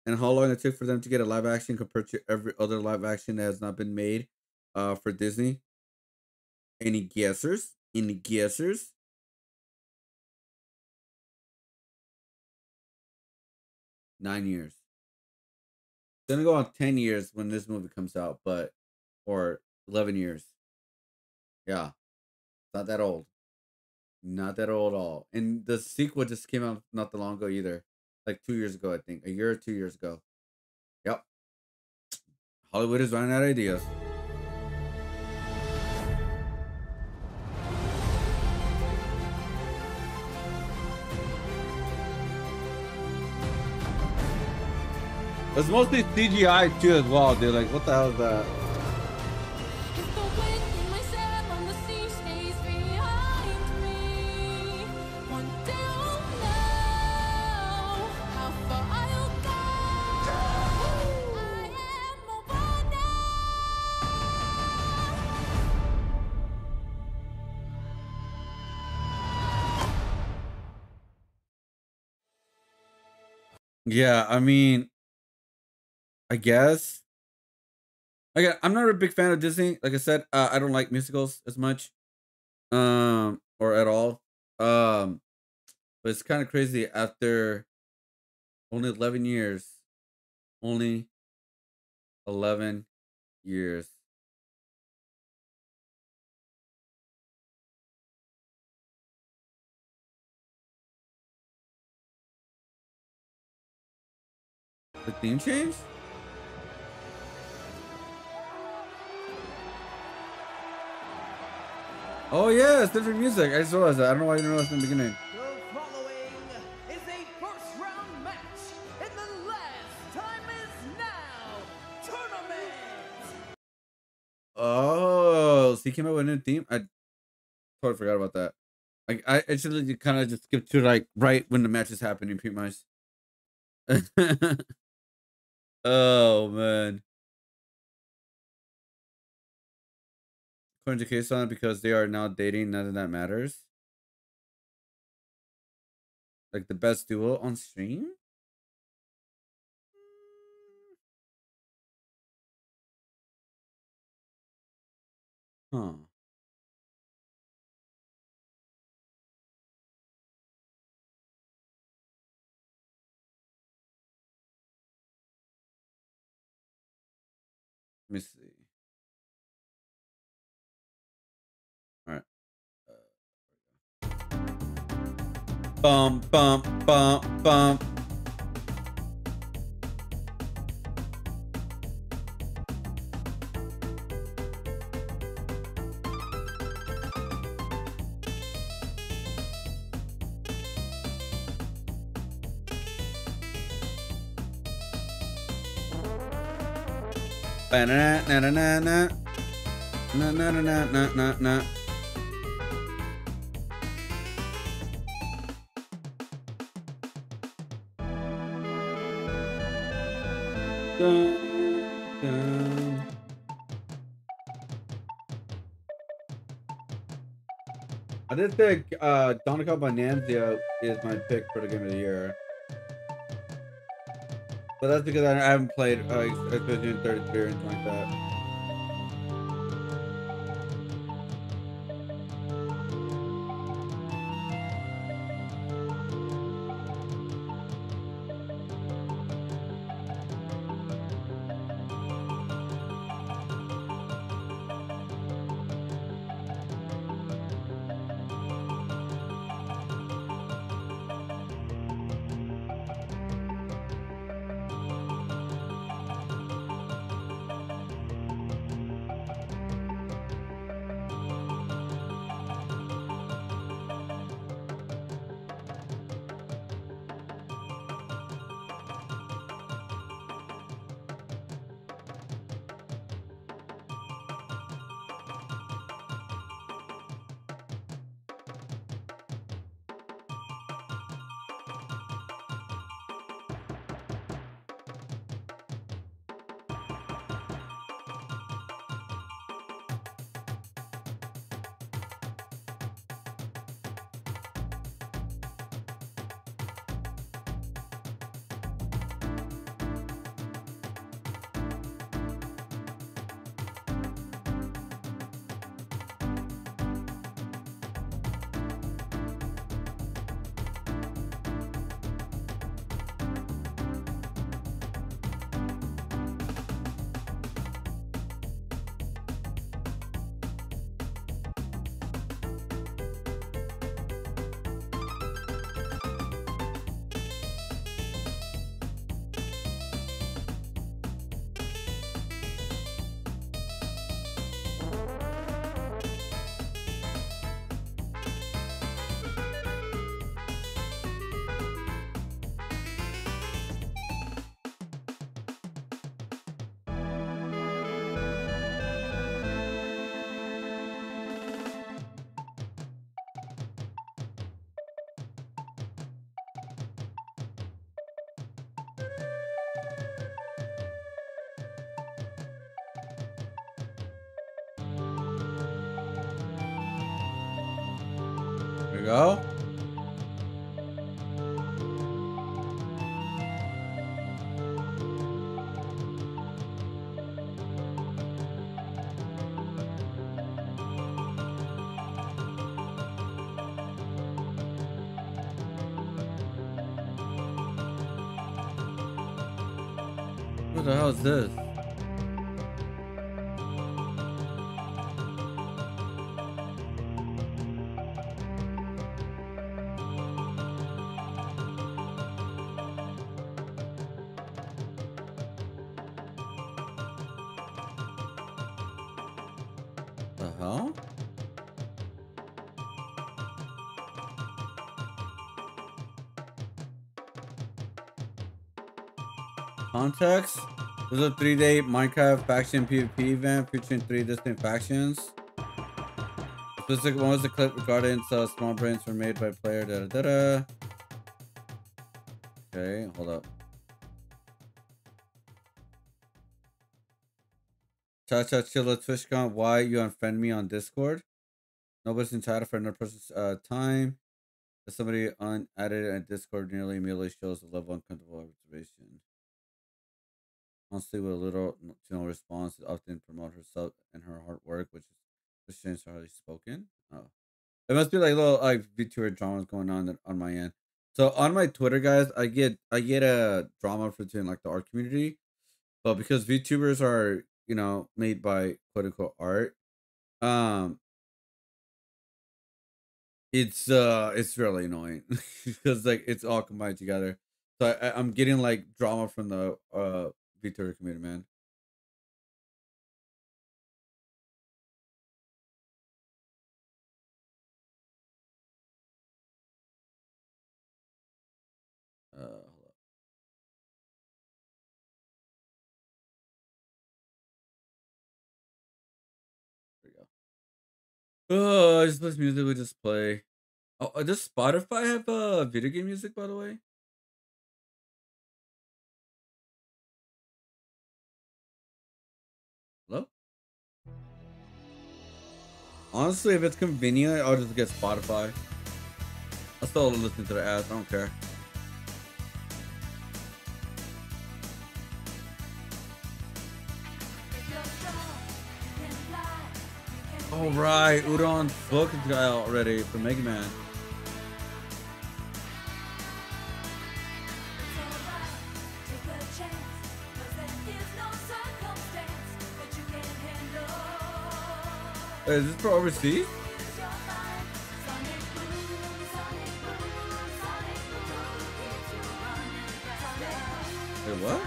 And how long it took for them to get a live action compared to every other live action that has not been made for Disney? Any guessers? Any guessers? Nine years. It's gonna go on 10 years when this movie comes out, but or 11 years. Yeah. Not that old. Not that old at all. And the sequel just came out not that long ago either. Like 2 years ago, I think. A year or 2 years ago. Yep. Hollywood is running out of ideas. It's mostly CGI too as well, dude. Like, what the hell is that? Yeah, I mean, I guess. Again, I'm not a big fan of Disney. Like I said, I don't like musicals as much, or at all. But it's kind of crazy after only 11 years. Only 11 years. The theme change? Oh yeah, it's different music. I just realized that. I don't know why you didn't notice in the beginning. The following is a first round match in the Last Time Is Now tournament. Oh, so he came up with a new theme? I totally forgot about that. I actually kind of just skipped to like right when the match is happening, pretty much. Oh man. According to K-San, because they are now dating, none of that matters. Like the best duo on stream? Huh. Let me see. All right. Bump, bump, bump, bump. Ba-na-na-na-na-na. Na-na-na-na-na-na. Dun, dun. I did think Donica Bonanza is my pick for the game of the year. But that's because I haven't played Expedition 33 or anything like that. There you go. What the hell is this? The hell? Context? This is a 3-day Minecraft faction PvP event featuring 3 distinct factions. Specific one was the clip regarding small brains were made by player. Da, da, da, da. Okay, hold up. Cha cha chilla TwitchCon. Why you unfriend me on Discord? Nobody's entitled for another person's time. If somebody unadded at Discord nearly immediately shows a level of uncomfortable observation. Honestly, with a little to no response, often promote herself and her hard work, which is Christian's hardly spoken. Oh, it must be like little like VTuber dramas going on my end. So on my Twitter, guys, I get a drama between like the art community, but because VTubers are made by quote unquote art, um, it's really annoying because like it's all combined together. So I'm getting like drama from the VTuber community, man. Hold up. Oh, just this music we just play. Oh, does Spotify have video game music, by the way? Hello? Honestly, if it's convenient, I'll just get Spotify. I'll still listen to the ads. I don't care. All right, Udon's book is out already for Mega Man. Wait, is this for overseas? Wait, what?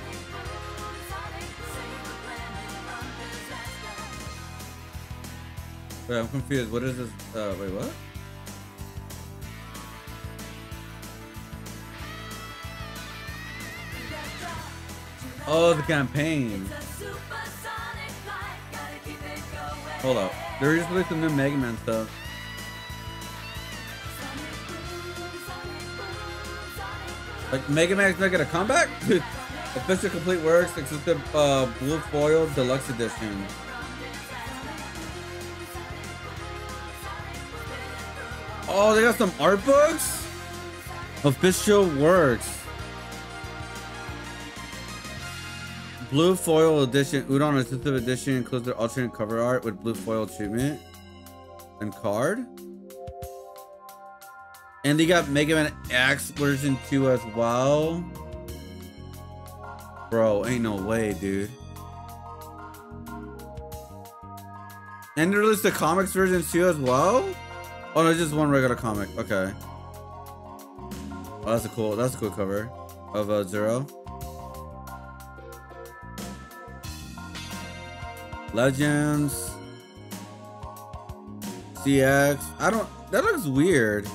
Wait, I'm confused. What is this? Wait, what? Oh, the campaign. Hold up. They're just releasing new Mega Man stuff. Like, Mega Man's not gonna come back? Official Complete Works, exclusive Blue Foil Deluxe Edition. Oh, they got some art books? Official Works. Blue Foil Edition. Udon Exclusive Edition includes their alternate cover art with blue foil treatment and card. And they got Mega Man X version 2 as well. Bro, ain't no way, dude. And they released the comics version 2 as well? Oh no, just one regular comic. Okay. Oh, that's a cool cover of Zero. Legends. CX. That looks weird.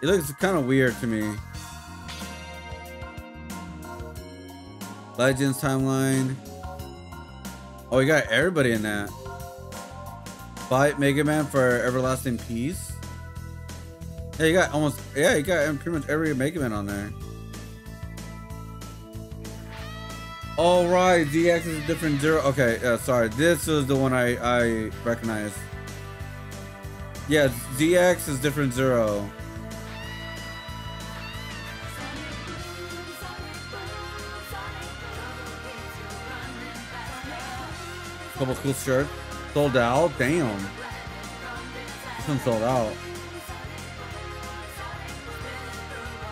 It looks kind of weird to me. Legends timeline. Oh, you got everybody in that. Fight Mega Man for Everlasting Peace. Yeah, you got you got pretty much every Mega Man on there. All right, DX is a different Zero. Okay, sorry, this is the one I recognize. Yeah, ZX is different Zero. Couple cool shirts. Sold out. Damn. This one sold out.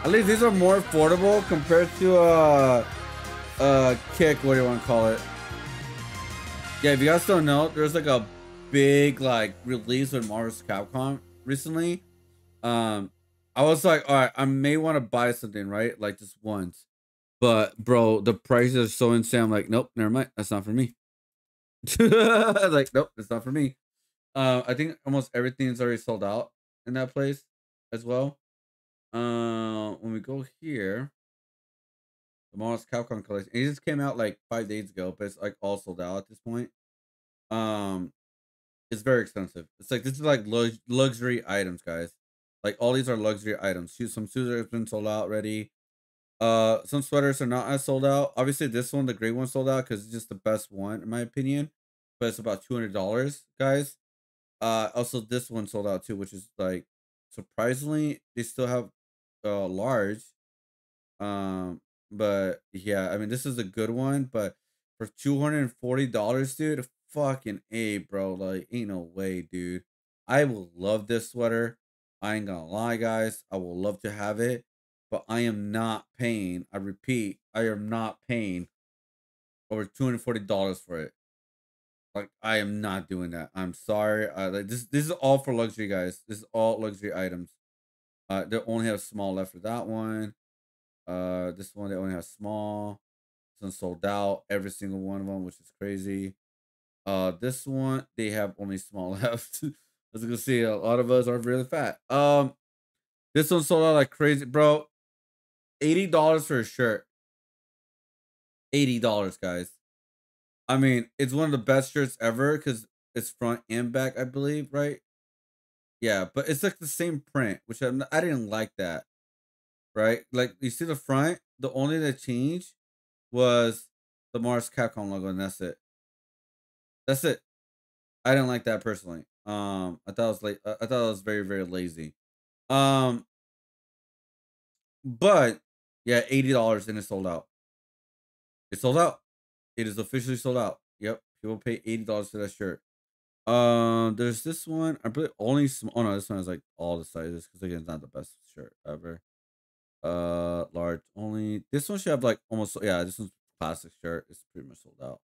At least these are more affordable compared to Kick, what do you want to call it? Yeah, if you guys don't know, there's like a big like release with Marvel vs. Capcom recently. I was like, all right, I may want to buy something, right? Like just once. But bro, the prices are so insane. I'm like, nope, never mind. That's not for me. Like, nope, it's not for me. I think almost everything is already sold out in that place as well. When we go here, the Marvel's Capcom collection, it just came out like 5 days ago, but it's like all sold out at this point. It's very expensive. It's like this is like luxury items, guys. Like all these are luxury items. Some shoes have been sold out already. Some sweaters are not as sold out. Obviously, this one, the gray one, sold out because it's just the best one in my opinion. But it's about $200, guys. Also this one sold out too, which is like surprisingly they still have large. But yeah, I mean this is a good one, but for $240, dude, fucking A, bro. Like ain't no way, dude. I will love this sweater. I ain't gonna lie, guys. I will love to have it, but I am not paying. I repeat, I am not paying over $240 for it. Like I am not doing that. I'm sorry. Like this is all for luxury, guys. This is all luxury items. They only have small left for that one. This one they only have small. This one sold out. Every single one of them, which is crazy. This one they have only small left. As you can see, a lot of us are really fat. This one sold out like crazy, bro. $80 for a shirt. $80, guys. I mean, it's one of the best shirts ever because it's front and back, I believe, right? Yeah, but it's like the same print, which I didn't like that, right? Like you see the front, the only that changed was the Mars Capcom logo, and that's it. That's it. I didn't like that personally. I thought it was like I thought it was very very lazy. Um, but yeah, $80 and it sold out. It sold out. It is officially sold out. Yep, people pay $80 for that shirt. There's this one. I believe only. Oh no, this one is like all the sizes because again, it's not the best shirt ever. Large only. This one should have like almost. Yeah, this one's classic shirt. It's pretty much sold out.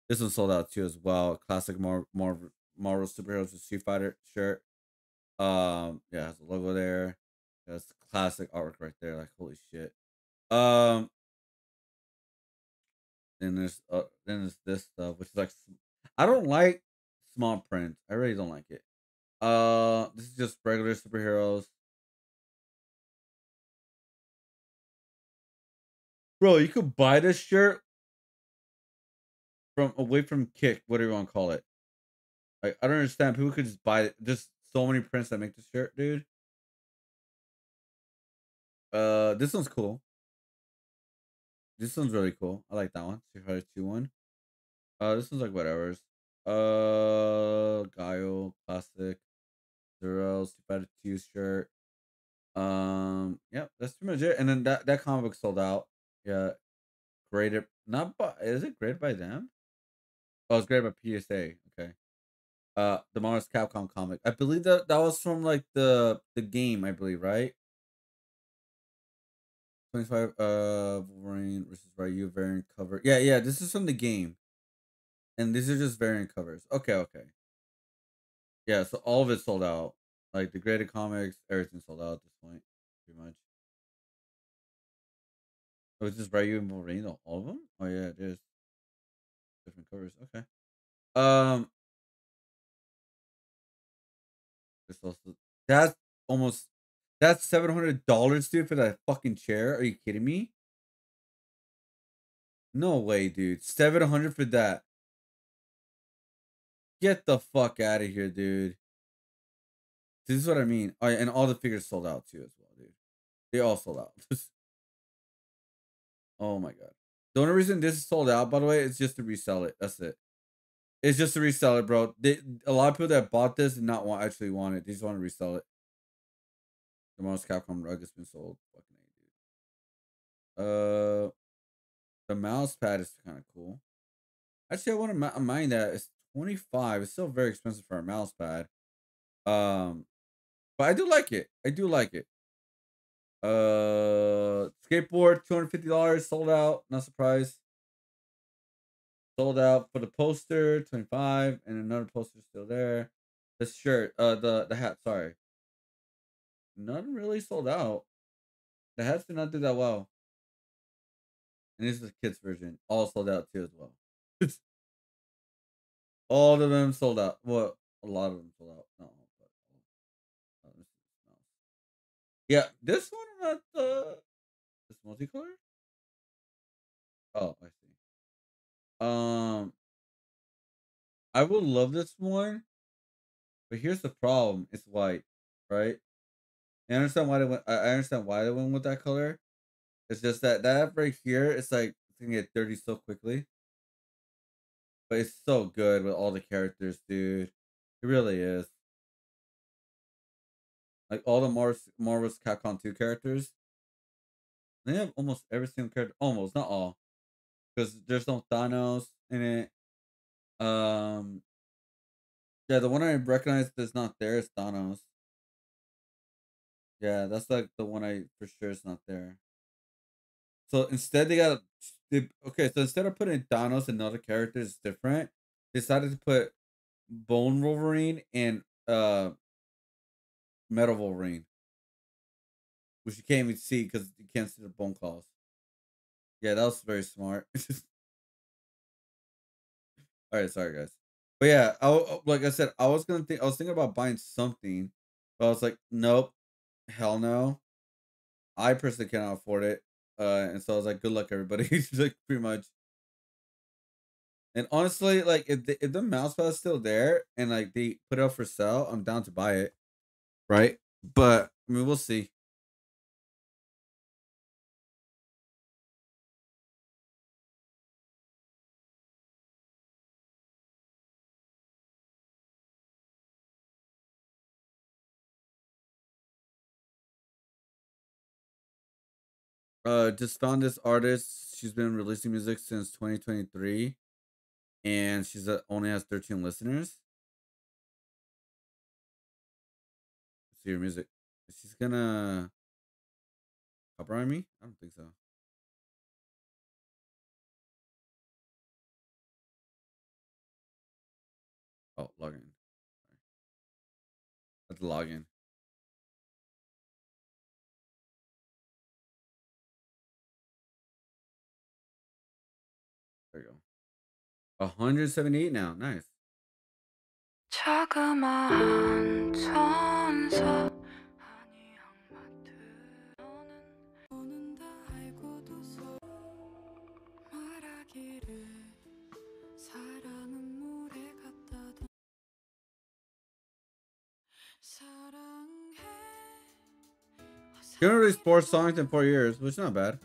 This one sold out too as well. Classic Marvel superheroes with Street Fighter shirt. Yeah, it has a logo there. That's classic artwork right there. Like holy shit. Um, then there's this stuff which is like I don't like small print. I really don't like it. This is just regular superheroes. Bro, you could buy this shirt from away from Kick, whatever you want to call it. Like I don't understand. People could just buy it. There's so many prints that make this shirt, dude. This one's cool. This one's really cool. I like that one. 2 this one's like whatever's. Guile, classic, Zero, Super 2 shirt. Yeah, that's pretty much it. And then that comic book sold out. Yeah, graded not by is it graded by them? Oh, it's graded by PSA. Okay. The Mars Capcom comic. I believe that was from like the game. I believe right. 25 Wolverine versus Ryu variant cover. Yeah, yeah. This is from the game, and these are just variant covers. Okay, okay. Yeah, so all of it sold out. Like the graded comics, everything sold out at this point, pretty much. Oh, it's just Ryu and Wolverine, all of them. Oh yeah, it is different covers. Okay. Um, this also that's almost that's $700, dude, for that fucking chair. Are you kidding me? No way, dude. 700 for that. Get the fuck out of here, dude. This is what I mean. Oh, yeah, and all the figures sold out too as well, dude. They all sold out. Oh my god. The only reason this is sold out, by the way, is just to resell it. That's it. It's just to resell it, bro. A lot of people that bought this did not actually want it. They just want to resell it. The most Capcom rug has been sold. Fucking A, dude. The mouse pad is kind of cool. Actually, I want to mind that it's 25. It's still very expensive for a mouse pad. But I do like it. I do like it. Skateboard, $250 sold out. Not surprised. Sold out for the poster, 25, and another poster still there. The shirt, the hat, sorry. None really sold out. The hats did not do that well. And this is the kids version. All sold out too as well. All of them sold out. Well, a lot of them sold out. No, but this is no. Yeah, this one not this multicolor. Oh, I see. I would love this one, but here's the problem: it's white, right? I understand why they went. I understand why they went with that color. It's just that right here, it's like it's gonna get dirty so quickly. But it's so good with all the characters, dude. It really is. Like all the Marvel's Capcom 2 characters, they have almost every single character. Almost, not all, because there's no Thanos in it. Um, yeah, the one I recognize that's not there is Thanos. Yeah, that's like the one I for sure is not there. So instead, okay. So instead of putting Thanos and other characters different, they decided to put Bone Wolverine and Metal Wolverine, which you can't even see because you can't see the bone claws. Yeah, that was very smart. All right, sorry guys, but yeah, like I said, I was thinking about buying something, but I was like, nope, hell no. I personally cannot afford it, and so I was like, good luck everybody, like pretty much. And honestly, like if the mouse pad is still there and like they put it up for sale, I'm down to buy it. Right? But I mean, we'll see. Just found this artist. She's been releasing music since 2023, and she's only has 13 listeners. Let's see her music. She's gonna copyright me? I don't think so. Oh, login. Let's log in. There you go. 178 now. Nice. 자그마한 천사 Gonna release 4 songs in 4 years, which is not bad.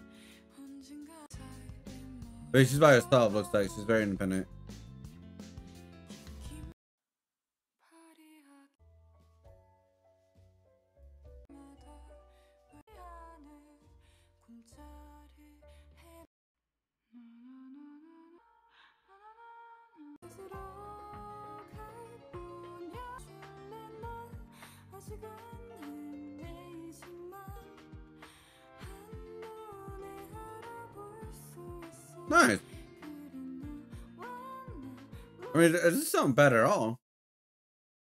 But she's by herself, looks like. She's very independent. Nice. I mean, it doesn't sound bad at all.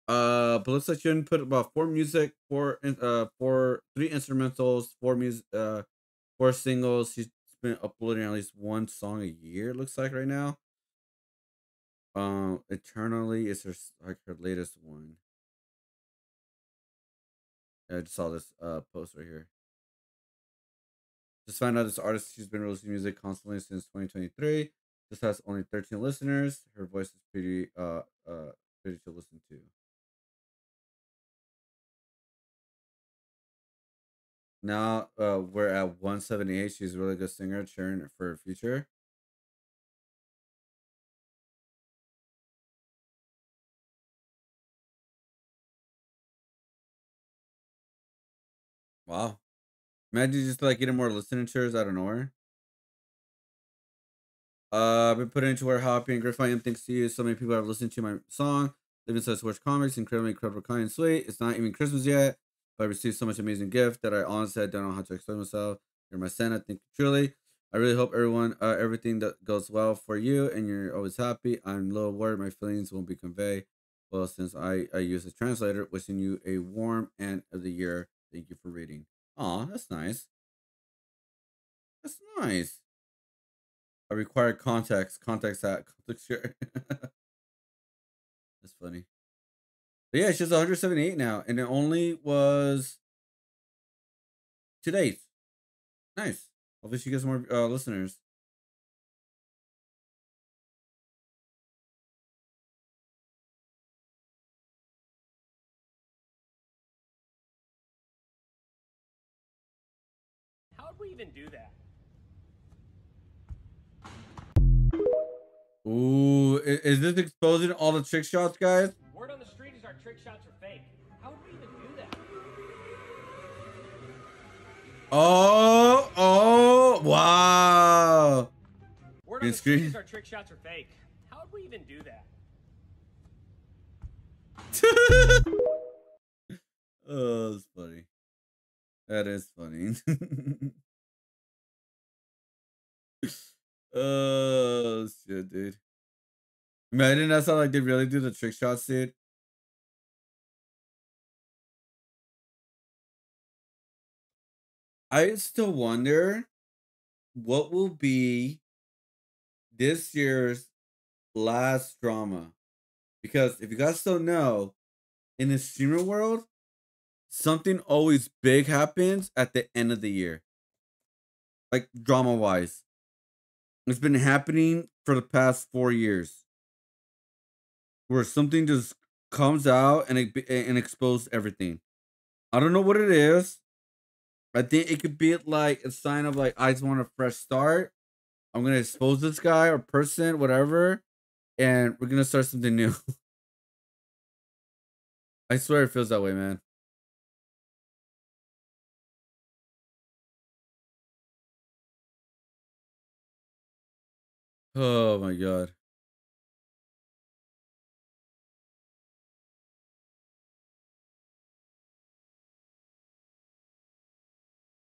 But looks like you didn't put about 4 3 instrumentals, 4 singles. She's been uploading at least 1 song a year. Looks like right now. Eternally is her latest one. I just saw this post right here. Just found out this artist, she's been releasing music constantly since 2023. This has only 13 listeners. Her voice is pretty to listen to. Now we're at 178. She's a really good singer, cheering for her future. Wow. Imagine just like getting more listening shares out of nowhere. I've been putting into where happy and grateful I am thanks to you. So many people have listened to my song. Living such watch comics, incredible, kind, and sweet. It's not even Christmas yet, but I received so much amazing gift that I honestly I don't know how to explain myself. You're my Santa. Thank you truly. I really hope everything that goes well for you and you're always happy. I'm a little worried my feelings won't be conveyed. Well, since I use a translator, wishing you a warm end of the year. Thank you for reading. Aw, that's nice. That's nice. I require context. Context that. Context share. That's funny. But yeah, she's 178 now, and it only was 2 days. Nice. Hopefully she gets more listeners. How would we even do that? Ooh, is this exposing all the trick shots, guys? Word on the street is our trick shots are fake. How would we even do that? Oh, wow. Word on the street is our trick shots are fake. How would we even do that? Oh, that's funny. That is funny. Oh shit, dude. Imagine that's how like they really do the trick shots, dude. I still wonder what will be this year's last drama. Because if you guys don't know, in the streamer world, something always big happens at the end of the year. Like drama wise. It's been happening for the past 4 years, where something just comes out and and exposes everything. I don't know what it is. I think it could be like a sign of like I just want a fresh start. I'm gonna expose this guy or person, whatever, and we're gonna start something new. I swear it feels that way, man. Oh my god.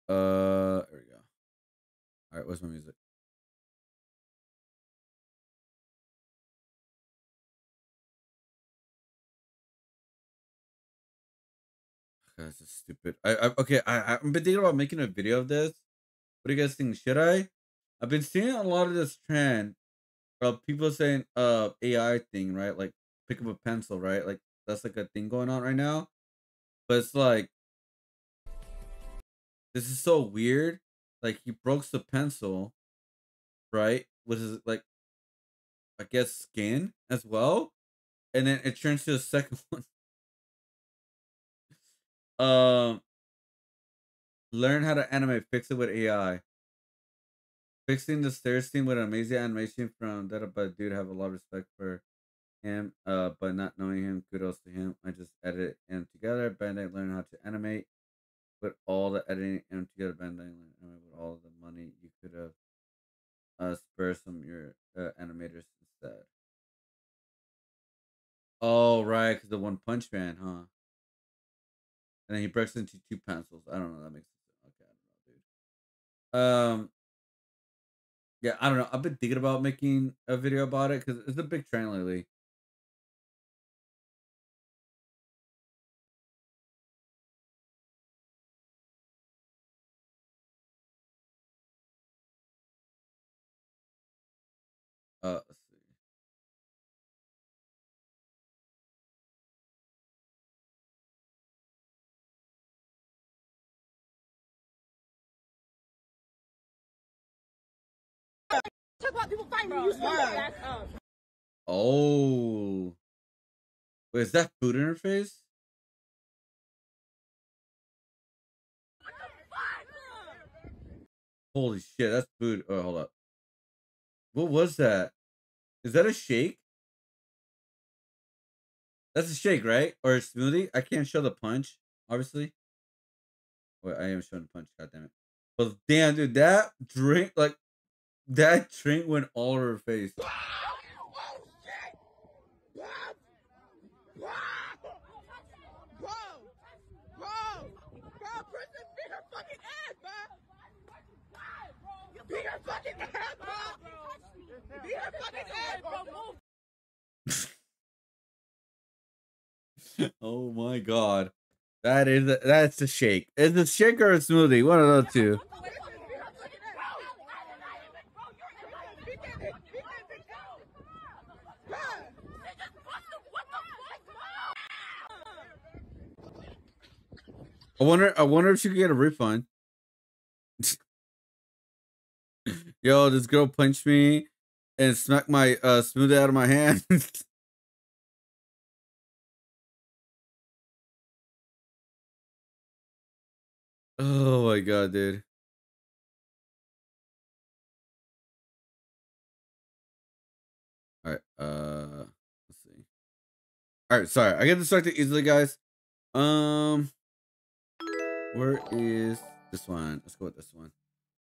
There we go. All right, where's my music? That's just stupid. Okay. I've been thinking about making a video of this. What do you guys think? Should I? I've been seeing a lot of this trend of people saying AI thing, right? Like pick up a pencil, right? Like that's like a thing going on right now. But it's like this is so weird. Like he broke the pencil, right? With his like I guess skin as well. And then it turns to the second one. Um Learn how to animate, fix it with AI. Fixing the stairs scene with an amazing animation from that, but dude, have a lot of respect for him. But not knowing him, kudos to him. I just edit him together. Bandai learn how to animate with all the editing and together. Bandai learn with all the money you could have spur some your animators instead. Oh right, because the One Punch Man, huh? And then he breaks into two pencils. I don't know. That makes sense. Okay, I don't know, dude. Yeah, I don't know. I've been thinking about making a video about it because it's a big trend lately. Let's see. Talk about people fighting you, back up. Oh, wait, is that food in her face? Holy shit, that's food. Oh, hold up. What was that? Is that a shake? That's a shake, right? Or a smoothie? I can't show the punch, obviously. Wait, I am showing the punch. God damn it. But damn, dude, that drink, like, that drink went all over her face. Oh my god. That's a shake. It's a shake or a smoothie. One of those two. I wonder if she could get a refund. Yo, this girl punched me and smacked my smoothie out of my hand. Oh my god, dude. All right, let's see. All right, sorry, I get distracted easily, guys. Where is this one? Let's go with this one.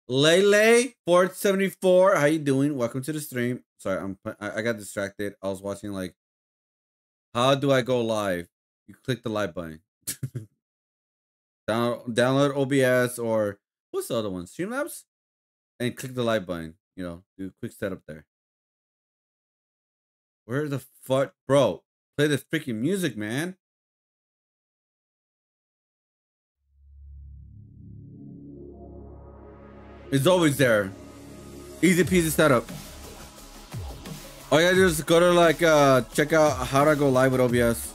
Lele 474, how you doing? Welcome to the stream. Sorry, I got distracted. I was watching like, how do I go live? You click the live button. Download OBS or what's the other one? Streamlabs, and click the live button. You know, do a quick setup there. Where the fuck, bro? Play the freaking music, man. It's always there. Easy peasy setup. All you gotta do is go to like check out how to go live with OBS.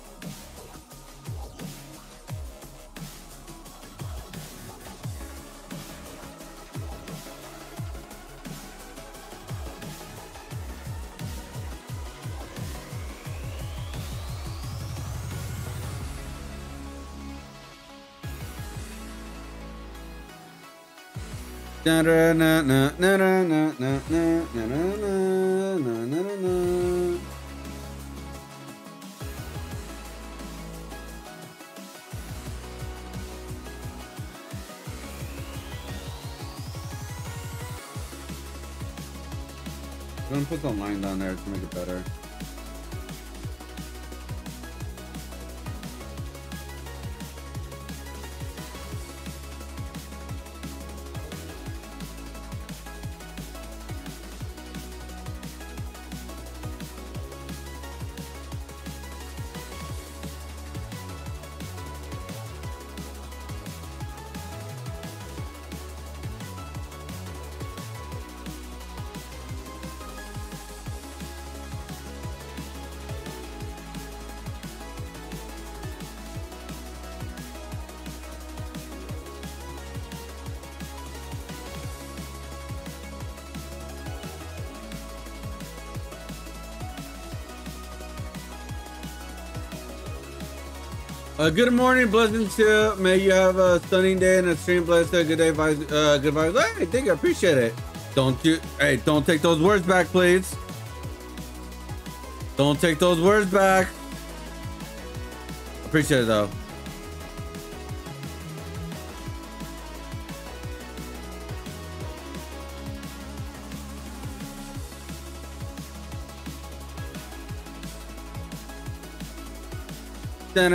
I'm gonna put some line down there to make it better. Good morning, blessings to. May you have a stunning day and a stream blessed. Good day, vibes. Good vibes. Hey, thank you. I appreciate it. Don't take those words back, please. Don't take those words back. Appreciate it though. Are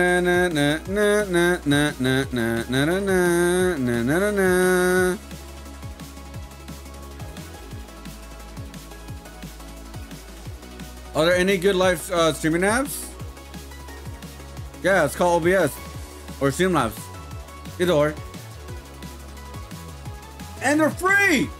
there any good live streaming apps? Yeah, it's called OBS or Streamlabs. Either or. And they're free!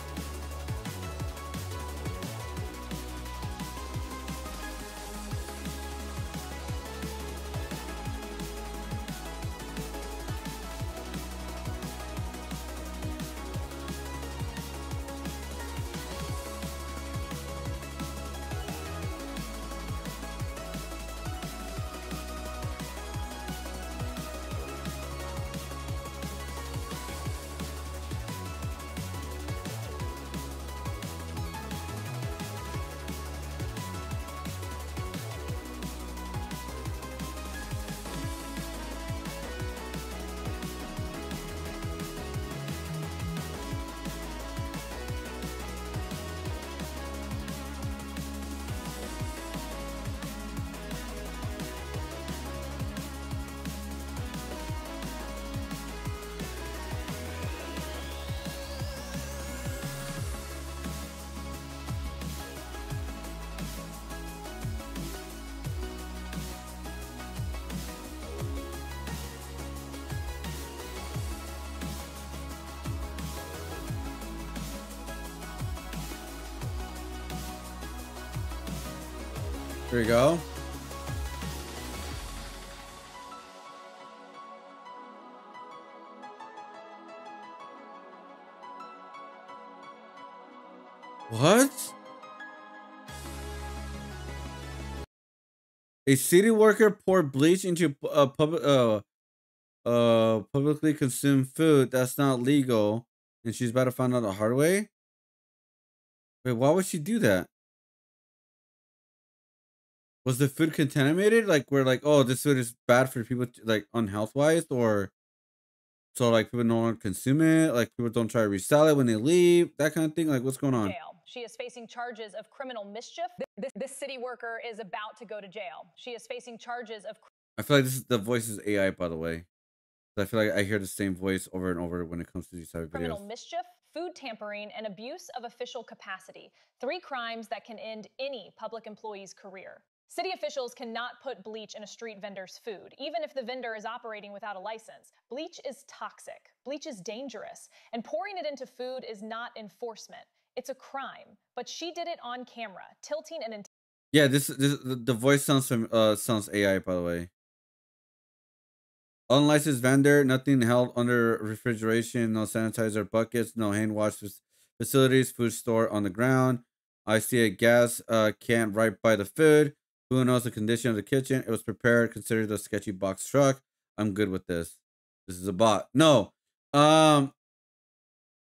There you go. What? A city worker poured bleach into publicly consumed food. That's not legal, and she's about to find out the hard way. Wait, why would she do that? Was the food contaminated? Like, we're like, oh, this food is bad for people, like, unhealth wise, or so like people don't want to consume it, like people don't try to resell it when they leave, that kind of thing. Like, what's going on? Jail. She is facing charges of criminal mischief. This city worker is about to go to jail. She is facing charges of. I feel like the voice is AI, by the way. I feel like I hear the same voice over and over when it comes to these type of Criminal videos. mischief, food tampering, and abuse of official capacity. 3 crimes that can end any public employee's career. City officials cannot put bleach in a street vendor's food, even if the vendor is operating without a license. Bleach is toxic. Bleach is dangerous. And pouring it into food is not enforcement. It's a crime. But she did it on camera, tilting an. Yeah, the voice sounds AI, by the way. Unlicensed vendor, nothing held under refrigeration, no sanitizer buckets, no hand wash facilities, food store on the ground. I see a gas can right by the food. Who knows the condition of the kitchen? It was prepared, considered a sketchy box truck. I'm good with this. This is a bot. No.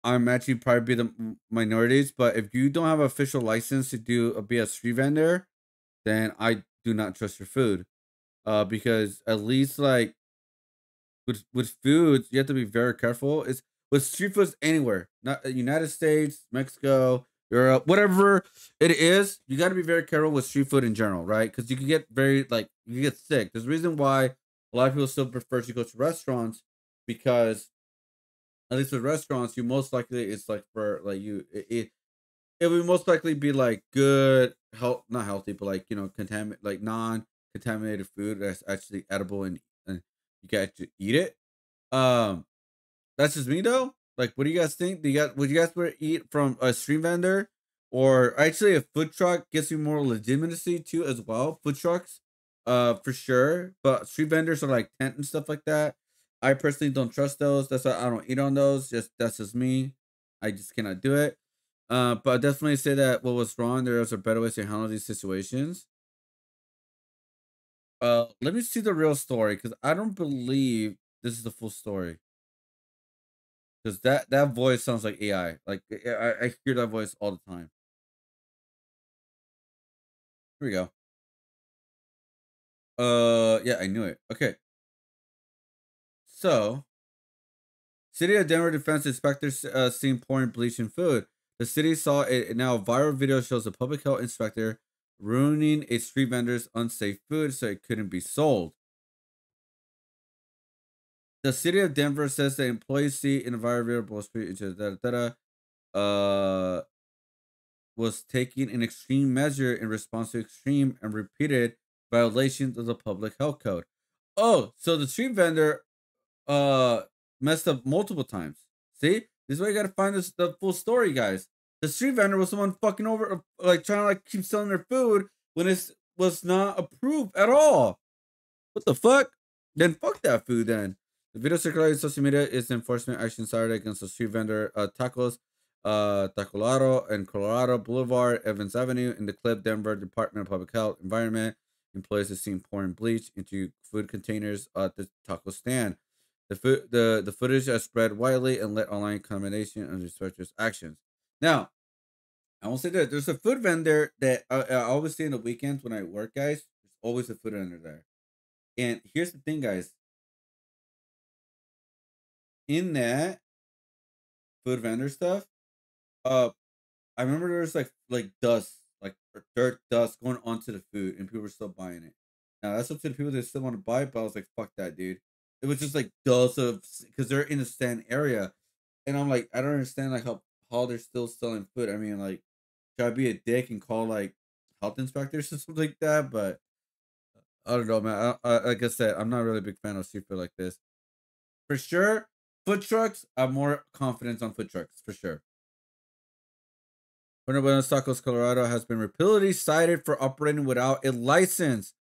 I'm actually probably be the minorities, but if you don't have an official license to be a street vendor, then I do not trust your food. Because at least like with foods, you have to be very careful. It's with street foods anywhere, not United States, Mexico, Europe, whatever it is. You got to be very careful with street food in general, right? Because you can get you can get sick. There's a reason why a lot of people still prefer to go to restaurants because at least with restaurants, you most likely it's like for like it would most likely be like good health, not healthy, but like non contaminated food that's actually edible and you can actually eat it. Um, that's just me though. Like, what do you guys think? Would you guys prefer to eat from a street vendor or actually a food truck gives you more legitimacy too as well? Food trucks, for sure. But street vendors are like tent and stuff like that. I personally don't trust those. That's why I don't eat on those. Just that's just me. I just cannot do it. But I definitely say that what was wrong. There is a better way to handle these situations. Let me see the real story because I don't believe this is the full story. Because that voice sounds like AI. Like I hear that voice all the time. Here we go. Yeah, I knew it. Okay. So, City of Denver defense inspectors seen pouring bleach in food. The city saw a now viral video shows a public health inspector ruining a street vendor's unsafe food so it couldn't be sold. The city of Denver says the employees see in a viral video street was taking an extreme measure in response to extreme and repeated violations of the public health code. Oh, so the street vendor messed up multiple times. See? This is why you gotta find the full story, guys. The street vendor was the one fucking over like trying to like keep selling their food when it was not approved at all. What the fuck? Then fuck that food then. The video circulated on social media is enforcement action Saturday against the street vendor Tacos Tacolaro and Colorado Boulevard, Evans Avenue. In the clip, Denver Department of Public Health Environment employees are seen pouring bleach into food containers at the taco stand. The footage has spread widely and led online condemnation of the inspector's actions. Now, I will say that there's a food vendor that I always see in the weekends when I work, guys. There's always a food vendor there. And here's the thing, guys. In that food vendor stuff, I remember there's like dust, like dirt dust going onto the food, and people were still buying it. Now that's up to the people that still want to buy it, but I was like, fuck that, dude. It was just like dust of because they're in the stand area, and I'm like, I don't understand like how they're still selling food. I mean, like, should I be a dick and call like health inspectors or something like that? But I don't know, man. Like I said, I'm not really a big fan of seafood like this. For sure, food trucks. I'm more confident on food trucks for sure. Buenos Tacos, Colorado has been repeatedly cited for operating without a license.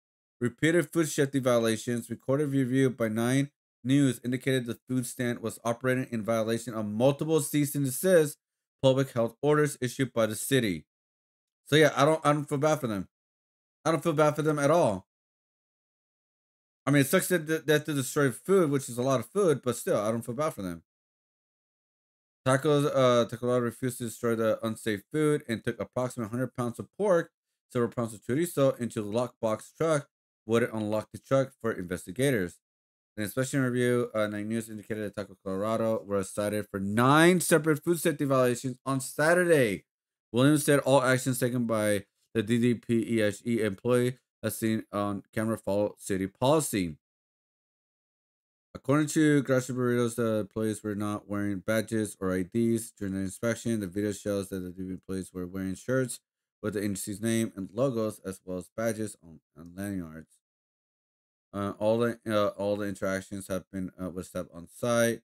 Repeated food safety violations, recorded review by 9 News indicated the food stand was operating in violation of multiple cease and desist public health orders issued by the city. So yeah, I don't feel bad for them. I don't feel bad for them at all. I mean, it sucks that they have to destroy food, which is a lot of food, but still, I don't feel bad for them. Tacolado refused to destroy the unsafe food and took approximately 100 pounds of pork, several pounds of chorizo into the lockbox truck, wouldn't unlock the truck for investigators. An inspection review, 9 News indicated that Taco Colorado was cited for 9 separate food safety violations on Saturday. Williams said all actions taken by the DDPEHE employee as seen on camera follow city policy. According to Grassy Burritos, the employees were not wearing badges or IDs during the inspection. The video shows that the employees were wearing shirts with the agency's name and logos, as well as badges on lanyards. All the interactions have been with staff on site.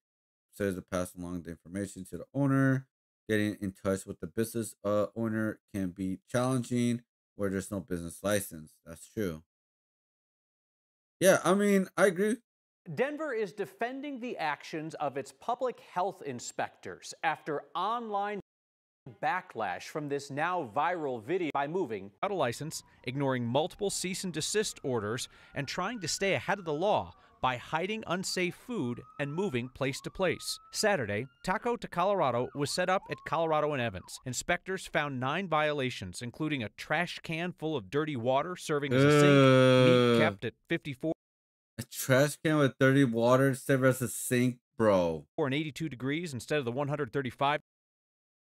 Says to pass along the information to the owner. Getting in touch with the business owner can be challenging where there's no business license. That's true. Yeah, I mean, I agree. Denver is defending the actions of its public health inspectors after online backlash from this now viral video by moving without a license, ignoring multiple cease and desist orders, and trying to stay ahead of the law. by hiding unsafe food and moving place to place. Saturday, Taco to Colorado was set up at Colorado and Evans. Inspectors found 9 violations, including a trash can full of dirty water serving as a sink, meat kept at 54. A trash can with dirty water served as a sink, bro. And 82 degrees instead of the 135.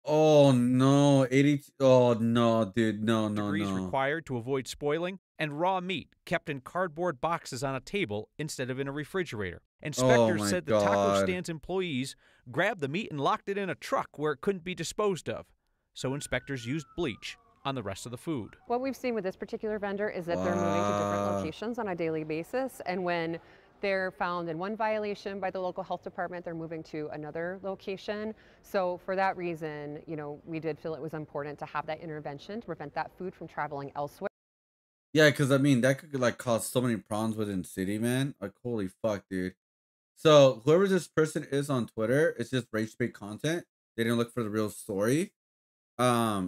Oh no, 80. Oh no, dude, no, degrees no. required to avoid spoiling, and raw meat kept in cardboard boxes on a table instead of in a refrigerator. Inspectors said the taco stand's employees grabbed the meat and locked it in a truck where it couldn't be disposed of. So inspectors used bleach on the rest of the food. What we've seen with this particular vendor is that they're moving to different locations on a daily basis, and when they're found in one violation by the local health department, they're moving to another location. So for that reason, you know, we did feel it was important to have that intervention to prevent that food from traveling elsewhere. Yeah, because I mean, that could like cause so many problems within city, man. Like, holy fuck, dude. So whoever this person is on Twitter, it's just rage bait content. They didn't look for the real story. Yeah,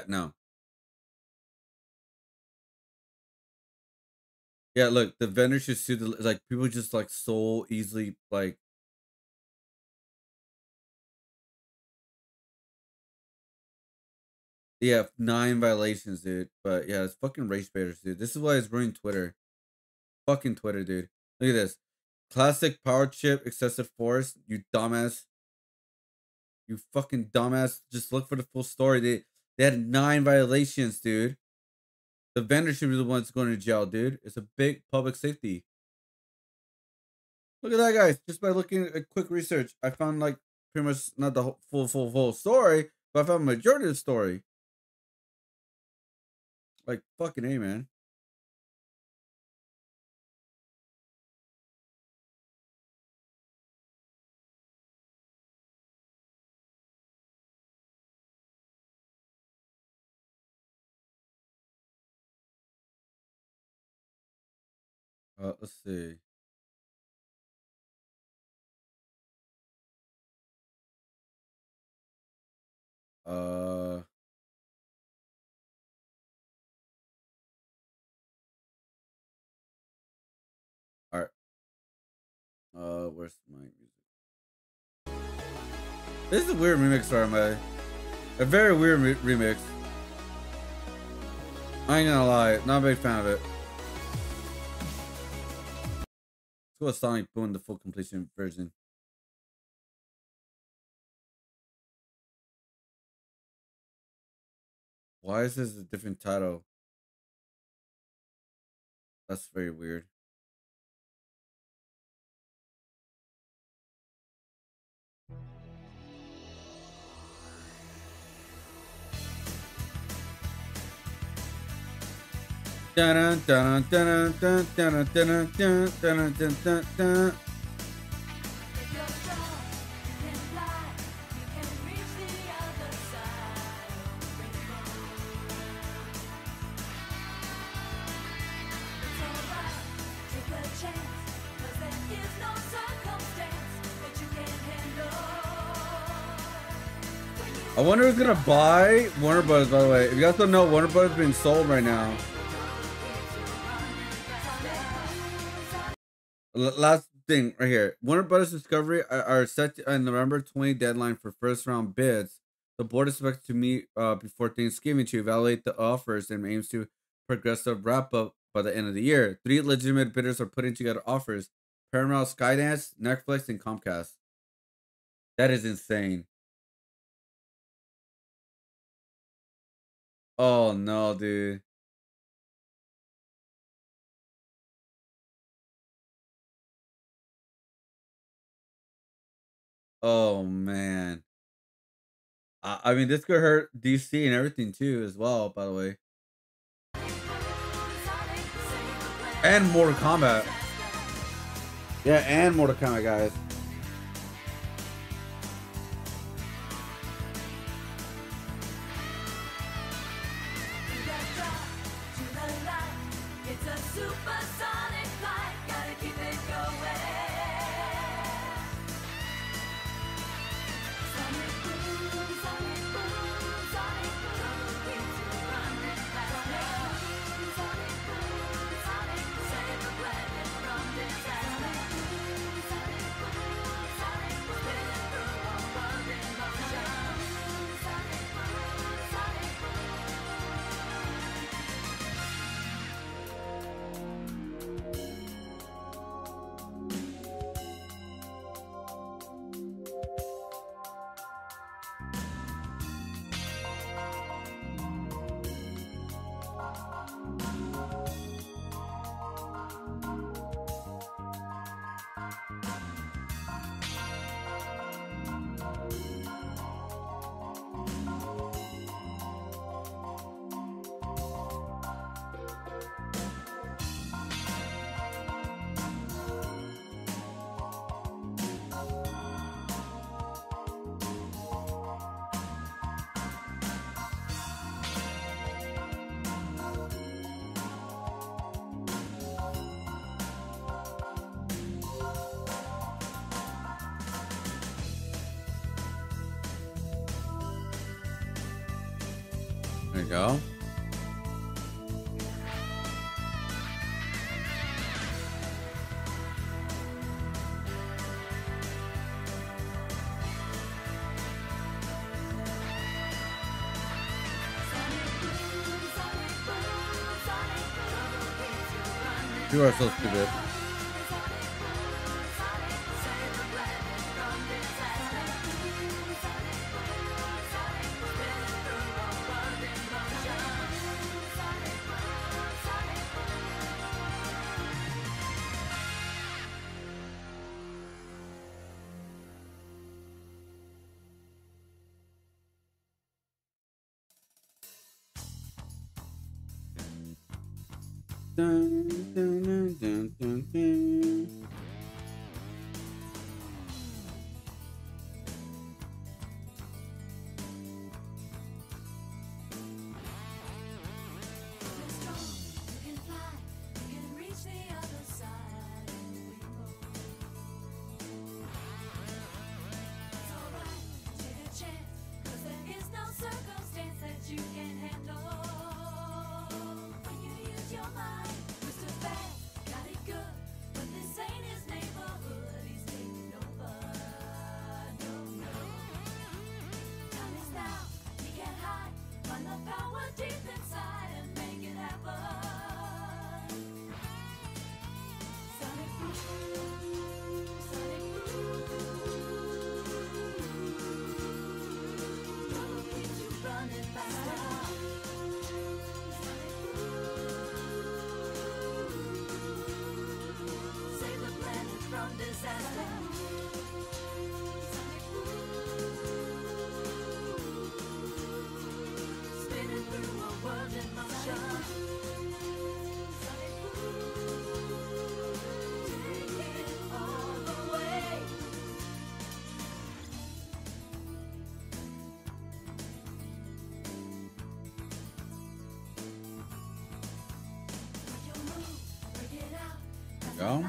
no. Yeah, look, the vendor should sue the, like, people just like so easily like. Yeah, 9 violations, dude. But yeah, it's fucking race baiters, dude. This is why it's ruining Twitter. Fucking Twitter, dude. Look at this. Classic power chip, excessive force. You dumbass. You fucking dumbass. Just look for the full story. They had 9 violations, dude. The vendor should be the ones going to jail, dude. It's a big public safety. Look at that, guys. Just by looking at quick research, I found like pretty much not the full story, but I found a majority of the story. Like fucking A, man. Let's see. All right. Where's my music? This is a weird remix, sorry, a very weird remix. I ain't gonna lie, not a big fan of it. Let's go with Sonic Boom, the full completion version. Why is this a different title? That's very weird. Dun dun dun dun dun dun dun dun dun dun dun dun. I wonder who's gonna buy Warner Bros. By the way, if you guys don't know, Warner Bros. Is being sold right now. Last thing right here. Warner Bros. Discovery are set to a November 20 deadline for first round bids. The board is expected to meet before Thanksgiving to evaluate the offers and aims to progress the wrap up by the end of the year. 3 legitimate bidders are putting together offers: Paramount, Skydance, Netflix, and Comcast. That is insane. Oh no, dude. Oh man. I mean, this could hurt DC and everything too, as well. By the way, and Mortal Kombat. Yeah, and Mortal Kombat, guys. There you go. You are so stupid. Dun, dun, dun, dun, dun, dun. Go.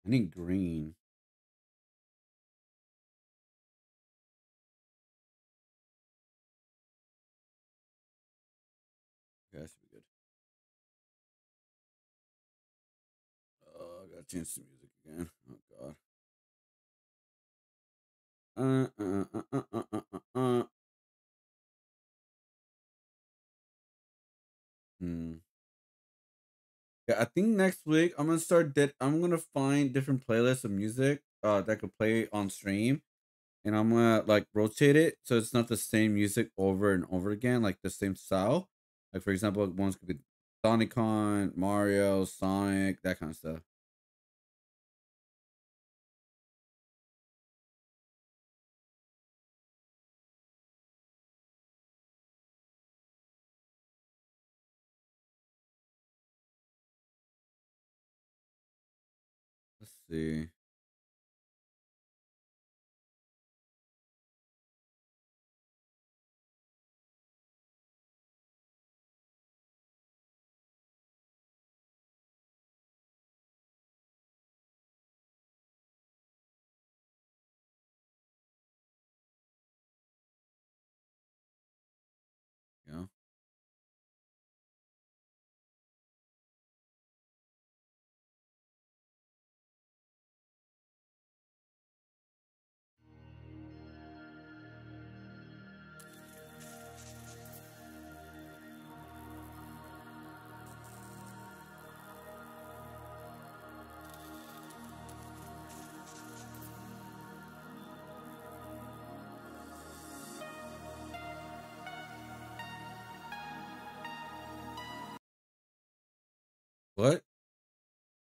I need green. Okay, that should be good. Oh, I gotta change the music again. Oh god. Yeah, I think next week I'm gonna start I'm gonna find different playlists of music that could play on stream, and I'm gonna like rotate it so it's not the same music over and over again, like the same style. Like for example, ones could be Donkey Kong, Mario, Sonic, that kind of stuff. Let's see. Yeah. What?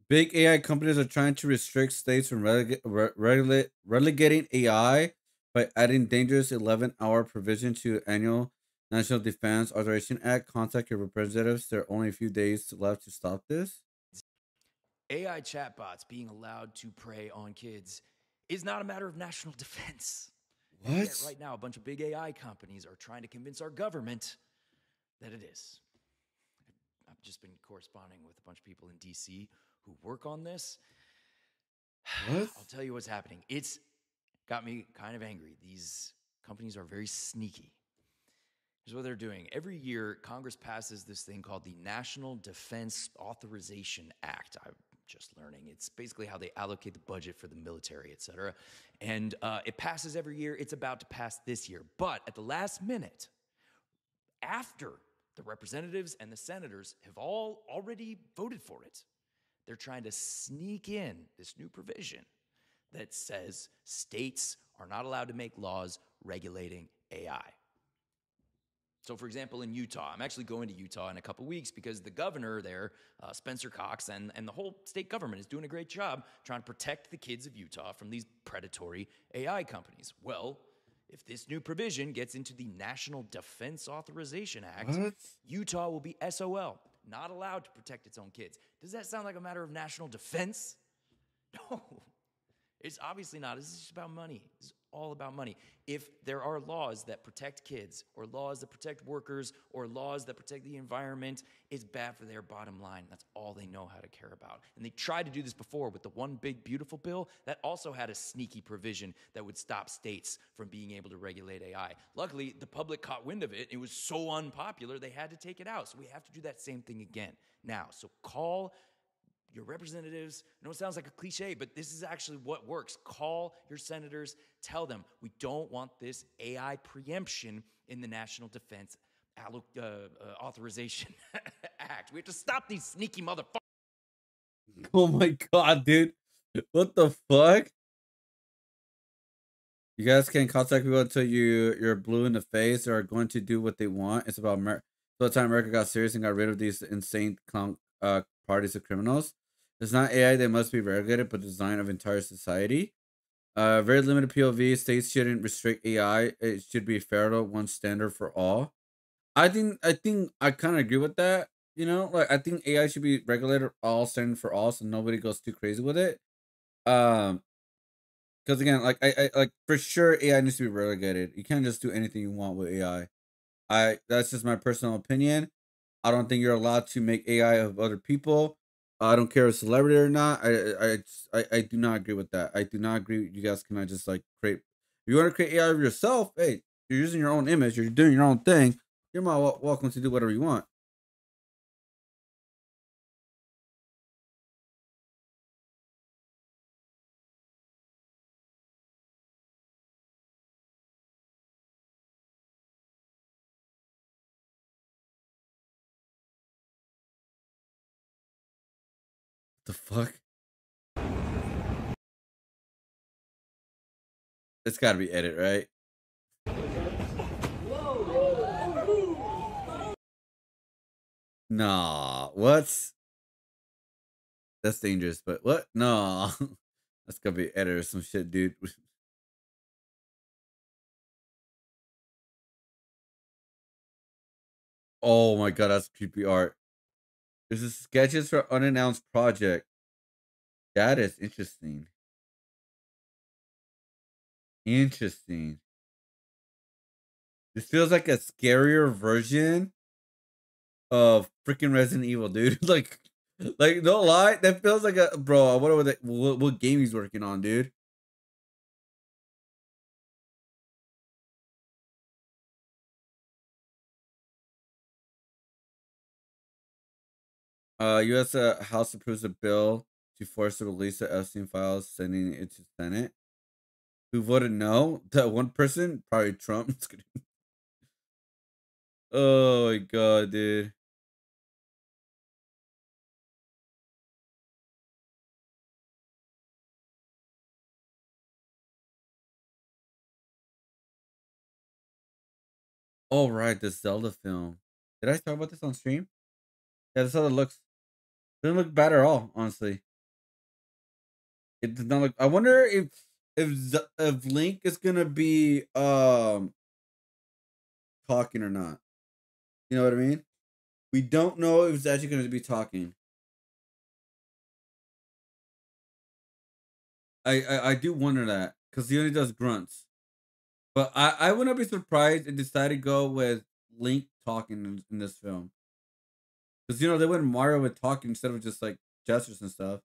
Big AI companies are trying to restrict states from relegating AI by adding dangerous 11-hour provision to annual National Defense Authorization Act. Contact your representatives. There are only a few days left to stop this. AI chatbots being allowed to prey on kids is not a matter of national defense. What? And yet right now, a bunch of big AI companies are trying to convince our government that it is. I've just been corresponding with a bunch of people in DC who work on this. What? I'll tell you what's happening. It's got me kind of angry. These companies are very sneaky. Here's what they're doing. Every year, Congress passes this thing called the National Defense Authorization Act. I'm just learning. It's basically how they allocate the budget for the military, et cetera. And it passes every year. It's about to pass this year. But at the last minute, after the representatives and the senators have all already voted for it, they're trying to sneak in this new provision that says states are not allowed to make laws regulating AI. So, for example, in Utah, I'm actually going to Utah in a couple weeks because the governor there, Spencer Cox, and the whole state government is doing a great job trying to protect the kids of Utah from these predatory AI companies. Well, if this new provision gets into the National Defense Authorization Act, What? Utah will be SOL, not allowed to protect its own kids. Does that sound like a matter of national defense? No, it's obviously not. This is just about money. This is all about money. If there are laws that protect kids or laws that protect workers or laws that protect the environment, it's bad for their bottom line. That's all they know how to care about. And they tried to do this before with the One Big Beautiful Bill that also had a sneaky provision that would stop states from being able to regulate AI. Luckily, the public caught wind of it. It was so unpopular, they had to take it out. So we have to do that same thing again. Now, so call your representatives. I know it sounds like a cliche, but this is actually what works. Call your senators, tell them we don't want this AI preemption in the National Defense Authorization Act. We have to stop these sneaky motherfuckers. Oh my god, dude. What the fuck? You guys can't contact people until you're blue in the face or are going to do what they want. It's about the time America got serious and got rid of these insane clown parties of criminals. It's not AI that must be regulated, but the design of entire society. Very limited POV. States shouldn't restrict AI. It should be federal, one standard for all. I think I kind of agree with that. You know, like I think AI should be regulated, all standard for all, so nobody goes too crazy with it. Um, because again, like I like for sure AI needs to be regulated. You can't just do anything you want with AI. I That's just my personal opinion. I don't think you're allowed to make AI of other people. I don't care if it's a celebrity or not. I do not agree with that. I do not agree. You guys cannot just like create. If you want to create AI of yourself, hey, you're using your own image. You're doing your own thing. You're more welcome to do whatever you want. The fuck? It's got to be edit, right? Nah, what? That's dangerous, but what? No, that's gonna be edit or some shit, dude. Oh my god, that's creepy art. This is sketches for unannounced project. That is interesting. Interesting. This feels like a scarier version of freaking Resident Evil, dude. like no lie, that feels like a bro. I wonder what game he's working on, dude. U.S. House approves a bill to force the release of Epstein files, sending it to Senate. Who voted no? That one person, probably Trump. Just kidding. Oh my god, dude. Oh right, the Zelda film. Did I talk about this on stream? Yeah, this how it looks. Doesn't look bad at all, honestly. It does not look. I wonder if Link is gonna be talking or not. You know what I mean? We don't know if it's actually gonna be talking. I do wonder that because he only does grunts. But I wouldn't be surprised if they decided to go with Link talking in this film. Because they went Mario with talking instead of just like gestures and stuff.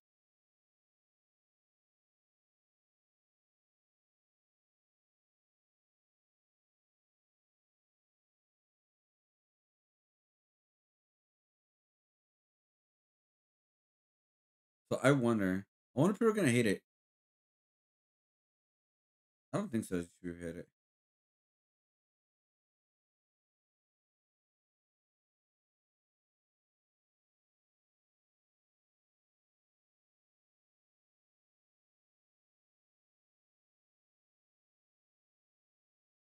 So I wonder if people are gonna hate it. I don't think so. People hate it.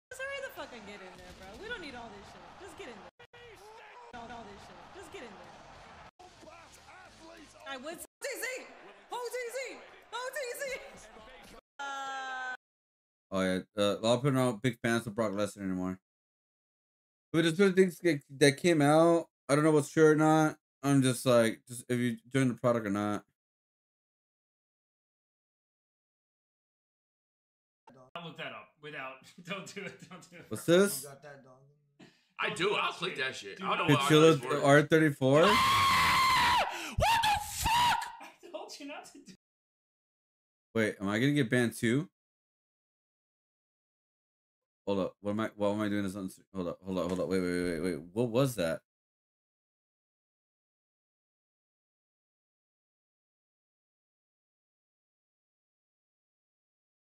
Just hurry the fuck and get in there, bro. We don't need all this shit. Just get in there. All this shit. Just get in there. I would OTC! OTC! OTC! Oh yeah, a lot of people are not big fans of Brock Lesnar anymore. But there's certain things that came out. I don't know what's true or not. I'm just like, if you join the product or not. I'll look that up without. Don't do it. Don't do it. What's this? I do. I'll click that shit. I don't know what Pichula R34. What the fuck? I told you not to do. Wait, am I gonna get banned too? Hold up. What am I doing this on? Hold up. Wait. What was that?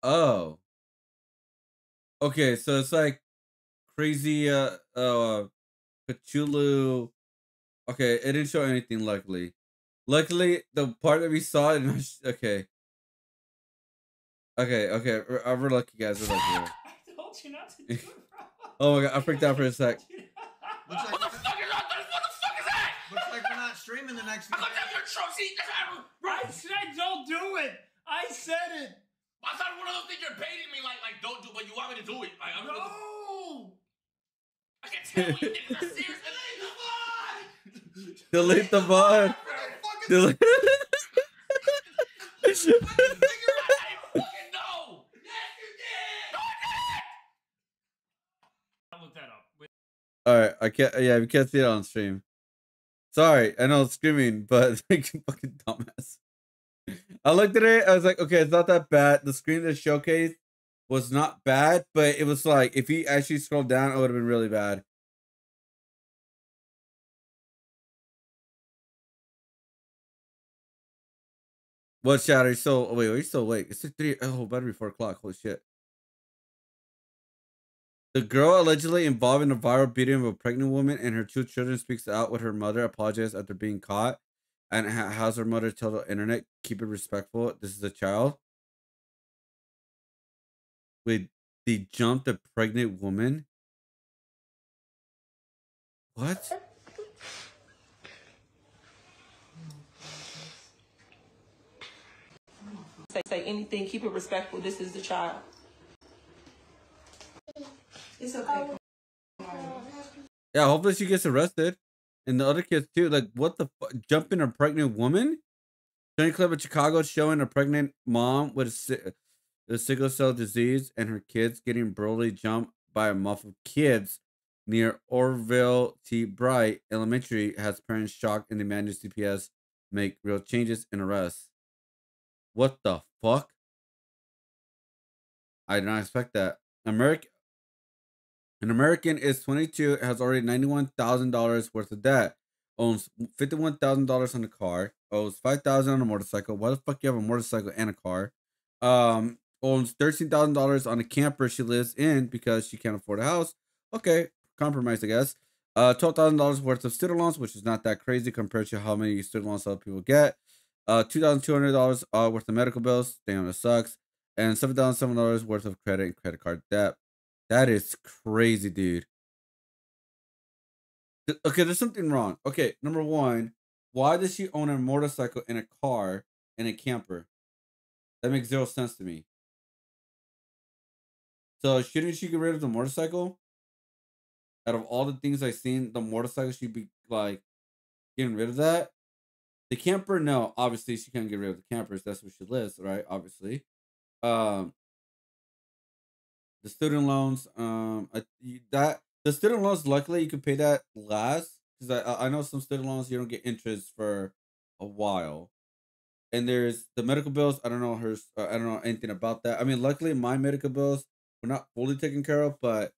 Oh. Okay, so it's like crazy Cthulhu. Okay, it didn't show anything luckily. Luckily, the part that we saw it okay. We're lucky guys, we're lucky. I told you not to do it, bro. Oh my god, I freaked out for a sec. What the fuck is that? Looks like we're not streaming the next I thought that was your trophy. I said don't do it. I said it. I thought one of those things you're baiting me like don't do, but you want me to do it. No. I can tell what you niggas are serious. Delete the VOD. Delete. All right, I can't. Yeah, we can't see it on stream. Sorry, I know it's screaming, but like fucking dumbass. I looked at it. I was like, okay, it's not that bad. The screen that showcased was not bad, but it was like if he actually scrolled down, it would have been really bad. What chat? Are you still? Oh, wait, are you still awake? It's like 3. Oh, better be 4 o'clock. Holy shit. The girl allegedly involved in a viral beating of a pregnant woman and her 2 children speaks out with her mother apologized after being caught and has her mother tell the internet, keep it respectful. This is a child. Wait, They jumped a pregnant woman. What? Say anything. Keep it respectful. This is the child. It's okay. Yeah, hopefully she gets arrested. And the other kids too. Like, what the fuck? Jumping a pregnant woman? Showing clip of Chicago showing a pregnant mom with the sickle cell disease and her kids getting brutally jumped by a mob of kids near Orville T. Bright Elementary has parents shocked and demanding CPS make real changes and arrests. What the fuck? I did not expect that. An American is 22, has already $91,000 worth of debt, owns $51,000 on a car, owes $5,000 on a motorcycle. Why the fuck you have a motorcycle and a car? Owns $13,000 on a camper she lives in because she can't afford a house. Okay, compromise, I guess. $12,000 worth of student loans, which is not that crazy compared to how many student loans other people get. $2,200 worth of medical bills. Damn, it sucks. And $7,700 worth of credit and credit card debt. That is crazy, dude. Okay, there's something wrong. Okay, number one, why does she own a motorcycle and a car and a camper? That makes zero sense to me. So shouldn't she get rid of the motorcycle? Out of all the things I've seen, the motorcycle should be like getting rid of that. The camper, no, obviously she can't get rid of the campers. That's where she lives, right? Obviously. Um, the student loans, the student loans, luckily you can pay that last because I know some student loans you don't get interest for a while. And there's the medical bills. I don't know I don't know anything about that. I mean, luckily my medical bills were not fully taken care of, but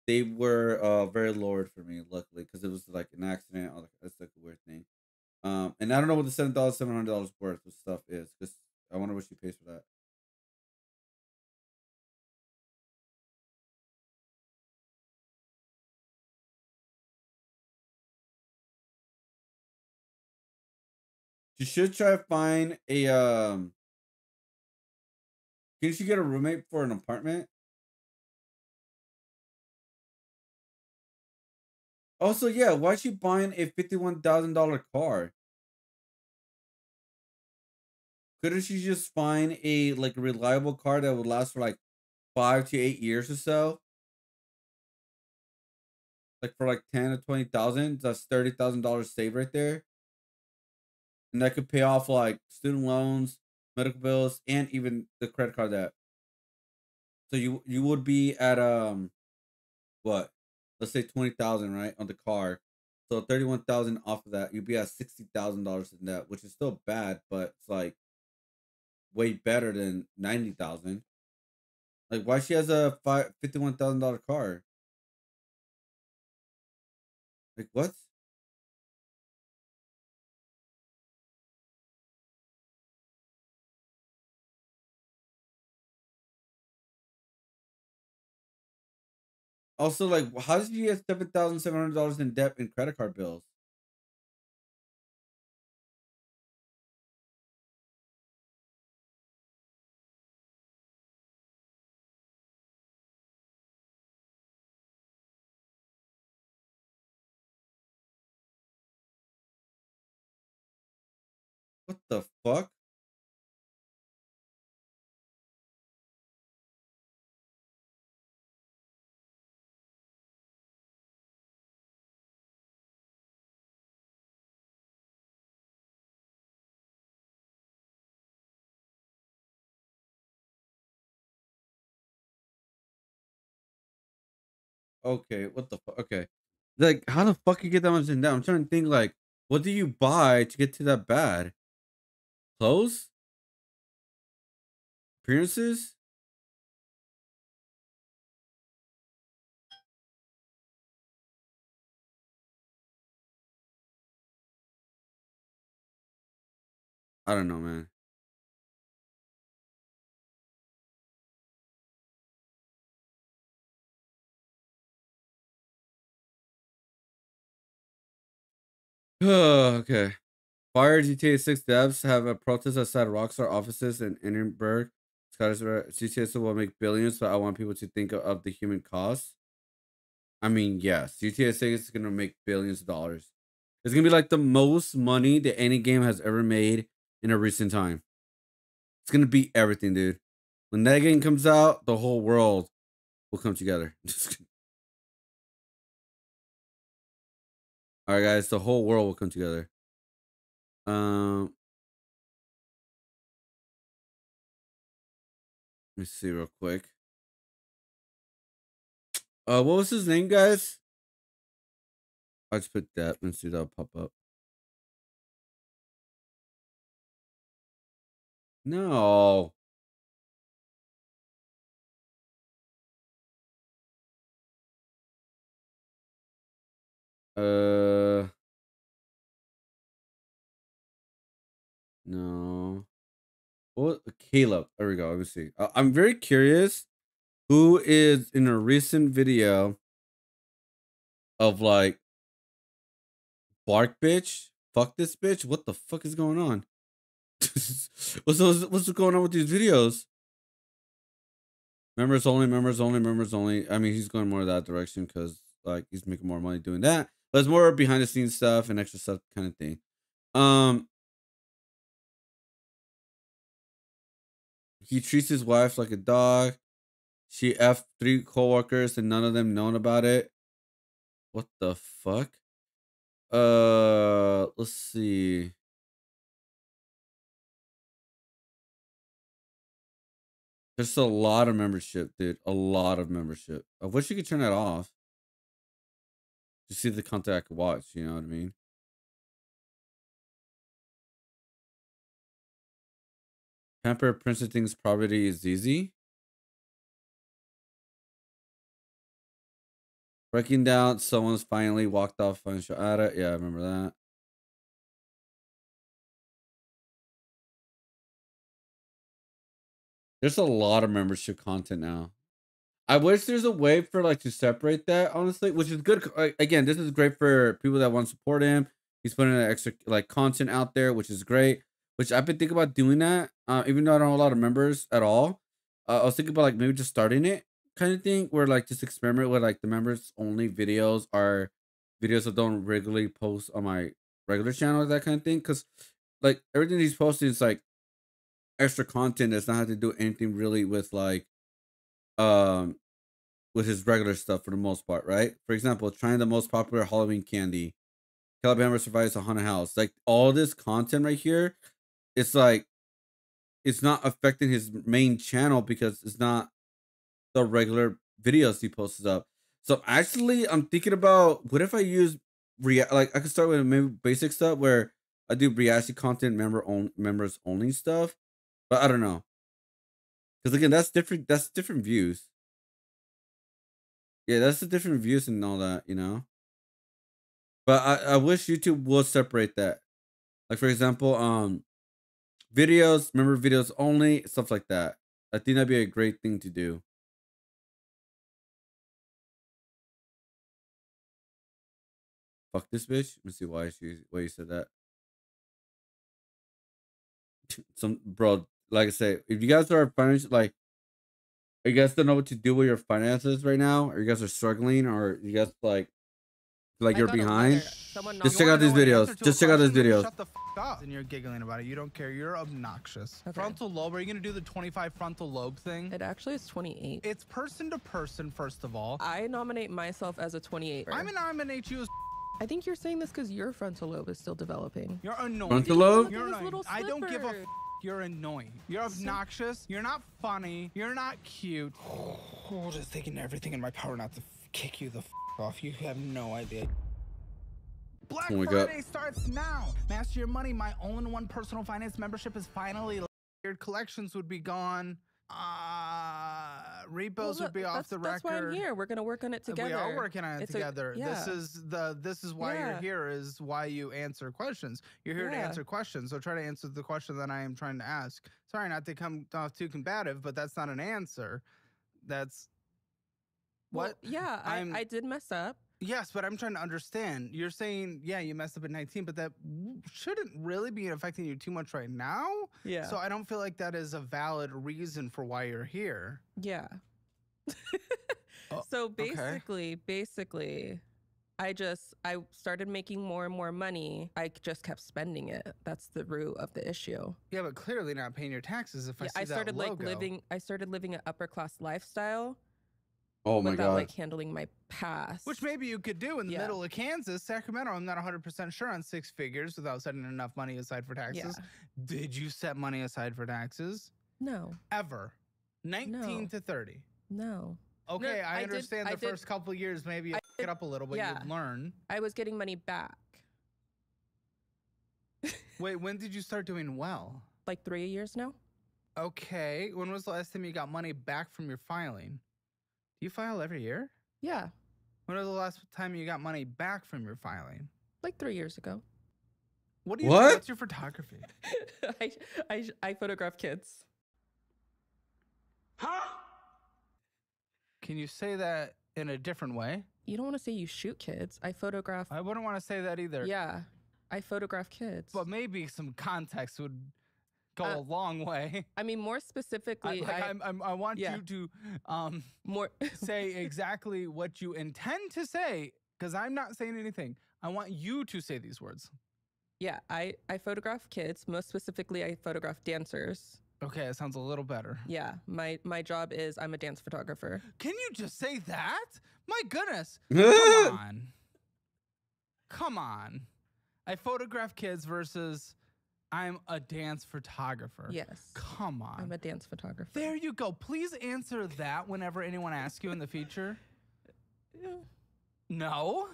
they were very lowered for me, luckily, because it was like an accident. Or like, that's like a weird thing. And I don't know what the $7,700 worth of stuff is because I wonder what she pays for that. She should try to find a Can she get a roommate for an apartment? Also, yeah, why is she buying a $51,000 car? Couldn't she just find a like reliable car that would last for like 5 to 8 years or so? Like for like 10 to 20,000, that's $30,000 saved right there, and that could pay off like student loans, medical bills, and even the credit card debt. So you would be at what? Let's say 20,000, right, on the car. So 31,000 off of that, you'd be at $60,000 in debt, which is still bad, but it's like way better than 90,000. Like, why she has a $51,000 car? Like, what? Also, like, how did you get $7,700 in debt in credit card bills? What the fuck? Okay, what the fuck? Okay. Like, how the fuck you get that much in debt? I'm trying to think, like, what do you buy to get to that bad? Clothes? Appearances? I don't know, man. Okay. Fire GTA 6 devs have a protest outside Rockstar offices in Edinburgh GTA will make billions, but I want people to think of the human cost. I mean, yes, GTA 6 is gonna make billions of dollars. It's gonna be like the most money that any game has ever made in a recent time. It's gonna beat everything, dude. When that game comes out, the whole world will come together. All right, guys, the whole world will come together. Let me see real quick. What was his name, guys? I just put that and see that'll pop up. No. No. What? Caleb. There we go. Let me see. I'm very curious who is in a recent video of like bark bitch, fuck this bitch. What the fuck is going on? what's going on with these videos? Members only, members only, members only. I mean, he's going more that direction because like he's making more money doing that. But it's more behind the scenes stuff and extra stuff kind of thing. He treats his wife like a dog. She F 3 coworkers and none of them known about it. What the fuck? Let's see. There's a lot of membership, dude. A lot of membership. I wish you could turn that off. To see the content I could watch, you know what I mean? Pamper Princeton thinks poverty is easy. Breaking down, someone's finally walked off financial addict. Yeah, I remember that. There's a lot of membership content now. I wish there's a way for like to separate that, honestly, which is good. Again, this is great for people that want to support him. He's putting an extra like content out there, which is great. Which I've been thinking about doing that, even though I don't have a lot of members at all. I was thinking about like maybe just starting it kind of thing, where like just experiment with like the members only videos are videos that don't regularly post on my regular channel, that kind of thing. Because like everything he's posting is like extra content that's not have to do anything really with like with his regular stuff for the most part, right? For example, trying the most popular Halloween candy. Calabama survives a haunted house. Like all this content right here, it's like it's not affecting his main channel because it's not the regular videos he posts up. So actually, I'm thinking about what if I use like I could start with maybe basic stuff where I do reaction content members only stuff, but I don't know because again that's different. That's different views. Yeah, that's the different views and all that, you know. But I wish YouTube would separate that. Like for example, videos, member videos only, stuff like that. I think that'd be a great thing to do. Fuck this bitch. Let me see why you said that. Some bro, like I say, if you guys are financial, like you guys don't know what to do with your finances right now, or you guys are struggling, or you guys like you're behind, just check out these videos. Just check out these videos. Shut the f up. And you're giggling about it. You don't care. You're obnoxious. Okay. Frontal lobe. Are you gonna do the 25 frontal lobe thing? It actually is 28. It's person to person, first of all. I nominate myself as a 28. I'm gonna nominate you as. I think you're saying this because your frontal lobe is still developing. You're annoying. Frontal lobe? You're annoying. I don't give a f. You're annoying. You're obnoxious. You're not funny. You're not cute. Oh, just taking everything in my power not to kick you the f off. You have no idea. Black Friday starts now. Master your money. My all-in-one personal finance membership is finally. Weird collections would be gone. Repos would be off the record. That's why I'm here. We're gonna work on it together. We are working on it together. Yeah. This is why you're here. Is why you answer questions. You're here to answer questions. So try to answer the question that I am trying to ask. Sorry, not to come off too combative, but that's not an answer. That's what. Well, yeah, I did mess up. Yes, but I'm trying to understand. You're saying, yeah, you messed up at 19, but that shouldn't really be affecting you too much right now. Yeah. So I don't feel like that is a valid reason for why you're here. Yeah. Oh, So okay. basically, I started making more and more money. I just kept spending it. That's the root of the issue. Yeah, but clearly not paying your taxes if I see I started that logo. I started living an upper class lifestyle. Oh my without God. like handling my past. Which maybe you could do in the middle of Kansas. Sacramento, I'm not 100% sure on 6 figures without setting enough money aside for taxes. Did you set money aside for taxes? No. Ever? 19 to 30? No. Okay, No, I understand the first couple of years, maybe you pick it up a little, but you'd learn. I was getting money back. Wait, when did you start doing well? Like 3 years now. Okay, when was the last time you got money back from your filing? Do you file every year? Yeah. When was the last time you got money back from your filing? Like 3 years ago. What do you do? What's your photography? I photograph kids. Huh? Can you say that in a different way? You don't want to say you shoot kids. I photograph. I wouldn't want to say that either. Yeah. I photograph kids. But maybe some context would go a long way. I mean, more specifically, I want you to more say exactly what you intend to say, because I'm not saying anything. I want you to say these words. Yeah, I photograph kids. Most specifically, I photograph dancers. Okay, it sounds a little better. Yeah, my job is I'm a dance photographer. Can you just say that? My goodness. Come on. Come on. I photograph kids versus I'm a dance photographer. Yes. Come on. I'm a dance photographer. There you go. Please answer that whenever anyone asks you in the future. No?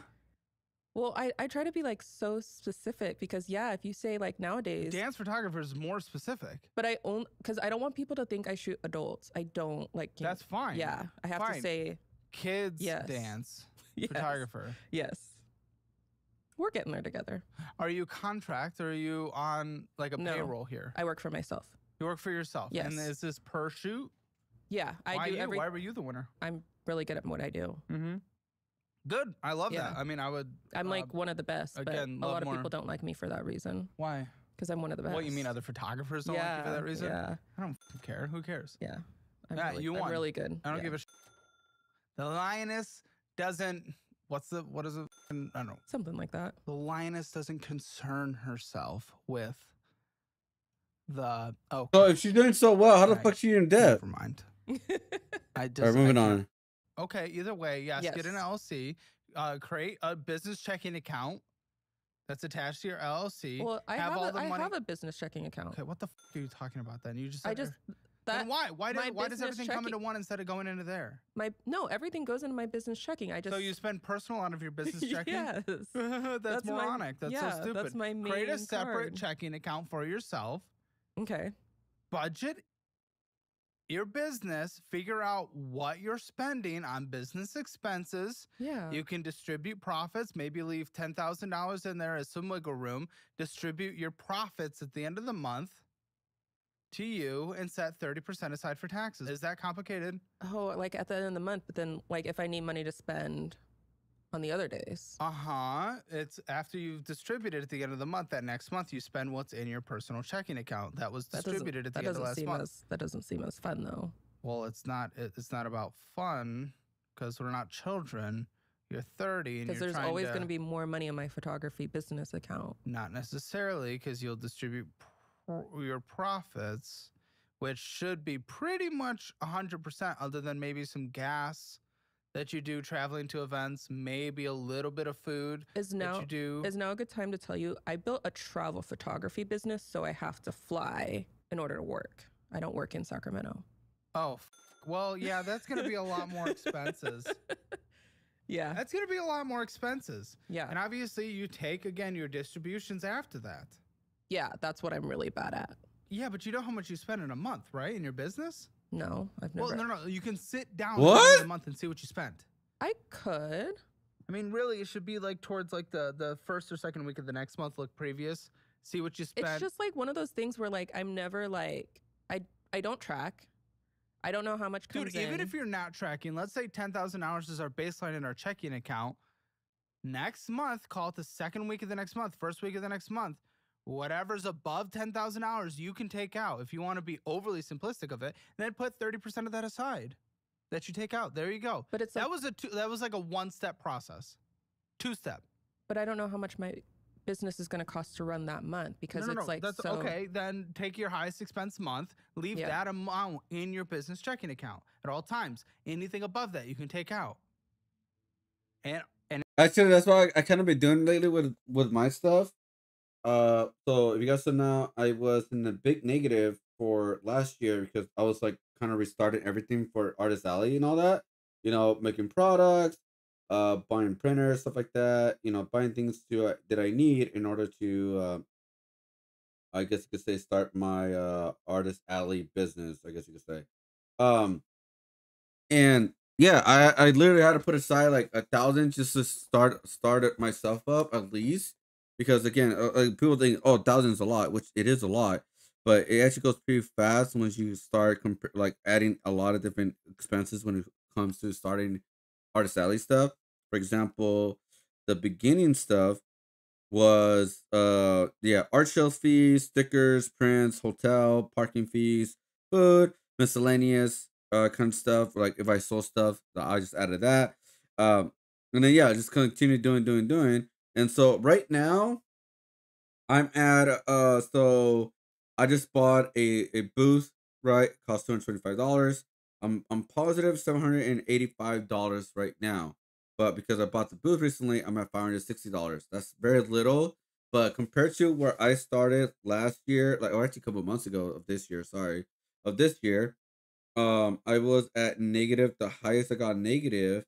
Well, I try to be like so specific because if you say like nowadays dance photographer is more specific. But because I don't want people to think I shoot adults. I don't like. That's fine. Yeah, I have to say kids dance photographer. Yes. We're getting there together. Are you contract or are you on like a payroll here? I work for myself. You work for yourself? Yes. And is this per shoot? Yeah, I do. Why were you the winner? I'm really good at what I do. Mm-hmm. Good. I love that. I mean, I'm like one of the best, again, but a lot of people don't like me for that reason. Why? Because I'm one of the best. What, you mean other photographers don't like you for that reason? Yeah. I don't care. Who cares? Yeah. I'm I'm really good. I don't give a shit. The lioness doesn't, what is it? I don't know. Something like that. The lioness doesn't concern herself with the, So if she's doing so well, how the fuck she in debt? Never mind. Alright, moving on. Okay, either way, yes, get an LLC, create a business checking account that's attached to your LLC. Well, I have all the money. I have a business checking account. Okay, what the fuck are you talking about then? You just then why does everything come into one instead of going into there? No, everything goes into my business checking. So you spend personal out of your business checking? Yes. That's moronic. That's so stupid. That's my main Create a separate card. checking account for yourself. Okay. Budget your business, figure out what you're spending on business expenses. Yeah. You can distribute profits, maybe leave $10,000 in there as some wiggle room, distribute your profits at the end of the month to you and set 30% aside for taxes. Is that complicated? Oh, like at the end of the month, but then like if I need money to spend on the other days. It's after you've distributed at the end of the month. That next month you spend what's in your personal checking account that was distributed at the end of last month. That doesn't seem as fun though. Well, it's not about fun because we're not children. You're 30 and because there's always going to be more money in my photography business account. Not necessarily, because you'll distribute your profits, which should be pretty much 100%, other than maybe some gas that you do traveling to events, maybe a little bit of food that you do. Is now a good time to tell you I built a travel photography business, so I have to fly in order to work. I don't work in Sacramento. Oh, well, yeah, that's going to be a lot more expenses. Yeah. That's going to be a lot more expenses. Yeah. And obviously you take, again, your distributions after that. Yeah, that's what I'm really bad at. Yeah, but you know how much you spend in a month, right? In your business? No, I've never. Well, no. You can sit down at the end of the month and see what you spent. I could. I mean, really, it should be like towards like the first or second week of the next month. Look previous, see what you spent. It's just like one of those things where like I'm never like I don't track. I don't know how much comes in. Dude, even if you're not tracking, let's say $10,000 is our baseline in our checking account. Next month, call it the second week of the next month, first week of the next month. Whatever's above 10,000 hours, you can take out. If you want to be overly simplistic of it, then put 30% of that aside that you take out. There you go. But it's that was like a one-step process. Two-step. But I don't know how much my business is going to cost to run that month because it's like that's so. Okay. Then take your highest expense month, leave that amount in your business checking account at all times. Anything above that you can take out. And actually, that's what I kind of been doing lately with my stuff. So if you guys don't know, I was in the big negative for last year because I was like kind of restarting everything for Artist Alley and all that. You know, making products, buying printers, stuff like that. You know, buying things that I need in order to, I guess you could say, start my Artist Alley business. I guess you could say. Um, and yeah, I literally had to put aside like 1,000 just to start it myself up at least, because again, people think, oh, 1,000 is a lot, which it is a lot, but it actually goes pretty fast once you start like adding a lot of different expenses when it comes to starting Artist Alley stuff. For example, the beginning stuff was art shelf fees, stickers, prints, hotel, parking fees, food, miscellaneous kind of stuff. Like if I sold stuff, I just added that. And then just continue doing. And so right now I'm at so I just bought a booth, right? Cost $225. I'm positive $785 right now. But because I bought the booth recently, I'm at $560. That's very little. But compared to where I started last year, like or actually a couple of months ago of this year, of this year, I was at negative. The highest I got negative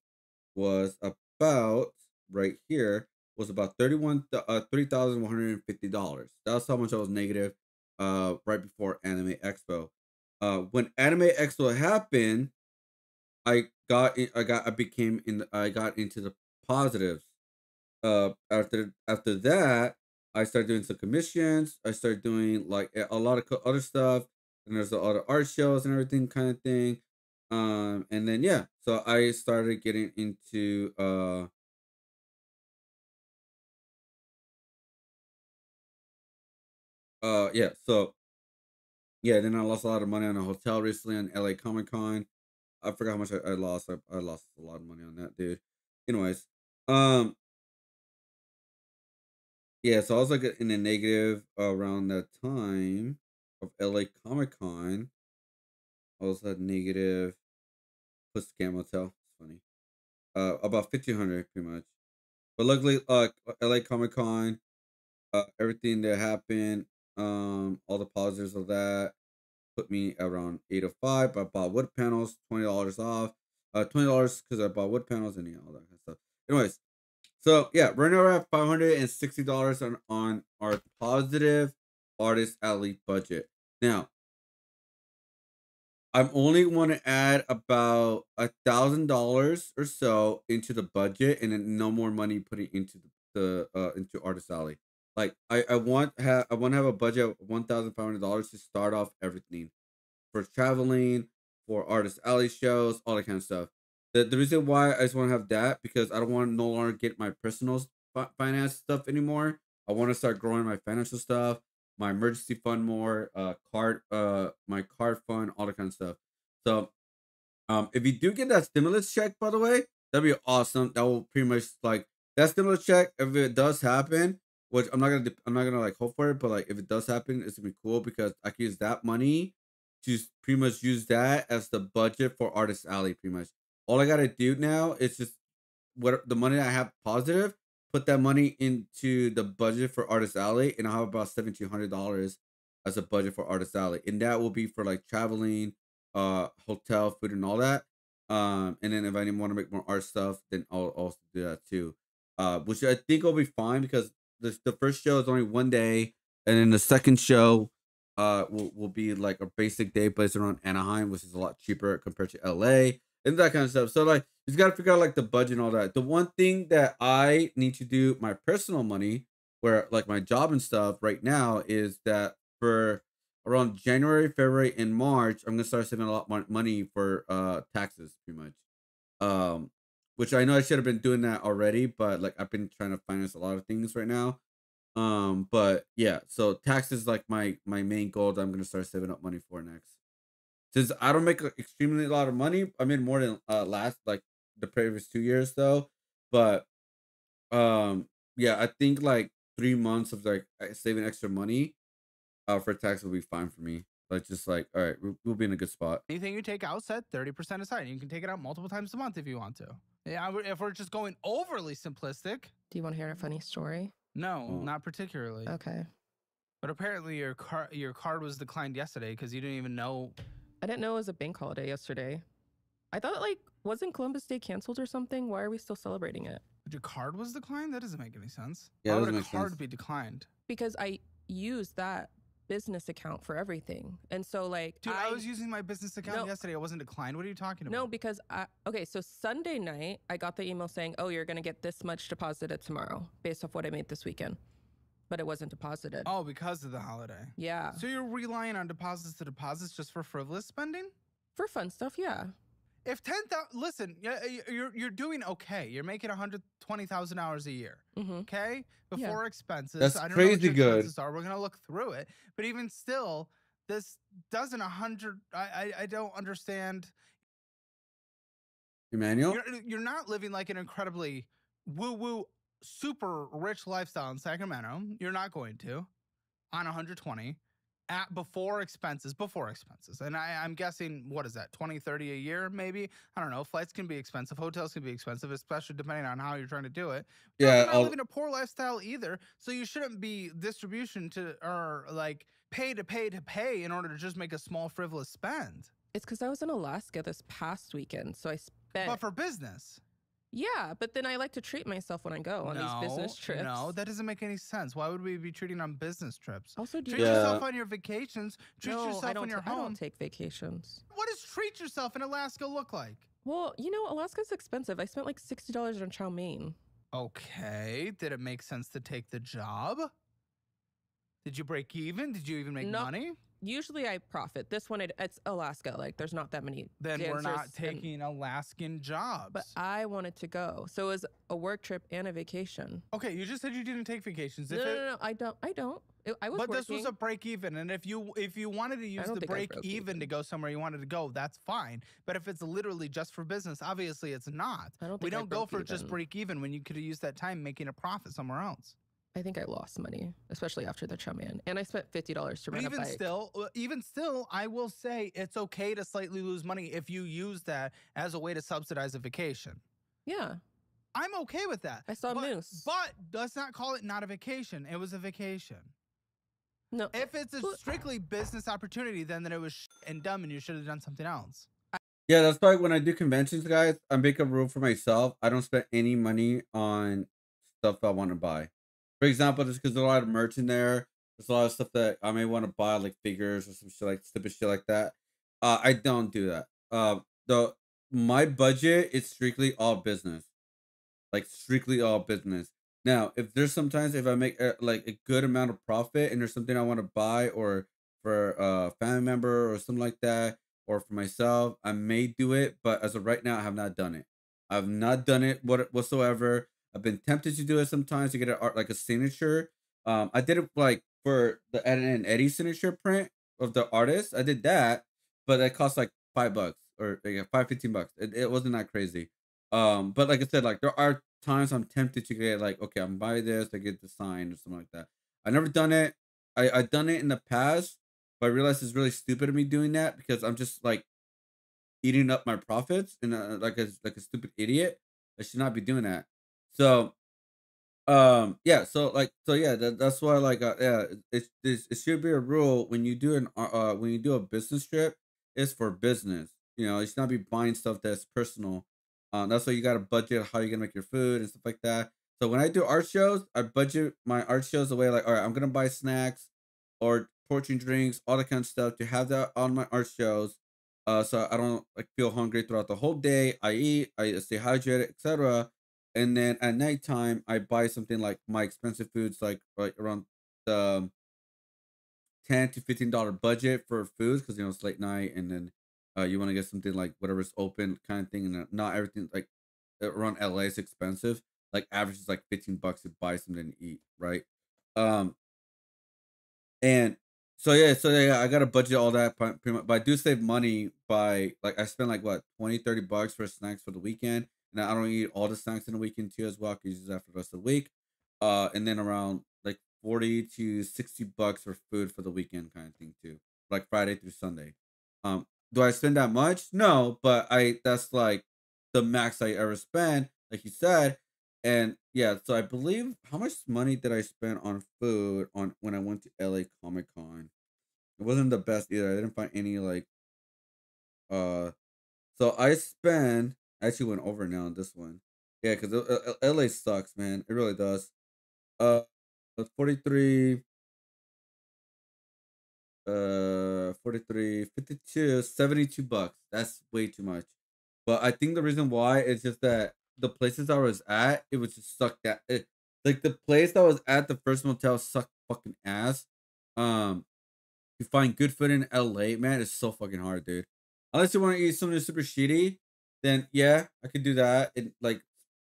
was about right here was about $3,150. That's how much I was negative right before Anime Expo. When Anime Expo happened, I got into the positives. After that, I started doing some commissions. I started doing like a lot of other stuff, and there's a lot of art shows and everything kind of thing. And then so I started getting into so then I lost a lot of money on a hotel recently on LA Comic Con. I forgot how much I lost. I lost a lot of money on that, dude. Anyways, um, so I was like in a negative around that time of LA Comic Con. I was at negative plus scam hotel. It's funny. About 1,500 pretty much. But luckily, LA Comic Con, everything that happened, all the positives of that put me around 805. I bought wood panels, $20 off. $20 because I bought wood panels and all that kind of stuff. Anyways, so right now we're at $560 on our positive Artist Alley budget. Now, I'm only want to add about $1,000 or so into the budget, and then no more money putting into the into Artist Alley. Like I want to have a budget of $1,500 to start off everything for traveling, for Artist Alley shows, all that kind of stuff. The reason why I just want to have that because I don't want to no longer get my personal finance stuff anymore. I want to start growing my financial stuff, my emergency fund more, my card fund, all that kind of stuff. So, if you do get that stimulus check, by the way, that'd be awesome. That will pretty much like that stimulus check. If it does happen, which I'm not gonna like hope for it, but like if it does happen, it's gonna be cool because I can use that money to pretty much use that as the budget for Artist Alley. Pretty much, all I gotta do now is just what the money I have positive, put that money into the budget for Artist Alley, and I'll have about $1,700 as a budget for Artist Alley, and that will be for like traveling, hotel, food, and all that. And then if I want to make more art stuff, then I'll also do that too. Which I think will be fine because the first show is only one day, and then the second show, will be like a basic day based around Anaheim, which is a lot cheaper compared to LA and that kind of stuff. So like you just gotta figure out like the budget and all that. The one thing that I need to do my personal money, where like my job and stuff right now, is that for around January, February, and March, I'm gonna start saving a lot more money for taxes, pretty much. Um, which I know I should have been doing that already, but like I've been trying to finance a lot of things right now. But yeah, so taxes is like my main goal that I'm gonna start saving up money for next. Since I don't make extremely a lot of money, I made more than last like the previous 2 years though. But yeah, I think like 3 months of like saving extra money for tax will be fine for me. Like just like all right, we'll be in a good spot. Anything you take out, set 30% aside. You can take it out multiple times a month if you want to. Yeah, if we're just going overly simplistic. Do you want to hear a funny story? No, not particularly. Okay. But apparently your card was declined yesterday because you didn't even know. I didn't know it was a bank holiday yesterday. I thought like wasn't Columbus Day canceled or something? Why are we still celebrating it? But your card was declined? That doesn't make any sense. Yeah, why that would a doesn't make card sense. be declined? Because I used that business account for everything. And so like Dude, I was using my business account yesterday. It wasn't declined. What are you talking about? No, because okay, so Sunday night I got the email saying, "Oh, you're going to get this much deposited tomorrow based off what I made this weekend." But it wasn't deposited. Oh, because of the holiday. Yeah. So you're relying on deposits to deposits just for frivolous spending? For fun stuff, yeah. If 10,000, listen, you're doing okay. You're making $120,000 a year. Okay, before expenses. That's I don't crazy know what your good. expenses are. We're gonna look through it, but even still, this doesn't 100. I don't understand. Emmanuel? You're not living like an incredibly woo-woo, super rich lifestyle in Sacramento. You're not going to on 120 at before expenses. And I'm guessing, what is that, 20, 30 a year maybe? I don't know. Flights can be expensive. Hotels can be expensive, especially depending on how you're trying to do it. Yeah, You're not living a poor lifestyle either. So you shouldn't be distribution to or like pay to pay in order to just make a small frivolous spend. It's because I was in Alaska this past weekend, so I spent. But for business. Yeah, but then I like to treat myself when I go on these business trips. No, that doesn't make any sense. Why would we be treating on business trips? Also, treat yourself on your vacations. Treat No, yourself when you're home. I don't take vacations. What does treat yourself in Alaska look like? Well, you know, Alaska's expensive. I spent like $60 on chow mein. Okay, did it make sense to take the job? Did you break even? Did you even make money? Usually I profit. This one, it's Alaska. Like, there's not that many Then we're not dancers taking Alaskan jobs. But I wanted to go. So it was a work trip and a vacation. Okay, you just said you didn't take vacations. No, I don't. I was But working. this was a break even, and if you wanted to use the break even to go somewhere you wanted to go, that's fine. But if it's literally just for business, obviously it's not. We don't go for just break even when you could have used that time making a profit somewhere else. I think I lost money, especially after the chow mein, and I spent $50 to rent a bike. Even still, I will say it's okay to slightly lose money if you use that as a way to subsidize a vacation. Yeah. I'm okay with that. I saw moose. But let's not call it not a vacation. It was a vacation. No. If it's a strictly business opportunity, then it was and dumb and you should have done something else. Yeah, that's why when I do conventions, guys, I make a rule for myself. I don't spend any money on stuff I want to buy. For example, just because there's a lot of merch in there, there's a lot of stuff that I may want to buy, like figures or some shit like stupid shit like that. I don't do that. My budget is strictly all business, like strictly all business. Now, if there's sometimes if I make like a good amount of profit and there's something I want to buy or for a family member or something like that, or for myself, I may do it. But as of right now, I have not done it. I've not done it whatsoever. I've been tempted to do it sometimes to get an art like a signature. I did it like for the Ed and Eddie signature print of the artist. I did that, but it cost like $5 or like $15. It wasn't that crazy. But like I said, like there are times I'm tempted to get like, okay, I'm buying this, I get the sign or something like that. I never done it. I done it in the past, but I realized it's really stupid of me doing that because I'm just like eating up my profits and like a stupid idiot. I should not be doing that. So, yeah. So yeah. That's why yeah. It should be a rule when you do when you do a business trip, it's for business. You know, you should not be buying stuff that's personal. That's why you got to budget how you're gonna make your food and stuff like that. So when I do art shows, I budget my art shows away like, all right, I'm gonna buy snacks or portion drinks, all that kind of stuff to have that on my art shows. So I don't like feel hungry throughout the whole day. I eat, I stay hydrated, etc. And then at nighttime, I buy something like my expensive foods, like around the $10 to $15 budget for foods because it's late night, and then you want to get something like whatever's open kind of thing, and not everything like around LA is expensive. Like average is like $15 to buy something to eat, right? Um, and so yeah, I gotta budget all that pretty much, but I do save money by like I spend like what 20-30 bucks for snacks for the weekend, and I don't eat all the snacks in the weekend too as well. I can use that for the rest of the week, and then around like 40 to 60 bucks for food for the weekend kind of thing too, like Friday through Sunday. Do I spend that much? No, but I that's like the max I ever spend, like you said. And yeah, so I believe how much money did I spend on food on when I went to LA Comic Con? It wasn't the best either. I didn't find any like uh so I spent I actually went over now on this one. Yeah, because LA sucks, man. It really does. Uh 43 43 52 $72. That's way too much. But I think the reason why is just that the places I was at, it was just sucked at it. Like the place I was at, the first motel sucked fucking ass. Um, to find good food in LA, man, it's so fucking hard, dude. Unless you want to eat something super shitty, then yeah, I could do that and like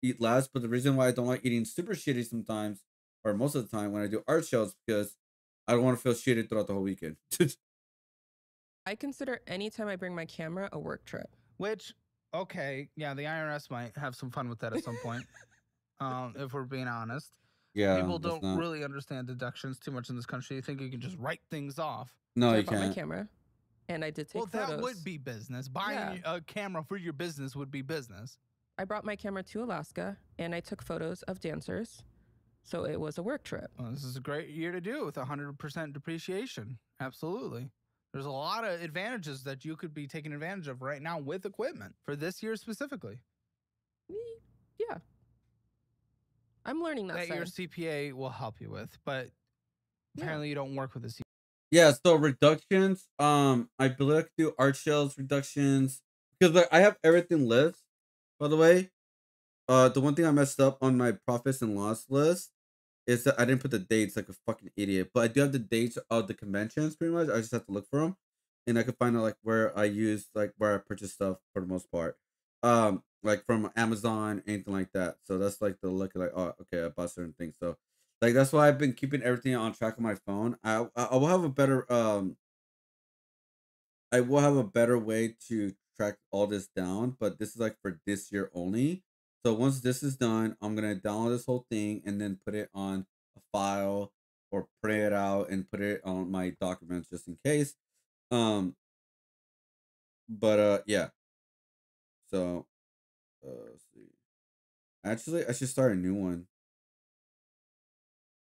eat less. But the reason why I don't like eating super shitty sometimes, or most of the time when I do art shows, because I don't want to feel shitty throughout the whole weekend. I consider any time I bring my camera a work trip. Which, okay, yeah, the IRS might have some fun with that at some point. If we're being honest. Yeah, people that's don't not- really understand deductions too much in this country. You think you can just write things off. No, So I you bought my can't. camera, and I did take Well, photos. that would be business. Buying a camera for your business would be business. I brought my camera to Alaska, and I took photos of dancers. So it was a work trip. Well, this is a great year to do it with 100% depreciation. Absolutely. There's a lot of advantages that you could be taking advantage of right now with equipment for this year specifically. Yeah. I'm learning that Your side. CPA will help you with, but apparently you don't work with a CPA. Yeah, so reductions. I believe I could do art shows reductions because like I have everything list. By the way, the one thing I messed up on my profits and loss list is that I didn't put the dates like a fucking idiot. But I do have the dates of the conventions pretty much. I just have to look for them, and I could find out like where I use like where I purchase stuff for the most part. Like from Amazon, anything like that. So that's like the look like oh okay I bought certain things. So like that's why I've been keeping everything on track on my phone. I will have a better I will have a better way to track all this down, but this is like for this year only. So once this is done, I'm gonna download this whole thing and then put it on a file or print it out and put it on my documents just in case. But yeah. So let's see. Actually, I should start a new one.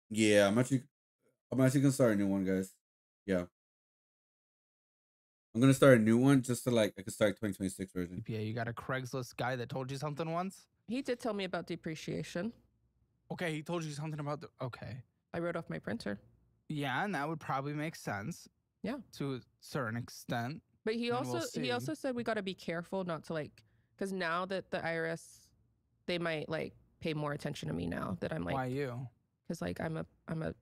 Yeah, I'm actually gonna start a new one, guys. Yeah. I'm gonna start a new one just to like I could start 2026 version. CPA, you got a Craigslist guy that told you something once? He did tell me about depreciation. Okay, he told you something about the okay. I wrote off my printer. Yeah, and that would probably make sense. Yeah. To a certain extent. But he And also we'll he also see. said we got to be careful not to like because now that the IRS they might like pay more attention to me now that I'm like Why you? Because like I'm a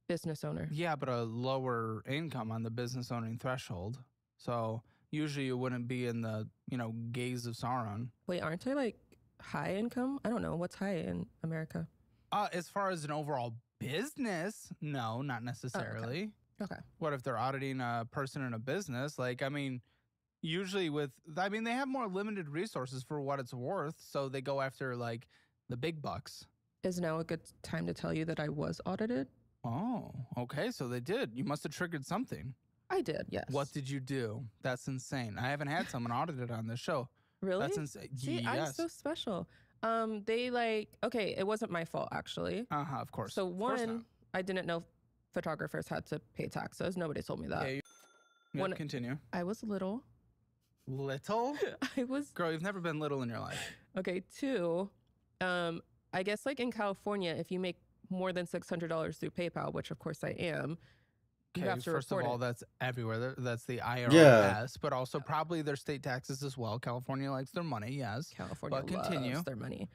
business owner. Yeah, but a lower income on the business owning threshold. So usually you wouldn't be in the, gaze of Sauron. Wait, aren't I like high income? I don't know. What's high in America? As far as an overall business, no, not necessarily. Okay. What if they're auditing a person in a business? Usually they have more limited resources for what it's worth. So they go after like the big bucks. Is now a good time to tell you that I was audited? Oh, okay. So they did. You must have triggered something. I did, yes. What did you do? That's insane. I haven't had someone audited on this show. Really? That's insane. See, Yes. I'm so special. They okay, it wasn't my fault actually. Of course. So Of course not. one, I didn't know photographers had to pay taxes. Nobody told me that. Okay, When continue. I was little. Little? I was. Girl, you've never been little in your life. Okay, two, I guess like in California, if you make more than $600 through PayPal, which of course I am, you have to first of report all, it. that's everywhere. That's the IRS, Yeah. but also probably their state taxes as well. California likes their money, yes. California but continue. loves their money.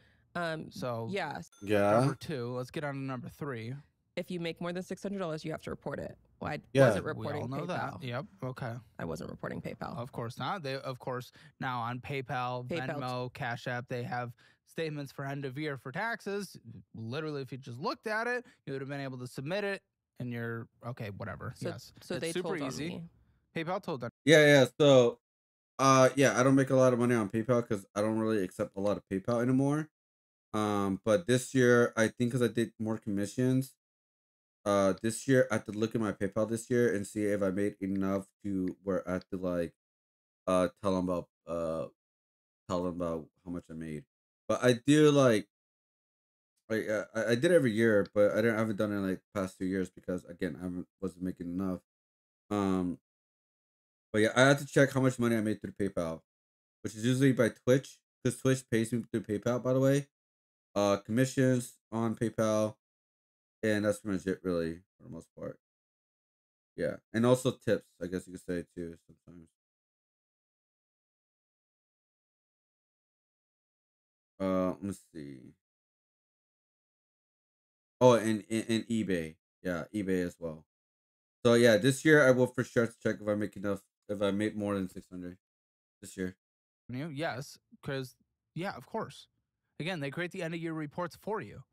So yes. Yeah. Number two. Let's get on to number three. if you make more than $600, you have to report it. Well, I Yeah. wasn't We all reporting know PayPal. that. Yep. Okay. I wasn't reporting PayPal. Of course not. They, of course, now on PayPal, Venmo, Cash App, they have statements for end of year for taxes. Literally, if you just looked at it, you would have been able to submit it, and you're okay. Whatever. Yes. So it's they super told on easy. me. PayPal told them. Yeah. So, yeah, I don't make a lot of money on PayPal because I don't really accept a lot of PayPal anymore. But this year, I think because I did more commissions, this year I have to look at my PayPal this year and see if I made enough to where I have to like, tell them about how much I made. But I do like, I did every year, but I haven't done it in like the past 2 years because again wasn't making enough. Um, but yeah, I have to check how much money I made through PayPal, which is usually by Twitch because Twitch pays me through PayPal. By the way, commissions on PayPal, and that's pretty much it, really, for the most part. Yeah, and also tips, I guess you could say too sometimes. Let me see. Oh, and eBay, yeah, eBay as well. So yeah, this year I will for sure have to check if I make enough, if I make more than 600 this year. Yes, because yeah, of course. Again, they create the end of year reports for you.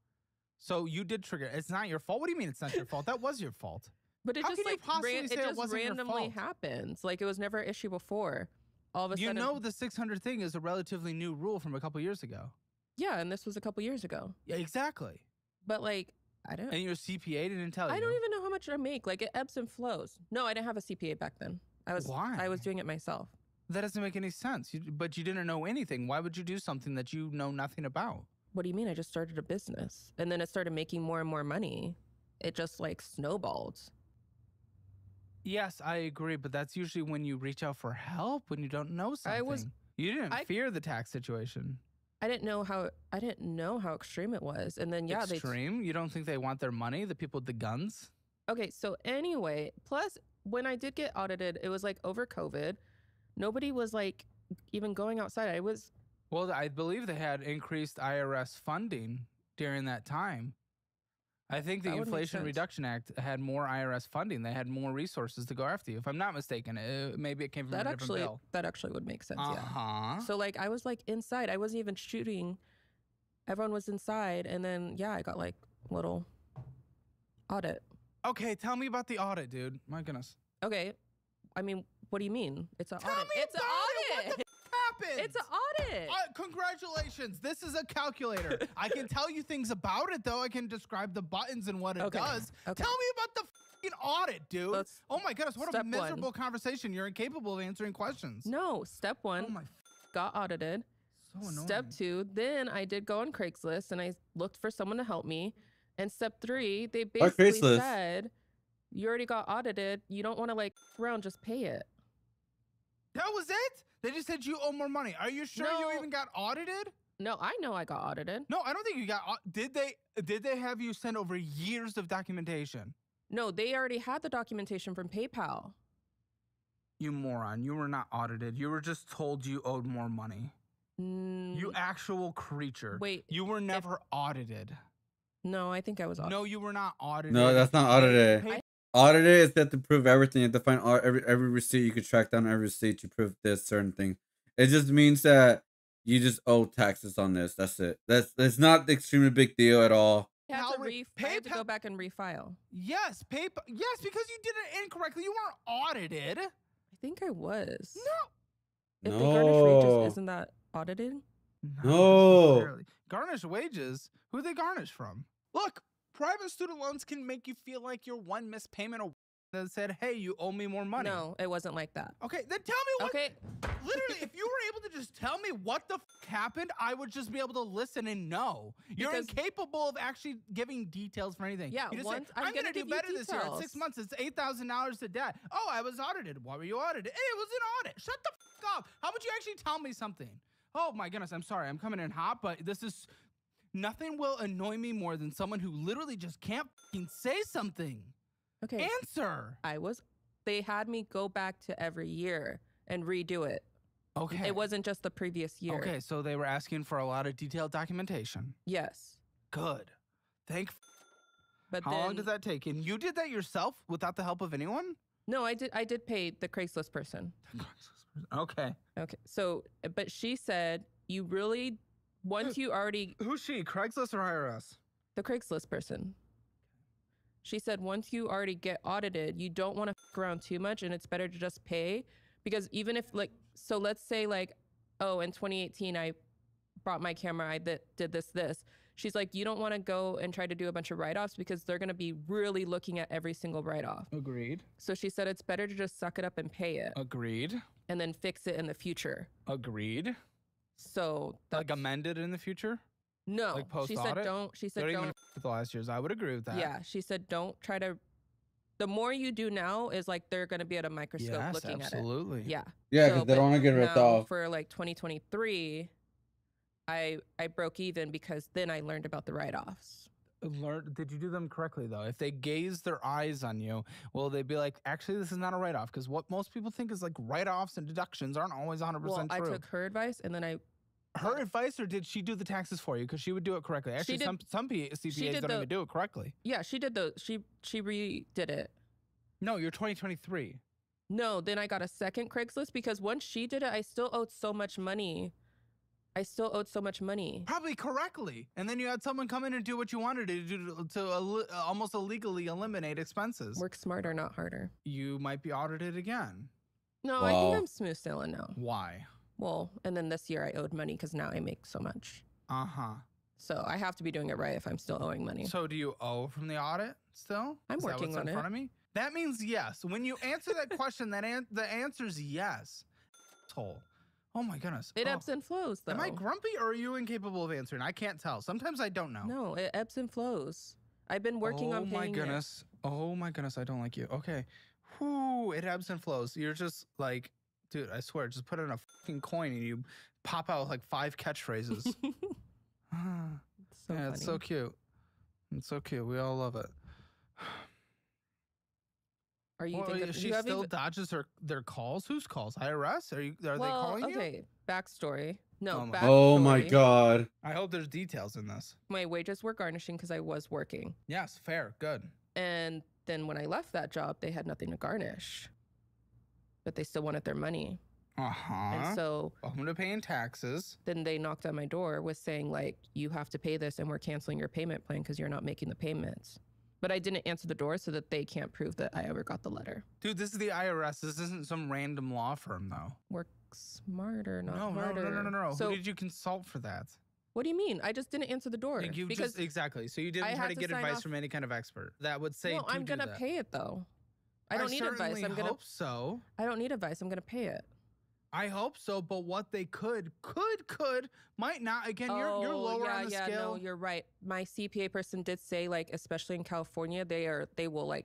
So you did trigger. It's not your fault. What do you mean it's not your fault? That was your fault. But it How just can you like possibly say it wasn't your randomly fault? happens. Like it was never an issue before. All of a You sudden, know the 600 thing is a relatively new rule from a couple years ago. yeah, and this was a couple years ago. Yeah, exactly. But like, I don't. And your CPA didn't tell you. I don't even know how much I make. Like it ebbs and flows. No, I didn't have a CPA back then. Why? I was doing it myself. That doesn't make any sense. But you didn't know anything. Why would you do something that you know nothing about? What do you mean? I just started a business, and then it started making more and more money. It just like snowballed. Yes, I agree, but that's usually when you reach out for help when you don't know something. You didn't fear the tax situation. I didn't know how extreme it was, and then yeah, extreme. You don't think they want their money? The people with the guns. Okay, so anyway, plus when I did get audited, it was like over COVID. Nobody was like even going outside. Well, I believe they had increased IRS funding during that time. I think the Inflation Reduction Act had more IRS funding. They had more resources to go after you. If I'm not mistaken, maybe it came from a different bill. That actually would make sense, yeah. So like I was like inside. I wasn't even shooting. Everyone was inside, and then yeah, I got like little audit. Okay, tell me about the audit, dude. My goodness. Okay, I mean, what do you mean? It's an audit. It's an audit. What the happened? It's an audit. Congratulations. This is a calculator. I can tell you things about it, though. I can describe the buttons and what it does. Okay. Tell me about the fucking audit, dude. Oh my goodness, what a miserable conversation. You're incapable of answering questions. No, step one, got audited. So annoying. Step two, then I did go on Craigslist and I looked for someone to help me. And step three, they basically said, you already got audited. You don't want to like around, just pay it. That was it? They just said you owe more money. Are you sure you even got audited? No, I know I got audited. No, I don't think you got. Did they have you send over years of documentation? No, they already had the documentation from PayPal. You moron! You were not audited. You were just told you owed more money. You actual creature. Wait, you were never audited. No, I think I was audited. No, you were not audited. No, that's not audited. Audited is that to prove everything. You have to find every receipt. You could track down every receipt to prove this certain thing. It just means that you just owe taxes on this. That's it. That's not the extremely big deal at all. I had to go back and refile. Yes, PayPal. Yes, because you did it incorrectly. You weren't audited. I think I was. No. If they garnish wages, isn't that audited? No. Garnish wages? Who they garnish from? Look, private student loans can make you feel like you're one missed payment away that said, hey, you owe me more money. No, it wasn't like that. Okay, then tell me what. Okay. Literally, if you were able to just tell me what the happened, I would just be able to listen and know. You're incapable of actually giving details for anything. Yeah, you just once say, I'm going to do better this year. In 6 months, it's $8,000 to debt. Oh, I was audited. Why were you audited? It was an audit. Shut the up. How about you actually tell me something? Oh my goodness, I'm sorry. I'm coming in hot, but this is... Nothing will annoy me more than someone who literally just can't say something. Okay. Answer. They had me go back to every year and redo it. Okay. It wasn't just the previous year. Okay, so they were asking for a lot of detailed documentation. Yes. Good. But How long does that take? And you did that yourself without the help of anyone? No, I did pay the Craigslist person. Okay. Okay. So, but she said you really, once you already. Who's she? Craigslist or IRS? The Craigslist person. She said once you already get audited, you don't want to f around too much, and it's better to just pay, because even if like, so let's say like, oh, in 2018 I bought my camera, I did this. She's like, you don't want to go and try to do a bunch of write-offs because they're going to be really looking at every single write-off. Agreed. So she said it's better to just suck it up and pay it. Agreed. And then fix it in the future. Agreed. So like amend it in the future? No. Like post She said don't. She said don't. don't. Even with the last years. I would agree with that. Yeah. She said don't try to. The more you do now is like they're going to be at a microscope looking absolutely. at it. Yeah. Yeah, because they don't want to get ripped off. For like 2023, I broke even because then I learned about the write-offs. Did you do them correctly though? If they gaze their eyes on you, will they be like, actually, this is not a write-off? Because what most people think is like write-offs and deductions aren't always 100% Well, true. I took her advice and then her advice, or did she do the taxes for you? Because she would do it correctly. Actually, some CPAs don't even do it correctly. Yeah, she did those. She redid it. No, you're 2023. No, then I got a second Craigslist because once she did it, I still owed so much money. Probably correctly. And then you had someone come in and do what you wanted to do to almost illegally eliminate expenses. Work smarter, not harder. You might be audited again. No, I think I'm smooth sailing now. Why? Well, and then this year I owed money because now I make so much. Uh-huh. So I have to be doing it right if I'm still owing money. So do you owe from the audit still? I'm Is that working what's on in it. front of me? That means yes. When you answer that question, the answer's yes. Asshole. Oh my goodness. It ebbs and flows, though. Am I grumpy or are you incapable of answering? I can't tell. Sometimes I don't know. No, it ebbs and flows. I've been working on paying Oh my goodness. Oh my goodness, I don't like you. Okay. Whew, it ebbs and flows. You're just like, dude, I swear, just put in a fucking coin and you pop out with like 5 catchphrases. So yeah, it's so cute. It's so cute. We all love it. Are you thinking she still dodges their calls? Whose calls? IRS? Are they calling you? Okay, backstory. No, backstory. Oh my god. I hope there's details in this. My wages were garnishing because I was working. Yes, fair, good. And then when I left that job, they had nothing to garnish. But they still wanted their money. Uh-huh. And so welcome to paying taxes. Then they knocked on my door with saying like, you have to pay this and we're canceling your payment plan because you're not making the payments. But I didn't answer the door so that they can't prove that I ever got the letter. Dude, this is the IRS. This isn't some random law firm, though. Work smarter, not harder. No. So, who did you consult for that? What do you mean? I just didn't answer the door. Exactly. So you didn't try to get advice from any kind of expert that would say. No, I'm gonna pay it though. I don't need advice. I'm gonna hope so. I don't need advice. I'm gonna pay it. I hope so, but what they could, might not. Again, you're lower on the scale. No, you're right. My CPA person did say, like, especially in California, they will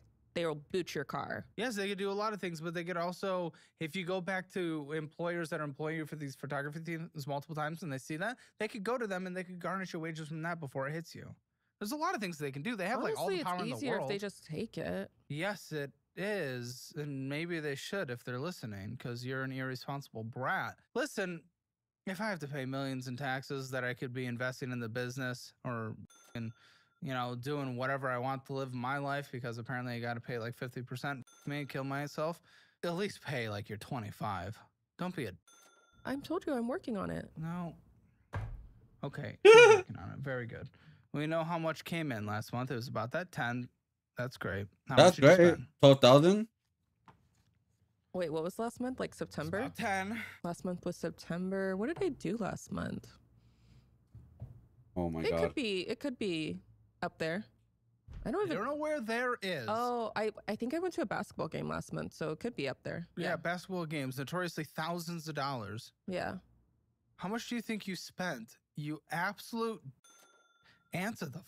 boot your car. Yes, they could do a lot of things, but they could also, if you go back to employers that are employing you for these photography things multiple times and they see that, they could go to them and they could garnish your wages from that before it hits you. There's a lot of things they can do. They have like all the power in the world. It's easier if they just take it. Yes, it is, and maybe they should if they're listening, because you're an irresponsible brat. Listen, if I have to pay millions in taxes that I could be investing in the business or doing whatever I want to live my life, because apparently I got to pay like 50% me, kill myself, at least pay like you're 25. Don't be a... I told you I'm working on it. No. Okay, you're working on it. Very good. We know how much came in last month. It was about that 10. That's great. That's great. 12,000. Wait, what was last month? Like September? About 10. Last month was September. What did I do last month? Oh my god. It could be up there. I don't know where there is. Oh, I think I went to a basketball game last month, so it could be up there. Yeah, basketball games, notoriously thousands of dollars. Yeah. How much do you think you spent? You absolute... Answer the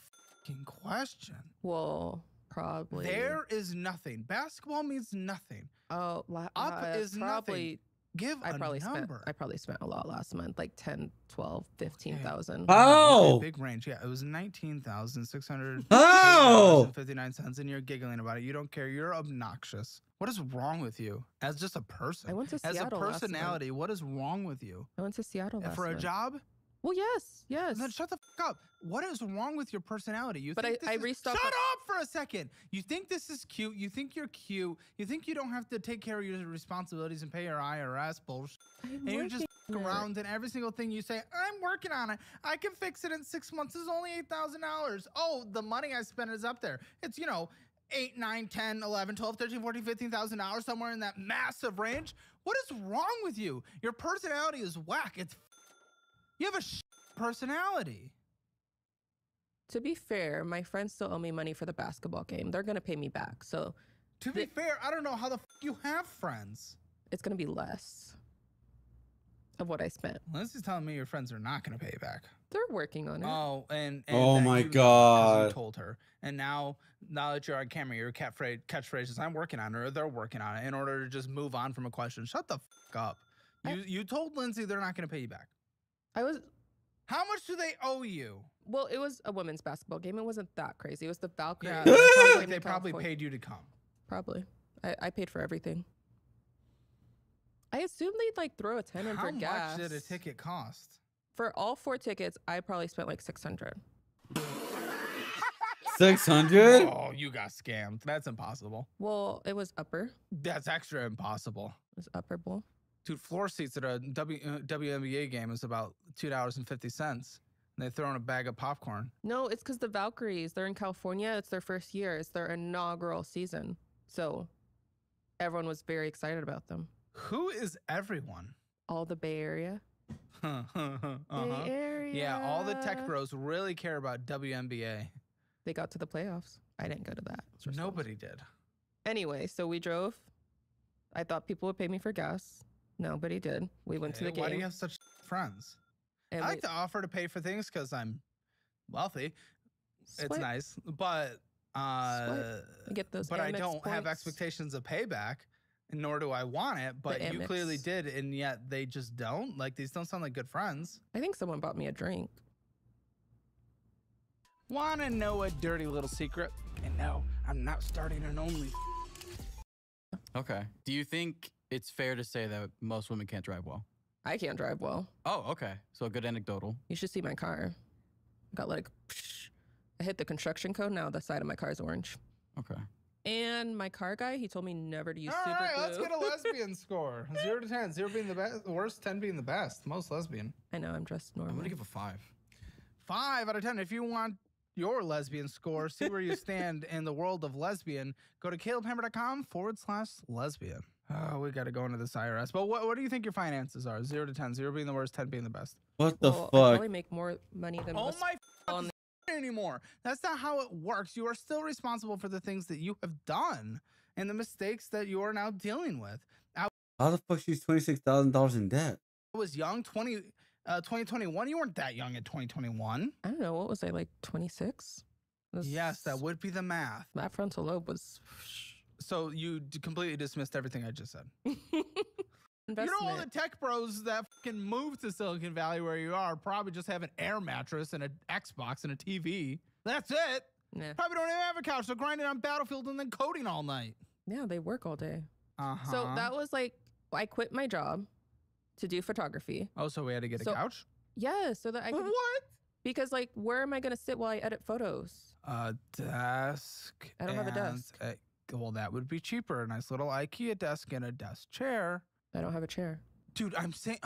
fucking question. Well, probably. There is nothing. Basketball means nothing. Oh, up is nothing. Give a number. I probably spent a lot last month, like 10, 12, 15,000. Oh, big range. Yeah, it was 19,600. Oh, 59 cents, and you're giggling about it. You don't care. You're obnoxious. What is wrong with you as just a person? I went to Seattle as a personality. What is wrong with you? I went to Seattle last for a month. job. Well, yes, yes. Then shut the fuck up. What is wrong with your personality? You But think I this is... restocked. Shut up for a second. You think this is cute. You think you're cute. You think you don't have to take care of your responsibilities and pay your IRS bullshit. And you just fuck around and every single thing you say, I'm working on it. I can fix it in 6 months. It's only $8,000. Oh, the money I spent is up there. It's, you know, 8, 9, 10, 11, 12, 13, 14, $15,000, somewhere in that massive range. What is wrong with you? Your personality is whack. You have a personality. To be fair, my friends still owe me money for the basketball game. They're gonna pay me back. So, to be fair, I don't know how the you have friends. It's gonna be less of what I spent. Lindsay's telling me your friends are not gonna pay you back. They're working on it. Oh, and oh that my you know, 'cause God! you told her, and now that you're on camera, your catchphrase is "I'm working on it," or "They're working on it," in order to just move on from a question. Shut the fuck up. You told Lindsay they're not gonna pay you back. How much do they owe you? Well, it was a women's basketball game. It wasn't that crazy. It was the Valkyrie. Yeah, that sounds like they probably paid you to come. Probably. I paid for everything. I assumed they'd like throw a 10 in for gas. How much did a ticket cost? For all 4 tickets, I probably spent like $600. 600? Oh, you got scammed. That's impossible. Well, it was upper. That's extra impossible. It was upper bowl. Dude, floor seats at a WNBA game is about $2.50. And they throw in a bag of popcorn. No, it's because the Valkyries, they're in California. It's their first year. It's their inaugural season. So everyone was very excited about them. Who is everyone? All the Bay Area. Bay Area. Yeah, all the tech bros really care about WNBA. They got to the playoffs. I didn't go to that. Nobody did. Anyway, so we drove. I thought people would pay me for gas. Nobody did. We went to the game. Why do you have such friends? And I like to offer to pay for things because I'm wealthy. It's nice, but I get those. But I Amex don't have points. expectations of payback, nor do I want it. But you Amex. clearly did, and yet they just don't. Like, these don't sound like good friends. I think someone bought me a drink. Want to know a dirty little secret? And no, I'm not starting an only. Okay. Do you think it's fair to say that most women can't drive well? I can't drive well. Oh, okay. So a good anecdotal. You should see my car. Got like, I hit the construction code. Now the side of my car is orange. Okay. And my car guy, he told me never to use All super right, glue. let's get a lesbian score. 0 to 10. 0 being the best, worst, 10 being the best. Most lesbian. I know, I'm dressed normal. I'm gonna give a 5. 5 out of 10. If you want your lesbian score, see where you stand in the world of lesbian, go to calebhammer.com/lesbian. Oh, we got to go into this IRS. But what do you think your finances are? 0 to 10. 0 being the worst, 10 being the best. What the I fuck? probably make more money than Oh most my people on the anymore. That's not how it works. You are still responsible for the things that you have done and the mistakes that you are now dealing with. How the fuck she's $26,000 in debt? I was young, 2021. You weren't that young in 2021. I don't know. What was I, like 26? Yes, that would be the math. That frontal lobe was... So you completely dismissed everything I just said. You know, all the tech bros that fucking moved to Silicon Valley where you are probably just have an air mattress and an Xbox and a TV. That's it. Yeah. Probably don't even have a couch. They're grinding on Battlefield and then coding all night. Yeah, they work all day. Uh-huh. So that was like, I quit my job to do photography. Oh, so we had to get a couch? Yeah, so that I could... What? Because, like, where am I going to sit while I edit photos? A desk. I don't have a desk. Well, that would be cheaper. A nice little IKEA desk and a desk chair. I don't have a chair. Dude, I'm saying...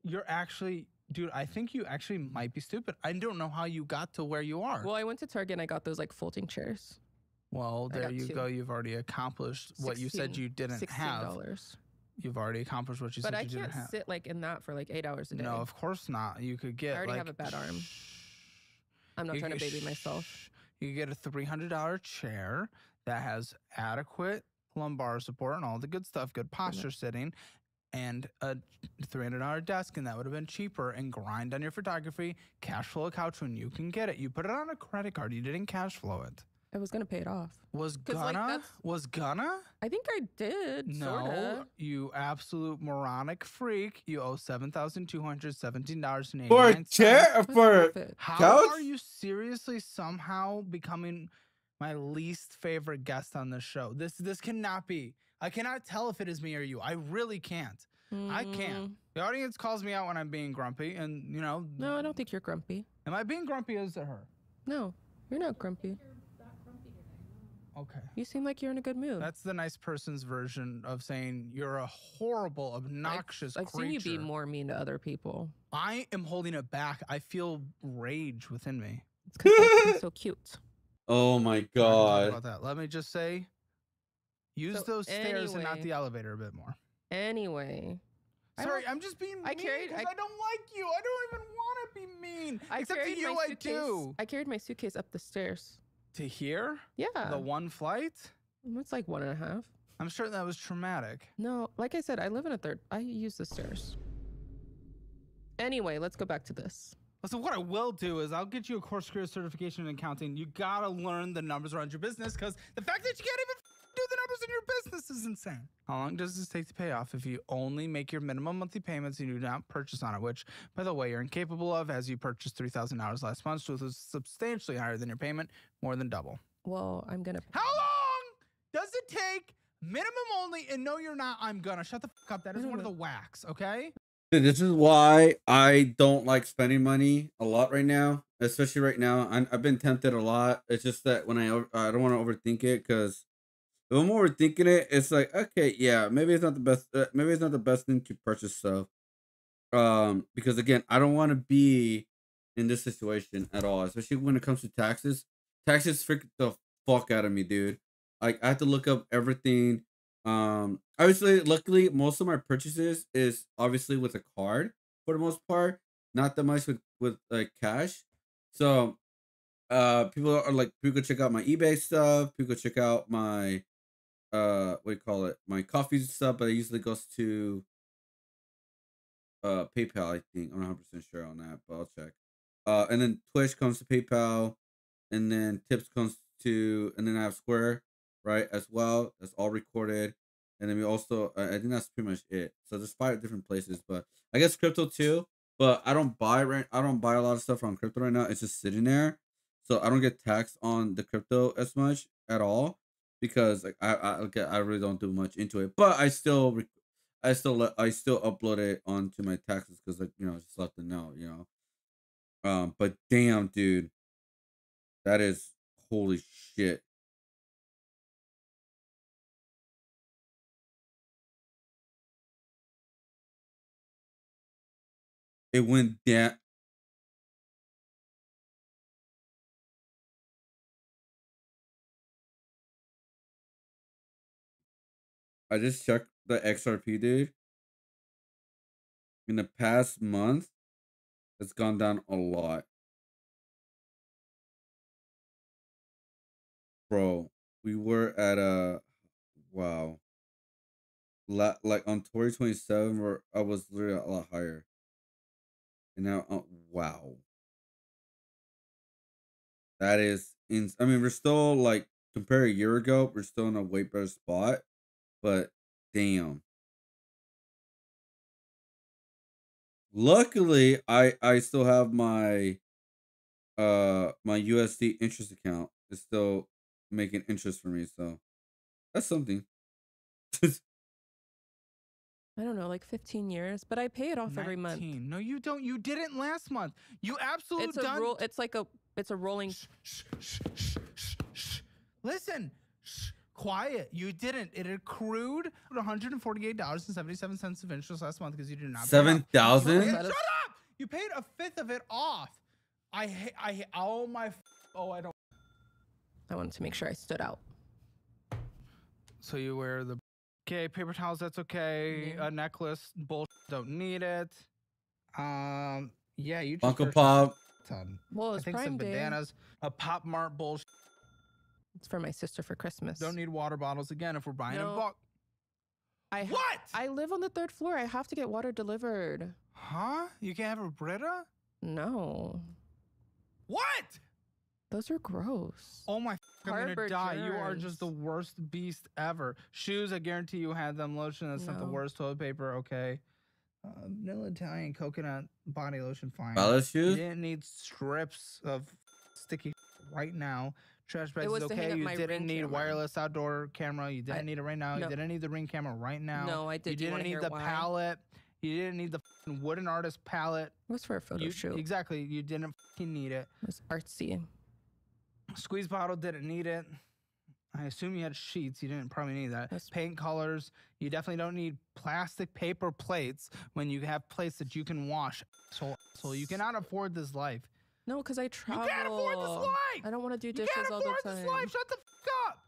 You're actually... Dude, I think you actually might be stupid. I don't know how you got to where you are. Well, I went to Target and I got those, like, folding chairs. Well, I there got you 2. go. You've already accomplished what you said you didn't have. $16. You've already accomplished what you said you didn't have. But I can't sit, like, in that for, like, 8 hours a day. No, of course not. You could get, I already like, have a bad arm. I'm not trying to baby myself. You get a $300 chair that has adequate lumbar support and all the good stuff, good posture sitting, and a $300 desk, and that would have been cheaper, and grind on your photography, cash flow a couch when you can get it. You put it on a credit card. You didn't cash flow it. I was going to pay it off. Was gonna? I think I did, No, sorta. you absolute moronic freak. You owe $7,217.89. For a chair? For a How couch? are you seriously somehow becoming my least favorite guest on this show? This cannot be. I cannot tell if it is me or you. I really can't. I can't. The audience calls me out when I'm being grumpy, and you know. No, I don't think you're grumpy. Am I being grumpy? Or is it her? No, you're not grumpy. Okay. You seem like you're in a good mood. That's the nice person's version of saying you're a horrible, obnoxious I've creature. seen you be more mean to other people. I am holding it back. I feel rage within me. It's because I'm so cute. Oh my I can god. talk about that. Let me just say, use those stairs and not anyway- the elevator a bit more. Anyway. Sorry, I'm just being mean because I don't like you. I don't even want to be mean. Except to you, I do. I carried my suitcase up the stairs. To here? Yeah. The one flight? It's like 1.5. I'm sure that was traumatic. No, like I said, I live in a third. I use the stairs. Anyway, let's go back to this. So what I will do is I'll get you a course career certification in accounting. You gotta learn the numbers around your business because the fact that you can't even do the numbers in your business is insane. How long does this take to pay off if you only make your minimum monthly payments and you do not purchase on it, which, by the way, you're incapable of as you purchased $3,000 last month, so it was substantially higher than your payment, more than double. Well, I'm gonna... How long does it take? Minimum only, and no, you're not. I'm gonna. Shut the fuck up. That is one of the whacks, okay? Dude, this is why I don't like spending money a lot right now, especially right now. I've been tempted a lot. It's just that when I don't want to overthink it, because if I'm overthinking it, it's like, okay, yeah, maybe it's not the best. Maybe it's not the best thing to purchase stuff. Because again, I don't want to be in this situation at all, especially when it comes to taxes. Taxes freak the fuck out of me, dude. Like I have to look up everything. Obviously, luckily, most of my purchases is obviously with a card for the most part, not that much with like cash. So, people are like, people check out my eBay stuff. People check out my what do you call it? My coffee stuff, but it usually goes to PayPal. I think I'm not 100% sure on that, but I'll check. And then Twitch comes to PayPal, and then Tips comes to, and then I have Square, right, as well. That's all recorded. And then we also, I think that's pretty much it. So there's 5 different places, but I guess crypto too. But I don't buy a lot of stuff on crypto right now. It's just sitting there, so I don't get taxed on the crypto as much at all because like I really don't do much into it. But I still upload it onto my taxes because like just let them know But damn, dude, that is holy shit. It went down. I just checked the XRP, dude. In the past month, it's gone down a lot. Bro, we were at a wow. Like on 2027, where I was literally a lot higher. And now, wow. That is I mean, we're still like compare a year ago, we're still in a way better spot, but damn. Luckily, I still have my my USD interest account is still making interest for me, so that's something. I don't know, like 15 years, but I pay it off every month. No, you don't. You didn't last month. You absolutely It's a rule. It's like it's a rolling. Listen, quiet. You didn't. It accrued $148.77 of interest last month because you did not. 7,000? Shut up! You paid a fifth of it off. Oh my. Oh, I don't. I wanted to make sure I stood out. So you wear the. Okay, paper towels, that's okay. A necklace, bullshit, don't need it. Yeah, you just Uncle Pop. Well, it's I think Prime some Day. bananas, a Pop Mart bullshit. It's for my sister for Christmas. Don't need water bottles again if we're buying a No. book. What? I live on the 3rd floor. I have to get water delivered. Huh? You can't have a Brita? No. What? Those are gross. Oh my, I'm gonna Harbor die. You are germs. just the worst beast ever. Shoes, I guarantee you had them. Lotion, that's not the No. worst. Toilet paper, okay. Vanilla Italian coconut body lotion, fine. Ballast shoes? You didn't need strips of sticky right now. Trash bags It was is to hang okay. up You my didn't Ring need a camera. wireless outdoor camera. You didn't need it right now. no. You didn't need the Ring camera right now. No, I did. You Do you didn't wanna need hear the why? palette. You didn't need the fucking wooden artist palette. It was for a photo shoot. Exactly. You didn't fucking need it. It was artsy. Squeeze bottle didn't need it. I assume you had sheets. You didn't probably need that. Paint colors. You definitely don't need plastic paper plates when you have plates that you can wash. So you cannot afford this life. No, because I travel. You can't afford this life. I don't want to do You dishes can't all the afford time. this life. Shut the fuck up.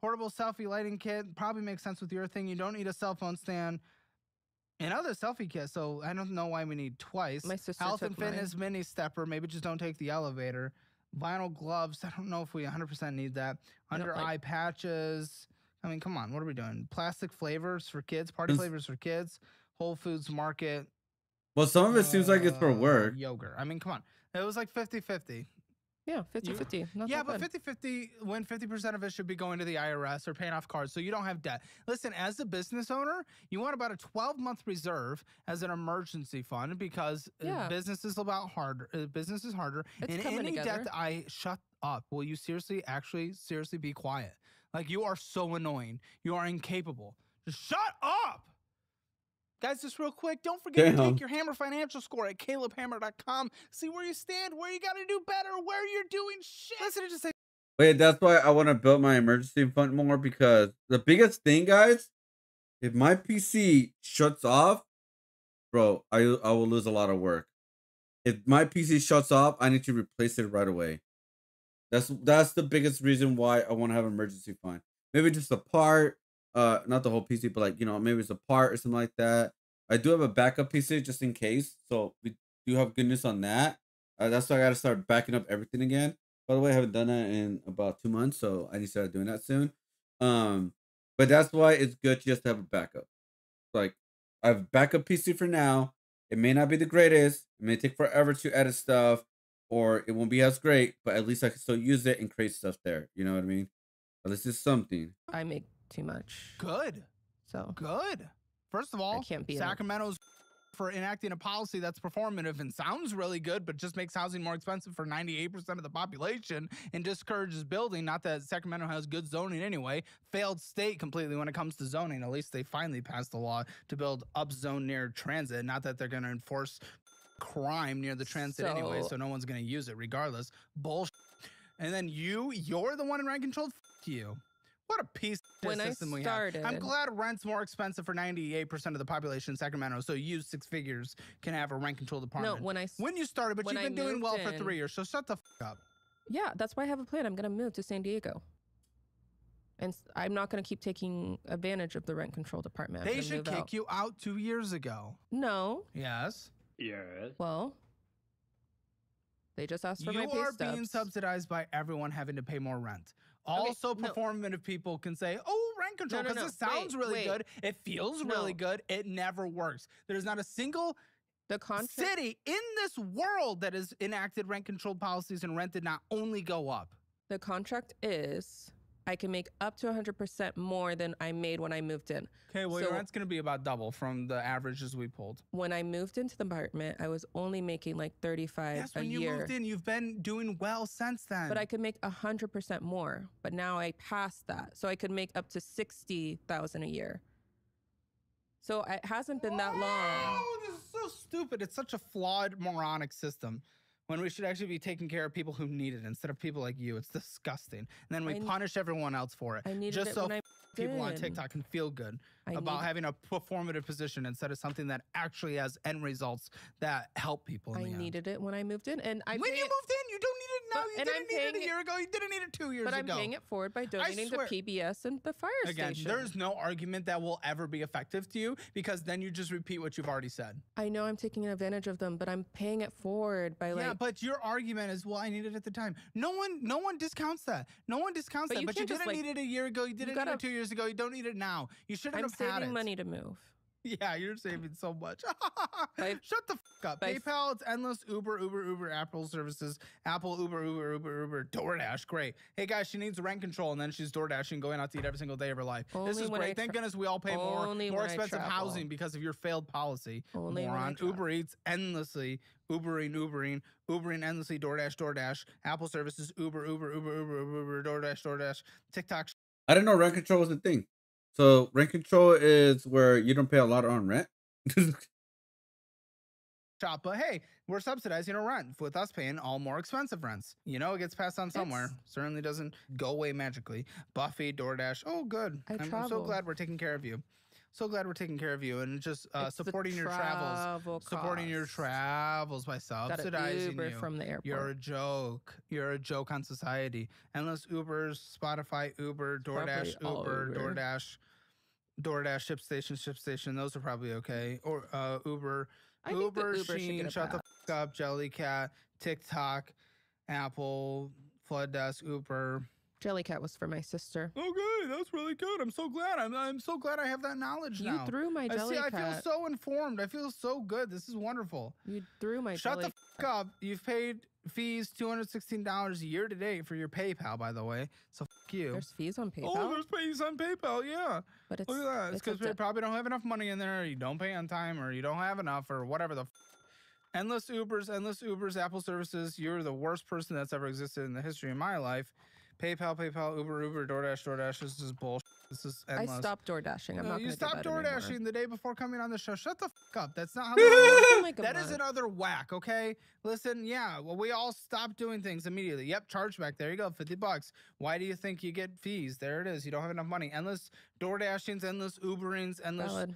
Portable selfie lighting kit probably makes sense with your thing. You don't need a cell phone stand. Another selfie kit, so I don't know why we need twice. My sister Health took and fitness mini stepper. Maybe just don't take the elevator. Vinyl gloves. I don't know if we 100% need that. Under eye patches. I mean, come on. What are we doing? Plastic flavors for kids. Party flavors for kids. Whole Foods Market. Well, some of it seems like it's for work. Yogurt. I mean, come on. It was like 50-50. Yeah, 50-50. Yeah, but 50-50, when 50% of it should be going to the IRS or paying off cards so you don't have debt. Listen, as a business owner, you want about a 12-month reserve as an emergency fund because business is about harder. Business is harder. It's and coming any together. debt shut up. Will you seriously be quiet? Like, you are so annoying. You are incapable. Just shut up. Guys, just real quick, don't forget to take your Hammer financial score at calebhammer.com. See where you stand, where you got to do better, where you're doing shit. Listen to just say. Wait, that's why I want to build my emergency fund more, because the biggest thing, guys, if my PC shuts off, bro, I will lose a lot of work. If my PC shuts off, I need to replace it right away. That's the biggest reason why I want to have an emergency fund. Maybe just a part, not the whole PC, but like, you know, maybe it's a part or something like that. I do have a backup PC just in case, so we do have good news on that. That's why I got to start backing up everything again. By the way, I haven't done that in about 2 months, so I need to start doing that soon. But that's why it's good just to have a backup. Like, I have a backup PC for now. It may not be the greatest. It may take forever to edit stuff, or it won't be as great, but at least I can still use it and create stuff there. You know what I mean? At least it's something. I make too much. Good. So good. First of all, Sacramento's for enacting a policy that's performative and sounds really good, but just makes housing more expensive for 98% of the population and discourages building. Not that Sacramento has good zoning anyway. Failed state completely when it comes to zoning. At least they finally passed the law to build up zone near transit. Not that they're going to enforce crime near the transit anyway, so no one's going to use it regardless. Bullshit. And then you're the one in rent control? F you. What a piece of system we have. I'm glad rent's more expensive for 98% of the population in Sacramento, so you 6 figures can have a rent-controlled apartment. No, when you started, but you've been doing well for 3 years, so shut the f up. Yeah, that's why I have a plan. I'm going to move to San Diego. And I'm not going to keep taking advantage of the rent-controlled apartment. They should kick you out 2 years ago. No. Yes. Yes. Well, they just asked for my pay You are stubs. being subsidized by everyone having to pay more rent. Also, performative people can say, oh, rent control, because it sounds really good. It feels really good. It never works. There's not a single city in this world that has enacted rent-controlled policies and rent did not only go up. The contract is I can make up to 100% more than I made when I moved in. Okay, well, your rent's going to be about double from the averages we pulled. When I moved into the apartment, I was only making like $35 a year. Yes, when you moved in, you've been doing well since then. But I could make 100% more. But now I passed that. So I could make up to $60,000 a year. So it hasn't been that long. Oh, this is so stupid. It's such a flawed, moronic system. When we should actually be taking care of people who need it instead of people like you. It's disgusting. And then we punish everyone else for it. I needed just it so when I people on did. TikTok can feel good about having a performative position instead of something that actually has end results that help people in the end. I needed it when I moved in. And when you moved in, you don't need it now. You didn't need it a year ago. You didn't need it 2 years ago. But I'm paying it forward by donating to PBS and the fire station. There's no argument that will ever be effective to you because then you just repeat what you've already said. I know I'm taking advantage of them, but I'm paying it forward by Yeah, but your argument is, well, I needed it at the time. No one discounts that. No one discounts that. But you didn't need it a year ago. You didn't need it 2 years ago. You don't need it now. You shouldn't have had it. I'm saving money to move. Yeah, you're saving so much. Shut the fuck up. PayPal, it's endless. Uber, Apple services. Apple, Uber, DoorDash. Great. Hey guys, she needs rent control, and then she's DoorDashing, going out to eat every single day of her life. This Only is when great. I Thank goodness we all pay more expensive housing because of your failed policy. Only when I Moron. Uber Eats endlessly. Ubering endlessly. DoorDash. Apple services. Uber, DoorDash. TikTok. I didn't know rent control was a thing. So rent control is where you don't pay a lot on rent. Shop, but hey, we're subsidizing our rent with us paying all more expensive rents. You know, it gets passed on somewhere. Certainly doesn't go away magically. Buffy, DoorDash. Oh, good. I'm so travel. glad we're taking care of you. So glad we're taking care of you and just It's the supporting your travels. travel Supporting your costs. travels by subsidizing Uber you. from the airport. You're a joke. You're a joke on society. Endless Ubers, Spotify, Uber, DoorDash, Probably all Uber. DoorDash, ShipStation. Those are probably okay. Or Uber. I think the Uber, Uber should Sheen, get a Shut the pass. F Up, Jellycat, TikTok, Apple, Flood Desk, Uber. Jellycat was for my sister. Okay, that's really good. I'm so glad. I'm so glad I have that knowledge You now. threw my I feel Jellycat. so informed. I feel so good. This is wonderful. You threw my Shut the Jellycat. f up. You've paid fees $216 a year to date for your PayPal, by the way. So f you. There's fees on PayPal. Oh, there's fees on PayPal, yeah. But it's, Look at that. It's it's because up we to- probably don't have enough money in there, or you don't pay on time, or you don't have enough, or whatever the f. Endless Ubers, Apple services. You're the worst person that's ever existed in the history of my life. PayPal, Uber, DoorDash. This is bullshit. This is I endless. stopped DoorDashing. I'm not You going to do stopped that anymore. DoorDashing the day before coming on the show. Shut the f up. That's not how that works. Like a That is month. another whack, okay? Listen, yeah, well, we all stopped doing things immediately. Yep, chargeback. There you go, $50. Why do you think you get fees? There it is. You don't have enough money. Endless DoorDashings, endless Uberings, endless. Valid.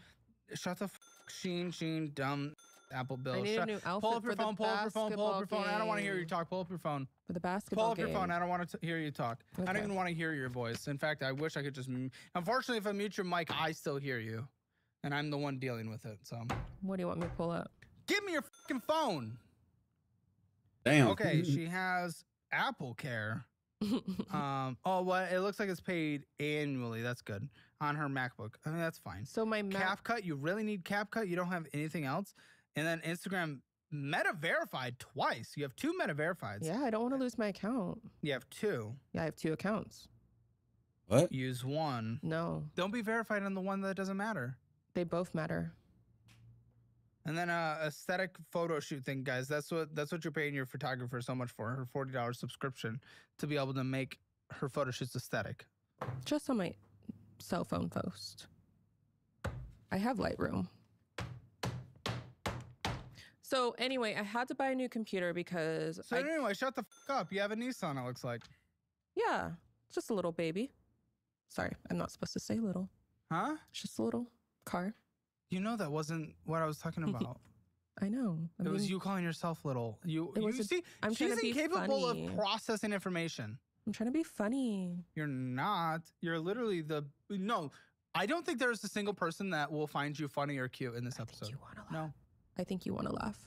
Shut the f Sheen, dumb Apple Bill. I need a new Pull outfit up your for the phone, pull up your phone, pull up your basketball phone. I don't want to hear you game. talk. Pull up your phone. For the basketball Pull up game. your phone. I don't want to hear you talk. I don't Okay. even want to hear your voice. In fact, I wish I could just. Unfortunately, if I mute your mic, I still hear you, and I'm the one dealing with it. So, What do you want me to pull up? give me your fucking phone. Damn. Okay, she has Apple Care. Oh, what? It looks like it's paid annually. That's good on her MacBook. I mean, that's fine. So my CapCut. You really need CapCut. You don't have anything else. And then Instagram Meta verified twice. You have 2 Meta verifieds. Yeah, I don't want to lose my account. You have 2. Yeah, I have 2 accounts. What? Use one. No. Don't be verified on the one that doesn't matter. They both matter. And then aesthetic photo shoot thing, guys. That's what you're paying your photographer so much for, her $40 subscription to be able to make her photo shoots aesthetic. Just on my cell phone post. I have Lightroom. So anyway, I had to buy a new computer because So anyway, shut the fuck up. You have a Nissan, it looks like. yeah, it's just a little baby. Sorry, I'm not supposed to say little. Huh? It's just a little car. You know that wasn't what I was talking about. I know. It was you calling yourself little. You was a- see, I'm trying she's to be incapable funny. of processing information. I'm trying to be funny. You're not. You're literally no. I don't think there's a single person that will find you funny or cute in this episode. No. I think you want to laugh.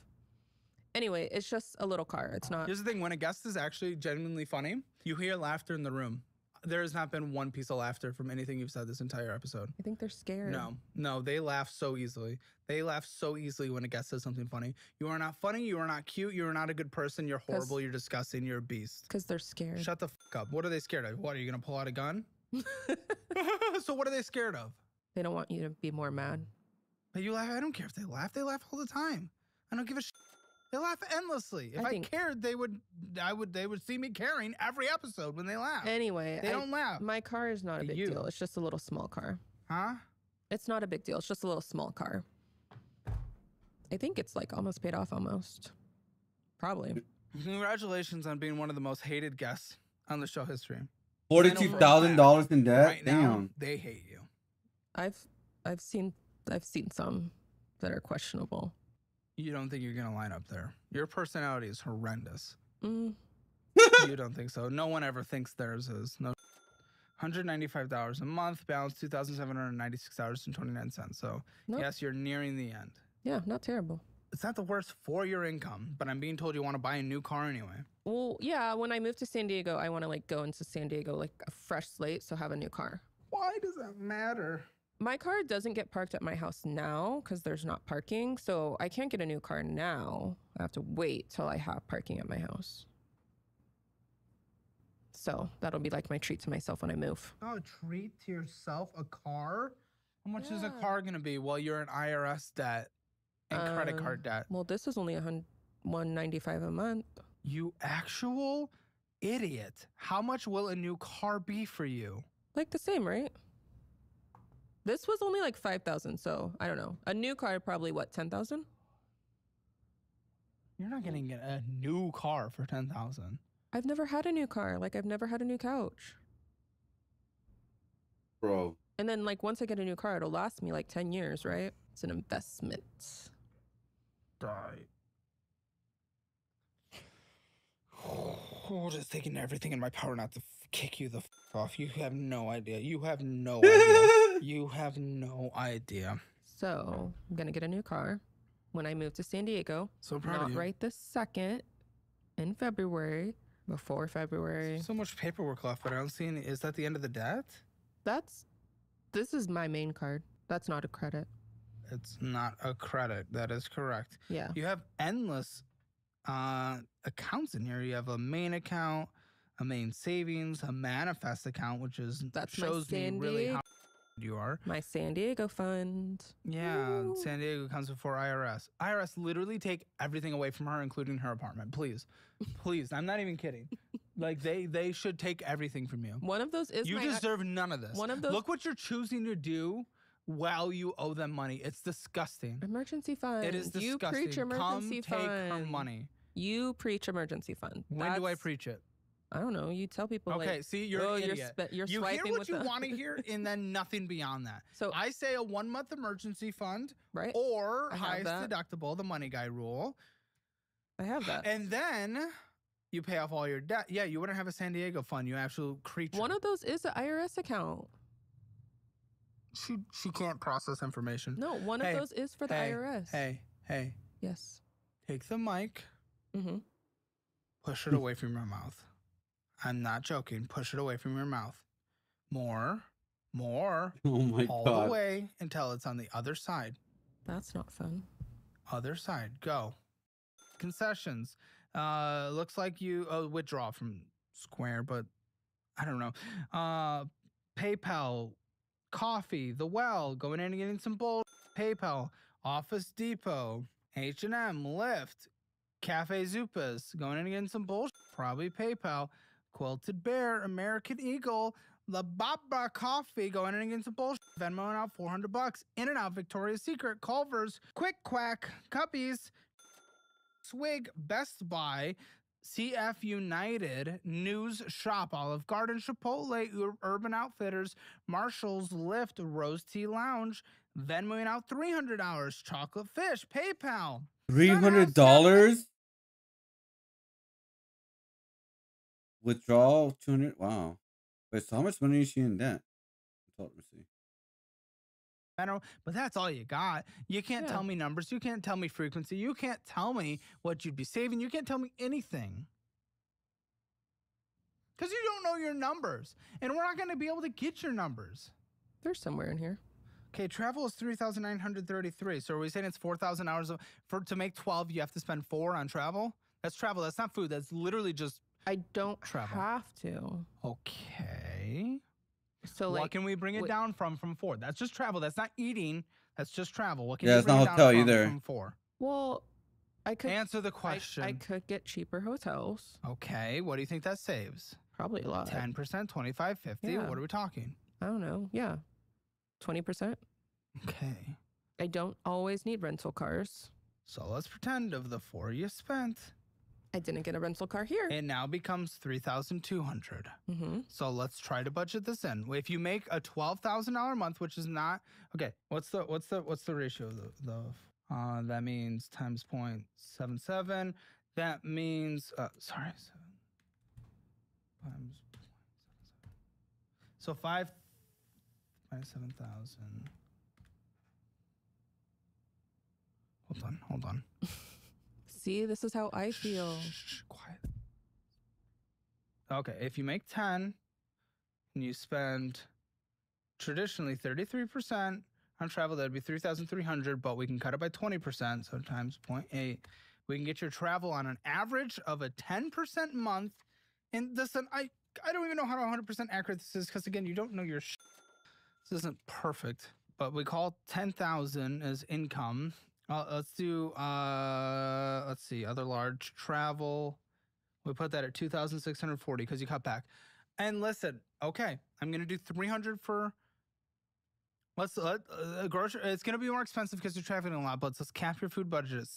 Anyway, it's just a little car. It's not. Here's the thing: when a guest is actually genuinely funny, you hear laughter in the room. There has not been one piece of laughter from anything you've said this entire episode. I think they're scared. No, they laugh so easily. They laugh so easily when a guest says something funny. You are not funny. You are not cute. You are not a good person. You're horrible. You're disgusting. You're a beast. Because they're scared. Shut the fuck up. What are they scared of? What, are you going to pull out a gun? So what are they scared of? They don't want you to be more mad. But you laugh. I don't care if they laugh. They laugh all the time. I don't give a shit. They laugh endlessly. If I cared, they would see me caring every episode when they laugh. Anyway, they don't laugh. My car is not a big deal. It's just a little small car. Huh? It's not a big deal. It's just a little small car. I think it's like almost paid off almost. Probably. Congratulations on being one of the most hated guests on the show history. $42,000 in debt. Right Damn. now, they hate you. I've seen some that are questionable. You don't think you're gonna line up there? Your personality is horrendous. Mm. You don't think so? No one ever thinks theirs is. No. $195 a month, balance $2,796.29. So yes, you're nearing the end. Yeah, not terrible. It's not the worst for your income, but I'm being told you want to buy a new car anyway. Well, yeah, when I move to San Diego, I want to like go into San Diego like a fresh slate, so have a new car. Why does that matter? my car doesn't get parked at my house now because there's not parking. So I can't get a new car now. I have to wait till I have parking at my house. So that'll be like my treat to myself when I move. Oh, treat to yourself, a car? How much is a car gonna be while you're in IRS debt and credit card debt? Well, this is only $195 a month. You actual idiot. How much will a new car be for you? Like the same, right? This was only like 5,000, so I don't know. A new car, probably what, 10,000? You're not gonna get a new car for 10,000. I've never had a new car. Like I've never had a new couch. Bro. And then like once I get a new car, it'll last me like 10 years, right? It's an investment. Die. Oh, just taking everything in my power not to kick you the off. You have no idea. You have no idea. You have no idea. So I'm gonna get a new car when I move to San Diego. So proud of Not you. right this second. In February. Before February. So much paperwork left, but I don't see any. Is that the end of the debt? This is my main card. That's not a credit. It's not a credit. That is correct. Yeah. You have endless accounts in here. You have a main account, a main savings, a manifest account, which is shows me really how you are. My San Diego fund. Yeah, San Diego comes before IRS. IRS literally take everything away from her, including her apartment. Please, please. I'm not even kidding. Like they should take everything from you. One of those is you deserve none of this. One of those. Look what you're choosing to do while you owe them money. It's disgusting. Emergency fund. It is disgusting. You preach emergency Come fund. take her money. You preach emergency fund. When do I preach it? I don't know. You tell people. Okay, like, see, you're an idiot. You're you swiping hear what with you the- want to hear, and then nothing beyond that. So I say a 1 month emergency fund, right? Or I have highest that. deductible, the money guy rule. I have that. And then you pay off all your debt. Yeah, you wouldn't have a San Diego fund, you absolute creature. One of those is an IRS account. She can't process information. No, one of those is for the IRS. Hey. Yes. Take the mic. Mm-hmm. Push it away from your mouth. I'm not joking. Push it away from your mouth. More. Oh my all God. the way until it's on the other side. That's not fun. Other side. Go. Concessions. Looks like you withdraw from Square, but I don't know. PayPal, Coffee, The Well, going in and getting some bull. PayPal, Office Depot, H&M, Lyft, Cafe Zupas, going in and getting some bullshit. Probably PayPal. Quilted Bear, American Eagle, La Baba Coffee, going in and getting some bullshit. Venmoing out $400. In-N-Out, Victoria's Secret, Culver's, Quick Quack, Cuppies, Swig, Best Buy, CF United, News Shop, Olive Garden, Chipotle, Urban Outfitters, Marshalls, Lyft, Rose Tea Lounge, Venmoing out $300. Chocolate Fish, PayPal. $300? Withdrawal 200. Wow. Wait, so how much money is she in debt? Let me see. But that's all you got. You can't tell me numbers. You can't tell me frequency. You can't tell me what you'd be saving. You can't tell me anything. Because you don't know your numbers. And we're not going to be able to get your numbers. They're somewhere in here. Okay, travel is 3,933. So are we saying it's 4,000 hours to make 12, you have to spend 4 on travel? That's travel. That's not food. That's literally just I don't travel. have to. Okay. So what like, can we bring it down from 4? That's just travel. That's not eating. That's just travel. What can Yeah, you it's bring not it down hotel from, either. from 4? Well, I could answer the question. I could get cheaper hotels. Okay, what do you think that saves? Probably a lot. 10%, 25, 50. Yeah. What are we talking? I don't know. Yeah. 20%. Okay. I don't always need rental cars. So let's pretend of the 4 you spent, I didn't get a rental car here. it now becomes 3,200. Mm-hmm. So let's try to budget this in. If you make a $12,000 a month, which is not okay, what's the ratio of the that means times 0.77. That means sorry, 7 times 0.77. So 5 minus 7,000. Hold on. See, this is how I feel. Shh, quiet. Okay, if you make 10 and you spend traditionally 33% on travel. That'd be 3,300, but we can cut it by 20%, so times 0.8. We can get your travel on an average of a 10% month. And listen, I don't even know how 100% accurate this is because again, you don't know your. This isn't perfect, but we call 10,000 as income. Let's do. Let's see, other large travel. We put that at 2,640 because you cut back. And listen, okay, I'm gonna do 300 for. Let's grocery. It's gonna be more expensive because you're traveling a lot, but let's cap your food budget at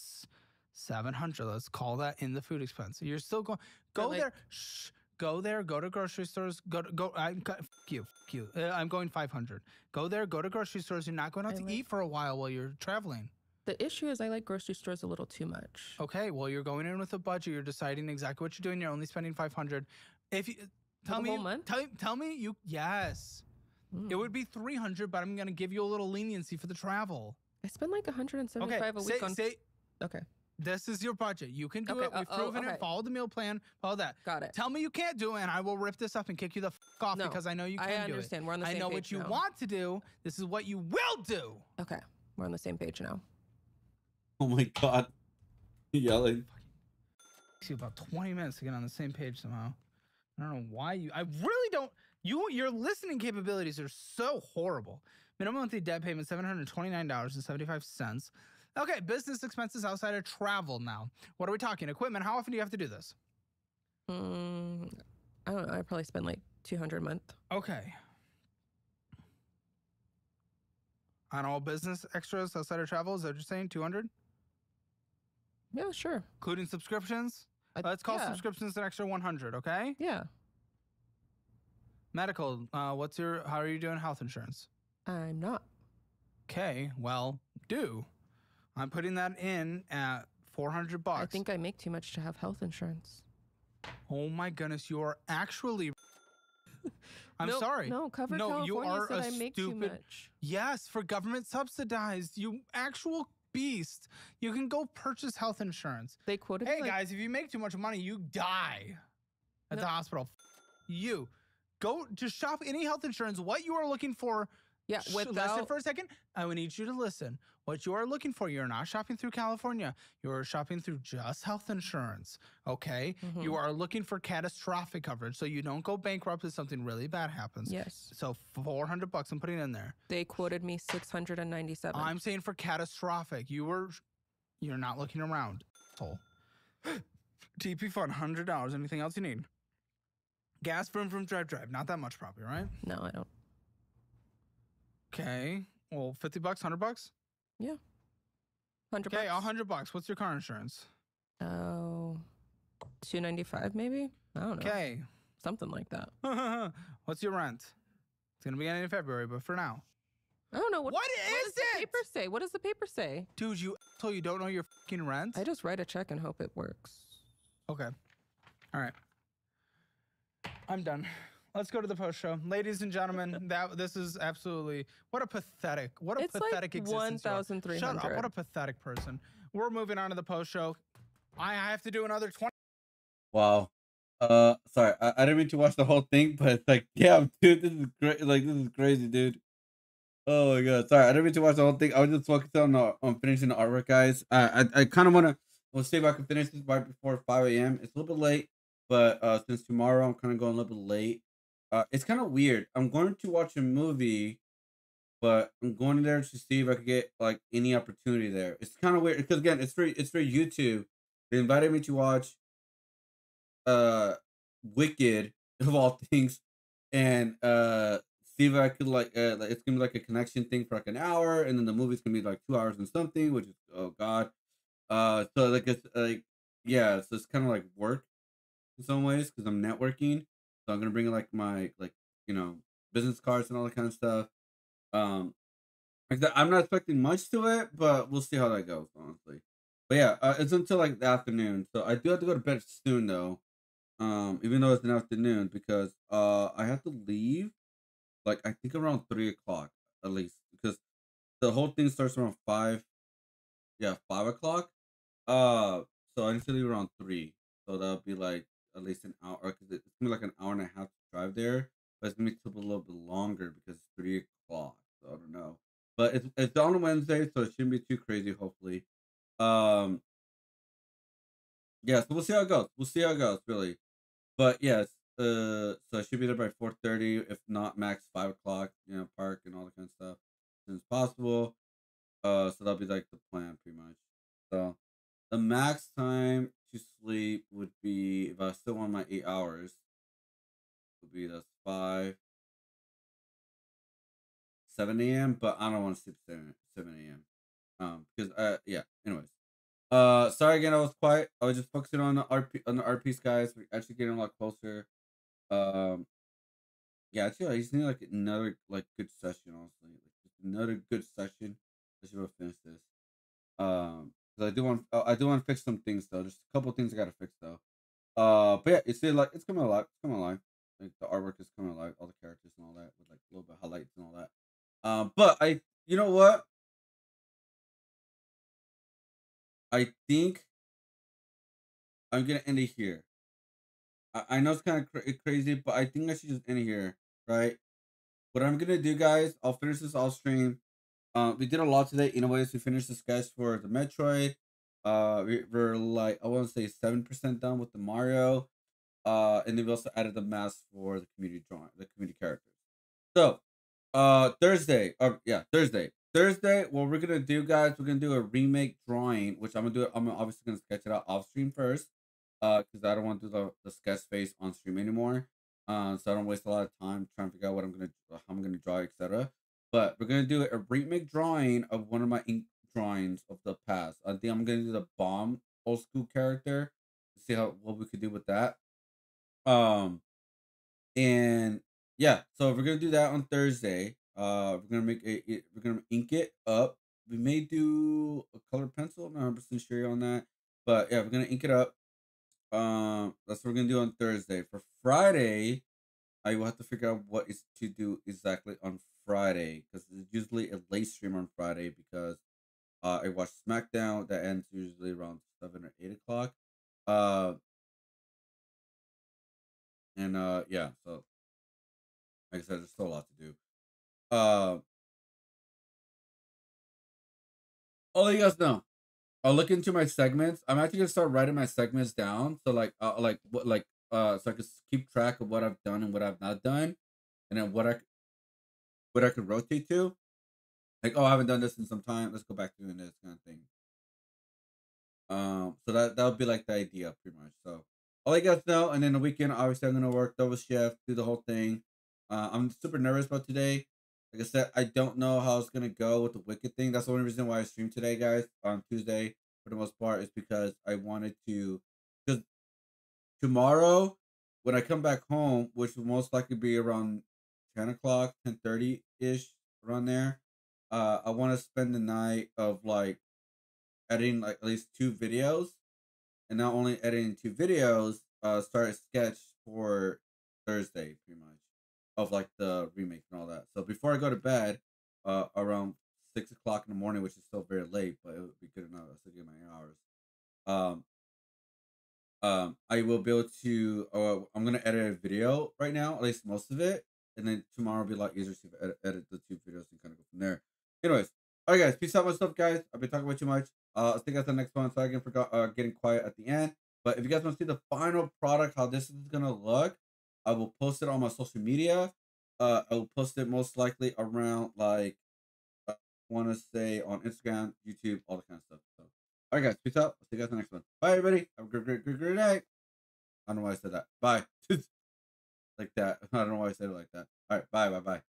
700. Let's call that in the food expense. You're still going. Go like- there. Shh. Go there. Go to grocery stores. Go. Fuck you. Fuck you. I'm going 500. Go there. Go to grocery stores. You're not going out to eat for a while you're traveling. The issue is I like grocery stores a little too much. Okay, well, you're going in with a budget. You're deciding exactly what you're doing. You're only spending 500. If you tell the me, whole month? tell me you yes, it would be 300, but I'm gonna give you a little leniency for the travel. I spend like 175 a week on. Okay. This is your budget. You can do Okay, it. We've proven okay. it. Follow the meal plan. Follow that. Got it. Tell me you can't do it, and I will rip this up and kick you the off No, because I know you can I do it. understand. We're on the I same know page what you now. want to do. This is what you will do. Okay, we're on the same page now. Oh my god. Yelling. Takes you about 20 minutes to get on the same page somehow. I don't know why you. I really don't. Your listening capabilities are so horrible. Minimum monthly debt payment $729.75. Okay, business expenses outside of travel now. What are we talking? Equipment. How often do you have to do this? I don't know. I probably spend like 200 a month. Okay. On all business extras outside of travel, is that what you're saying? 200? Yeah, sure. Including subscriptions? Let's call yeah. subscriptions an extra 100, okay? Yeah. Medical, how are you doing health insurance? I'm not. Okay, well, I'm putting that in at $400. I think I make too much to have health insurance. Oh my goodness, you are actually. I'm No, sorry. no, Cover No, you California are said a I make too stupid. much. Yes, for government subsidized. You actual beast. You can go purchase health insurance. They quoted Hey me like, guys, if you make too much money, you die at the hospital. You go just shop any health insurance. What you are looking for. Yeah, Listen without for a second. I would need you to listen. What you are looking for, you're not shopping through California. You're shopping through just health insurance. Okay? You are looking for catastrophic coverage so you don't go bankrupt if something really bad happens. Yes. So $400 I'm putting in there. They quoted me 697. I'm saying for catastrophic. You're not looking around. Asshole. TP fund, $100. Anything else you need? Gas, vroom, drive. Not that much probably, right? No, I don't. Okay. Well, $50, $100? Yeah. 100 Okay, bucks. $100. What's your car insurance? Oh, 295 maybe? I don't know. Okay. Something like that. What's your rent? It's gonna be in February, but for now. I don't know. What is does the paper say? What does the paper say? Dude, you asshole, you don't know your fucking rent? I just write a check and hope it works. Okay. All right. I'm done. Let's go to the post show. Ladies and gentlemen, this is absolutely what a pathetic like existence. you are. 1,300. Shut up. What a pathetic person. We're moving on to the post show. I have to do another 20. Wow. Sorry, I didn't mean to watch the whole thing, but it's like, damn, dude, this is great. Like, this is crazy, dude. Oh my god, sorry, I didn't mean to watch the whole thing. I was just focused on finishing the artwork, guys. I kind of want to see if I can finish this right before 5 a.m. It's a little bit late, but since tomorrow I'm kind of going a little bit late. It's kind of weird. I'm going to watch a movie, but I'm going there to see if I could get like any opportunity there. It's kind of weird because again, it's for YouTube. They invited me to watch Wicked of all things, and see if I could like it's gonna be like a connection thing for like an hour, and then the movie's gonna be like 2 hours and something, which is oh god. So like it's like yeah, so it's kind of like work in some ways because I'm networking. So I'm gonna bring like my business cards and all that kind of stuff. Like that, I'm not expecting much to it, but we'll see how that goes, honestly. But yeah, it's until like the afternoon, so I do have to go to bed soon though. Even though it's an afternoon, because I have to leave like I think around 3 o'clock at least, because the whole thing starts around 5. Yeah, 5 o'clock. So I need to leave around 3, so that'll be like at least an hour, because it's gonna be like an hour and a half to drive there, but it's gonna be a little bit longer because it's 3 o'clock. So I don't know, but it's on a Wednesday, so it shouldn't be too crazy. Hopefully, um, yeah. So we'll see how it goes. We'll see how it goes, really. But yes, so I should be there by 4:30, if not max 5 o'clock. You know, park and all that kind of stuff as soon as possible. So that'll be like the plan, pretty much. So the max time to sleep would be, if I still want my 8 hours, would be that's 7 a.m. But I don't want to sleep 7 a.m. Because yeah. Anyways, sorry again, I was quiet. I was just focusing on the RPs, guys. We're actually getting a lot closer. Um, yeah, actually, I just need like another like good session, honestly. Like, just another good session. I should finish this. 'Cause I do want to fix some things though. Just a couple things I gotta fix though. But yeah, it's still like it's coming alive. It's coming alive. Like the artwork is coming alive, all the characters and all that, with like a little bit of highlights and all that. But you know what? I think I'm gonna end it here. I know it's kind of crazy, but I think I should just end it here, right? What I'm gonna do, guys, I'll finish this off stream. We did a lot today. Anyways, we finished the sketch for the Metroid. We're like, I want to say 7% done with the Mario. And then we also added the mask for the community drawing, the community characters. So, Thursday, Thursday. Thursday, what we're gonna do, guys, we're gonna do a remake drawing, which I'm gonna do. I'm obviously gonna sketch it out off stream first, because I don't want to do the sketch phase on stream anymore. So I don't waste a lot of time trying to figure out how I'm gonna draw, etc. But we're gonna do a remake drawing of one of my ink drawings of the past. I think I'm gonna do the bomb old school character. See what we could do with that. And yeah, so we're gonna do that on Thursday. We're gonna ink it up. We may do a colored pencil. I'm not 100% sure on that, but yeah, we're gonna ink it up. That's what we're gonna do on Thursday. For Friday, I will have to figure out what is to do exactly on Friday, because it's usually a late stream on Friday, because I watch SmackDown that ends usually around 7 or 8 o'clock. And yeah, so like I said, there's still a lot to do. I'll let you guys know. I'll look into my segments. I'm actually gonna start writing my segments down, so so I can keep track of what I've done and what I've not done, and then what I could rotate to. Like, oh, I haven't done this in some time. Let's go back to doing this kind of thing. So that would be like the idea, pretty much. So I'll let you guys know, and then the weekend, obviously, I'm gonna work double shift, do the whole thing. I'm super nervous about today. Like I said, I don't know how it's gonna go with the Wicked thing. That's the only reason why I streamed today, guys, on Tuesday for the most part, is because I wanted to. Because tomorrow, when I come back home, which will most likely be around 10 o'clock, 10:30 ish, around there, I want to spend the night of like editing like at least 2 videos, and not only editing 2 videos, start a sketch for Thursday, pretty much, of like the remake and all that. So before I go to bed, around 6 o'clock in the morning, which is still very late, but it would be good enough. I still get my 8 hours. I will be able to. I'm gonna edit a video right now, at least most of it, and then tomorrow will be a lot easier to edit the 2 videos and kind of go from there. Anyways, all right, guys, peace out, my stuff, guys. I've been talking about too much. I'll see you guys on the next one. Sorry again for getting quiet at the end. But if you guys want to see the final product, how this is gonna look, I will post it on my social media. I will post it most likely around like, I want to say, on Instagram, YouTube, all that kind of stuff. So, all right, guys, peace out. I'll see you guys on the next one. Bye, everybody. Have a great night. I don't know why I said that. Bye. Like that. I don't know why I said it like that. All right, bye.